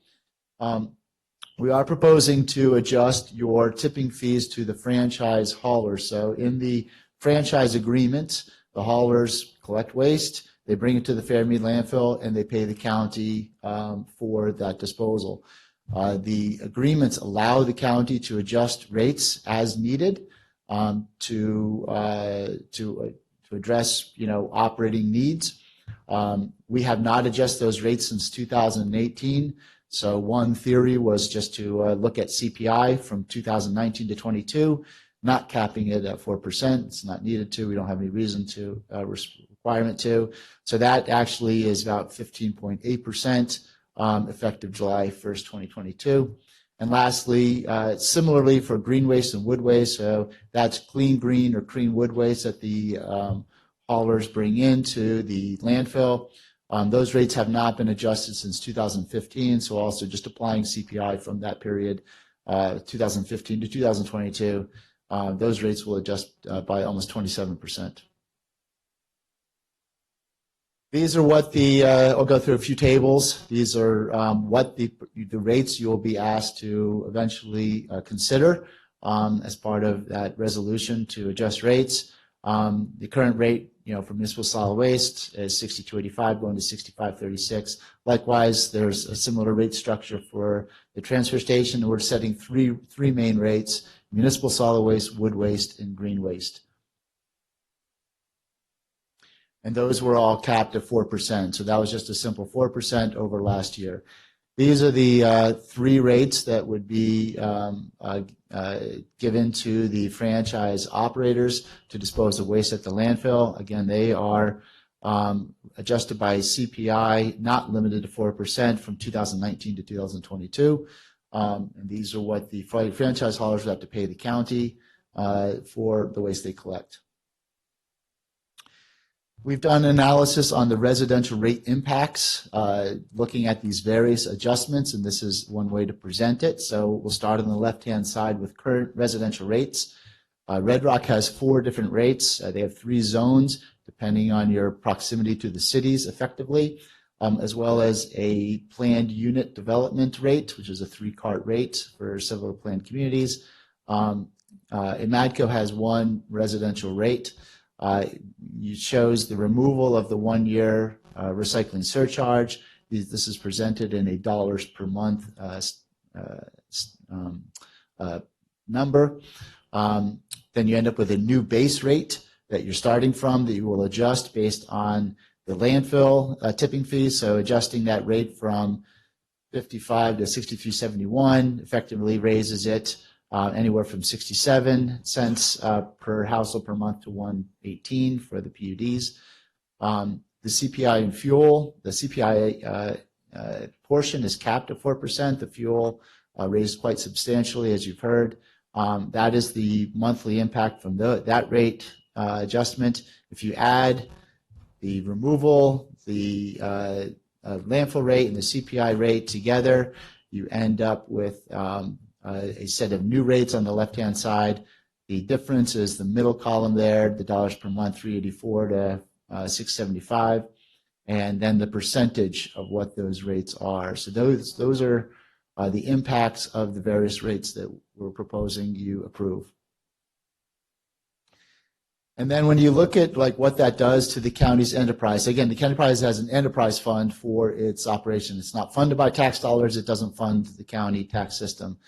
We are proposing to adjust your tipping fees to the franchise haulers. So in the franchise agreement, the haulers collect waste, they bring it to the Fairmead landfill, and they pay the county for that disposal. The agreements allow the county to adjust rates as needed to address, operating needs. We have not adjusted those rates since 2018. So one theory was just to look at CPI from 2019 to 22, not capping it at 4%. It's not needed to. We don't have any reason to, requirement to. So that actually is about 15.8%, effective July 1st, 2022. And lastly, similarly for green waste and wood waste, so that's clean green or clean wood waste that the haulers bring into the landfill. Those rates have not been adjusted since 2015, so also just applying CPI from that period, 2015 to 2022, those rates will adjust by almost 27%. These are what I'll go through a few tables. These are what the rates you'll be asked to eventually consider as part of that resolution to adjust rates. The current rate, for municipal solid waste is 62.85 going to 65.36. Likewise, there's a similar rate structure for the transfer station. We're setting three main rates: municipal solid waste, wood waste, and green waste. And those were all capped at 4%. So that was just a simple 4% over last year. These are the three rates that would be given to the franchise operators to dispose of waste at the landfill. Again, they are adjusted by CPI, not limited to 4% from 2019 to 2022. And these are what the franchise haulers would have to pay the county for the waste they collect. We've done analysis on the residential rate impacts, looking at these various adjustments, and this is one way to present it. So we'll start on the left-hand side with current residential rates. Red Rock has 4 different rates. They have 3 zones, depending on your proximity to the cities effectively, as well as a planned unit development rate, which is a 3-cart rate for several planned communities. Imadco has 1 residential rate. It shows the removal of the 1-year recycling surcharge. This is presented in a dollars per month number. Then you end up with a new base rate that you're starting from that you will adjust based on the landfill tipping fees. So adjusting that rate from 55 to 63.71 effectively raises it anywhere from 67 cents per household per month to 118 for the PUDs. The CPI and fuel, the CPI portion is capped at 4%. The fuel raised quite substantially, as you've heard. That is the monthly impact from that rate adjustment. If you add the removal, the landfill rate, and the CPI rate together, you end up with a set of new rates on the left-hand side. The difference is the middle column there, the dollars per month, 384 to 675, and then the percentage of what those rates are. So those are the impacts of the various rates that we're proposing you approve. And then when you look at what that does to the county's enterprise, again, the county enterprise has an enterprise fund for its operation. It's not funded by tax dollars. It doesn't fund the county tax system.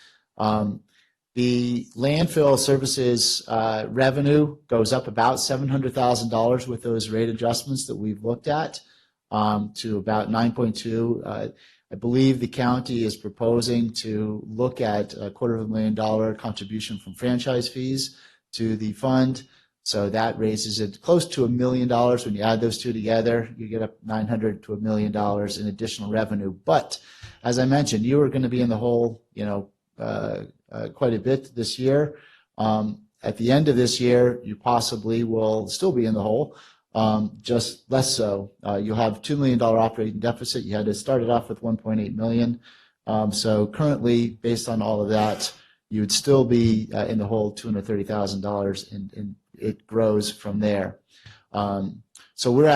The landfill services revenue goes up about $700,000 with those rate adjustments that we've looked at to about 9.2. I believe the county is proposing to look at a $250,000 contribution from franchise fees to the fund. So that raises it close to $1 million. When you add those two together, you get up $900,000 to $1 million in additional revenue. But as I mentioned, you are going to be in the hole, quite a bit this year. At the end of this year, you possibly will still be in the hole, just less so. You'll have $2 million operating deficit. You had to start it off with $1.8 million. So currently, based on all of that, you would still be in the hole $230,000, and it grows from there. So we're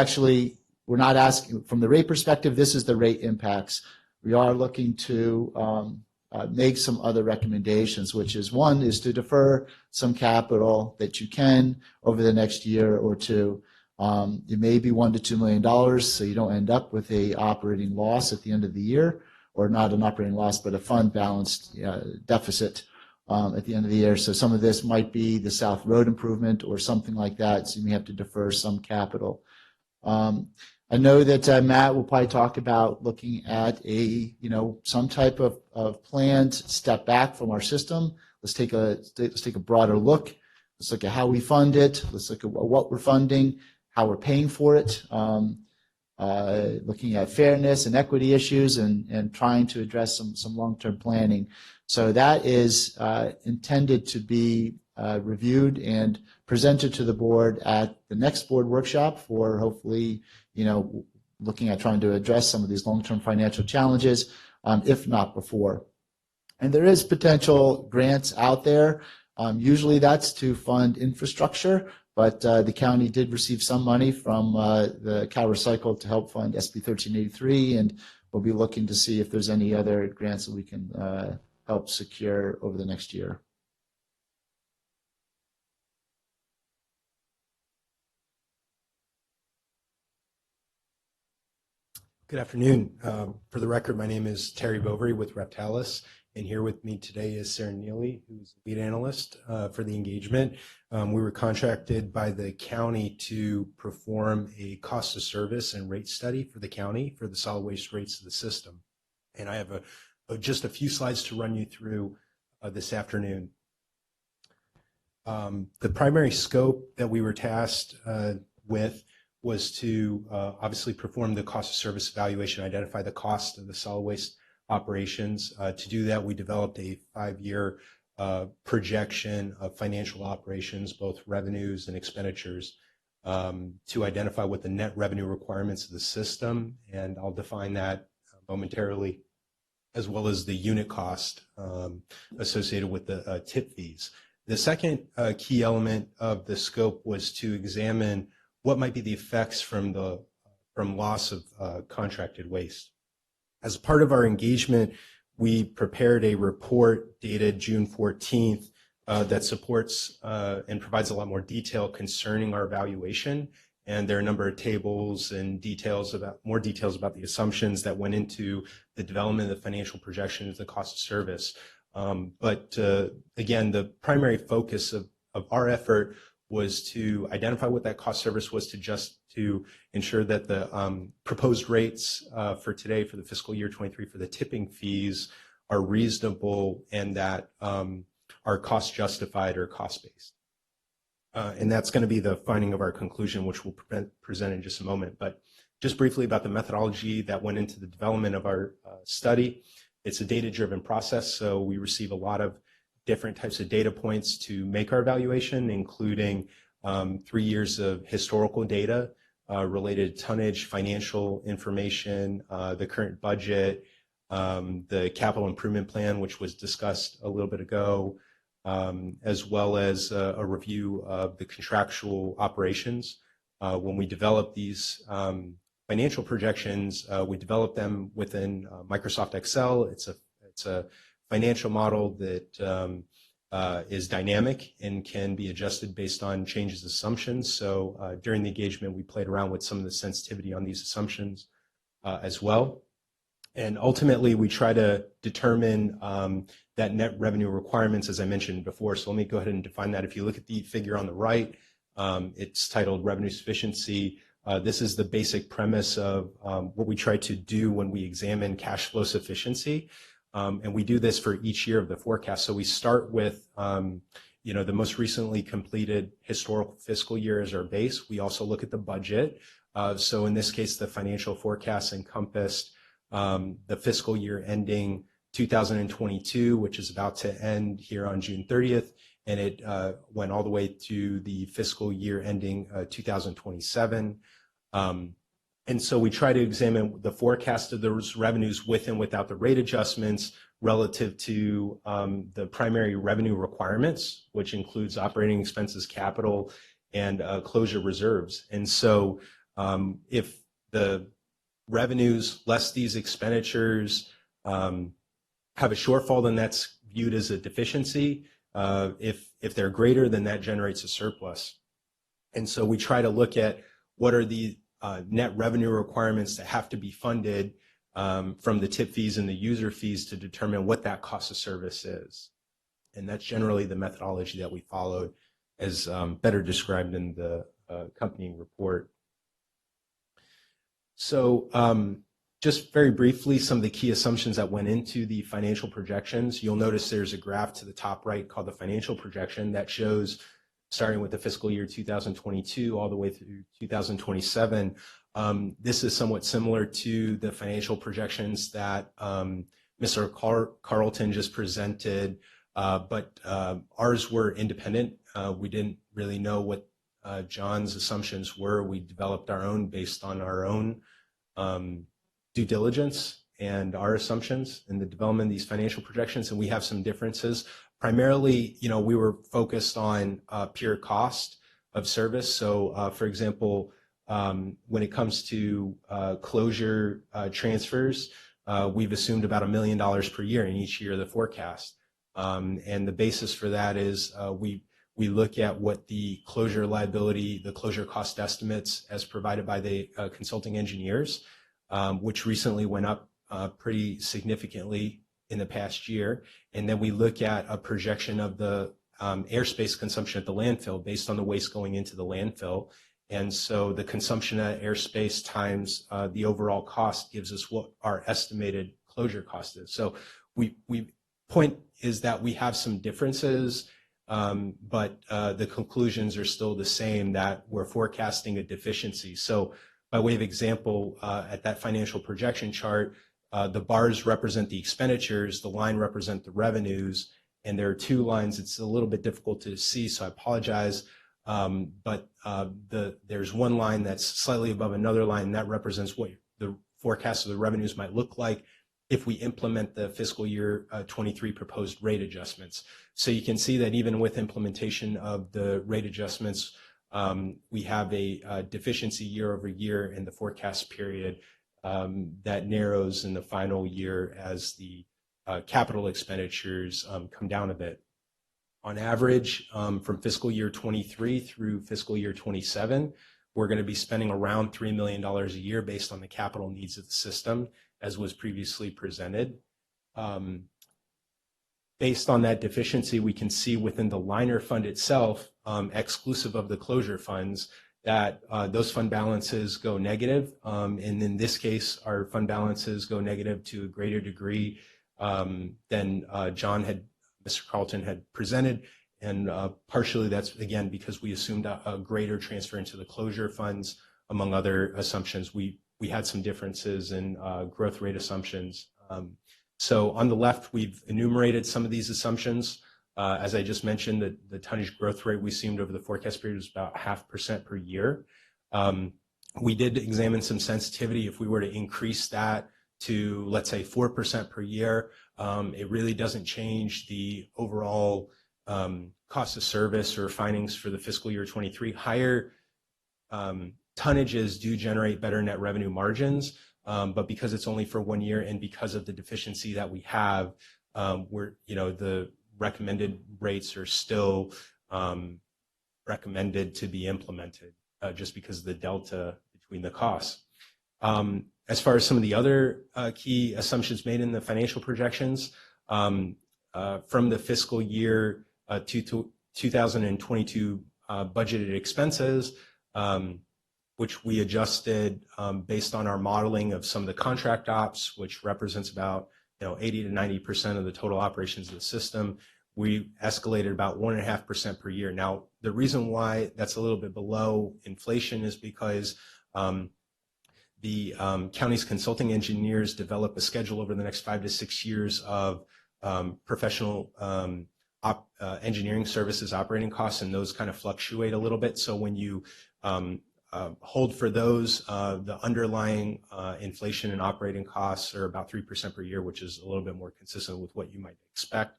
not asking, from the rate perspective, this is the rate impacts. We are looking to make some other recommendations, which is one is to defer some capital that you can over the next year or two. It may be $1 to $2 million, so you don't end up with a operating loss at the end of the year, or not an operating loss, but a fund balanced deficit at the end of the year. So some of this might be the South Road improvement or something like that. So you may have to defer some capital. I know that Matt will probably talk about looking at some type of planned step back from our system. Let's take a broader look. Let's look at how we fund it. Let's look at what we're funding, how we're paying for it, looking at fairness and equity issues, and trying to address some long-term planning. So that is intended to be reviewed and presented to the board at the next board workshop for hopefully, looking at trying to address some of these long-term financial challenges, if not before. And there is potential grants out there. Usually that's to fund infrastructure, but the county did receive some money from the Cal Recycle to help fund SB 1383, and we'll be looking to see if there's any other grants that we can help secure over the next year. Good afternoon. For the record, my name is Terry Bovary with Reptalis, and here with me today is Sarah Neely, who's lead analyst for the engagement. We were contracted by the county to perform a cost of service and rate study for the county for the solid waste rates of the system. And I have just a few slides to run you through this afternoon. The primary scope that we were tasked with was to obviously perform the cost of service evaluation, identify the cost of the solid waste operations. To do that, we developed a 5-year projection of financial operations, both revenues and expenditures, to identify what the net revenue requirements of the system, and I'll define that momentarily, as well as the unit cost associated with the tip fees. The second key element of the scope was to examine what might be the effects from loss of contracted waste. As part of our engagement, we prepared a report dated June 14th that supports and provides a lot more detail concerning our evaluation. And there are a number of tables and more details about the assumptions that went into the development of the financial projections, the cost of service. But again, the primary focus of our effort was to identify what that cost service was, to ensure that the proposed rates for today, for the fiscal year 23, for the tipping fees are reasonable and that are cost justified or cost based. And that's going to be the finding of our conclusion, which we'll present in just a moment. But just briefly about the methodology that went into the development of our study. It's a data-driven process, so we receive a lot of different types of data points to make our evaluation, including 3 years of historical data related to tonnage, financial information, the current budget, the capital improvement plan, which was discussed a little bit ago, as well as a review of the contractual operations. When we develop these financial projections, we develop them within Microsoft Excel. It's a financial model that is dynamic and can be adjusted based on changes in assumptions. So during the engagement, we played around with some of the sensitivity on these assumptions as well. And ultimately, we try to determine that net revenue requirements, as I mentioned before. So let me go ahead and define that. If you look at the figure on the right, it's titled revenue sufficiency. This is the basic premise of what we try to do when we examine cash flow sufficiency. And we do this for each year of the forecast. So we start with, the most recently completed historical fiscal year as our base. We also look at the budget. So in this case, the financial forecast encompassed the fiscal year ending 2022, which is about to end here on June 30th. And it went all the way to the fiscal year ending 2027. And so we try to examine the forecast of those revenues with and without the rate adjustments relative to the primary revenue requirements, which includes operating expenses, capital, and closure reserves. And so if the revenues less these expenditures have a shortfall, then that's viewed as a deficiency. If they're greater, then that generates a surplus. And so we try to look at what are the net revenue requirements that have to be funded from the tip fees and the user fees to determine what that cost of service is. And that's generally the methodology that we followed, as better described in the accompanying report. So just very briefly, some of the key assumptions that went into the financial projections. You'll notice there's a graph to the top right called the financial projection that shows, starting with the fiscal year 2022 all the way through 2027. This is somewhat similar to the financial projections that Mr. Carlton just presented, but ours were independent. We didn't really know what John's assumptions were. We developed our own based on our own due diligence and our assumptions in the development of these financial projections, and we have some differences. Primarily, we were focused on pure cost of service. So, for example, when it comes to closure transfers, we've assumed about $1 million per year in each year of the forecast. And the basis for that is we look at what the closure liability, the closure cost estimates as provided by the consulting engineers, which recently went up pretty significantly in the past year. And then we look at a projection of the airspace consumption at the landfill based on the waste going into the landfill. And so the consumption of airspace times the overall cost gives us what our estimated closure cost is. So point is that we have some differences, but the conclusions are still the same, that we're forecasting a deficiency. So by way of example, at that financial projection chart, the bars represent the expenditures, the line represent the revenues, and there are two lines. It's a little bit difficult to see, so I apologize. But there's one line that's slightly above another line, and that represents what the forecast of the revenues might look like if we implement the fiscal year 23 proposed rate adjustments. So you can see that even with implementation of the rate adjustments, we have a deficiency year over year in the forecast period that narrows in the final year as the capital expenditures come down a bit. On average, from fiscal year 23 through fiscal year 27, we're going to be spending around $3 million a year based on the capital needs of the system, as was previously presented. Based on that deficiency, we can see within the liner fund itself, exclusive of the closure funds, that those fund balances go negative. And in this case, our fund balances go negative to a greater degree than Mr. Carlton had presented. And partially that's, again, because we assumed a greater transfer into the closure funds. Among other assumptions, we had some differences in growth rate assumptions. So on the left, we've enumerated some of these assumptions. As I just mentioned, the tonnage growth rate we assumed over the forecast period was about 0.5% per year. We did examine some sensitivity. If we were to increase that to, let's say, 4% per year, it really doesn't change the overall cost of service or findings for the fiscal year 23. Higher tonnages do generate better net revenue margins, but because it's only for 1 year and because of the deficiency that we have, the recommended rates are still recommended to be implemented just because of the delta between the costs. As far as some of the other key assumptions made in the financial projections, from the fiscal year 2022 budgeted expenses, which we adjusted based on our modeling of some of the contract ops, which represents about 80 to 90% of the total operations of the system, we escalated about 1.5% per year. Now, the reason why that's a little bit below inflation is because the county's consulting engineers develop a schedule over the next 5 to 6 years of professional engineering services operating costs, and those kind of fluctuate a little bit. So when you hold for those, the underlying inflation and operating costs are about 3% per year, which is a little bit more consistent with what you might expect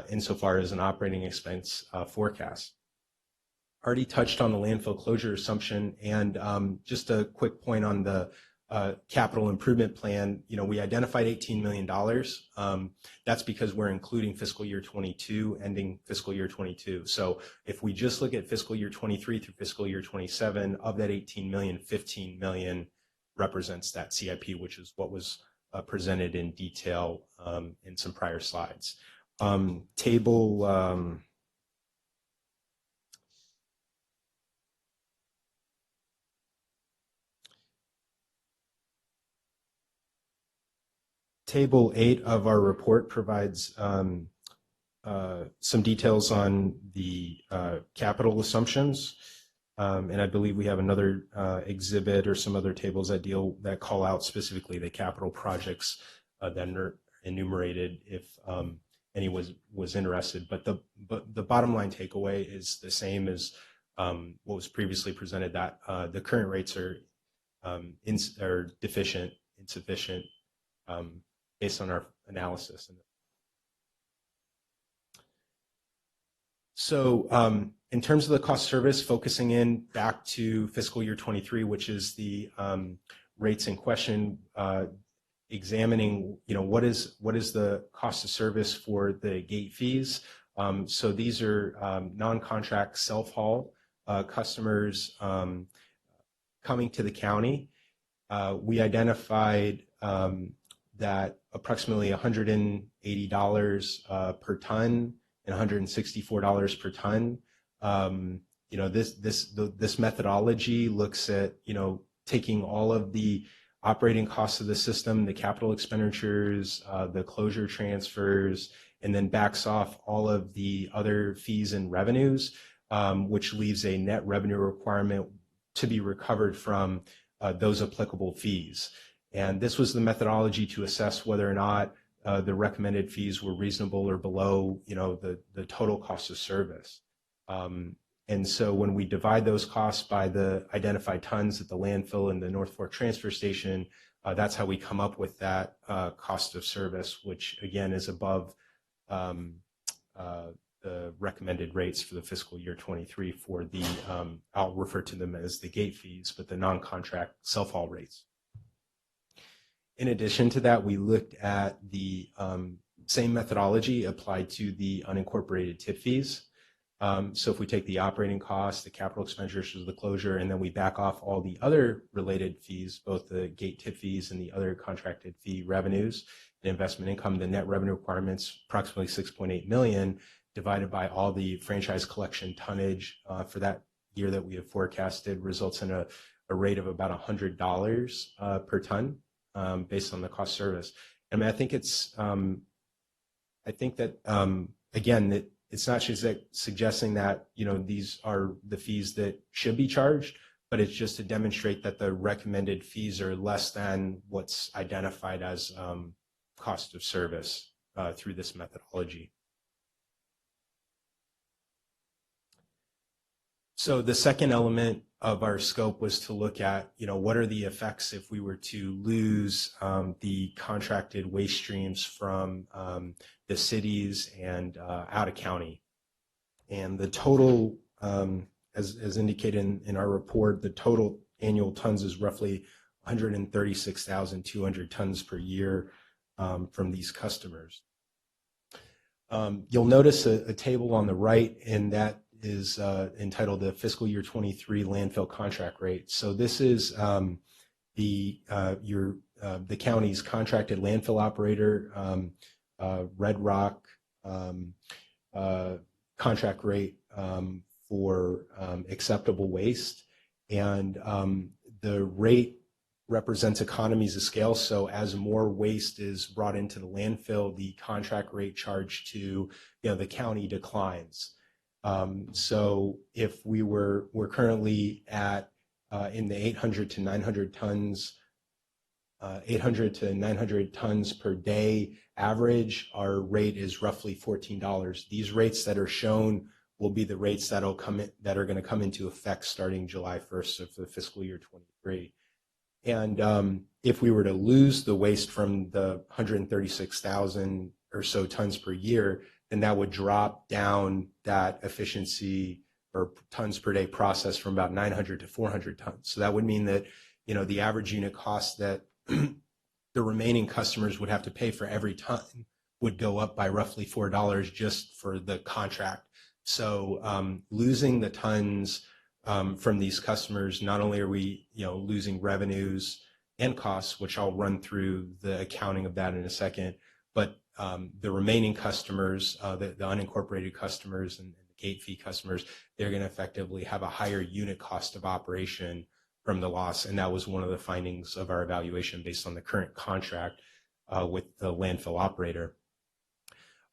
insofar as an operating expense forecast. Already touched on the landfill closure assumption, and just a quick point on the capital improvement plan. We identified $18 million. That's because we're including fiscal year 22, ending fiscal year 22. So if we just look at fiscal year 23 through fiscal year 27, of that 18 million, 15 million represents that CIP, which is what was presented in detail in some prior slides. Table 8 of our report provides some details on the capital assumptions. And I believe we have another exhibit or some other tables that call out specifically the capital projects that are enumerated if any was interested. But the bottom line takeaway is the same as what was previously presented, that the current rates are deficient, insufficient, based on our analysis. So in terms of the cost of service, focusing in back to fiscal year 23, which is the rates in question, examining, what is the cost of service for the gate fees. So these are non-contract self-haul customers coming to the county. We identified that approximately $180 per ton and $164 per ton. This methodology looks at, taking all of the operating costs of the system, the capital expenditures, the closure transfers, and then backs off all of the other fees and revenues, which leaves a net revenue requirement to be recovered from those applicable fees. And this was the methodology to assess whether or not the recommended fees were reasonable or below, the total cost of service. And so when we divide those costs by the identified tons at the landfill and the North Fork Transfer Station, that's how we come up with that cost of service, which again is above the recommended rates for the fiscal year 23 for the, I'll refer to them as the gate fees, but the non-contract self-haul rates. In addition to that, we looked at the same methodology applied to the unincorporated tip fees. So if we take the operating costs, the capital expenditures of the closure, and then we back off all the other related fees, both the gate tip fees and the other contracted fee revenues and investment income, the net revenue requirements, approximately $6.8 million, divided by all the franchise collection tonnage for that year that we have forecasted, results in a rate of about $100 per ton. Based on the cost service. I mean, I think that, again, that it's not just suggesting that, these are the fees that should be charged, but it's just to demonstrate that the recommended fees are less than what's identified as cost of service through this methodology. So the second element of our scope was to look at, what are the effects if we were to lose the contracted waste streams from the cities and out of county. And the total, as indicated in our report, the total annual tons is roughly 136,200 tons per year from these customers. You'll notice a table on the right, and that is entitled the fiscal year 23 landfill contract rate. So this is the county's contracted landfill operator, Red Rock contract rate for acceptable waste. And the rate represents economies of scale. So as more waste is brought into the landfill, the contract rate charged to the county declines. So if we're currently at in the 800 to 900 tons per day average, our rate is roughly $14. These rates that are shown will be the rates that are going to come into effect starting July 1st of the fiscal year 23. And if we were to lose the waste from the 136,000 or so tons per year, then that would drop down that efficiency or tons per day process from about 900 to 400 tons. So that would mean that, the average unit cost that the remaining customers would have to pay for every ton would go up by roughly $4 just for the contract. So losing the tons from these customers, not only are we, losing revenues and costs, which I'll run through the accounting of that in a second. But the remaining customers, the unincorporated customers and the gate fee customers, they're going to effectively have a higher unit cost of operation from the loss. And that was one of the findings of our evaluation based on the current contract with the landfill operator.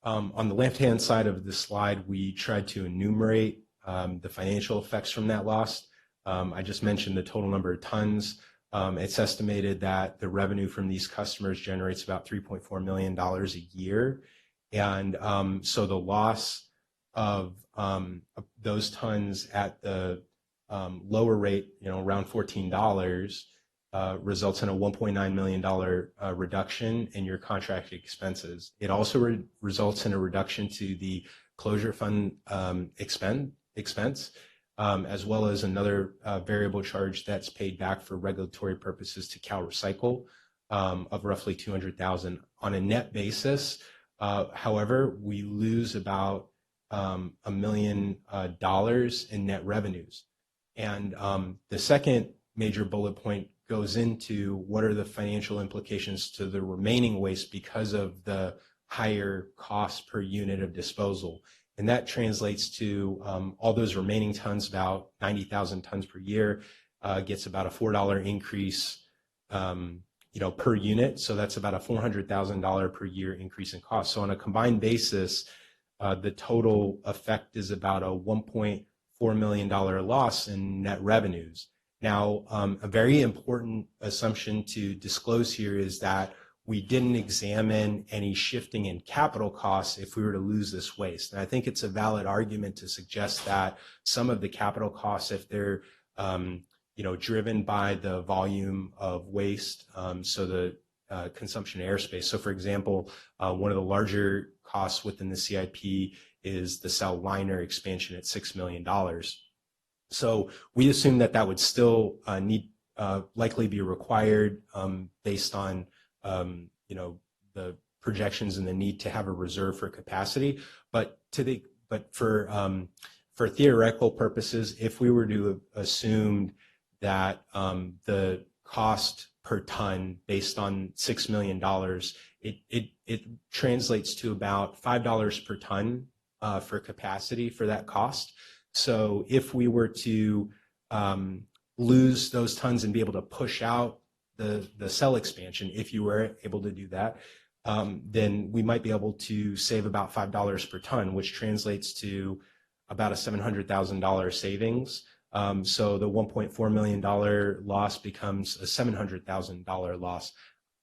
On the left-hand side of the slide, we tried to enumerate the financial effects from that loss. I just mentioned the total number of tons. It's estimated that the revenue from these customers generates about $3.4 million a year. And so the loss of those tons at the lower rate, around $14, results in a $1.9 million reduction in your contracted expenses. It also results in a reduction to the closure fund expense, as well as another variable charge that's paid back for regulatory purposes to Cal Recycle of roughly $200,000 on a net basis. However, we lose about $1 million in net revenues. And the second major bullet point goes into what are the financial implications to the remaining waste because of the higher cost per unit of disposal. And that translates to all those remaining tons, about 90,000 tons per year, gets about a $4 increase per unit. So that's about a $400,000 per year increase in cost. So on a combined basis, the total effect is about a $1.4 million loss in net revenues. Now, a very important assumption to disclose here is that we didn't examine any shifting in capital costs if we were to lose this waste. And I think it's a valid argument to suggest that some of the capital costs, if they're driven by the volume of waste, so the consumption of airspace. So, for example, one of the larger costs within the CIP is the cell liner expansion at $6 million. So we assume that that would still likely be required based on the projections and the need to have a reserve for capacity. But for theoretical purposes, if we were to assume that the cost per ton based on $6 million, it translates to about $5 per ton for capacity for that cost. So if we were to lose those tons and be able to push out the cell expansion, if you were able to do that, then we might be able to save about $5 per ton, which translates to about a $700,000 savings. So the $1.4 million loss becomes a $700,000 loss.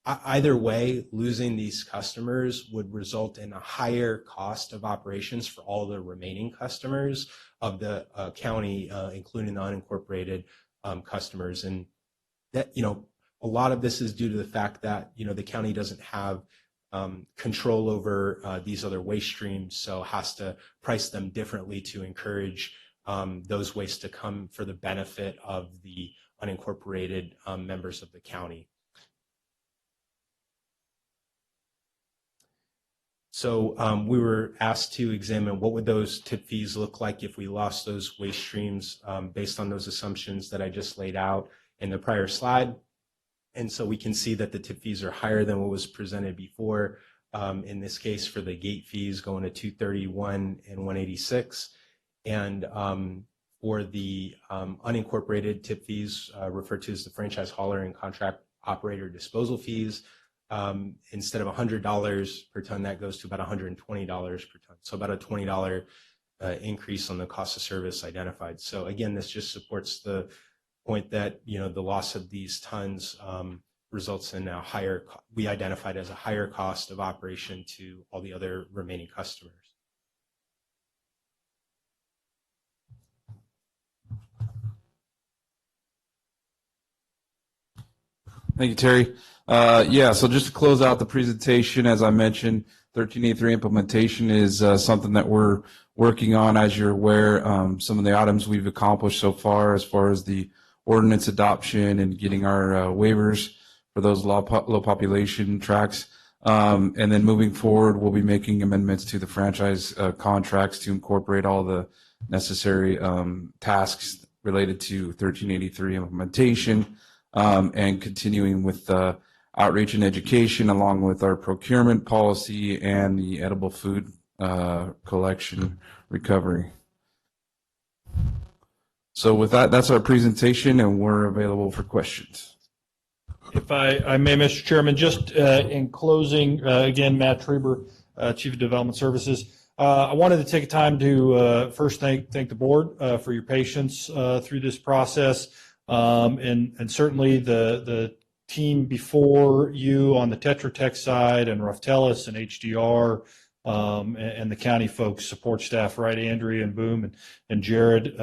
Either way, losing these customers would result in a higher cost of operations for all the remaining customers of the county, including the unincorporated customers. And that, a lot of this is due to the fact that, the county doesn't have control over these other waste streams, so has to price them differently to encourage those wastes to come for the benefit of the unincorporated members of the county. So we were asked to examine what would those tip fees look like if we lost those waste streams based on those assumptions that I just laid out in the prior slide. And so we can see that the tip fees are higher than what was presented before. In this case, for the gate fees going to $231 and $186. And for the unincorporated tip fees, referred to as the franchise hauler and contract operator disposal fees, instead of $100 per ton, that goes to about $120 per ton. So about a $20 increase on the cost of service identified. So again, this just supports the point that, the loss of these tons results in a higher, we identified as a higher cost of operation to all the other remaining customers. Thank you, Terry. So just to close out the presentation, as I mentioned, 1383 implementation is something that we're working on. As you're aware, some of the items we've accomplished so far as the ordinance adoption and getting our waivers for those low population tracts. And then moving forward, we'll be making amendments to the franchise contracts to incorporate all the necessary tasks related to 1383 implementation. and continuing with outreach and education along with our procurement policy and the edible food collection recovery. So with that, that's our presentation, and we're available for questions. If I may, Mr. Chairman, just in closing, again, Matt Treber, Chief of Development Services. I wanted to take time to first thank the board for your patience through this process, and certainly the team before you on the Tetra Tech side, and Raftelis and HDR, and the county folks, support staff, right, Andrea and Boom and Jared.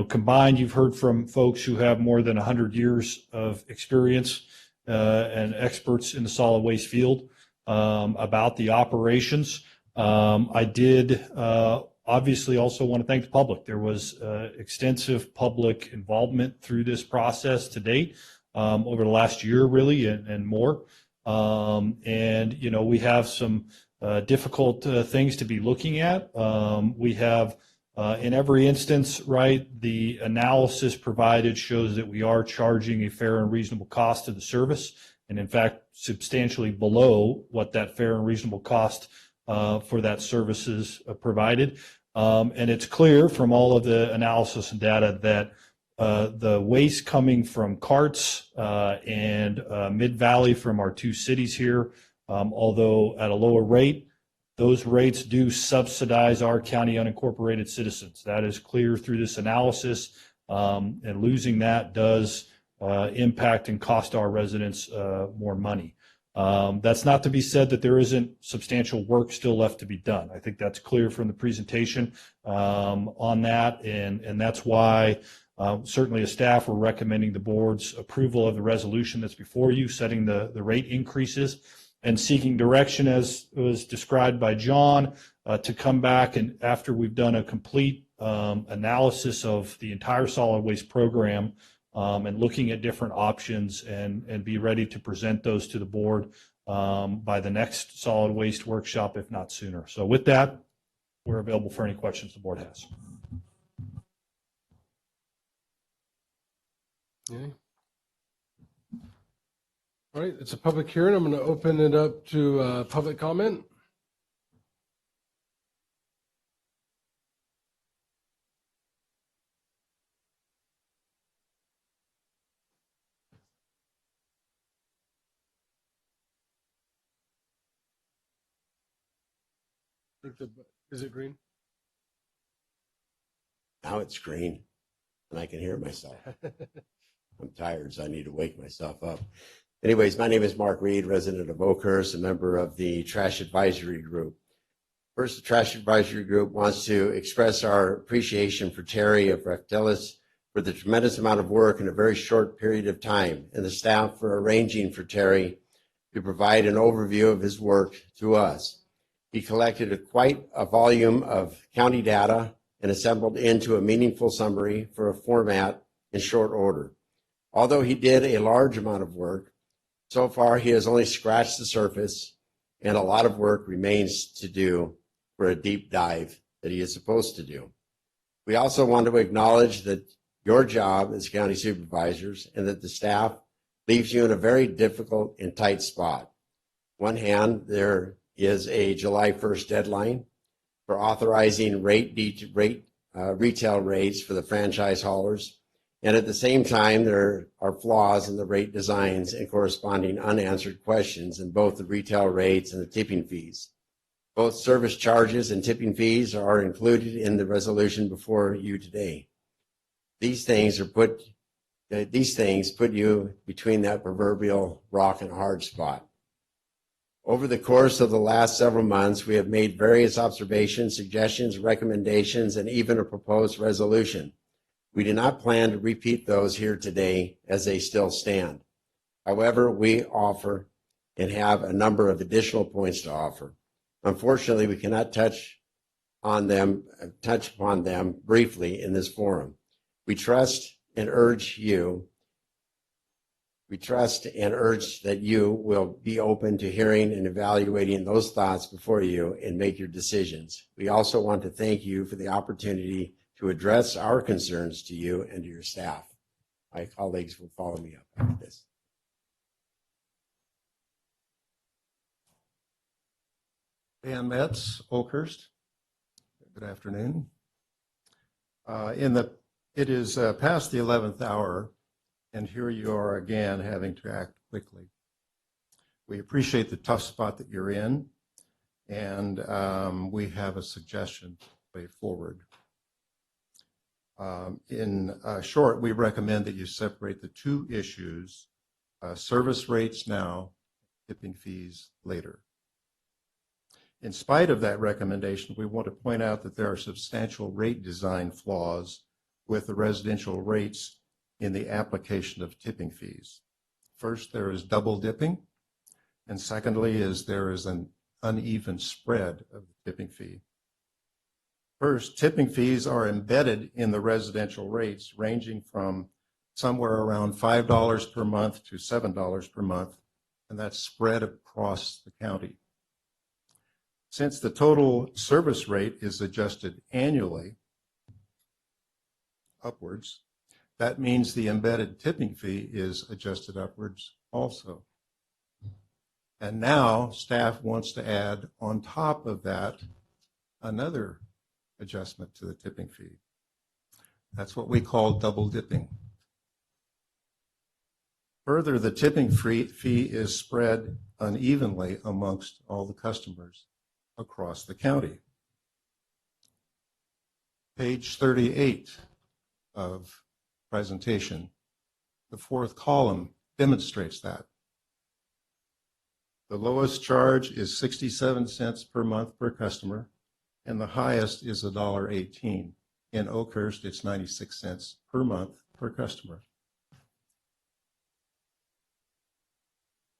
Combined, you've heard from folks who have more than 100 years of experience and experts in the solid waste field about the operations. I did obviously also want to thank the public. There was extensive public involvement through this process to date over the last year, really, and more. We have some difficult things to be looking at. We have, in every instance, right, the analysis provided shows that we are charging a fair and reasonable cost of the service, and in fact, substantially below what that fair and reasonable cost for that service is provided. And it's clear from all of the analysis and data that the waste coming from carts and Mid-Valley from our two cities here, although at a lower rate, those rates do subsidize our county unincorporated citizens. That is clear through this analysis, and losing that does impact and cost our residents more money. That's not to be said that there isn't substantial work still left to be done. I think that's clear from the presentation on that, and that's why certainly as staff, we're recommending the board's approval of the resolution that's before you, setting the rate increases and seeking direction, as was described by John, to come back and after we've done a complete analysis of the entire solid waste program and looking at different options and be ready to present those to the board by the next solid waste workshop, if not sooner. So with that, we're available for any questions the board has. Okay. All right, it's a public hearing. I'm going to open it up to public comment. Is it green? Now it's green, and I can hear myself. I'm tired, so I need to wake myself up. Anyways, my name is Mark Reed, resident of Oakhurst, a member of the Trash Advisory Group. First, the Trash Advisory Group wants to express our appreciation for Terry of Raftelis for the tremendous amount of work in a very short period of time, and the staff for arranging for Terry to provide an overview of his work to us. He collected quite a volume of county data and assembled into a meaningful summary for a format in short order. Although he did a large amount of work, so far he has only scratched the surface, and a lot of work remains to do for a deep dive that he is supposed to do. We also want to acknowledge that your job as county supervisors and that the staff leaves you in a very difficult and tight spot. On one hand, there is a July 1st deadline for authorizing retail rates for the franchise haulers. And at the same time, there are flaws in the rate designs and corresponding unanswered questions in both the retail rates and the tipping fees. Both service charges and tipping fees are included in the resolution before you today. These things put you between that proverbial rock and a hard spot. Over the course of the last several months, we have made various observations, suggestions, recommendations, and even a proposed resolution. We do not plan to repeat those here today as they still stand. However, we offer and have a number of additional points to offer. Unfortunately, we cannot touch upon them briefly in this forum. We trust and urge that you will be open to hearing and evaluating those thoughts before you and make your decisions. We also want to thank you for the opportunity to address our concerns to you and to your staff. my colleagues will follow me up after this. Dan Metz, Oakhurst. Good afternoon. It is past the 11th hour, and here you are again having to act quickly. We appreciate the tough spot that you're in, and we have a suggestion way forward. In short, we recommend that you separate the two issues, service rates now, tipping fees later. In spite of that recommendation, we want to point out that there are substantial rate design flaws with the residential rates in the application of tipping fees. First, there is double dipping, and secondly there is an uneven spread of the tipping fee. First, tipping fees are embedded in the residential rates, ranging from somewhere around $5 per month to $7 per month, and that's spread across the county. Since the total service rate is adjusted annually upwards, that means the embedded tipping fee is adjusted upwards also. And now staff wants to add on top of that another adjustment to the tipping fee. That's what we call double dipping. Further, the tipping fee is spread unevenly amongst all the customers across the county. Page 38 of presentation, the fourth column demonstrates that. The lowest charge is 67 cents per month per customer, and the highest is $1.18. In Oakhurst, it's 96 cents per month per customer.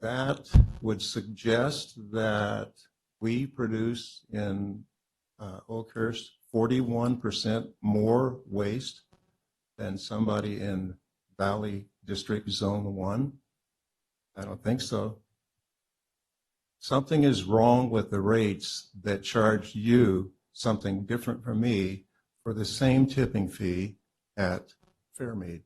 That would suggest that we produce in Oakhurst 41% more waste than somebody in Valley District Zone 1. I don't think so. Something is wrong with the rates that charge you something different from me for the same tipping fee at Fairmead.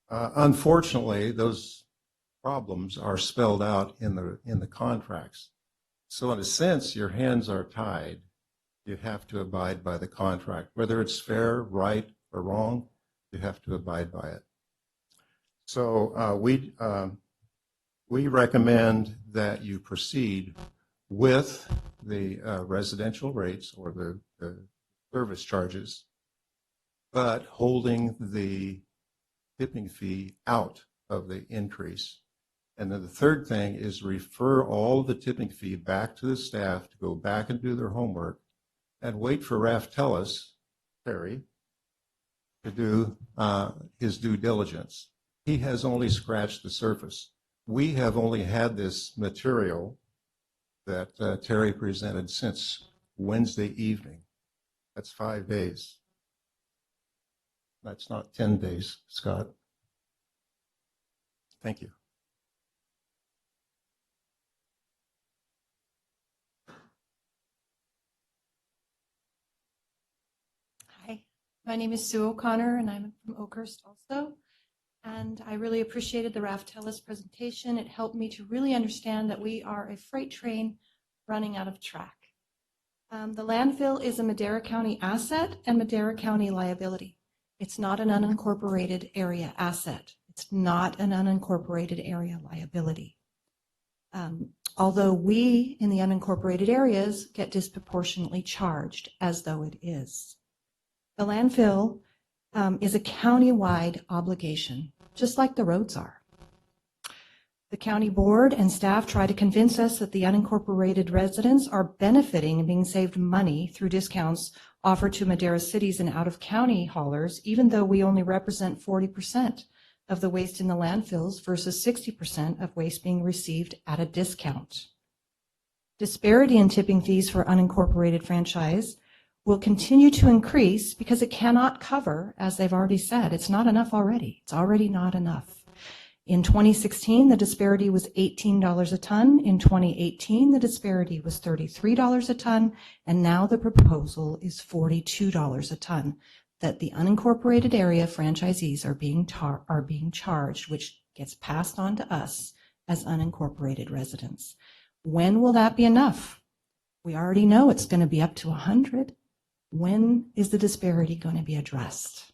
Unfortunately, those problems are spelled out in the contracts. So in a sense, your hands are tied. You have to abide by the contract. Whether it's fair, right, or wrong, you have to abide by it. So we recommend that you proceed with the residential rates or the service charges, but holding the tipping fee out of the increase. And then the third thing is refer all the tipping fee back to the staff to go back and do their homework and wait for Raftelis, Terry, to do his due diligence. He has only scratched the surface. We have only had this material that Terry presented since Wednesday evening. That's 5 days. That's not 10 days, Scott. Thank you. Hi, my name is Sue O'Connor, and I'm from Oakhurst also. And I really appreciated the Raftelis presentation. It helped me to really understand that we are a freight train running out of track. The landfill is a Madera County asset and Madera County liability. It's not an unincorporated area asset. It's not an unincorporated area liability. Although we in the unincorporated areas get disproportionately charged as though it is. The landfill is a county-wide obligation, just like the roads are. The county board and staff try to convince us that the unincorporated residents are benefiting and being saved money through discounts offered to Madera cities and out-of-county haulers, even though we only represent 40% of the waste in the landfills versus 60% of waste being received at a discount. Disparity in tipping fees for unincorporated franchise will continue to increase because it cannot cover, as they've already said, it's not enough already. It's already not enough. In 2016, the disparity was $18 a ton. In 2018, the disparity was $33 a ton. And now the proposal is $42 a ton that the unincorporated area franchisees are being charged, which gets passed on to us as unincorporated residents. When will that be enough? We already know it's going to be up to 100. When is the disparity going to be addressed?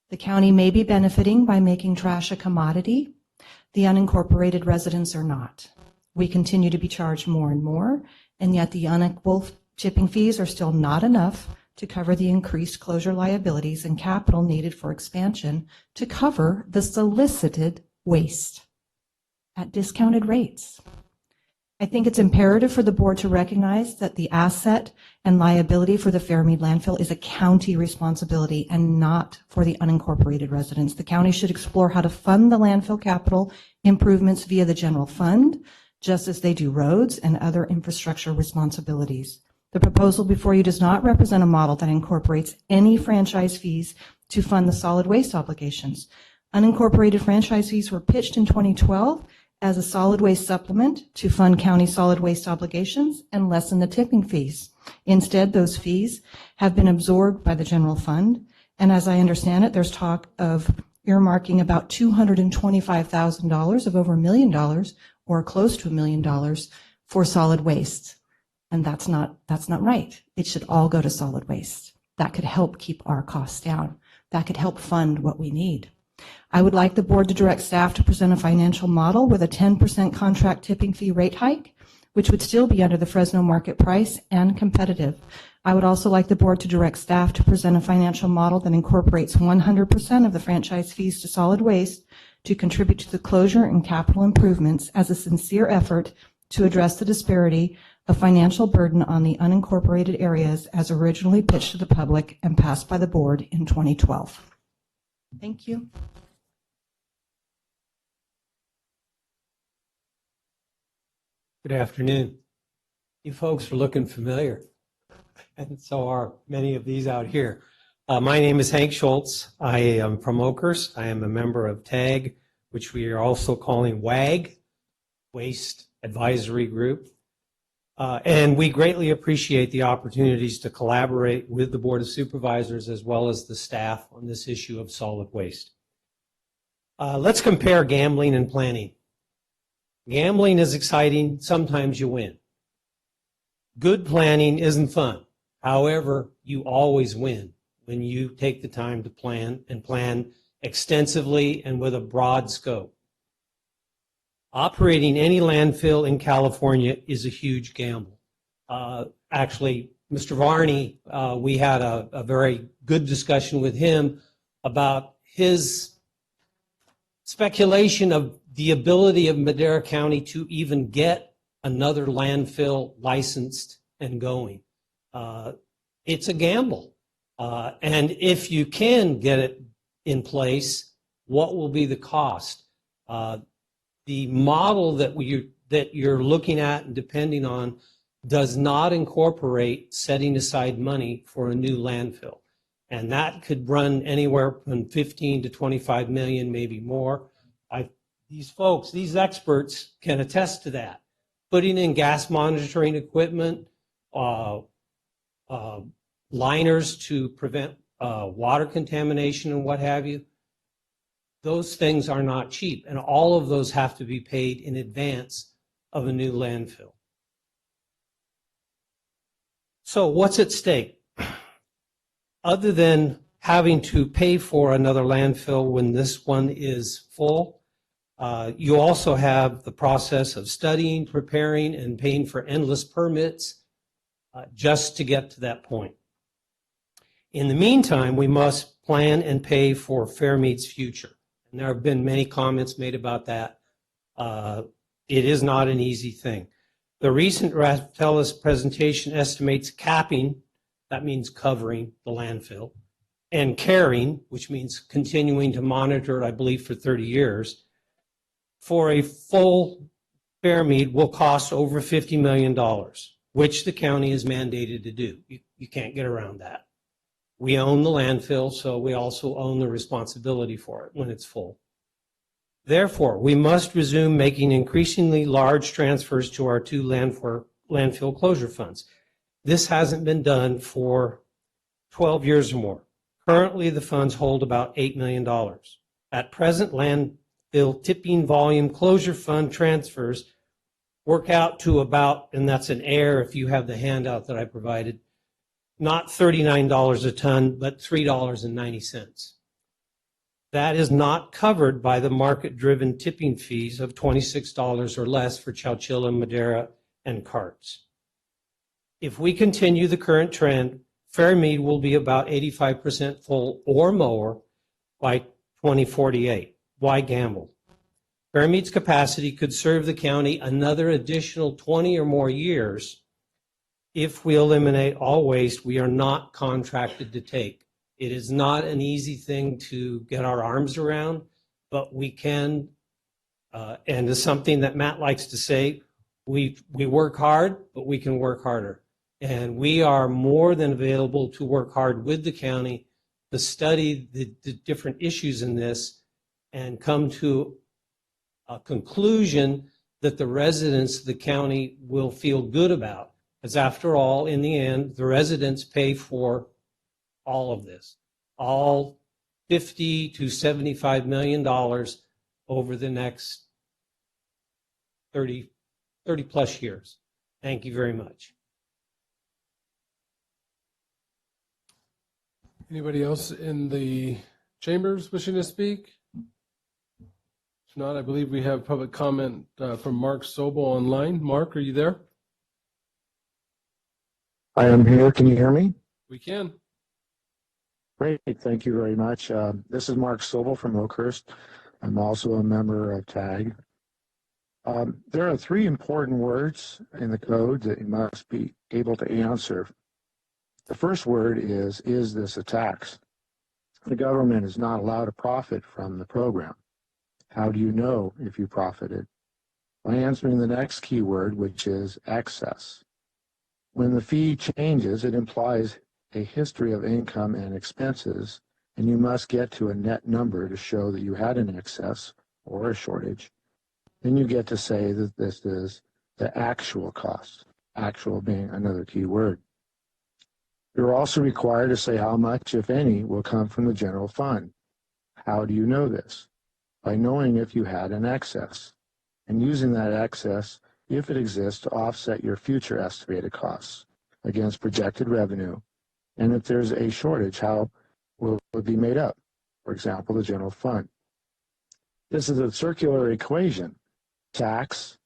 The county may be benefiting by making trash a commodity. The unincorporated residents are not. We continue to be charged more and more, and yet the unequal tipping fees are still not enough to cover the increased closure liabilities and capital needed for expansion to cover the solicited waste at discounted rates. I think it's imperative for the board to recognize that the asset and liability for the Fairmead landfill is a county responsibility and not for the unincorporated residents. The county should explore how to fund the landfill capital improvements via the general fund, just as they do roads and other infrastructure responsibilities. The proposal before you does not represent a model that incorporates any franchise fees to fund the solid waste obligations. Unincorporated franchise fees were pitched in 2012 as a solid waste supplement to fund county solid waste obligations and lessen the tipping fees. Instead, those fees have been absorbed by the general fund, and as I understand it, there's talk of earmarking about $225,000 of over $1 million or close to $1 million for solid waste. And that's not right. It should all go to solid waste. That could help keep our costs down. That could help fund what we need. I would like the board to direct staff to present a financial model with a 10% contract tipping fee rate hike, which would still be under the Fresno market price and competitive. I would also like the board to direct staff to present a financial model that incorporates 100% of the franchise fees to solid waste to contribute to the closure and capital improvements as a sincere effort to address the disparity of financial burden on the unincorporated areas as originally pitched to the public and passed by the board in 2012. Thank you. Good afternoon. You folks are looking familiar, and so are many of these out here. My name is Hank Schultz. I am from Oakhurst. I am a member of TAG, which we are also calling WAG, Waste Advisory Group. And we greatly appreciate the opportunities to collaborate with the Board of Supervisors as well as the staff on this issue of solid waste. Let's compare gambling and planning. Gambling is exciting. Sometimes you win. Good planning isn't fun. However, you always win when you take the time to plan and plan extensively and with a broad scope. Operating any landfill in California is a huge gamble. Actually, Mr. Varney, we had a very good discussion with him about his speculation of the ability of Madera County to even get another landfill licensed and going. It's a gamble. And if you can get it in place, what will be the cost? The model that you're looking at and depending on does not incorporate setting aside money for a new landfill. And that could run anywhere from 15 to 25 million, maybe more. These folks, these experts can attest to that. Putting in gas monitoring equipment, liners to prevent water contamination and what have you, those things are not cheap, and all of those have to be paid in advance of a new landfill. So what's at stake? Other than having to pay for another landfill when this one is full, you also have the process of studying, preparing, and paying for endless permits just to get to that point. In the meantime, we must plan and pay for Fairmead's future. And there have been many comments made about that. It is not an easy thing. The recent Raftellus presentation estimates capping, that means covering the landfill, and caring, which means continuing to monitor it, I believe, for 30 years, for a full Fairmead will cost over $50 million, which the county is mandated to do. You can't get around that. We own the landfill, so we also own the responsibility for it when it's full. Therefore, we must resume making increasingly large transfers to our two landfill closure funds. This hasn't been done for 12 years or more. Currently, the funds hold about $8 million. At present, landfill tipping volume closure fund transfers work out to about, and that's an error if you have the handout that I provided, not $39 a ton, but $3.90. That is not covered by the market-driven tipping fees of $26 or less for Chowchilla, Madera, and carts. If we continue the current trend, Fairmead will be about 85% full or more by 2048. Why gamble? Fairmead's capacity could serve the county another additional 20 or more years if we eliminate all waste we are not contracted to take. It is not an easy thing to get our arms around, but we can, and it's something that Matt likes to say, we work hard, but we can work harder. And we are more than available to work hard with the county to study the different issues in this and come to a conclusion that the residents of the county will feel good about. Because after all, in the end, the residents pay for all of this, all $50 to $75 million over the next 30 plus years. Thank you very much. Anybody else in the chambers wishing to speak? If not, I believe we have public comment from Mark Sobel online. Mark, are you there? I am here. Can you hear me? We can. Great. Thank you very much. This is Mark Sobel from Oakhurst. I'm also a member of TAG. There are three important words in the code that you must be able to answer. The first word is this a tax? The government is not allowed to profit from the program. How do you know if you profited? By answering the next keyword, which is excess. When the fee changes, it implies a history of income and expenses, and you must get to a net number to show that you had an excess or a shortage. Then you get to say that this is the actual cost, actual being another key word. You're also required to say how much, if any, will come from the general fund. How do you know this? By knowing if you had an excess and using that excess, if it exists, to offset your future estimated costs against projected revenue. And if there's a shortage, how will it be made up? For example, the general fund. This is a circular equation. Tax,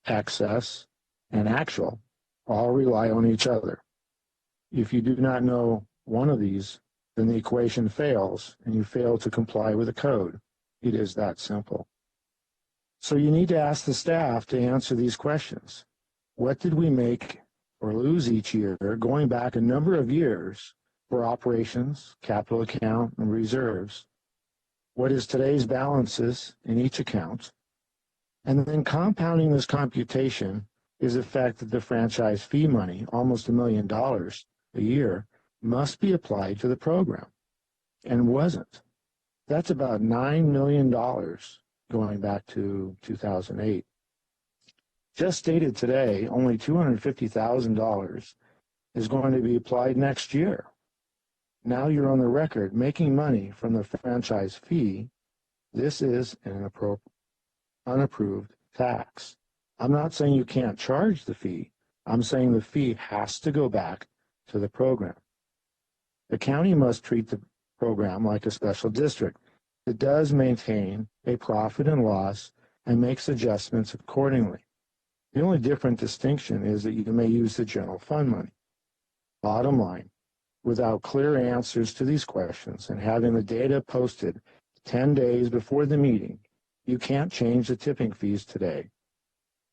excess, and actual all rely on each other. If you do not know one of these, then the equation fails and you fail to comply with the code. It is that simple. So you need to ask the staff to answer these questions. What did we make or lose each year, going back a number of years, for operations, capital account, and reserves? What is today's balances in each account? And then compounding this computation is the fact that the franchise fee money, almost $1 million a year, must be applied to the program, and wasn't. That's about $9 million going back to 2008. Just stated today, only $250,000 is going to be applied next year. Now you're on the record making money from the franchise fee. This is an unapproved tax. I'm not saying you can't charge the fee. I'm saying the fee has to go back to the program. The county must treat the program like a special district. It does maintain a profit and loss and makes adjustments accordingly. The only different distinction is that you may use the general fund money. Bottom line, without clear answers to these questions and having the data posted 10 days before the meeting, you can't change the tipping fees today.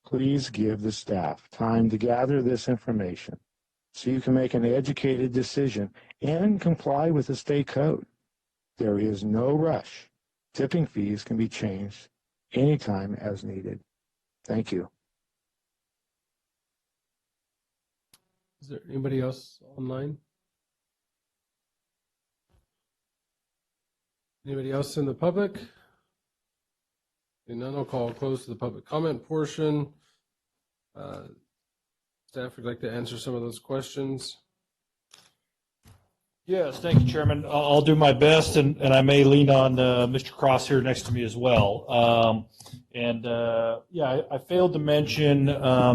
Please give the staff time to gather this information so you can make an educated decision and comply with the state code. There is no rush. Tipping fees can be changed anytime as needed. Thank you. Is there anybody else online? Anybody else in the public? Seeing none, I'll call close to the public comment portion. Staff would like to answer some of those questions. Yes, thank you, Chairman. I'll do my best, and I may lean on Mr. Cross here next to me as well. I failed to mention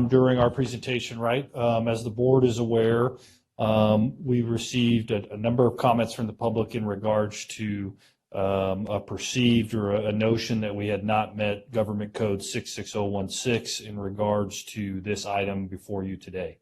during our presentation, right, as the board is aware, we received a number of comments from the public in regards to a perceived or a notion that we had not met Government Code 66016 in regards to this item before you today,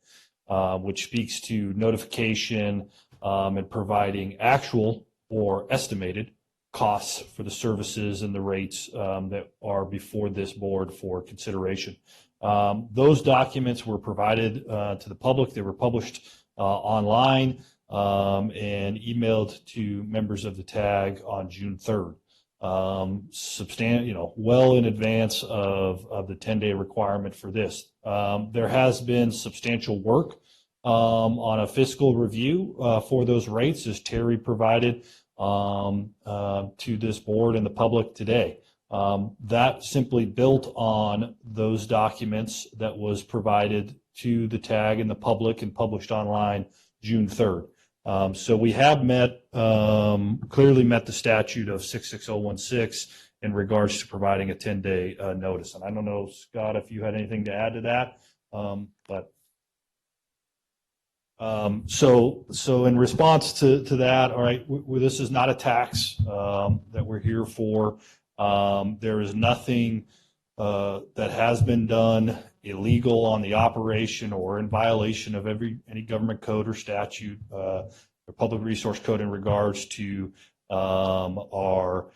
which speaks to notification and providing actual or estimated costs for the services and the rates that are before this board for consideration. Those documents were provided to the public. They were published online and emailed to members of the TAG on June 3rd. Well in advance of the 10-day requirement for this. There has been substantial work on a fiscal review for those rates, as Terry provided to this board and the public today. That simply built on those documents that was provided to the TAG and the public and published online June 3rd. So we have clearly met the statute of 66016 in regards to providing a 10-day notice. And I don't know, Scott, if you had anything to add to that, So in response to that, all right, this is not a tax that we're here for. There is nothing that has been done illegal on the operation or in violation of any government code or statute or public resource code in regards to our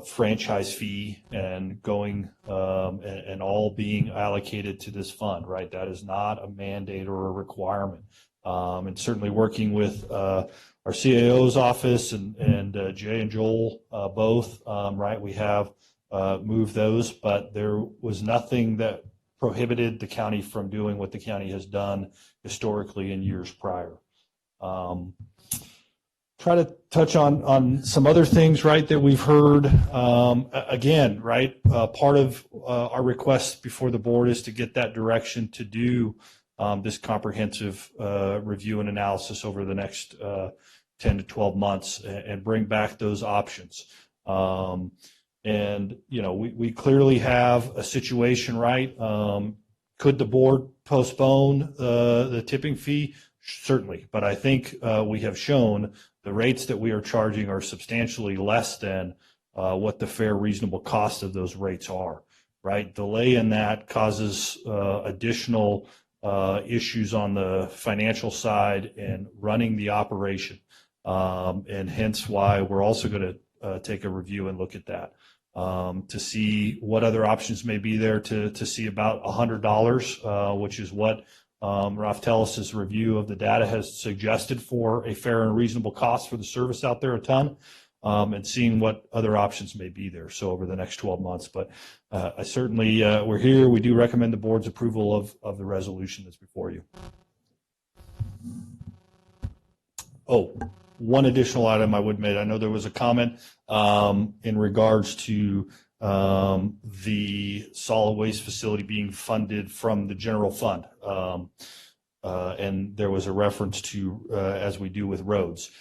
franchise fee and going and all being allocated to this fund, right? That is not a mandate or a requirement. And certainly working with our CAO's office and Jay and Joel both, right, we have moved those, but there was nothing that prohibited the county from doing what the county has done historically in years prior. Try to touch on some other things, right, that we've heard. Again, right, part of our request before the board is to get that direction to do this comprehensive review and analysis over the next 10 to 12 months and bring back those options. And, we clearly have a situation, right? Could the board postpone the tipping fee? Certainly. But I think we have shown the rates that we are charging are substantially less than what the fair, reasonable cost of those rates are, right? Delay in that causes additional issues on the financial side and running the operation. And hence why we're also going to take a review and look at that to see what other options may be there to see about $100, which is what Ralph Tellis's review of the data has suggested for a fair and reasonable cost for the service out there a ton, and seeing what other options may be there. So over the next 12 months, but I certainly, we're here. We do recommend the board's approval of the resolution that's before you. Oh, one additional item I would make. I know there was a comment in regards to the solid waste facility being funded from the general fund. And there was a reference to, as we do with roads,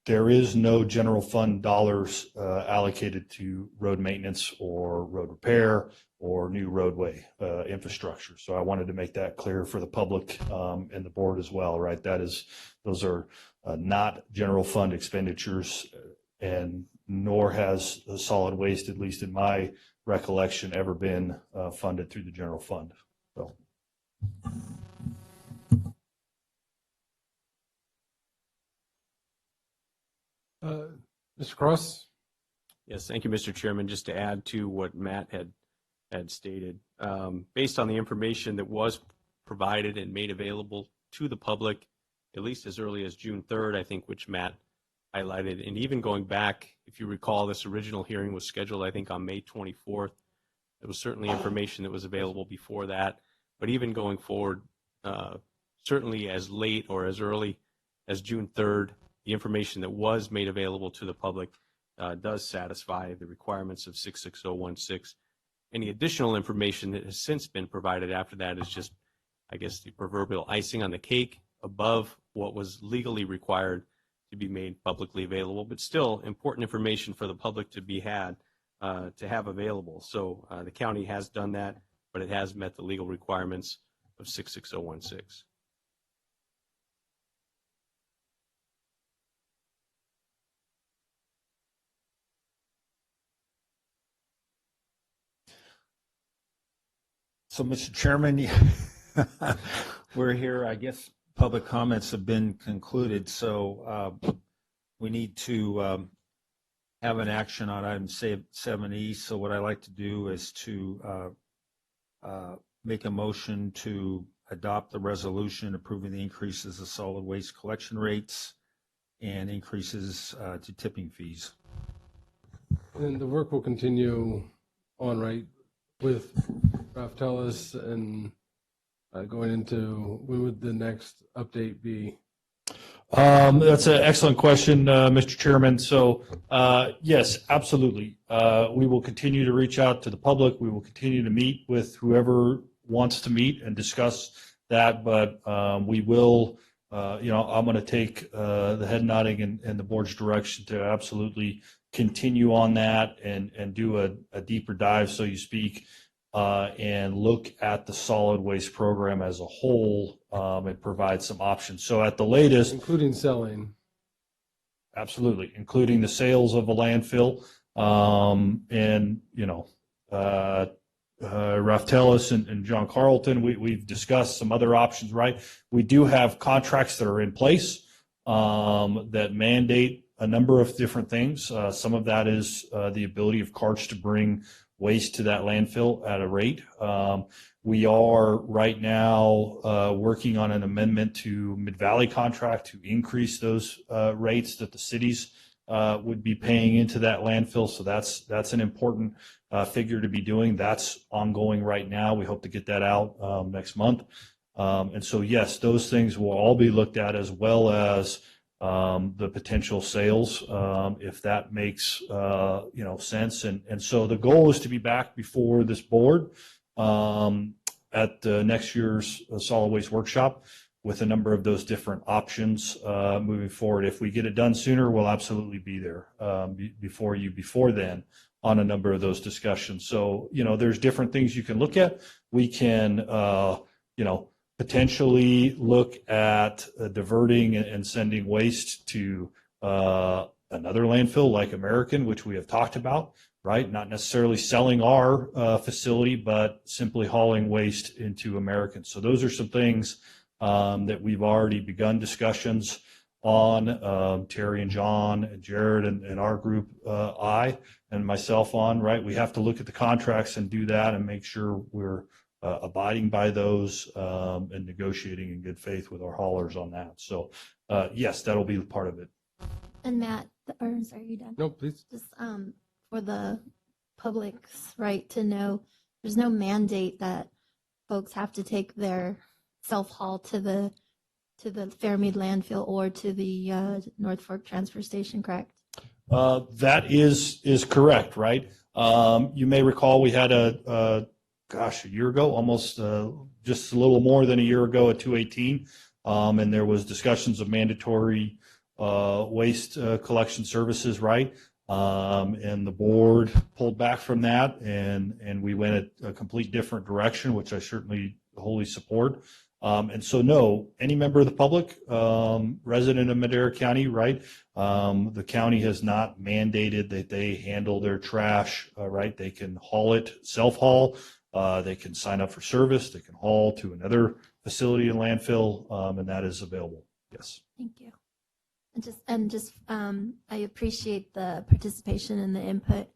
there is no general fund dollars allocated to road maintenance or road repair or new roadway infrastructure. So I wanted to make that clear for the public and the board as well, right? Those are not general fund expenditures, and nor has solid waste, at least in my recollection, ever been funded through the general fund. So. Mr. Cross? Yes, thank you, Mr. Chairman. Just to add to what Matt had stated, based on the information that was provided and made available to the public, at least as early as June 3rd, I think, which Matt highlighted, and even going back, if you recall, this original hearing was scheduled, I think, on May 24th. There was certainly information that was available before that, but even going forward, certainly as late or as early as June 3rd, the information that was made available to the public does satisfy the requirements of 66016. Any additional information that has since been provided after that is just, I guess, the proverbial icing on the cake above what was legally required to be made publicly available, but still important information for the public to be had, to have available. So the county has done that, but it has met the legal requirements of 66016. So, Mr. Chairman, we're here, I guess public comments have been concluded, so we need to have an action on item 7E. So what I'd like to do is to make a motion to adopt the resolution approving the increases of solid waste collection rates and increases to tipping fees. And the work will continue on, right, with Raftelis and going into, when would the next update be? That's an excellent question, Mr. Chairman. So, yes, absolutely. We will continue to reach out to the public. We will continue to meet with whoever wants to meet and discuss that. But we will, I'm going to take the head nodding and the board's direction to absolutely continue on that and do a deeper dive, so you speak, and look at the solid waste program as a whole and provide some options. So at the latest, including selling. Absolutely, including the sales of a landfill, and Raftelis and John Carlton. We've discussed some other options, right? We do have contracts that are in place that mandate a number of different things. Some of that is the ability of carts to bring waste to that landfill at a rate. We are right now working on an amendment to Mid-Valley contract to increase those rates that the cities would be paying into that landfill. So that's an important figure to be doing. That's ongoing right now. We hope to get that out next month. And so, yes, those things will all be looked at, as well as the potential sales, if that makes sense. And so the goal is to be back before this board at next year's solid waste workshop with a number of those different options moving forward. If we get it done sooner, we'll absolutely be there before then on a number of those discussions. So, there's different things you can look at. We can, potentially look at diverting and sending waste to another landfill like American, which we have talked about, right? Not necessarily selling our facility, but simply hauling waste into American. So those are some things that we've already begun discussions on, Terry and John and Jared and our group, I and myself on, right? We have to look at the contracts and do that and make sure we're abiding by those and negotiating in good faith with our haulers on that. So, yes, that'll be part of it. And Matt, or sorry, are you done? No, please. Just for the public's right to know, there's no mandate that folks have to take their self-haul to the Fairmead landfill or to the North Fork transfer station, correct? That is correct, right? You may recall we had a year ago, almost just a little more than a year ago at 218, and there was discussions of mandatory waste collection services, right? And the board pulled back from that, and we went a complete different direction, which I certainly wholly support. And so, no, any member of the public, resident of Madera County, right? The county has not mandated that they handle their trash, right? They can haul it, self-haul. They can sign up for service. They can haul to another facility and landfill, and that is available. Yes. Thank you. I appreciate the participation and the input.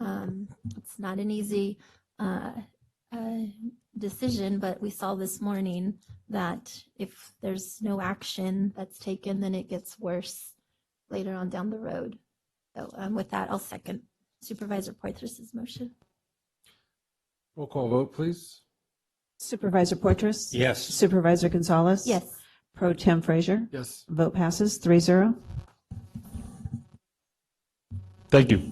It's not an easy decision, but we saw this morning that if there's no action that's taken, then it gets worse later on down the road. So with that, I'll second Supervisor Poitras's motion. Roll call vote, please. Supervisor Poitras? Yes. Supervisor Gonzalez? Yes. Pro Tem Frazier? Yes. Vote passes 3-0. Thank you.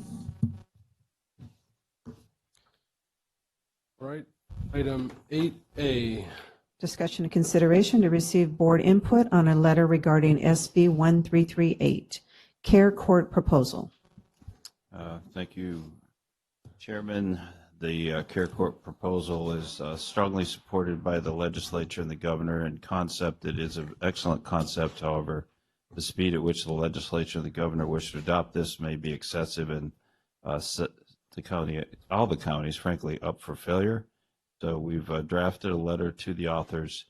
All right, item 8A. Discussion and consideration to receive board input on a letter regarding SB 1338, Care Court Proposal. Thank you, Chairman. The Care Court proposal is strongly supported by the legislature and the governor. In concept, it is an excellent concept. However, the speed at which the legislature and the governor wish to adopt this may be excessive and set the county, all the counties, frankly, up for failure. So we've drafted a letter to the authors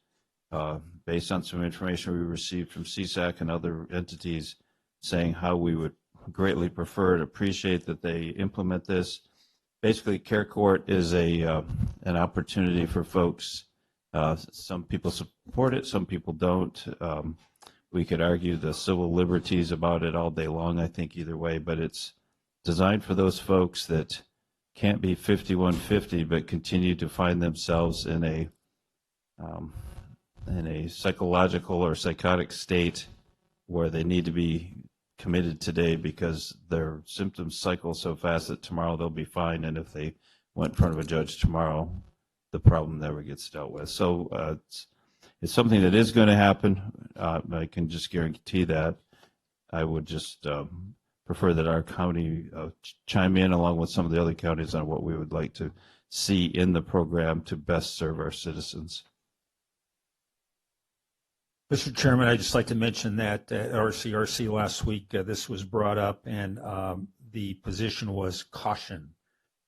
based on some information we received from CSAC and other entities saying how we would greatly prefer and appreciate that they implement this. Basically, Care Court is an opportunity for folks. Some people support it, some people don't. We could argue the civil liberties about it all day long, I think, either way, but it's designed for those folks that can't be 5150 but continue to find themselves in a psychological or psychotic state where they need to be committed today because their symptoms cycle so fast that tomorrow they'll be fine, and if they went in front of a judge tomorrow, the problem never gets dealt with. So it's something that is going to happen. I can just guarantee that. I would just prefer that our county chime in along with some of the other counties on what we would like to see in the program to best serve our citizens. Mr. Chairman, I'd just like to mention that at RCRC last week, this was brought up, and the position was caution.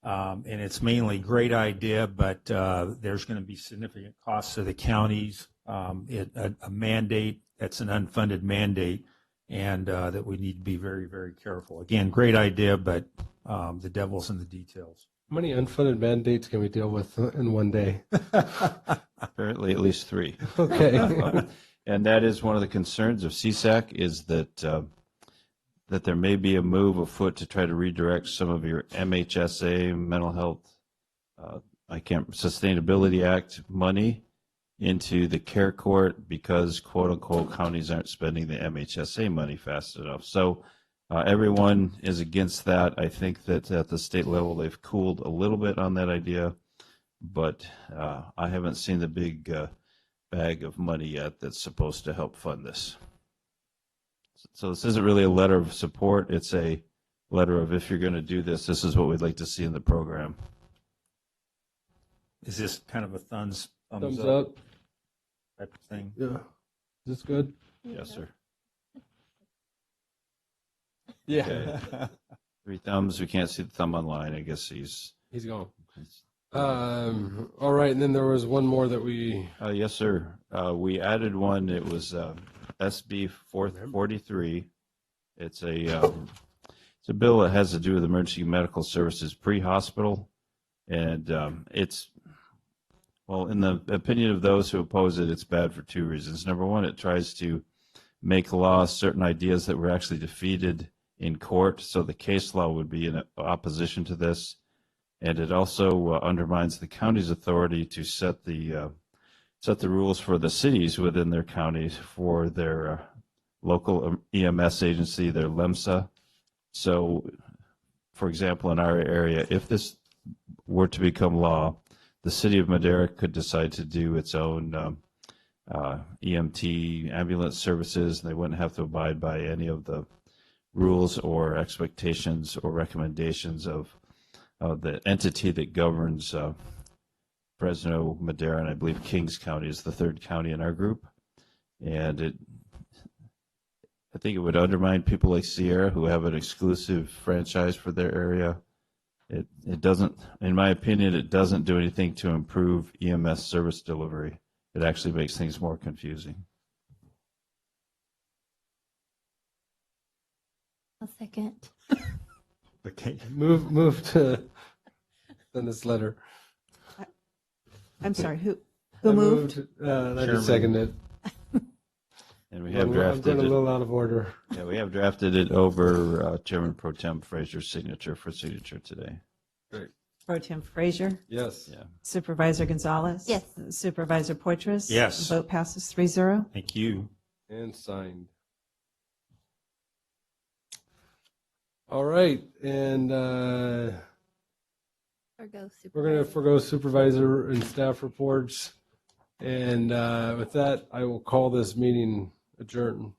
And it's mainly great idea, but there's going to be significant costs to the counties, a mandate that's an unfunded mandate, and that we need to be very, very careful. Again, great idea, but the devil's in the details. How many unfunded mandates can we deal with in one day? Apparently at least 3. Okay. And that is one of the concerns of CSAC is that that there may be a move afoot to try to redirect some of your MHSA, mental health, Sustainability Act money into the Care Court because, quote unquote, counties aren't spending the MHSA money fast enough. So everyone is against that. I think that at the state level they've cooled a little bit on that idea, but I haven't seen the big bag of money yet that's supposed to help fund this. So this isn't really a letter of support. It's a letter of, if you're going to do this, this is what we'd like to see in the program. Is this kind of a thumbs up type of thing? Yeah. Is this good? Yes, sir. Yeah. Okay. 3 thumbs. We can't see the thumb online. I guess he's gone. All right, and then there was one more that we... yes, sir. We added one. It was SB 443. It's a bill that has to do with emergency medical services pre-hospital, and it's, well, in the opinion of those who oppose it, it's bad for 2 reasons. Number one, it tries to make law certain ideas that were actually defeated in court, so the case law would be in opposition to this. And it also undermines the county's authority to set the rules for the cities within their counties for their local EMS agency, their LEMSA. So, for example, in our area, if this were to become law, the city of Madera could decide to do its own EMT ambulance services, and they wouldn't have to abide by any of the rules or expectations or recommendations of the entity that governs Fresno, Madera, and I believe Kings County is the 3rd county in our group. And I think it would undermine people like Sierra who have an exclusive franchise for their area. It doesn't, in my opinion, it doesn't do anything to improve EMS service delivery. It actually makes things more confusing. A second. Okay. Move to send this letter. I'm sorry, who moved? I just seconded it. And we have I'm drafted getting a it. little out of order. Yeah, we have drafted it over Chairman Pro Tem Frazier's signature for signature today. Great. Pro Tem Frazier? Yes. Yeah. Supervisor Gonzalez? Yes. Supervisor Poitras? Yes. Vote passes 3-0. Thank you. And signed. All right, and Forgo we're going to forgo supervisor and staff reports. And with that, I will call this meeting adjourned.